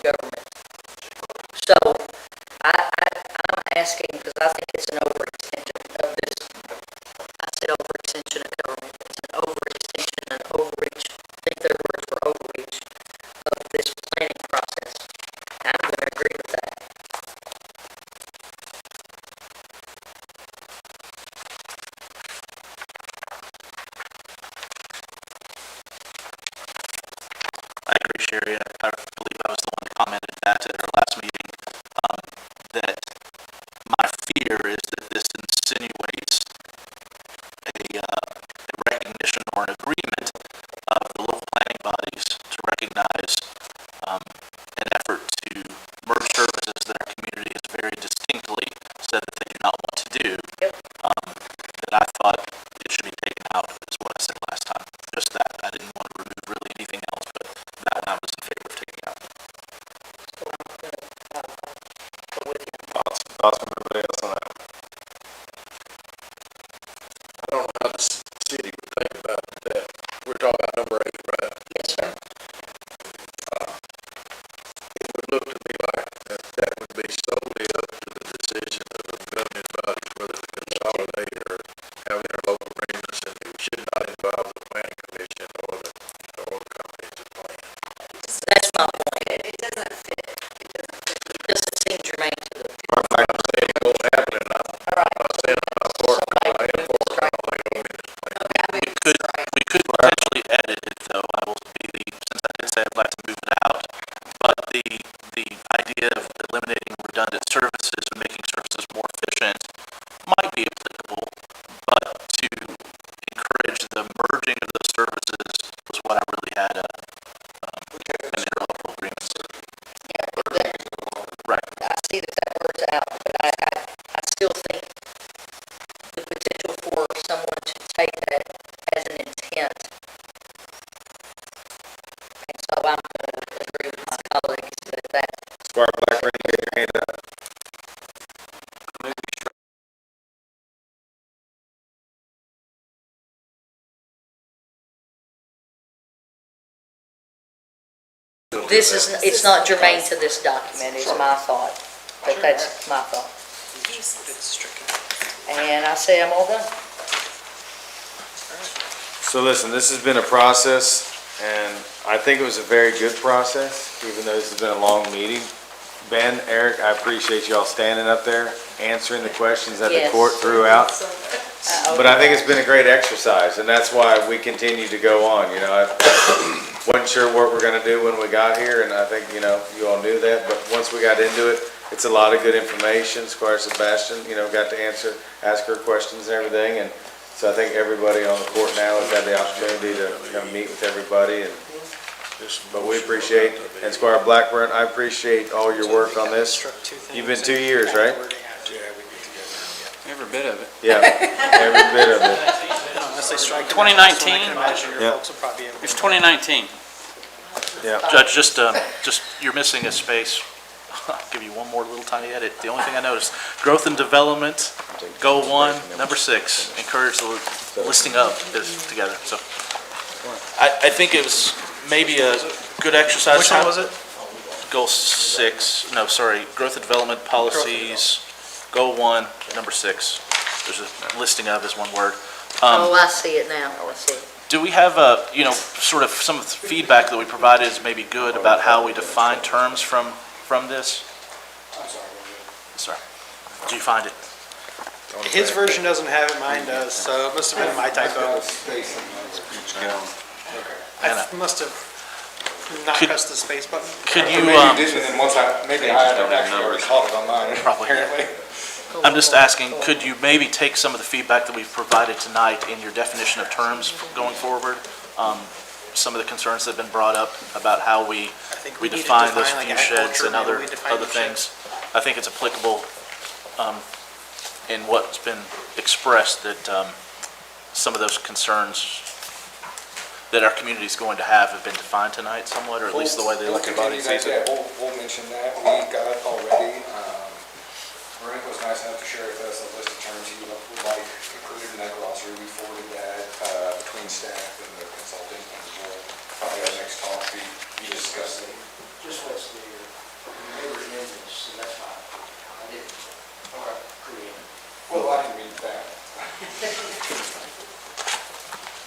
government. So I'm asking, because I think it's an overextension of this, I said overextension of government, it's an overextension, an overreach, I think their words for overreach of this planning process. I'm going to agree with that. I agree, Sherry. I believe I was the one that commented that at our last meeting, that my fear is that this insinuates a recognition or an agreement of the local planning bodies to recognize an effort to merge services that our community has very distinctly said that they do not want to do. That I thought it should be taken out, is what I said last time. Just that. I didn't want to remove really anything else, but that one I was in favor of taking out. Thoughts from everybody else on that? I don't know how the city would think about that. We're talking about number 8, right? Yes, sir. It would look to me like that would be solely up to the decision of the governing bodies, whether to consolidate or have interlocal agreements, and it should not involve the planning commission or the comprehensive plan. That's my point. It doesn't fit. It doesn't seem germane to the. Like I'm saying, it won't happen, and I'm saying I'm not for it, I am for it, I don't think it'll be this plan. We could potentially edit it, though. I will be, since I did say I'd like to move it out, but the idea of eliminating redundant services and making services more efficient might be applicable, but to encourage the merging of those services was what I really had an interlocal agreement. Right. I see that works out, but I still think the potential for someone to take that as an intent. And so I'm going to agree with my colleagues that Squire Blackburn, you get your hand up. this is, it's not germane to this document, is my thought. But that's my thought. And I say I'm all done. So listen, this has been a process, and I think it was a very good process, even though this has been a long meeting. Ben, Eric, I appreciate y'all standing up there, answering the questions that the Yes. court threw out. But I think it's been a great exercise, and that's why we continue to go on, you know. I wasn't sure what we're gonna do when we got here, and I think, you know, you all knew that, but once we got into it, it's a lot of good information. Squire Sebastian, you know, got to ask her questions and everything, and so I think everybody on the court now has had the opportunity to kind of meet with everybody, and but we appreciate, and Squire Blackburn, I appreciate all your work on this. You've been 2 years, right? Every bit of it. Yeah, every bit of it. 2019? Yeah. It's 2019. Yeah. Judge, just you're missing a space. I'll give you one more little tiny edit. The only thing I noticed, growth and development, goal 1, number 6, encourage the listing of is together. So I think it was maybe a good exercise. Which one was it? Goal 6, no, sorry, growth and development policies, goal 1, number 6. There's a listing of is one word. Oh, I see it now. I see it. Do we have sort of some of the feedback that we provided is maybe good about how we define terms from this? Sorry. Do you find it? His version doesn't have it, mine does, so it must have been my typo. I must have not pressed the space button. Could you, Maybe you didn't, and then once maybe I had actually already caught it on mine, Probably. apparently. I'm just asking, could you maybe take some of the feedback that we've provided tonight in your definition of terms going forward? Some of the concerns that have been brought up about how we we need to define those define, like, view sheds agriculture, and maybe other we define other view things. I think it's applicable in what's been expressed that some of those concerns that our community is going to have been defined tonight somewhat, or at least the way the elected body sees it. We'll mention that. We got it already. Brent was nice enough to share with us a list of terms he would like included in that glossary. We forwarded that between staff and the consultant and the board. probably our next talk, be discussing. Just what's the, they were in this, so that's my, I didn't create it. Well, I can read that.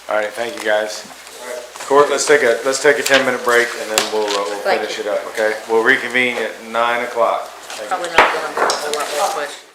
All right, thank you, guys. Court, let's take a 10-minute break, and then we'll Thank finish it up, okay? We'll reconvene at 9 o'clock. Thank you. Probably not going to have a whole lot more questions.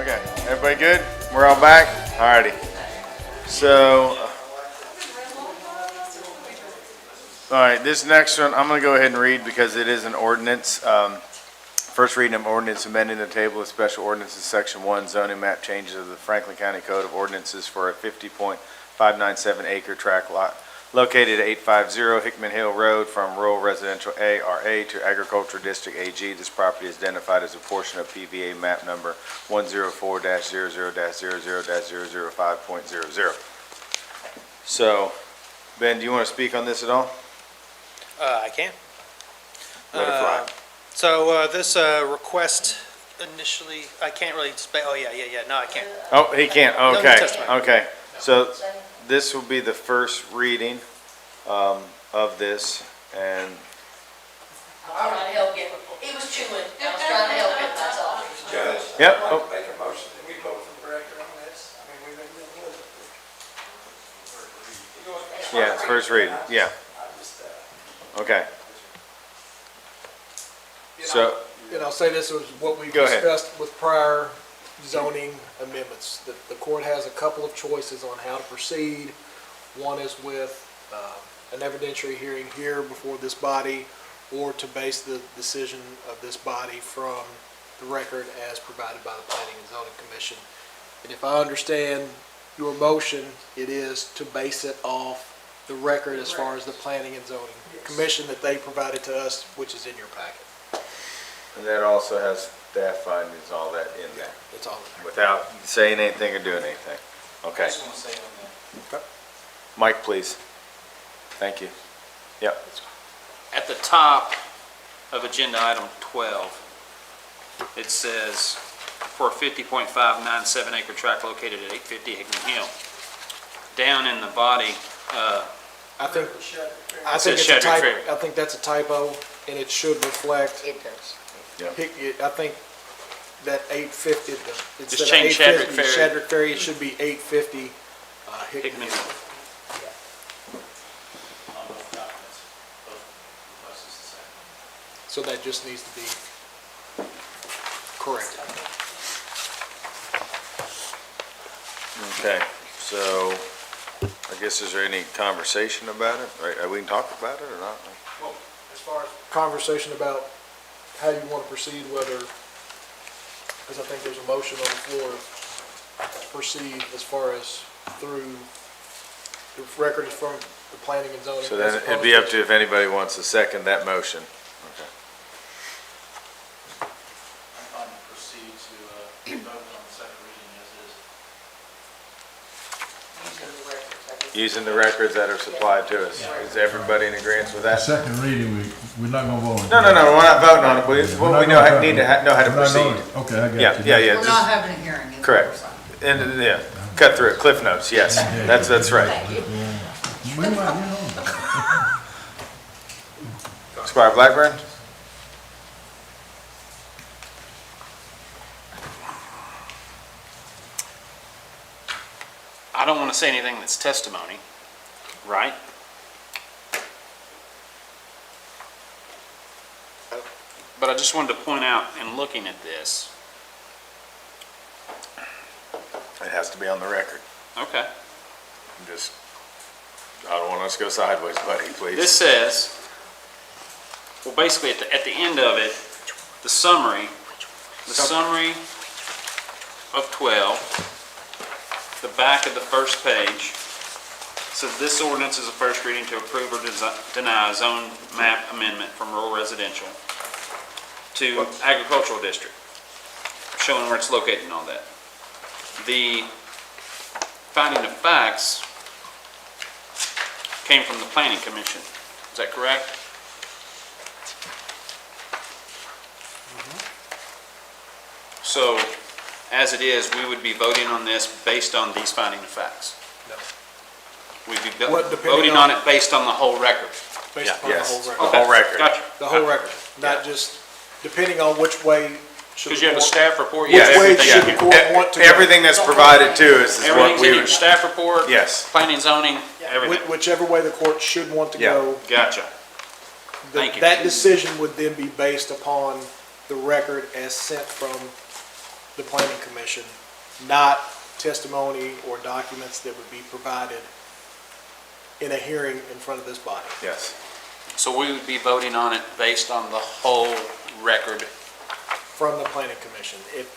Okay, everybody good? We're all back? Alrighty. So, alright, this next one, I'm gonna go ahead and read because it is an ordinance. First reading of ordinance amending the table of special ordinances, section 1, zoning map changes of the Franklin County Code of Ordinances for a 50.597 acre tract lot located at 850 Hickman Hill Road from rural residential ARA to agricultural district AG. This property is identified as a portion of PVA map number 104-00-00-005.00. So, Ben, do you want to speak on this at all? I can. Let it fly. So this request initially, I can't really, oh, yeah, no, I can't. Oh, he can't, No new okay, testimony. okay. So this will be the first reading of this, and I was trying to help him. He was chewing. I was trying to help him, that's all. Judge? Yep. I'd like to make a motion that we vote for the record on this. I mean, we've been dealing with it. yeah, it's first reading, yeah, okay. So, And I'll say this was what we Go ahead. discussed with prior zoning amendments. The court has a couple of choices on how to proceed. One is with an evidentiary hearing here before this body, or to base the decision of this body from the record as provided by the Planning and Zoning Commission. And if I understand your motion, it is to base it off the record as far as the Planning and Zoning Commission that they provided to us, which is in your packet. and that also has staff findings, all that in there, It's all in there. without saying anything or doing anything. Okay. Mike, please. Thank you. Yep. At the top of agenda item 12, it says, for a 50.597 acre tract located at 850 Hickman Hill. Down in the body, I think says it's a Shedrick typo. Ferry. I think that's a typo, and it should reflect, It does. I think that 850, instead of change 850, Shedrick Ferry. Shedrick Ferry, it should be 850 Hickman Hickman Hill. Hill. So that just needs to be corrected. Okay, so I guess is there any conversation about it? Right, we can talk about it or not? Well, as far as conversation about how you want to proceed, whether, because I think there's a motion on the floor to proceed as far as through the record is from the Planning and Zoning. So then it'd be up to if anybody wants to second that motion. Okay. I'm fine to proceed to vote on the second reading as is. Using the records that are supplied to us. Is everybody in agreement with that? Second reading, we're not gonna vote on it. No, we're not voting on it. We need to know how to We're not proceed. voting. Okay, I got you. Yeah. We're not having a hearing. is what Correct. we're saying. And, yeah, cut through it, Cliff Notes, yes, that's right. We might, Squire Blackburn? I don't want to say anything that's testimony, right? But I just wanted to point out, in looking at this, It has to be on the record. okay, I don't want us to go sideways, buddy, please. this says, well, basically, at the end of it, the summary of 12, the back of the first page, says this ordinance is a first reading to approve or deny a zone map amendment from rural residential to agricultural district, showing where it's located and all that. The finding of facts came from the Planning Commission. Is that correct? So, as it is, we would be voting on this based on these finding of facts. No. We'd be What, depending voting on- on it based on the whole record. Based Yeah, upon the yes. whole The record. whole record. Gotcha. The whole record, not just, depending on which way should Because the you have a court- staff report, Yeah, you have Which way everything. should the court want to go? Everything that's provided to us is what Everything's we in your would, staff report? yes. Planning, zoning, everything. Whichever way the court should want to Yeah. go. Gotcha. Thank you. That decision would then be based upon the record as sent from the planning commission, not testimony or documents that would be provided in a hearing in front of this body. Yes. So we would be voting on it based on the whole record. From the planning commission. If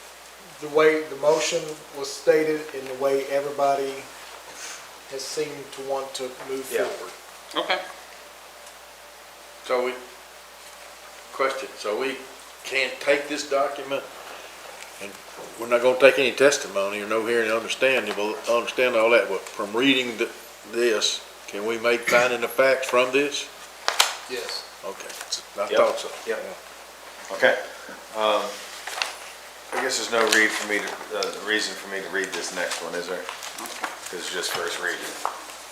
the way the motion was stated and the way everybody has seemed to want to move Yeah. forward. Okay. So we can't take this document, and we're not gonna take any testimony or no hearing, understand all that, but from reading this, can we make finding of facts from this? Yes. Okay, I Yep. thought so. Yep. Okay. I guess there's no reason for me to read this next one, is there? Because it's just first reading.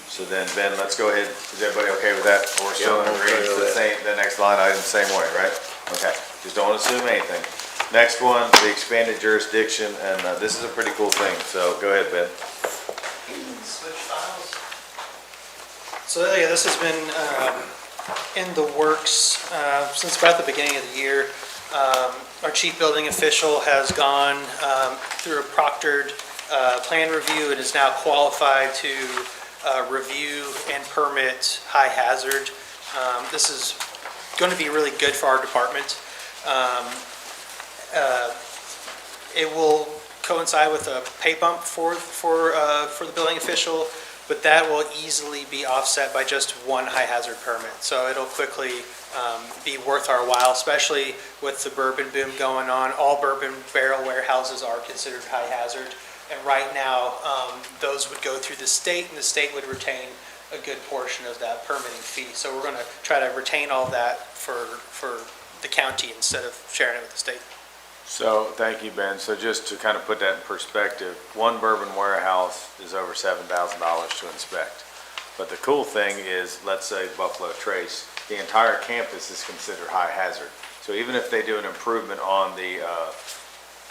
So then, Ben, let's go ahead. Is everybody okay with that? Or we're still Yeah, in I'm okay agreement with to the next line item, same way, right? Okay, just don't assume anything. Next one, the expanded jurisdiction, and this is a pretty cool thing, so go ahead, Ben. Switch files. So yeah, this has been in the works since about the beginning of the year. Our chief building official has gone through a proctored plan review and is now qualified to review and permit high hazard. This is going to be really good for our department. It will coincide with a pay bump for the building official, but that will easily be offset by just one high hazard permit. So it'll quickly be worth our while, especially with the bourbon boom going on. All bourbon barrel warehouses are considered high hazard. And right now, those would go through the state, and the state would retain a good portion of that permitting fee. So we're going to try to retain all that for the county instead of sharing it with the state. So, thank you, Ben. So just to kind of put that in perspective, one bourbon warehouse is over $7,000 to inspect. But the cool thing is, let's say Buffalo Trace, the entire campus is considered high hazard. So even if they do an improvement on the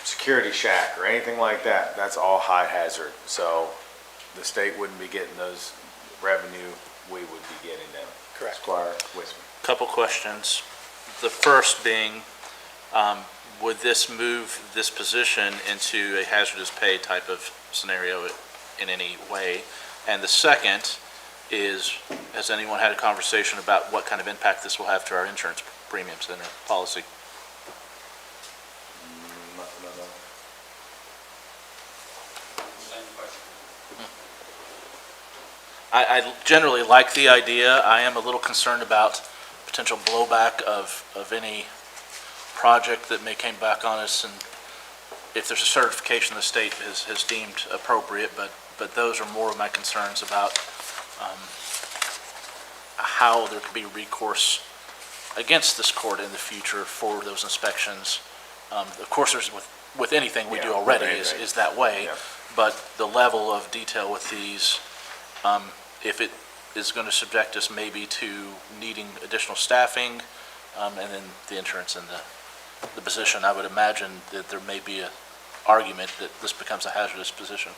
security shack or anything like that, that's all high hazard. So the state wouldn't be getting those revenue, we would be getting them. Correct. Squire Wisman. Couple questions. The first being, would this move this position into a hazardous pay type of scenario in any way? And the second is, has anyone had a conversation about what kind of impact this will have to our insurance premiums and our policy? I generally like the idea. I am a little concerned about potential blowback of any project that may come back on us, and if there's a certification the state has deemed appropriate, but those are more of my concerns about how there could be recourse against this court in the future for those inspections. Of course, there's with anything we do already is that way, but the level of detail with these, if it is going to subject us maybe to needing additional staffing, and then the insurance and the position, I would imagine that there may be an argument that this becomes a hazardous position.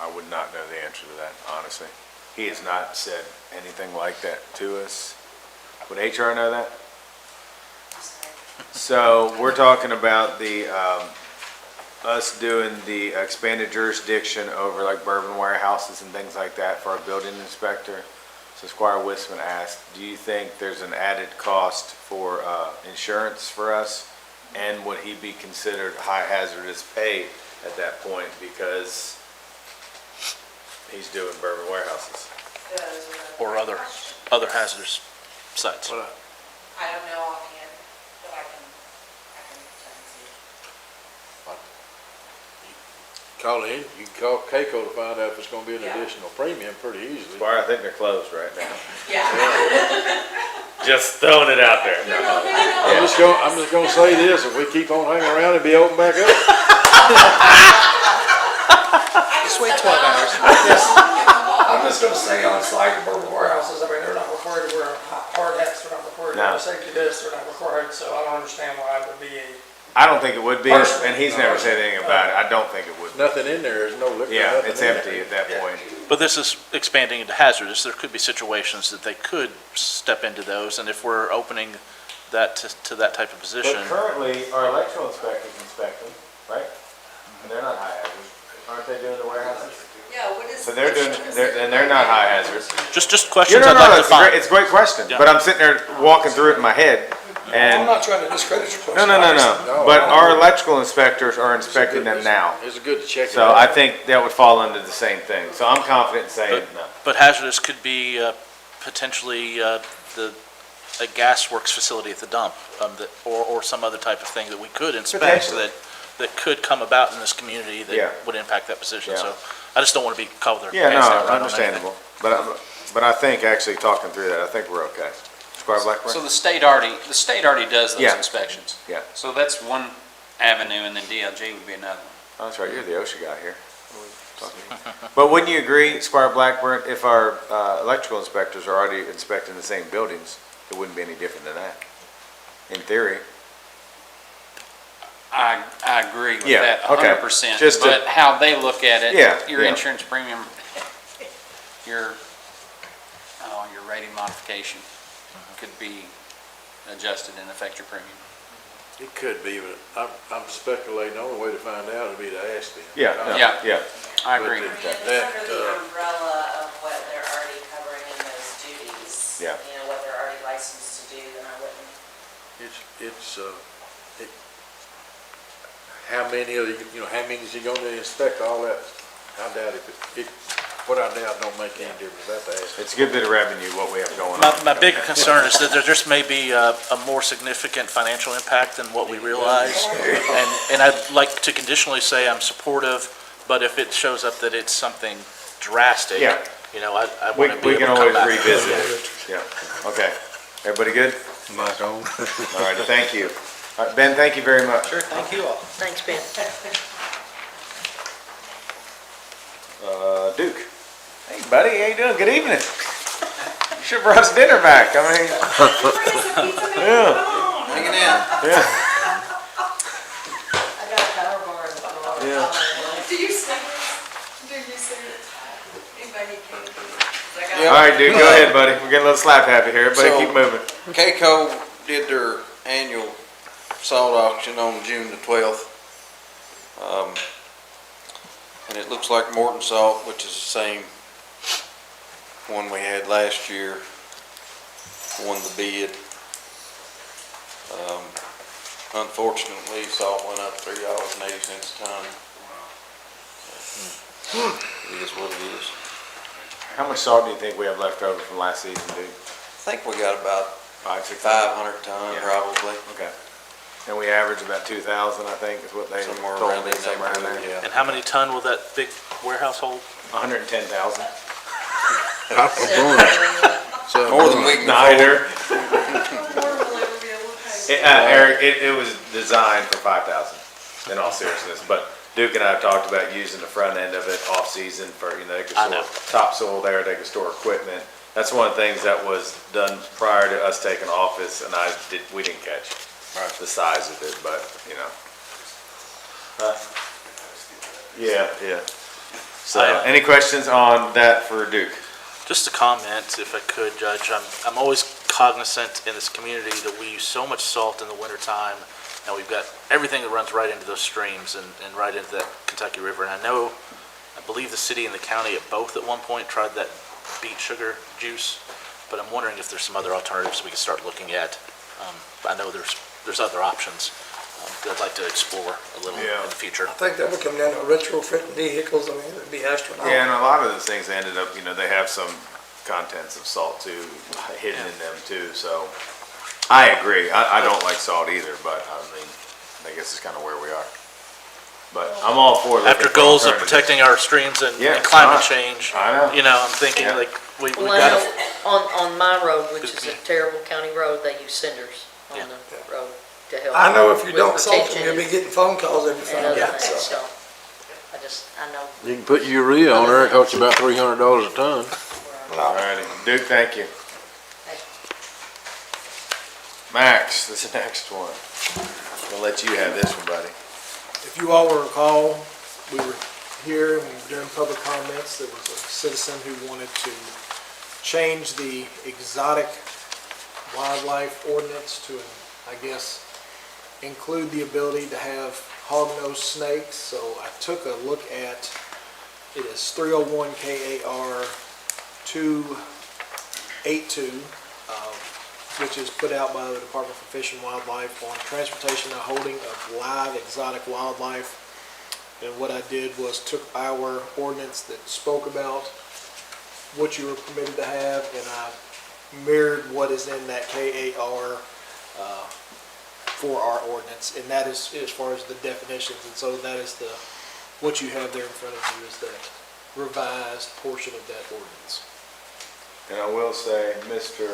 I would not know the answer to that, honestly. He has not said anything like that to us. Would HR know that? So we're talking about the, us doing the expanded jurisdiction over like bourbon warehouses and things like that for our building inspector. So Squire Wisman asked, do you think there's an added cost for insurance for us? And would he be considered high hazardous pay at that point because he's doing bourbon warehouses? Or other hazardous sites. I don't know offhand, but I can see. Call in, you can call Keiko to find out if it's gonna be an additional premium pretty easily. Squire, I think they're closed right now. Yeah. Just throwing it out there. I'm just gonna say this, if we keep on hanging around, it'll be open back up. Just wait 12 hours. I'm just gonna say on site, bourbon warehouses, I mean, they're not required to wear hard hats, they're not required to wear safety vests, they're not required, so I don't understand why it would be a. I don't think it would be, and he's never said anything about it. I don't think it would be. Nothing in there, there's no liquor. Yeah, nothing it's in empty there. at that point. But this is expanding into hazardous. There could be situations that they could step into those, and if we're opening that to that type of position. But currently, our electrical inspector's inspecting. right? And they're not high hazard. Aren't they doing the warehouses? Yeah, what is? So they're doing, and they're not high hazard. Just Yeah, questions no, I'd no, like to it's a great, find. it's a great question, Yeah. but I'm sitting there walking through it in my head, I'm and, not trying to discredit your no, question. no, no, I just- no. But our electrical inspectors are inspecting them now. It's good to check it So out. I think that would fall under the same thing. So I'm confident in saying no. But hazardous could be potentially a gas works facility at the dump, or some other type of thing that we could inspect Potentially. that could come about in this community Yeah. that would impact that position. Yeah. So I just don't want to be caught with our Yeah, pants down no, right on anything. understandable. But I think actually talking through that, I think we're okay. Squire Blackburn? So the state already does those Yeah. inspections. Yeah. So that's one avenue, and then DLG would be another one. Oh, that's right, you're the OSHA guy here. But wouldn't you agree, Squire Blackburn, if our electrical inspectors are already inspecting the same buildings, it wouldn't be any different than that, in theory? I agree with Yeah, that okay. 100%. Just to- But how they look at it, Yeah, your yeah. insurance premium, your rating modification could be adjusted and affect your premium. It could be, but I'm speculating, the only way to find out would be to ask them. Yeah, no, Yeah. yeah. I agree. But It's that, under the umbrella of what they're already covering in those duties. Yeah. You know, what they're already licensed to do, then I wouldn't. how many of you know, how many is he gonna inspect all that? I doubt what I doubt don't make any difference, that's the ask. It's a good bit of revenue, what we have going My, on. my bigger concern is that there just may be a more significant financial impact than what we realize. And I'd like to conditionally say I'm supportive, but if it shows up that it's something drastic, Yeah. you know, I We want to be we can able to come always back. revisit it. Yeah, okay. Everybody good? Mic on. All right, thank you. All right, Ben, thank you very much. Sure, thank you all. Thanks, Ben. Duke. Hey, buddy, how you doing? Good evening. You should have brought us dinner back, I mean. Yeah, Hanging out. yeah, I got a power bar in the car. yeah. Do you see it? Do you see it? Anybody can? All right, Duke, go ahead, buddy. We're getting a little slap happy here, but So- keep moving. KCO did their annual salt auction on June the 12th. And it looks like Morton Salt, which is the same one we had last year, won the bid. Unfortunately, salt went up $3.80 a ton. It is what it is. How much salt do you think we have left over from last season, Duke? I think we got about 500-600? 500 ton Yeah. probably. Okay. And we average about 2,000, I think, is what they Somewhere told around me, that somewhere around neighborhood, there. yeah. And how many ton will that big warehouse hold? 110,000. More than we can Neither. More will ever be able to pay. Eric, it was designed for 5,000, in all seriousness. But Duke and I have talked about using the front end of it off-season for, they could I know. store topsoil there, they could store equipment. That's one of the things that was done prior to us taking office, and we didn't catch the size of it, but, Yeah, yeah. So, any questions on that for Duke? Just a comment, if I could, Judge. I'm always cognizant in this community that we use so much salt in the wintertime, and we've got everything that runs right into those streams and right into that Kentucky River. And I believe the city and the county at both at one point tried that beet sugar juice, but I'm wondering if there's some other alternatives we could start looking at. I know there's other options that I'd like to explore a little in the future. I think that would come down to retrofitting vehicles, I mean, it'd be astronomical. Yeah, and a lot of the things ended up, they have some contents of salt too, hidden in them too, so. I agree, I don't like salt either, but I guess it's kind of where we are. But I'm all for looking After for goals of alternatives. protecting our streams and Yeah, climate I- change, I know. I'm thinking Yeah. like we Well, got I to. know on my road, which is a terrible county road, they use cinders on the road to help. I know if you with don't salt them, retention you'll be getting phone calls every and time. other things, so I know. You can put urea on there, it costs you about $300 a ton. All righty, Duke, thank you. Max, this next one. I'll let you have this one, buddy. If you all will recall, we were here and during public comments, there was a citizen who wanted to change the exotic wildlife ordinance to, I guess, include the ability to have hognose snakes. So I took a look at, it is 301 KAR 282, which is put out by the Department for Fish and Wildlife on transportation and holding of live exotic wildlife. And what I did was took our ordinance that spoke about what you were permitted to have, and I mirrored what is in that KAR for our ordinance, and that is as far as the definitions. And so that is what you have there in front of you is that revised portion of that ordinance. And I will say, Mr.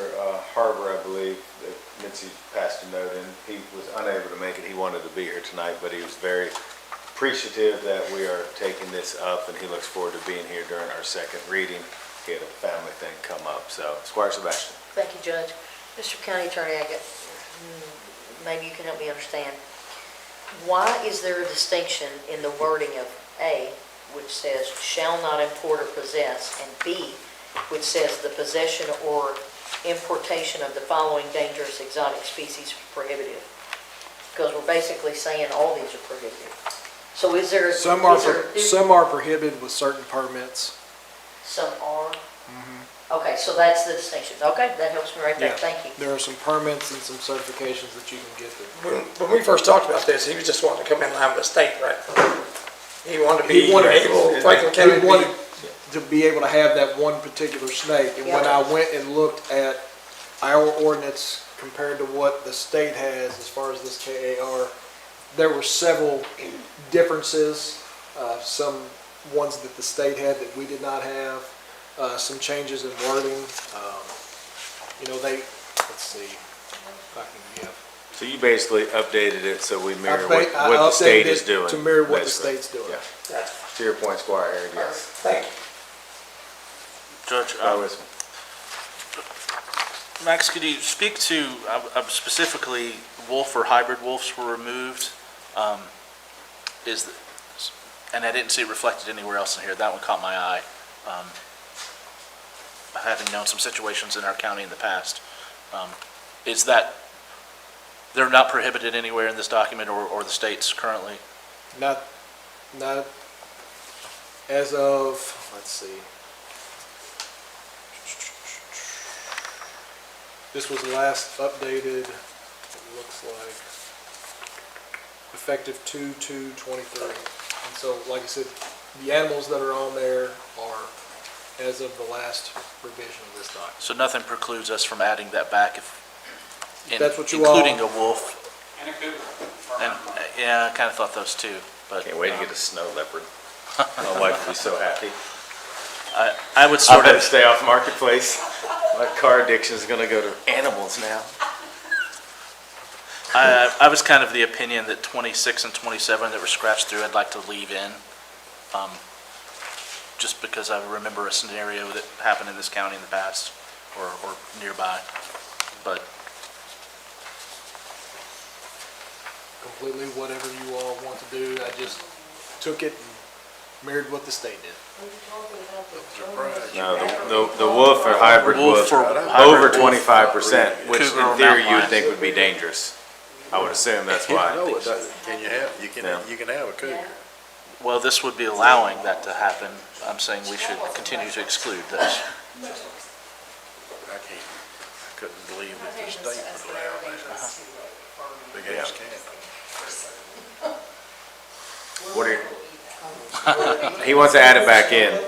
Harbor, I believe, that Mitzi passed a note in, he was unable to make it. He wanted to be here tonight, but he was very appreciative that we are taking this up, and he looks forward to being here during our second reading. He had a family thing come up. So, Squire Sebastian. Thank you, Judge. Mr. County Attorney, maybe you can help me understand. Why is there a distinction in the wording of A, which says shall not import or possess, and B, which says the possession or importation of the following dangerous exotic species prohibited? Because we're basically saying all these are prohibited. So is there... Some are prohibited with certain permits. Some are? Okay, so that's the distinction. Okay, that helps me right there. Yeah. Thank you. There are some permits and some certifications that you can get there. When we first talked about this, he was just wanting to come in and have a state, right? He wanted to be able, Franklin County He wanted to be able to have that one particular snake. And when I went and looked at our ordinance compared to what the state has as far as this KAR, there were several differences, some ones that the state had that we did not have, some changes in wording. Let's see if I can give. So you basically updated it so we mirror I what the state updated is it doing. to mirror what the basically. state's doing. Yeah. To your point, Squire Harry, yes. Thank you. Judge, Max, could you speak to, specifically, wolf or hybrid wolves were removed? And I didn't see it reflected anywhere else in here. That one caught my eye. Having known some situations in our county in the past, is that they're not prohibited anywhere in this document or the states currently? Not as of, let's see. This was last updated, it looks like, effective 2/2/23. And so, like I said, the animals that are on there are as of the last revision of this document. So nothing precludes us from adding that back That's what you all... including a wolf. And a cougar. And, yeah, I kind of thought those too, but. Can't wait to get a snow leopard. My wife would be so happy. I would I sort better of, stay off marketplace. My car addiction is gonna go to animals now. I was kind of the opinion that 26 and 27 that were scratched through, I'd like to leave in. Just because I remember a scenario that happened in this county in the past or nearby, but. Completely whatever you all want to do. I just took it and mirrored what the state did. No, the wolf or hybrid wolf, over 25%, which Cougar in or theory you mountain would think would be dangerous. I would assume that's why. No, it doesn't. You can have a cougar. Well, this would be allowing that to happen. I'm saying we should continue to exclude this. I couldn't believe that the state would allow that. Big ass cat. What are you? He wants to add it back in.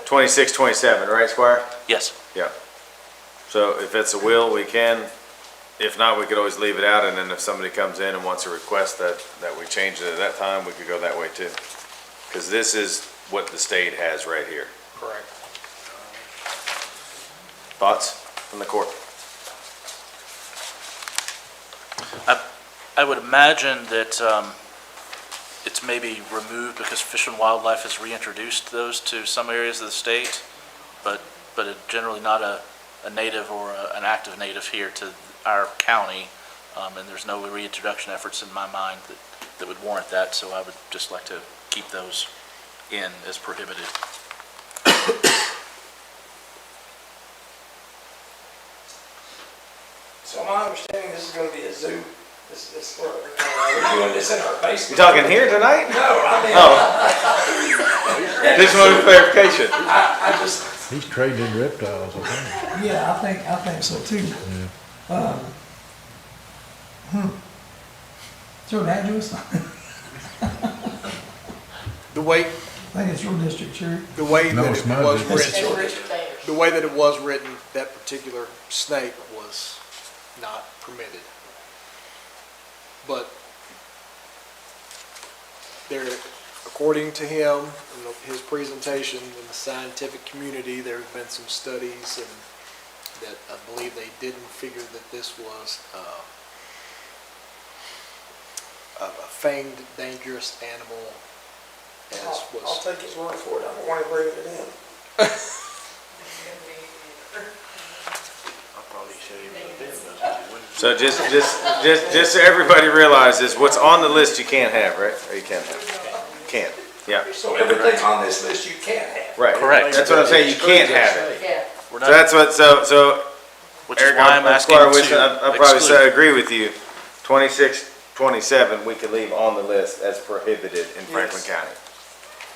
26, 27, right, Squire? Yes. Yeah. So if it's a will, we can. If not, we could always leave it out, and then if somebody comes in and wants a request that we change it at that time, we could go that way too. Because this is what the state has right here. Correct. Thoughts from the court? I would imagine that it's maybe removed because Fish and Wildlife has reintroduced those to some areas of the state, but generally not a native or an active native here to our county, and there's no reintroduction efforts in my mind that would warrant that, so I would just like to keep those in as prohibited. So my understanding, this is gonna be a zoo This, we're doing this in our You basement. talking here tonight? No, I mean. Oh. Just wanted clarification. I just, He's trading in reptiles, I think. yeah, I think so too. Yeah. Throw that to us? The way, I think it's your district, Sherry. the way No, that it's it my was district. written, the way that it was written, that particular snake was not permitted. But there, according to him, in his presentation in the scientific community, there have been some studies and that I believe they didn't figure that this was a fanged, dangerous animal as I'll was. take his word for it. I don't want to bring it in. So just so everybody realizes, what's on the list you can't have, right? Or you can have? Can't, yeah. So everything on this list you can't have. Right. Correct. That's what I'm saying, you can't have it. Yeah. We're So not, that's what, so, which is Eric, why I'm asking to I'll probably exclude. say, agree with you. 26, 27, we could leave on the list as prohibited in Franklin County.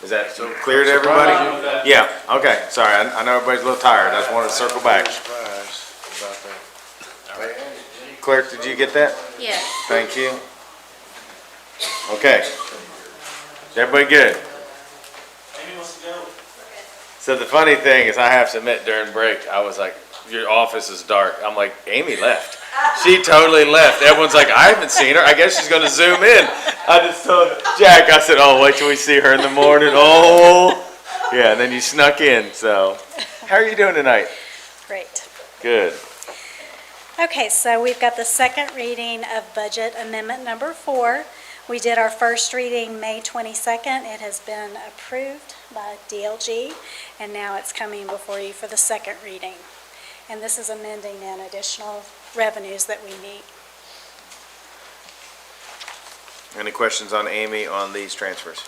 Is that clear to everybody? Yeah, okay, sorry, I know everybody's a little tired, I just wanted to circle back. Clerk, did you get that? Yes. Thank you. Okay. Is everybody good? So the funny thing is, I have to admit, during break, I was like, your office is dark. I'm like, Amy left. She totally left. Everyone's like, I haven't seen her. I guess she's gonna zoom in. I just told Jack, I said, oh, wait till we see her in the morning. Oh, yeah, and then you snuck in, so. How are you doing tonight? Great. Good. Okay, so we've got the second reading of Budget Amendment Number 4. We did our first reading May 22nd. It has been approved by DLG, and now it's coming before you for the second reading. And this is amending in additional revenues that we need. Any questions on Amy on these transfers?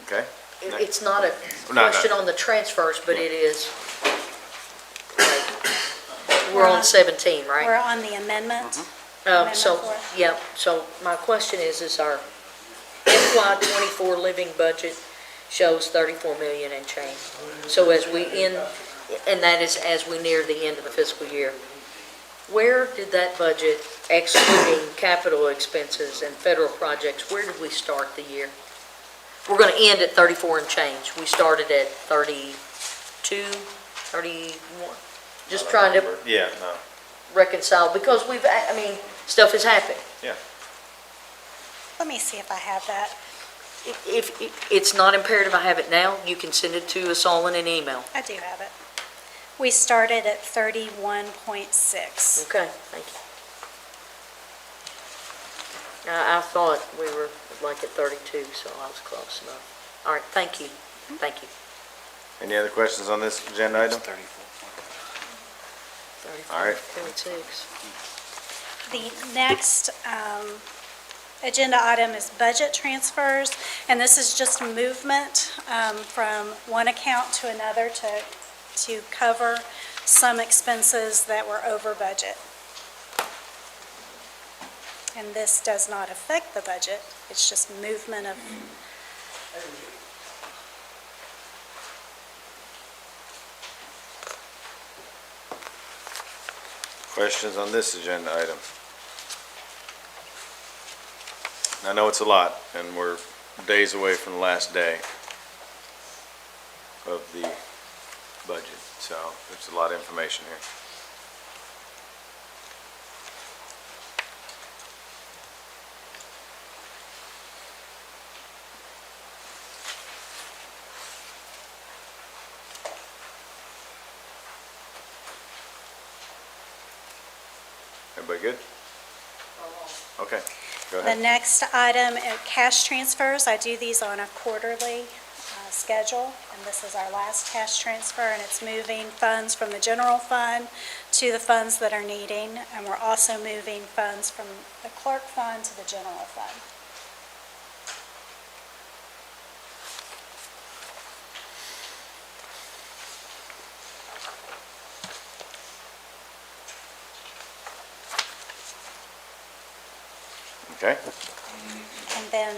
Okay. It's not a No. question on the transfers, but it is, we're on 17, right? We're on the amendment. So, Amendment 4. yeah, so my question is our FY '24 living budget shows 34 million and change. So as we end, and that is as we near the end of the fiscal year, where did that budget, excluding capital expenses and federal projects, where did we start the year? We're gonna end at 34 and change. We started at 32, 31, just trying to Yeah, no. reconcile, because stuff has happened. Let me see if I have that. If it's not imperative I have it now, you can send it to us all in an email. I do have it. We started at 31.6. Okay, thank you. I thought we were like at 32, so I was close enough. All right, thank you, thank you. Any other questions on this agenda item? 34.6. All right. The next agenda item is budget transfers, and this is just movement from one account to another to cover some expenses that were over budget. And this does not affect the budget, it's just movement of. Questions on this agenda item? I know it's a lot, and we're days away from the last day of the budget, so there's a lot of information here. Everybody good? Okay, go The ahead. next item, cash transfers. I do these on a quarterly schedule, and this is our last cash transfer, and it's moving funds from the general fund to the funds that are needing, and we're also moving funds from the clerk fund to the general fund. Okay? And then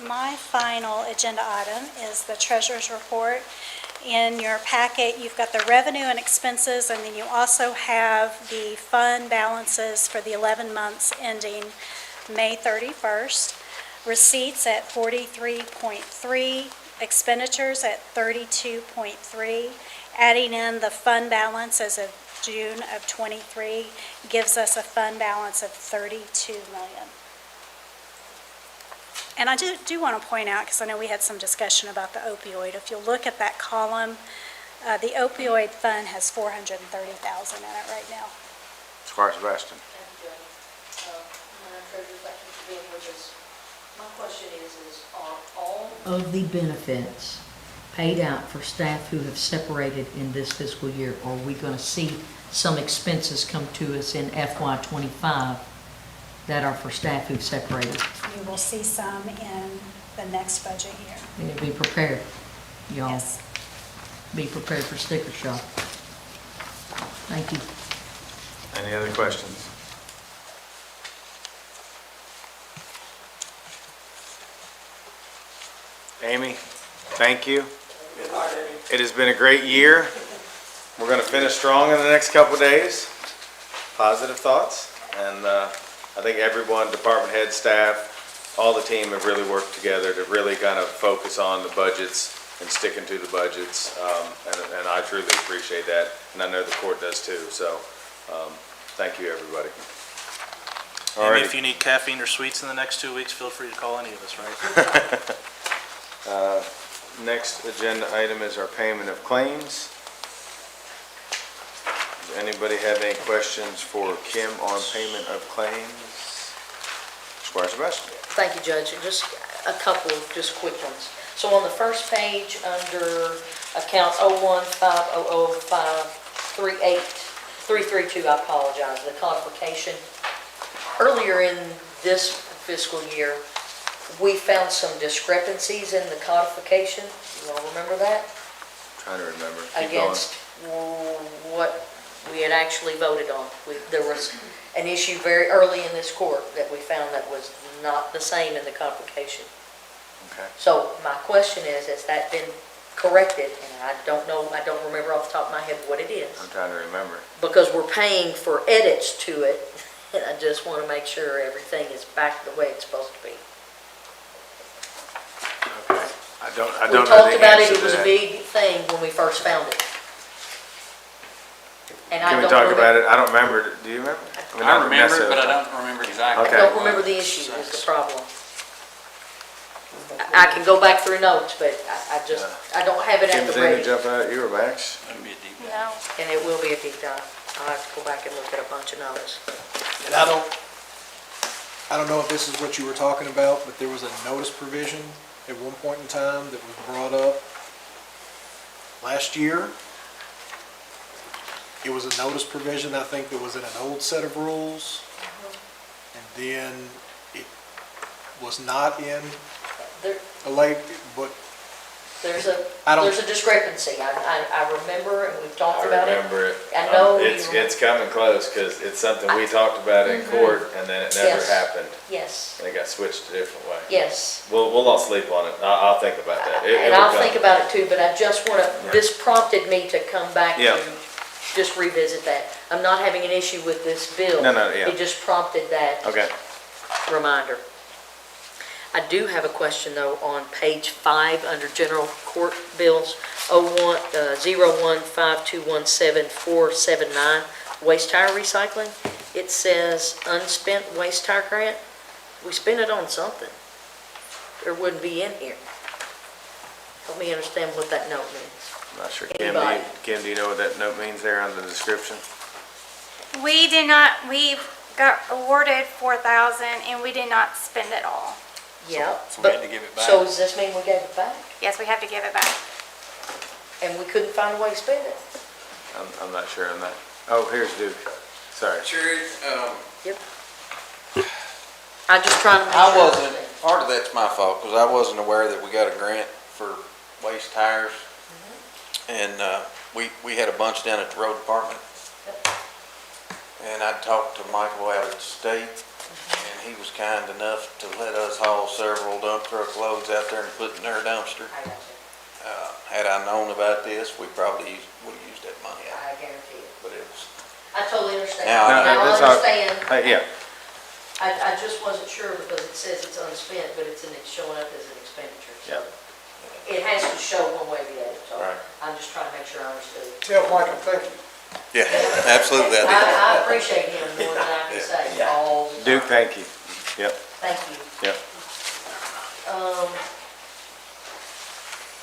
my final agenda item is the treasurer's report. In your packet, you've got the revenue and expenses, and then you also have the fund balances for the 11 months ending May 31st. Receipts at 43.3, expenditures at 32.3. Adding in the fund balance as of June of '23 gives us a fund balance of $32 million. And I do want to point out, because I know we had some discussion about the opioid, if you look at that column, the opioid fund has $430,000 in it right now. Squire Sebastian. My question is are all of the benefits paid out for staff who have separated in this fiscal year, or are we going to see some expenses come to us in FY '25 that are for staff who've separated? You will see some in the next budget year. And be prepared, y'all. Yes. Be prepared for sticker shock. Thank you. Any other questions? Amy, thank you. It has been a great year. We're going to finish strong in the next couple of days. Positive thoughts. And I think everyone, department head, staff, all the team have really worked together to really kind of focus on the budgets and sticking to the budgets. And I truly appreciate that. And I know the court does too. So thank you, everybody. Amy, if you need caffeine or sweets in the next 2 weeks, feel free to call any of us, right? Next agenda item is our payment of claims. Does anybody have any questions for Kim on payment of claims? Squire Sebastian. Thank you, Judge. Just a couple, just quick ones. So on the first page, under account 01500538332, I apologize, the codification. Earlier in this fiscal year, we found some discrepancies in the codification. You all remember that? Trying to remember. Against what we had actually voted on. There was an issue very early in this court that we found that was not the same in the codification. Okay. So my question is, has that been corrected? And I don't know, I don't remember off the top of my head what it is. I'm trying to remember. Because we're paying for edits to it, and I just want to make sure everything is back the way it's supposed to be. Okay. I don't We know talked the about it, answer it to was a that. big thing when we first found it. And I Can we don't talk remember- about it? I don't remember. Do you remember? mean, I not remember it, necessarily. but I don't remember exactly. Okay. I don't remember the issue is the problem. I can go back through notes, but I just, I don't have it Kim, at is the anything ready. jumping out at you or Max? No. And it will be a deep dive. I'll have to go back and look at a bunch of notes. And I don't know if this is what you were talking about, but there was a notice provision at one point in time that was brought up last year. It was a notice provision, I think, that was in an old set of rules. And then it was not in There, a late, but there's I don't- a discrepancy. I remember, and we've talked I about it. remember it. I know you It's remember. coming close, because it's something we talked about in court, and then it never Yes. happened. Yes, And it got switched a different way. yes. We'll all sleep on it. I'll think about that. It And will I'll come. think about it too, but I just want to, Yeah. this prompted me to come back Yeah. to just revisit that. I'm not having an issue with this bill. No, yeah. It just prompted that Okay. reminder. I do have a question though on page 5 under general court bills, 015217-479, waste tire recycling. It says unspent waste tire grant. We spent it on something. It wouldn't be in here. Help me understand what that note means. I'm not sure. Anybody? Kim, do you know what that note means there on the description? We did not, we got awarded 4,000 and we did not spend it all. Yeah. So we had to give it back? So does this mean we gave it back? Yes, we have to give it back. And we couldn't find a way to spend it? I'm not sure on that. Oh, here's Duke. Sorry. Sherry, Yep. I'm just trying to make I sure. wasn't, part of that's my fault, because I wasn't aware that we got a grant for waste tires. And we had a bunch down at the road department. and I talked to Michael out at the state, and he was kind enough to let us haul several dump truck loads out there and put in their dumpster. I got you. Had I known about this, we probably would have used that money out, I guarantee it. but it was, I totally understand. Now, I that's all- understand. Yeah, I just wasn't sure because it says it's unspent, but it's showing up as an expenditure. So it has to show one way or the other, so Right. I'm just trying to make sure I understood. Tell Michael, thank you. yeah, absolutely, I did. I appreciate him more than I can say all the time. Duke, thank you. Yep, Thank you. yep.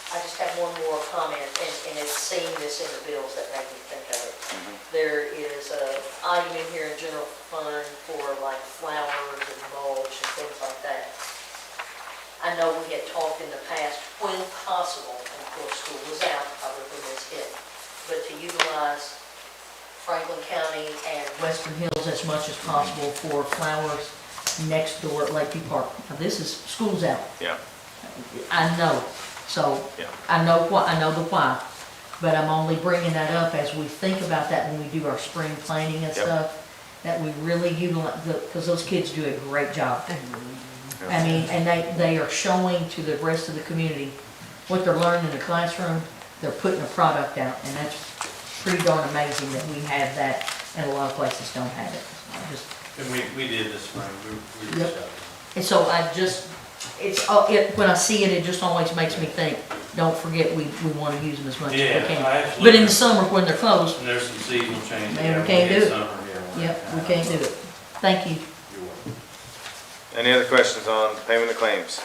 I just have one more comment, and it's seeing this in the bills that made me think of it. There is a item in here in general fund for like flowers and mulch and things like that. I know we had talked in the past, when possible, and of course school was out, probably when this hit, but to utilize Franklin County and Western Hills as much as possible for flowers next door at Lakeview Park. Now, this is, school's out. Yeah. I know, so Yeah. I know the why, but I'm only bringing that up as we think about that when we do our spring planning and Yep. stuff, that we really utilize, because those kids do a great job. I mean, and they are showing to the rest of the community what they're learning in the classroom, they're putting a product out, and that's pretty darn amazing that we have that, and a lot of places don't have it. I just, And we did this spring, we Yep. reached out. and so I just, when I see it, it just always makes me think, don't forget, we want to use them as much as we Yeah, can. absolutely. But in the summer, when they're closed, And there's some seasonal changes. Man, we Yeah, can't hit do it. summer, yeah, yep, we can't do it. Thank you. You're welcome. Any other questions on payment of claims?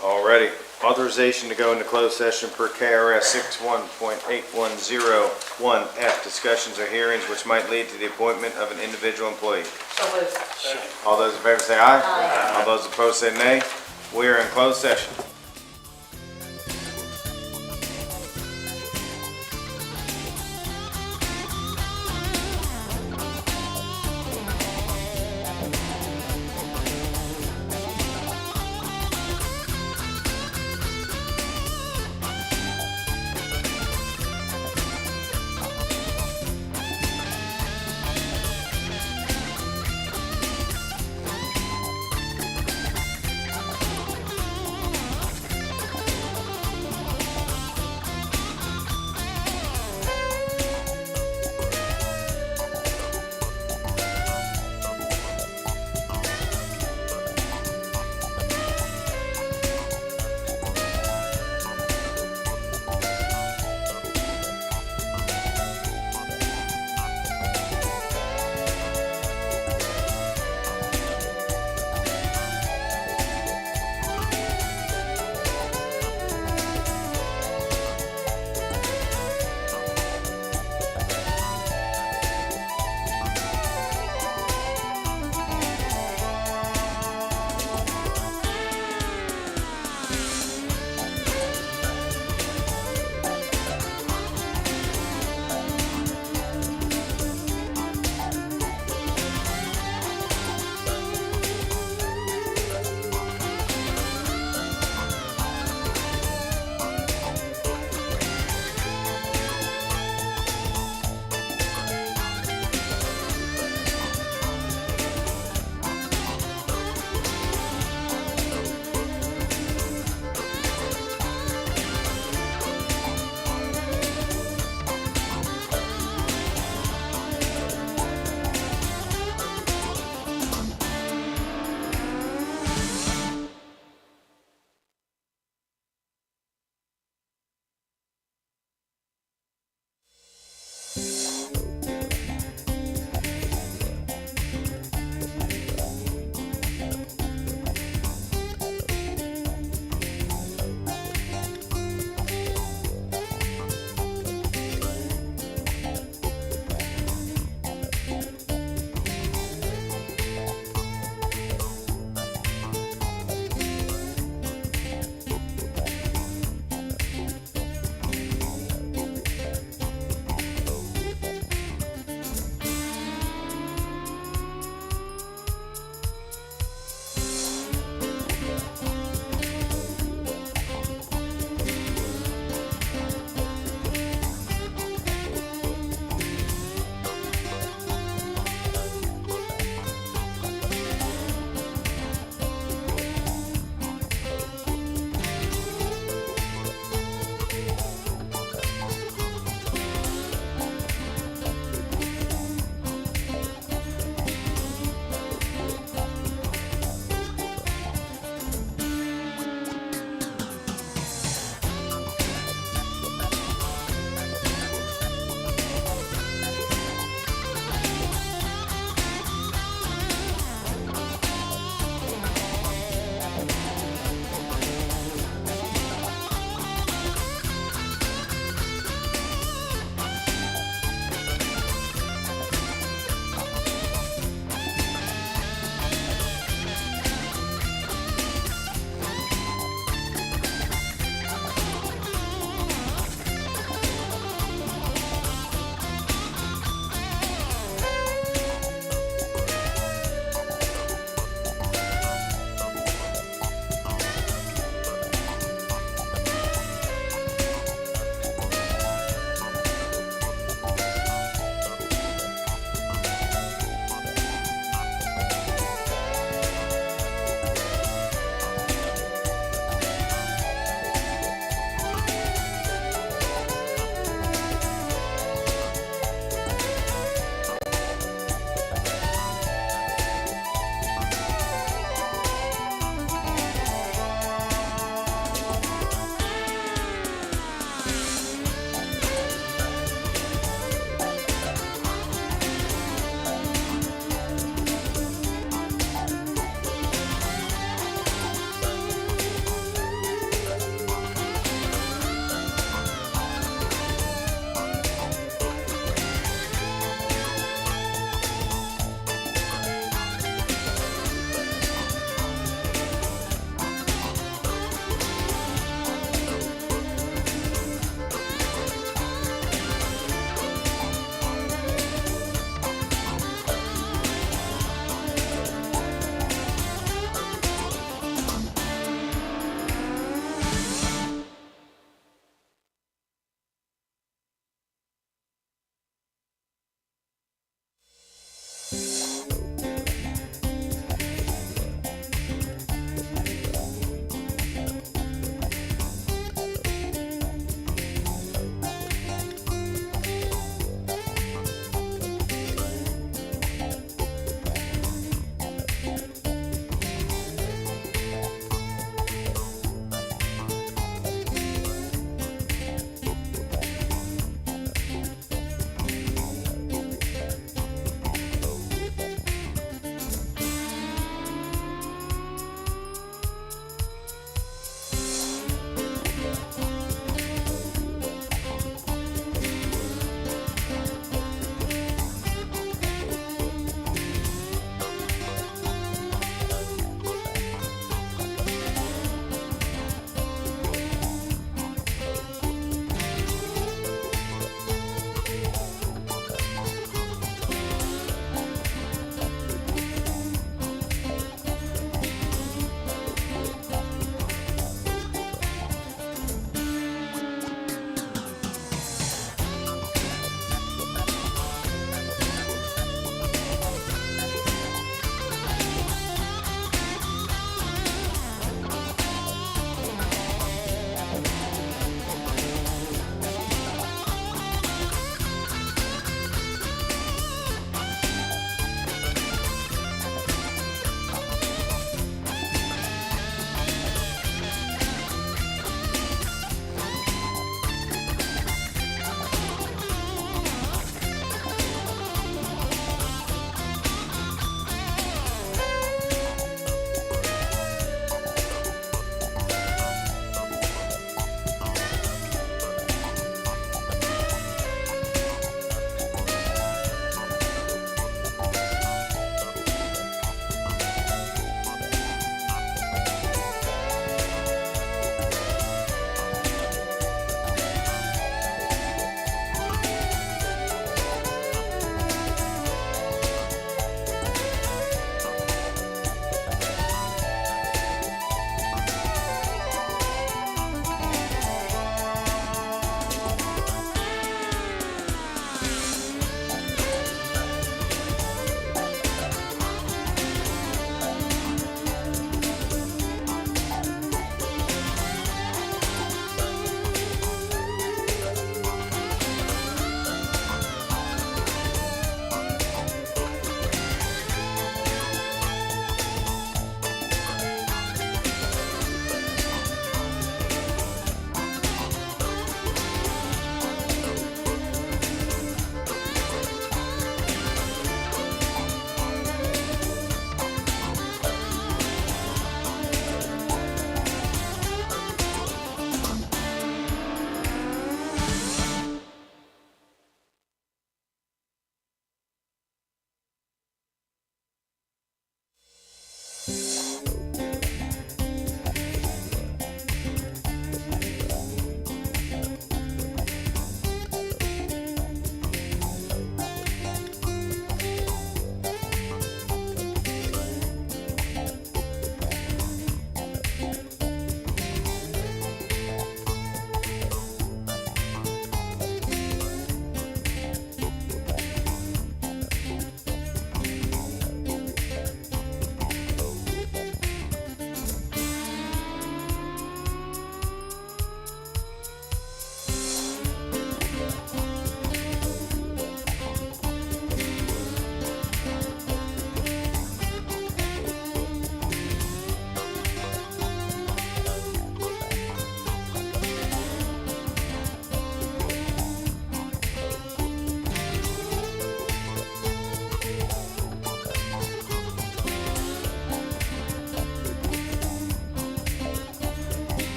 Alrighty, authorization to go into closed session per KRS 61.8101F, discussions or hearings which might lead to the appointment of an individual employee. So moved. All those in favor say aye. Aye. All those opposed say nay. We are in closed session.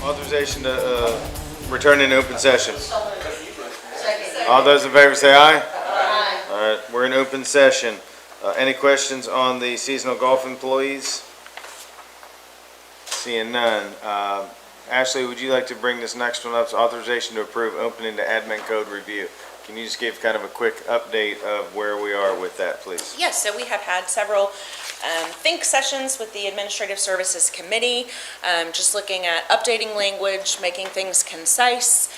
Authorization to return in open session. All those in favor say aye. Aye. All right, we're in open session. Any questions on the seasonal golf employees? Seeing none. Ashley, would you like to bring this next one up? It's authorization to approve opening the admin code review. Can you just give kind of a quick update of where we are with that, please? Yes, so we have had several think sessions with the Administrative Services Committee, just looking at updating language, making things concise.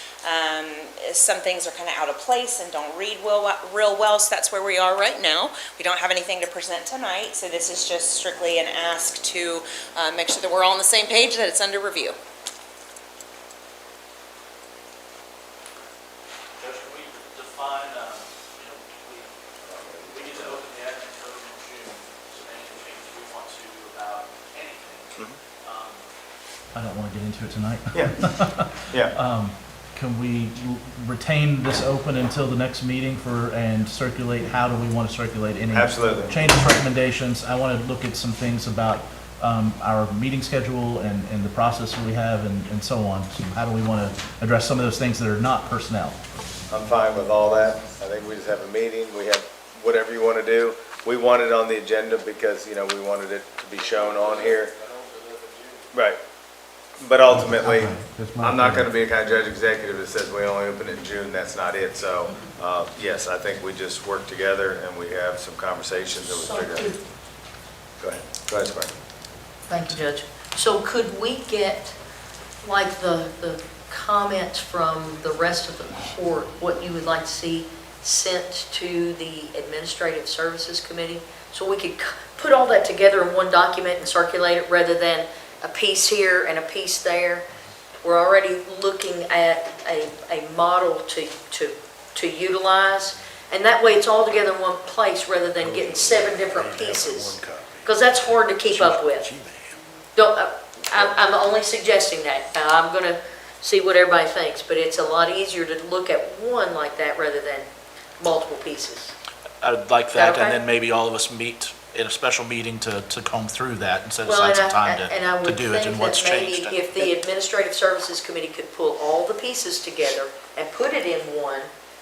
Some things are kind of out of place and don't read real well, so that's where we are right now. We don't have anything to present tonight, so this is just strictly an ask to make sure that we're all on the same page, that it's under review. Judge, can we define, we get to open the admin code in June, so any changes we want to about anything. I don't want to get into it tonight. Yeah. Can we retain this open until the next meeting and circulate, how do we want to circulate any? Absolutely. Changes, recommendations? I want to look at some things about our meeting schedule and the process we have and so on. So how do we want to address some of those things that are not personnel? I'm fine with all that. I think we just have a meeting. We have whatever you want to do. We want it on the agenda because, we wanted it to be shown on here. Right. But ultimately, I'm not going to be a kind of judge executive that says we only open it in June. That's not it. So, yes, I think we just work together and we have some conversations and we figure out. Go ahead. Go ahead, Sparky. Thank you, Judge. So could we get, like, the comments from the rest of the court, what you would like to see sent to the Administrative Services Committee? So we could put all that together in one document and circulate it rather than a piece here and a piece there. We're already looking at a model to utilize, and that way it's all together in one place rather than getting 7 different pieces. Because that's hard to keep up with. I'm only suggesting that. I'm going to see what everybody thinks, but it's a lot easier to look at one like that rather than multiple pieces. I'd like that, okay? and then maybe all of us meet in a special meeting to comb through that and set aside some time to do it and what's changed. Maybe if the Administrative Services Committee could pull all the pieces together and put it in one,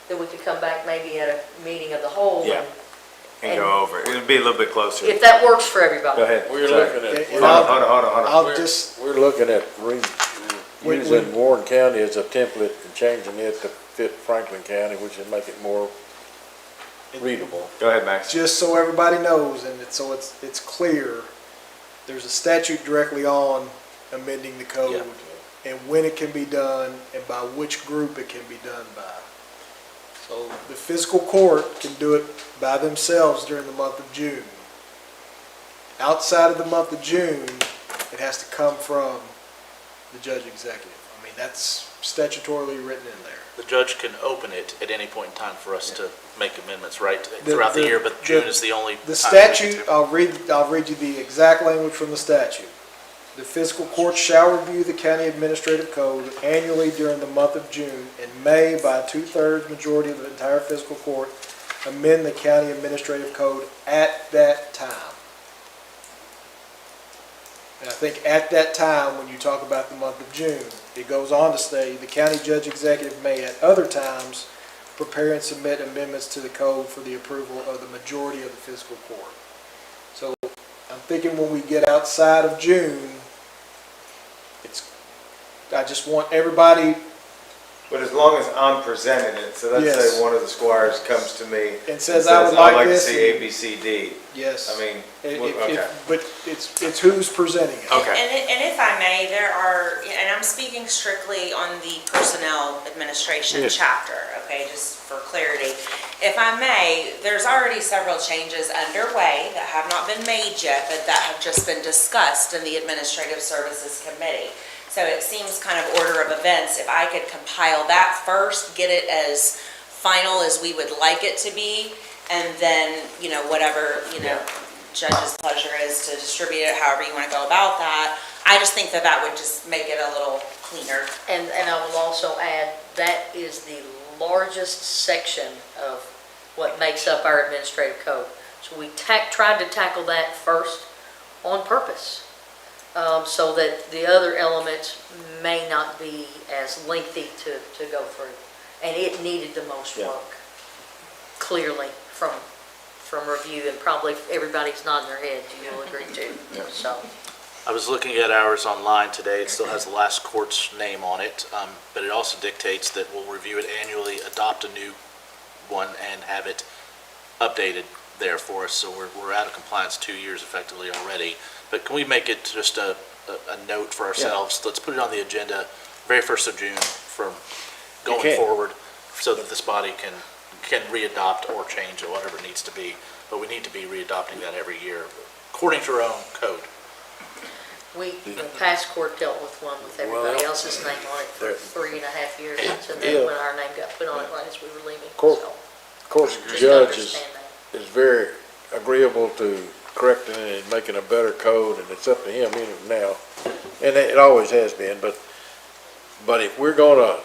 then we could come back maybe at a meeting of the whole. Yeah. And go over it. It'll be a little bit closer. If that works for everybody. Go ahead. We're looking at, Hold on. we're looking at using Warren County as a template and changing it to fit Franklin County, which would make it more readable. Go ahead, Max. Just so everybody knows, and so it's clear, there's a statute directly on amending the code, and when it can be done, and by which group it can be done by. So the fiscal court can do it by themselves during the month of June. Outside of the month of June, it has to come from the judge executive. I mean, that's statutorily written in there. The judge can open it at any point in time for us to make amendments, right, throughout the year, but June is the only time. The statute, I'll read you the exact language from the statute. The fiscal court shall review the county administrative code annually during the month of June and may, by a 2/3 majority of the entire fiscal court, amend the county administrative code at that time. And I think at that time, when you talk about the month of June, it goes on to say, the county judge executive may at other times prepare and submit amendments to the code for the approval of the majority of the fiscal court. So I'm thinking when we get outside of June, I just want everybody. But as long as I'm presenting it, so let's say one of the squires comes to me and says I would like to this, see A, B, C, D. Yes. I mean, but it's who's presenting it. Okay. And if I may, there are, and I'm speaking strictly on the Personnel Administration chapter, okay, just for clarity. If I may, there's already several changes underway that have not been made yet, but that have just been discussed in the Administrative Services Committee. So it seems kind of order of events, if I could compile that first, get it as final as we would like it to be, and then, whatever, judge's pleasure is to distribute it, however you want to go about that. I just think that that would just make it a little cleaner. And I will also add, that is the largest section of what makes up our administrative code. So we tried to tackle that first on purpose. so that the other elements may not be as lengthy to go through. And it needed the most work, clearly, from review, and probably everybody's nodding their head, you will agree too, so. I was looking at ours online today. It still has the last court's name on it, but it also dictates that we'll review it annually, adopt a new one, and have it updated there for us. So we're out of compliance 2 years effectively already. But can we make it just a note for ourselves? Let's put it on the agenda, very first of June for going forward, so that this body can re-adopt or change it, whatever it needs to be. But we need to be re-adopting that every year, according to our own code. The past court dealt with one with everybody else's name on it for 3.5 years, and then when our name got put on it right as we were leaving. Of course, the judge is very agreeable to correcting it and making a better code, and it's up to him now. And it always has been, but if we're gonna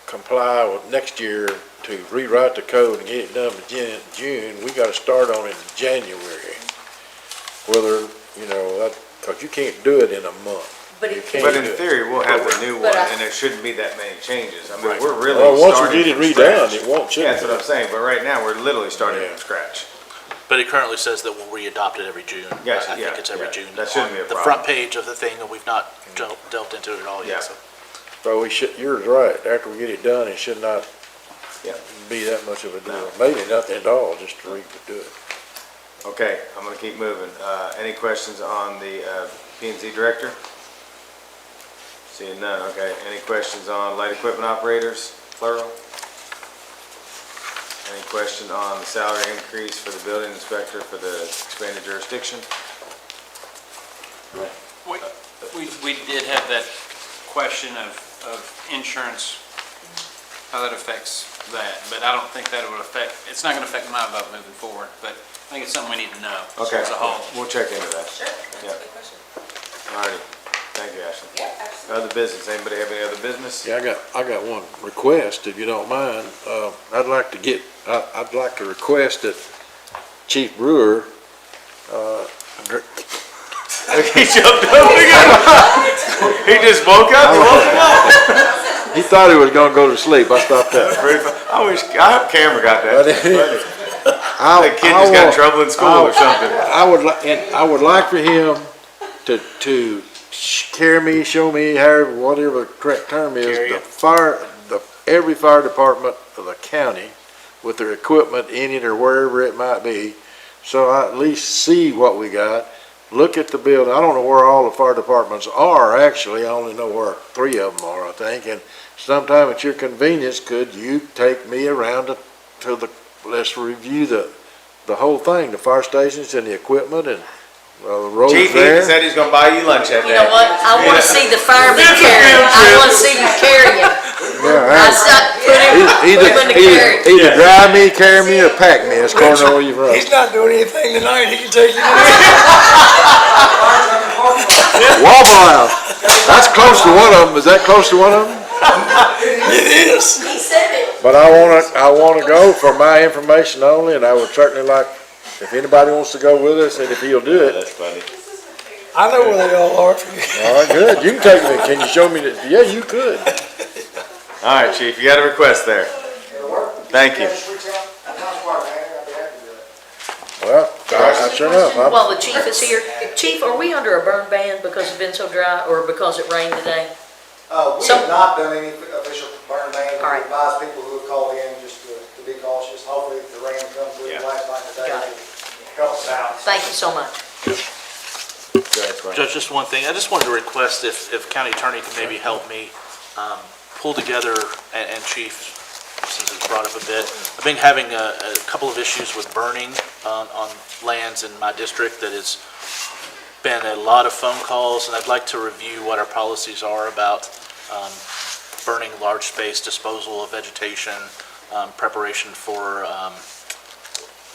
comply with next year to rewrite the code and get it done by June, we gotta start on it in January. Whether, because you can't do it in a month. But in theory, we'll have the new one, and there shouldn't be that many changes. I mean, we're really once starting we get it from redone, scratch. it won't change. Yeah, that's what I'm saying, but right now, we're literally starting from scratch. But it currently says that we'll re-adopt it every June. Gotcha, I think it's every June. That shouldn't be a On problem. the front page of the thing, and we've not delved into it at all yet, so. So you're right, after we get it done, it should not be that much of a deal. Maybe nothing at all, just to do it. Okay, I'm gonna keep moving. Any questions on the P&Z director? Seeing none, okay. Any questions on light equipment operators, plural? Any question on the salary increase for the building inspector for the expanded jurisdiction? We did have that question of insurance, how that affects that, but I don't think that would affect, it's not gonna affect my vote moving forward, but I think it's something we need to know Okay, as a whole. we'll check into that. Sure, that's a good question. Alrighty, thank you, Ashley. Yeah, absolutely. Other business, anybody have any other business? Yeah, I got one request, if you don't mind. I'd like to request that Chief Brewer, He jumped up again. He just woke up, he thought he was gonna go to sleep, I stopped that. I hope camera got that. The kid just got in trouble in school or something. I would like for him to show me, however, whatever the correct term is, every fire department of the county with their equipment in it or wherever it might be, so I at least see what we got. Look at the building. I don't know where all the fire departments are, actually. I only know where 3 of them are, I think. And sometime at your convenience, could you take me around let's review the whole thing, the fire stations and the equipment and the roads there. Chief, he said he's gonna buy you lunch that day. You know what, I wanna see the firemen carry it, I wanna see you carry it. Either drive me, carry me, or pack me, it's according to where you run. He's not doing anything tonight, he can take you. Waffle House, that's close to one of them, is that close to one of them? It is. He said it. But I wanna go for my information only, and I would certainly like, if anybody wants to go with us, and if he'll do it. That's funny. I know where they all are. All right, good, you can take me, can you show me that, yeah, you could. All right, Chief, you got a request there. Thank you. Well, sure enough, While the chief is here, Chief, are we under a burn ban because it's been so dry, or because it rained today? We have not done any official burn ban. All right. We advise people who have called in just to be cautious. Hopefully, if the rain comes through last night and Got today, it. help us out. Thank you so much. Judge, just one thing. I just wanted to request if county attorney can maybe help me pull together, and Chief, since it's brought up a bit, I've been having a couple of issues with burning on lands in my district that has been a lot of phone calls, and I'd like to review what our policies are about burning large space, disposal of vegetation, preparation for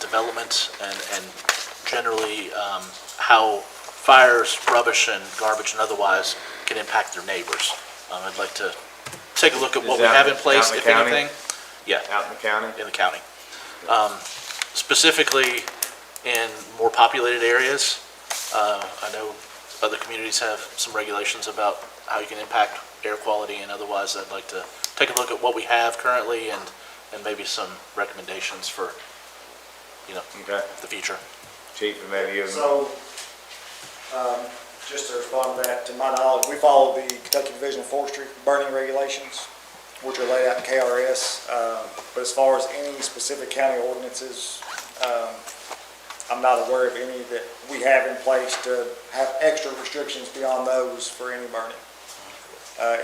development, and generally how fires, rubbish, and garbage and otherwise can impact their neighbors. I'd like to take a look at what we have in place, if anything. Yeah. Out in the county? In the county. Specifically in more populated areas. I know other communities have some regulations about how you can impact air quality and otherwise, I'd like to take a look at what we have currently and maybe some recommendations for, Okay. the future. Chief, maybe you. So, just to respond to that, to my knowledge, we follow the Kentucky Division of Forestry burning regulations, which are laid out in KRS. But as far as any specific county ordinances, I'm not aware of any that we have in place to have extra restrictions beyond those for any burning.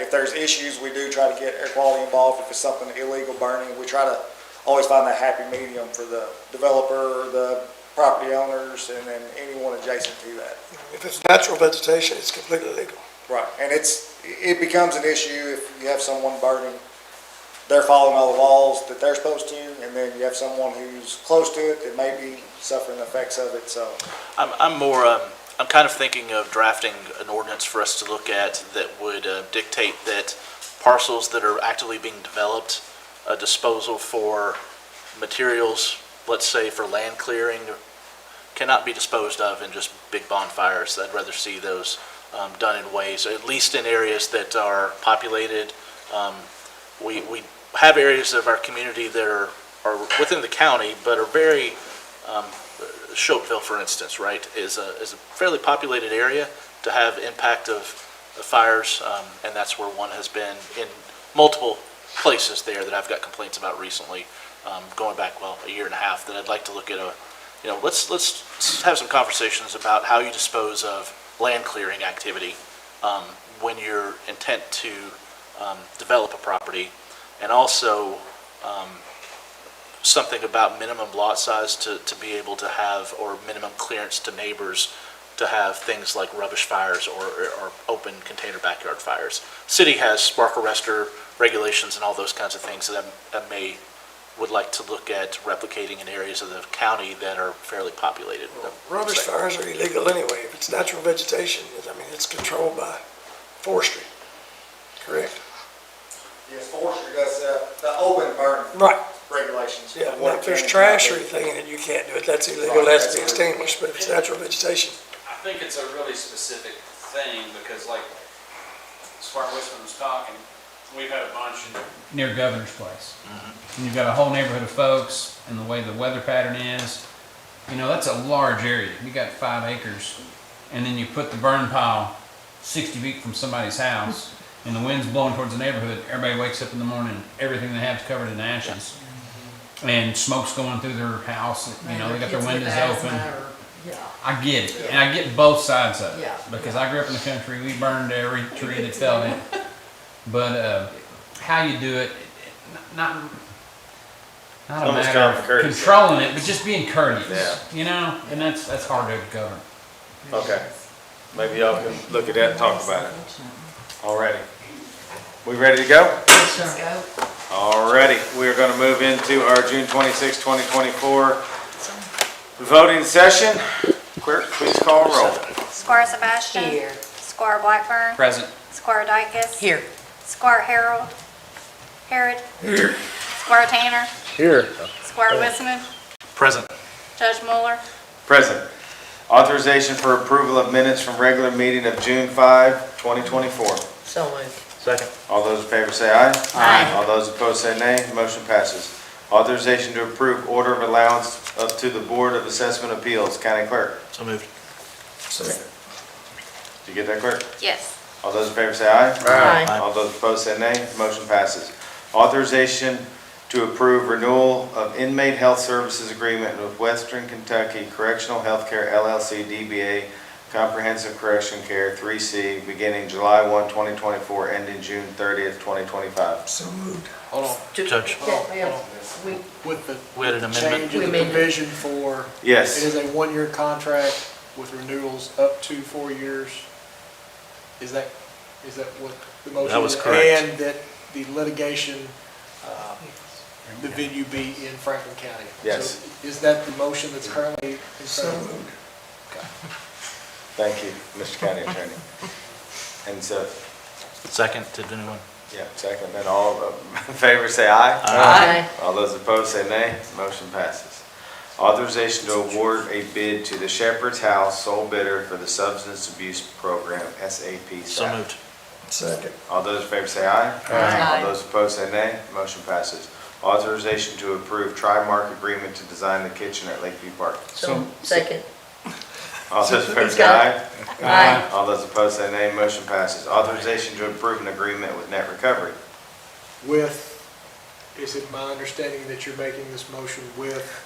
If there's issues, we do try to get air quality involved. If it's something illegal burning, we try to always find that happy medium for the developer, the property owners, and then anyone adjacent to that. If it's natural vegetation, it's completely legal. Right, and it becomes an issue if you have someone burning, they're following all the laws that they're supposed to, and then you have someone who's close to it that may be suffering the effects of it, so. I'm kind of thinking of drafting an ordinance for us to look at that would dictate that parcels that are actively being developed, disposal for materials, let's say for land clearing, cannot be disposed of in just big bonfires. I'd rather see those done in ways, at least in areas that are populated. We have areas of our community that are within the county, but are very, Chopeville, for instance, right, is a fairly populated area to have impact of fires, and that's where one has been in multiple places there that I've got complaints about recently, going back, a year and a half, that I'd like to look at let's have some conversations about how you dispose of land clearing activity when you're intent to develop a property, and also something about minimum lot size to be able to have, or minimum clearance to neighbors to have things like rubbish fires or open container backyard fires. City has spark arrestor regulations and all those kinds of things that I would like to look at replicating in areas of the county that are fairly populated. Rubbish fires are illegal anyway. If it's natural vegetation, it's controlled by forestry, correct? Yes, forestry does the open burn Right. regulations. Yeah, now if there's trash or anything in it, you can't do it. That's illegal, it has to be extinguished, but if it's natural vegetation. I think it's a really specific thing, because like, as far as Westman was talking, we've had a bunch near Governor's Place. And you've got a whole neighborhood of folks, and the way the weather pattern is, that's a large area. You got 5 acres, and then you put the burn pile 60 feet from somebody's house, and the wind's blowing towards the neighborhood. Everybody wakes up in the morning, everything they have is covered in ashes. And smoke's going through their house, they got their windows open. I get it, and I get both sides of it, because I grew up in the country, we burned every tree that fell in. But how you do it, not a matter of controlling it, but just being courteous, and that's hard to govern. Okay. Maybe y'all can look at that and talk about it. Alrighty. We ready to go? Let's go. Alrighty, we are going to move into our June 26, 2024 voting session. Clerk, please call roll. Squire Sebastian. Here. Squire Blackburn. Present. Squire Dykus. Here. Squire Harrod. Here. Squire Tanner. Here. Squire Wisman. Present. Judge Mueller. Present. Authorization for approval of minutes from regular meeting of June 5, 2024. So moved. Second. All those in favor say aye. Aye. All those opposed say nay. Motion passes. Authorization to approve order of allowance up to the Board of Assessment Appeals. County Clerk. So moved. Did you get that, Clerk? Yes. All those in favor say aye. Aye. All those opposed say nay. Motion passes. Authorization to approve renewal of inmate health services agreement with Western Kentucky Correctional Healthcare LLC DBA Comprehensive Correction Care 3C beginning July 1, 2024, ending June 30th, 2025. So moved. Hold on, Judge. With the We had an amendment. change in the provision for, Yes. it is a one-year contract with renewals up to 4 years. Is that what the motion is? That was correct. And that the litigation, the venue be in Franklin County? Yes. So is that the motion that's currently in front of you? Okay. Thank you, Mr. County Attorney. And so, Second, did anyone? second, then all in favor say aye. Aye. All those opposed say nay. Motion passes. Authorization to award a bid to the Shepherd's House sole bidder for the Substance Abuse Program, SAP. So moved. Second. All those in favor say aye. Aye. All those opposed say nay. Motion passes. Authorization to approve tri-mark agreement to design the kitchen at Lakeview Park. So, second. All those in favor say aye. All those opposed say nay. Motion passes. Authorization to approve an agreement with Net Recovery. Is it my understanding that you're making this motion with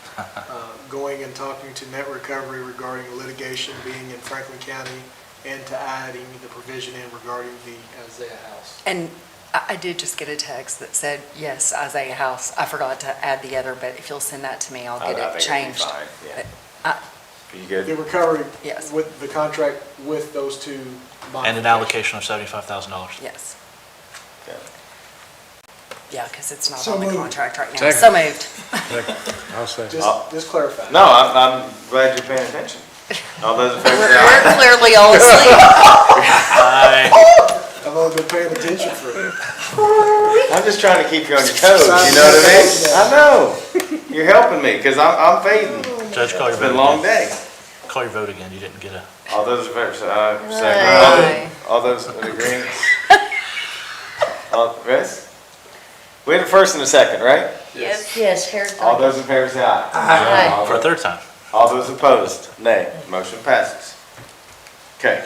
going and talking to Net Recovery regarding litigation being in Franklin County and to adding the provision in regarding the Isaiah House? And I did just get a text that said, yes, Isaiah House. I forgot to add the other, but if you'll send that to me, I'll get it changed. I think it'll be fine, yeah. You good? The recovery, Yes. with the contract with those two And modifications. an allocation of $75,000. Yes. Okay. Yeah, because it's not So on the moved. contract right now. Second. So moved. I'll say. Just clarify. No, I'm glad you're paying attention. All those in favor say We're aye. clearly all asleep. I've only been paying attention for I'm just trying to keep you on your toes, you know what I mean? I know. You're helping me, because I'm fading. Judge, call your It's vote been a long again. day. Call your vote again. You didn't get a, All those in favor say aye. Aye. Second. All those in agreement? All, rest? We had a first and a second, right? Yes. Yes, Harry. All those in favor say aye. Aye. for a third time. All those opposed, nay. Motion passes. Okay.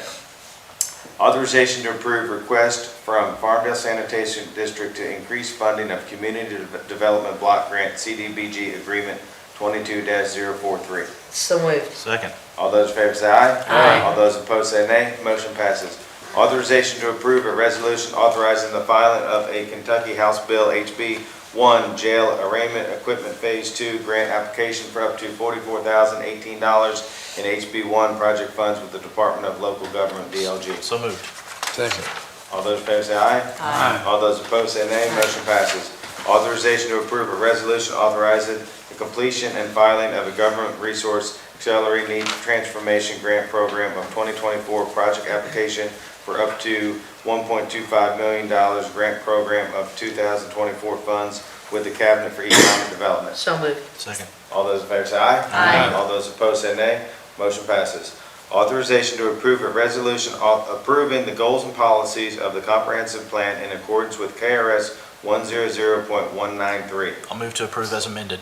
Authorization to approve request from Farmdale Sanitation District to increase funding of Community Development Block Grant CDBG Agreement 22-043. So moved. Second. All those in favor say aye. Aye. All those opposed say nay. Motion passes. Authorization to approve a resolution authorizing the filing of a Kentucky House Bill HB 1 Jail Arraignment Equipment Phase 2 Grant Application for up to $44,018 in HB 1 project funds with the Department of Local Government, DLG. So moved. Second. All those in favor say aye. Aye. All those opposed say nay. Motion passes. Authorization to approve a resolution authorizing the completion and filing of a Government Resource Accelerated Needs Transformation Grant Program of 2024 project application for up to $1.25 million grant program of 2024 funds with the Cabinet for Economic Development. So moved. Second. All those in favor say aye. Aye. All those opposed say nay. Motion passes. Authorization to approve a resolution approving the goals and policies of the comprehensive plan in accordance with KRS 100.193. I'll move to approve as amended.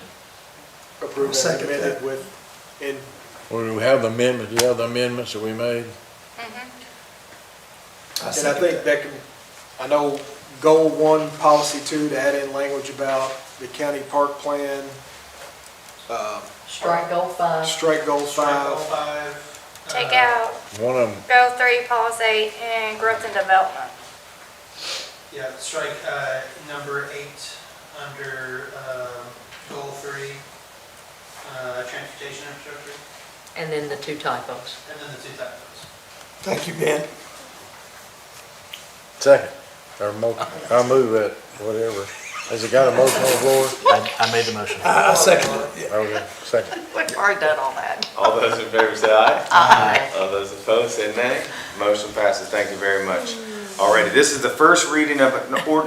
Approve as Second amended that. with, in, Well, do we have the amendment, do you have the amendments that we made? and I think that can, I know goal 1, policy 2, to add in language about the county park plan, Strike goal 5. strike goal 5. Take out One of them, goal 3, policy 8, and growth and development. Yeah, strike number 8 under goal 3, transportation infrastructure, And then the 2 typos. and then the 2 typos. Thank you, Ben. second, or I'll move that, whatever. Has it got a motion on the floor? I made the motion. I second it, yeah. Okay, second. We've already done all that. All those in favor say aye. Aye. All those opposed say nay. Motion passes. Thank you very much. Alrighty, this is the first reading of,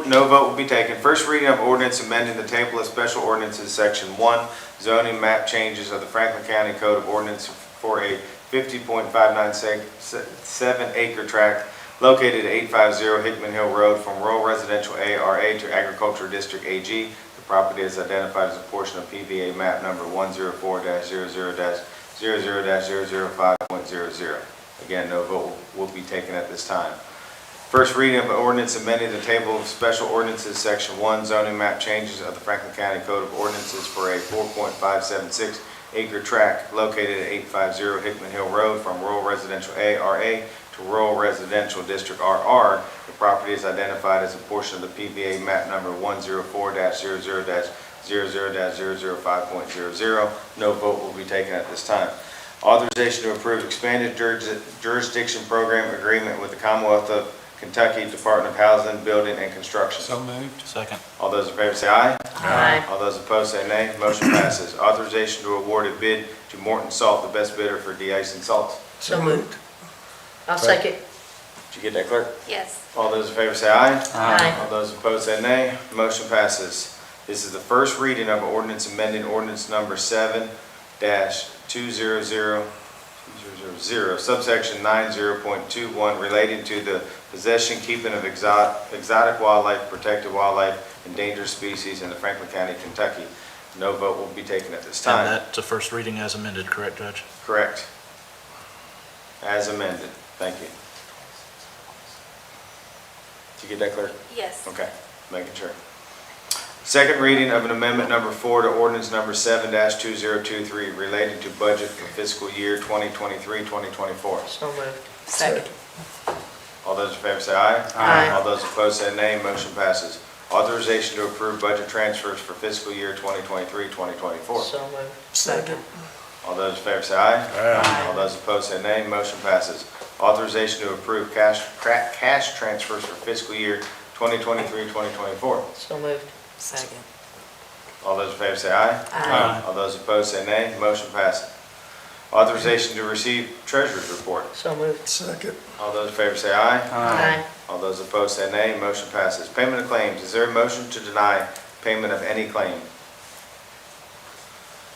no vote will be taken. First reading of ordinance amending the table of special ordinances, section 1, zoning map changes of the Franklin County Code of Ordinance for a 50.597 acre tract located at 850 Hickman Hill Road from rural residential ARA to agriculture district AG. The property is identified as a portion of PVA map number 104-00-00-005.00. Again, no vote will be taken at this time. First reading of ordinance amending the table of special ordinances, section 1, zoning map changes of the Franklin County Code of Ordinances for a 4.576 acre tract located at 850 Hickman Hill Road from rural residential ARA to rural residential district RR. The property is identified as a portion of the PVA map number 104-00-00-005.00. No vote will be taken at this time. Authorization to approve expanded jurisdiction program agreement with the Commonwealth of Kentucky Department of Housing, Building, and Construction. So moved. Second. All those in favor say aye. Aye. All those opposed say nay. Motion passes. Authorization to award a bid to Morton Salt, the best bidder for de-icing salt. So moved. I'll second. Did you get that, clerk? Yes. All those in favor say aye. Aye. All those opposed say nay. Motion passes. This is the first reading of ordinance amending ordinance number 7, subsection 90.21 relating to the possession, keeping of exotic wildlife, protected wildlife, endangered species in the Franklin County, Kentucky. No vote will be taken at this time. And that to first reading as amended, correct, Judge? Correct. As amended. Thank you. Did you get that clear? Yes. Okay, making sure. Second reading of an amendment number 4 to ordinance number 7-2023 relating to budget for fiscal year 2023-2024. So moved. Second. All those in favor say aye. Aye. All those opposed say nay. Motion passes. Authorization to approve budget transfers for fiscal year 2023-2024. So moved. Second. All those in favor say aye. Aye. All those opposed say nay. Motion passes. Authorization to approve cash transfers for fiscal year 2023-2024. So moved. Second. All those in favor say aye. Aye. All those opposed say nay. Motion passes. Authorization to receive treasurer's report. So moved. Second. All those in favor say aye. Aye. All those opposed say nay. Motion passes. Payment of claims. Is there a motion to deny payment of any claim?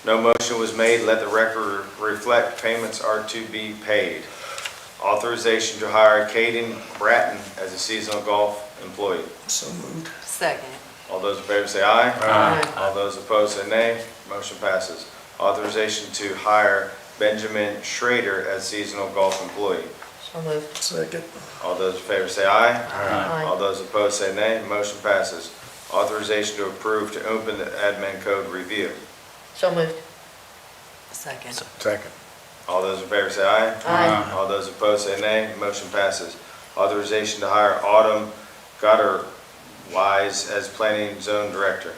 No motion was made. Let the record reflect payments are to be paid. Authorization to hire Caden Bratton as a seasonal golf employee. So moved. Second. All those in favor say aye. Aye. All those opposed say nay. Motion passes. Authorization to hire Benjamin Schrader as seasonal golf employee. So moved. Second. All those in favor say aye. Aye. All those opposed say nay. Motion passes. Authorization to approve to open the admin code review. So moved. Second. Second. All those in favor say aye. Aye. All those opposed say nay. Motion passes. Authorization to hire Autumn Goddard-Wise as planning zone director.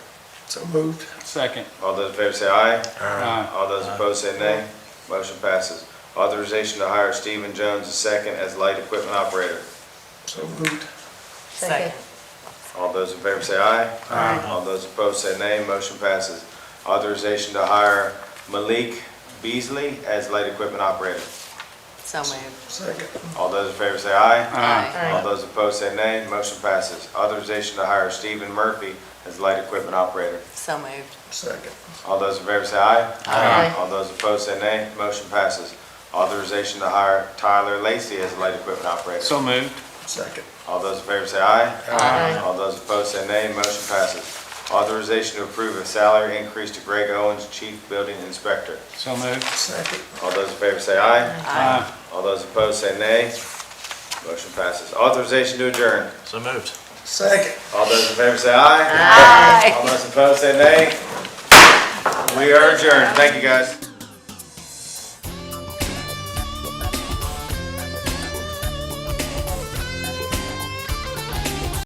So moved. Second. All those in favor say aye. Aye. All those opposed say nay. Motion passes. Authorization to hire Stephen Jones II as light equipment operator. So moved. Second. All those in favor say aye. Aye. All those opposed say nay. Motion passes. Authorization to hire Malik Beasley as light equipment operator. So moved. Second. All those in favor say aye. Aye. All those opposed say nay. Motion passes. Authorization to hire Stephen Murphy as light equipment operator. So moved. Second. All those in favor say aye. Aye. All those opposed say nay. Motion passes. Authorization to hire Tyler Lacy as light equipment operator. So moved. Second. All those in favor say aye. Aye. All those opposed say nay. Motion passes. Authorization to approve a salary increase to Greg Owens, Chief Building Inspector. So moved. Second. All those in favor say aye. Aye. All those opposed say nay. Motion passes. Authorization to adjourn. So moved. Second. All those in favor say aye. Aye. All those opposed say nay. We are adjourned. Thank you, guys.